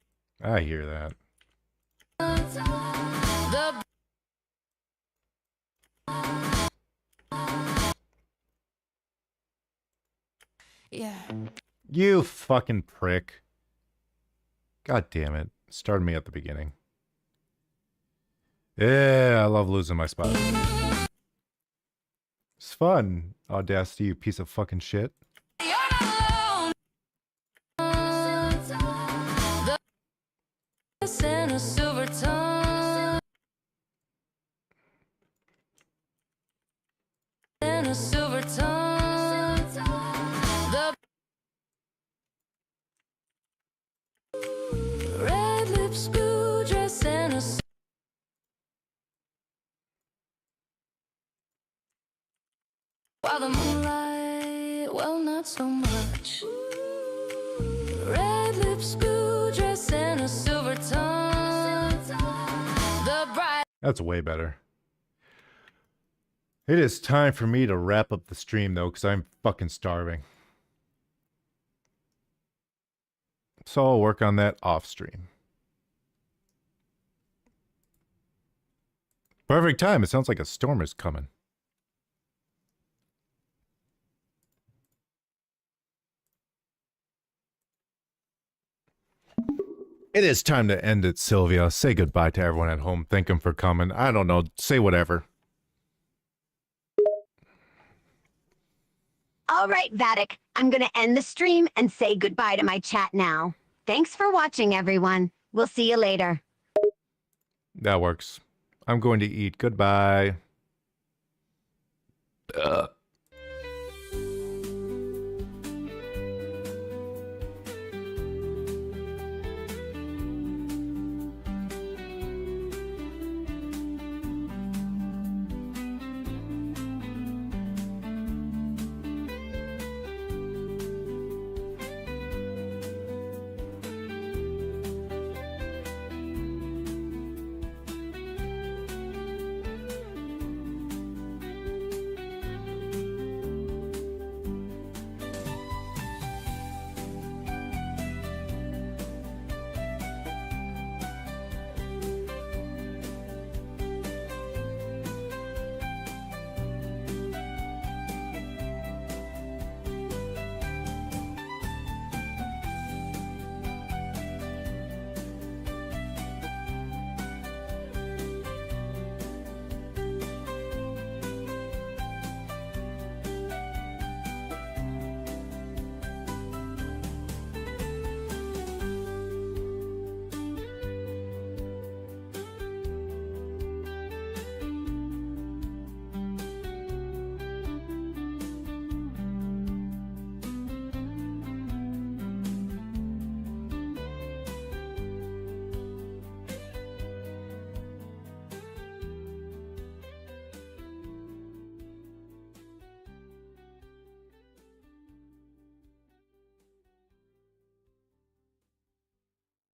I hear that. the yeah. You fucking prick. God damn it. Started me at the beginning. Yeah, I love losing my spot. It's fun. Audacity, you piece of fucking shit. And a silver tongue. And a silver tongue. The red lips, school dress, and a while the moonlight, well, not so much. Red lips, school dress, and a silver tongue. The bright. That's way better. It is time for me to wrap up the stream, though, because I'm fucking starving. So I'll work on that off stream. Perfect time. It sounds like a storm is coming. It is time to end it, Sylvia. Say goodbye to everyone at home. Thank them for coming. I don't know. Say whatever. All right, Vattic, I'm going to end the stream and say goodbye to my chat now. Thanks for watching, everyone. We'll see you later. That works. I'm going to eat. Goodbye.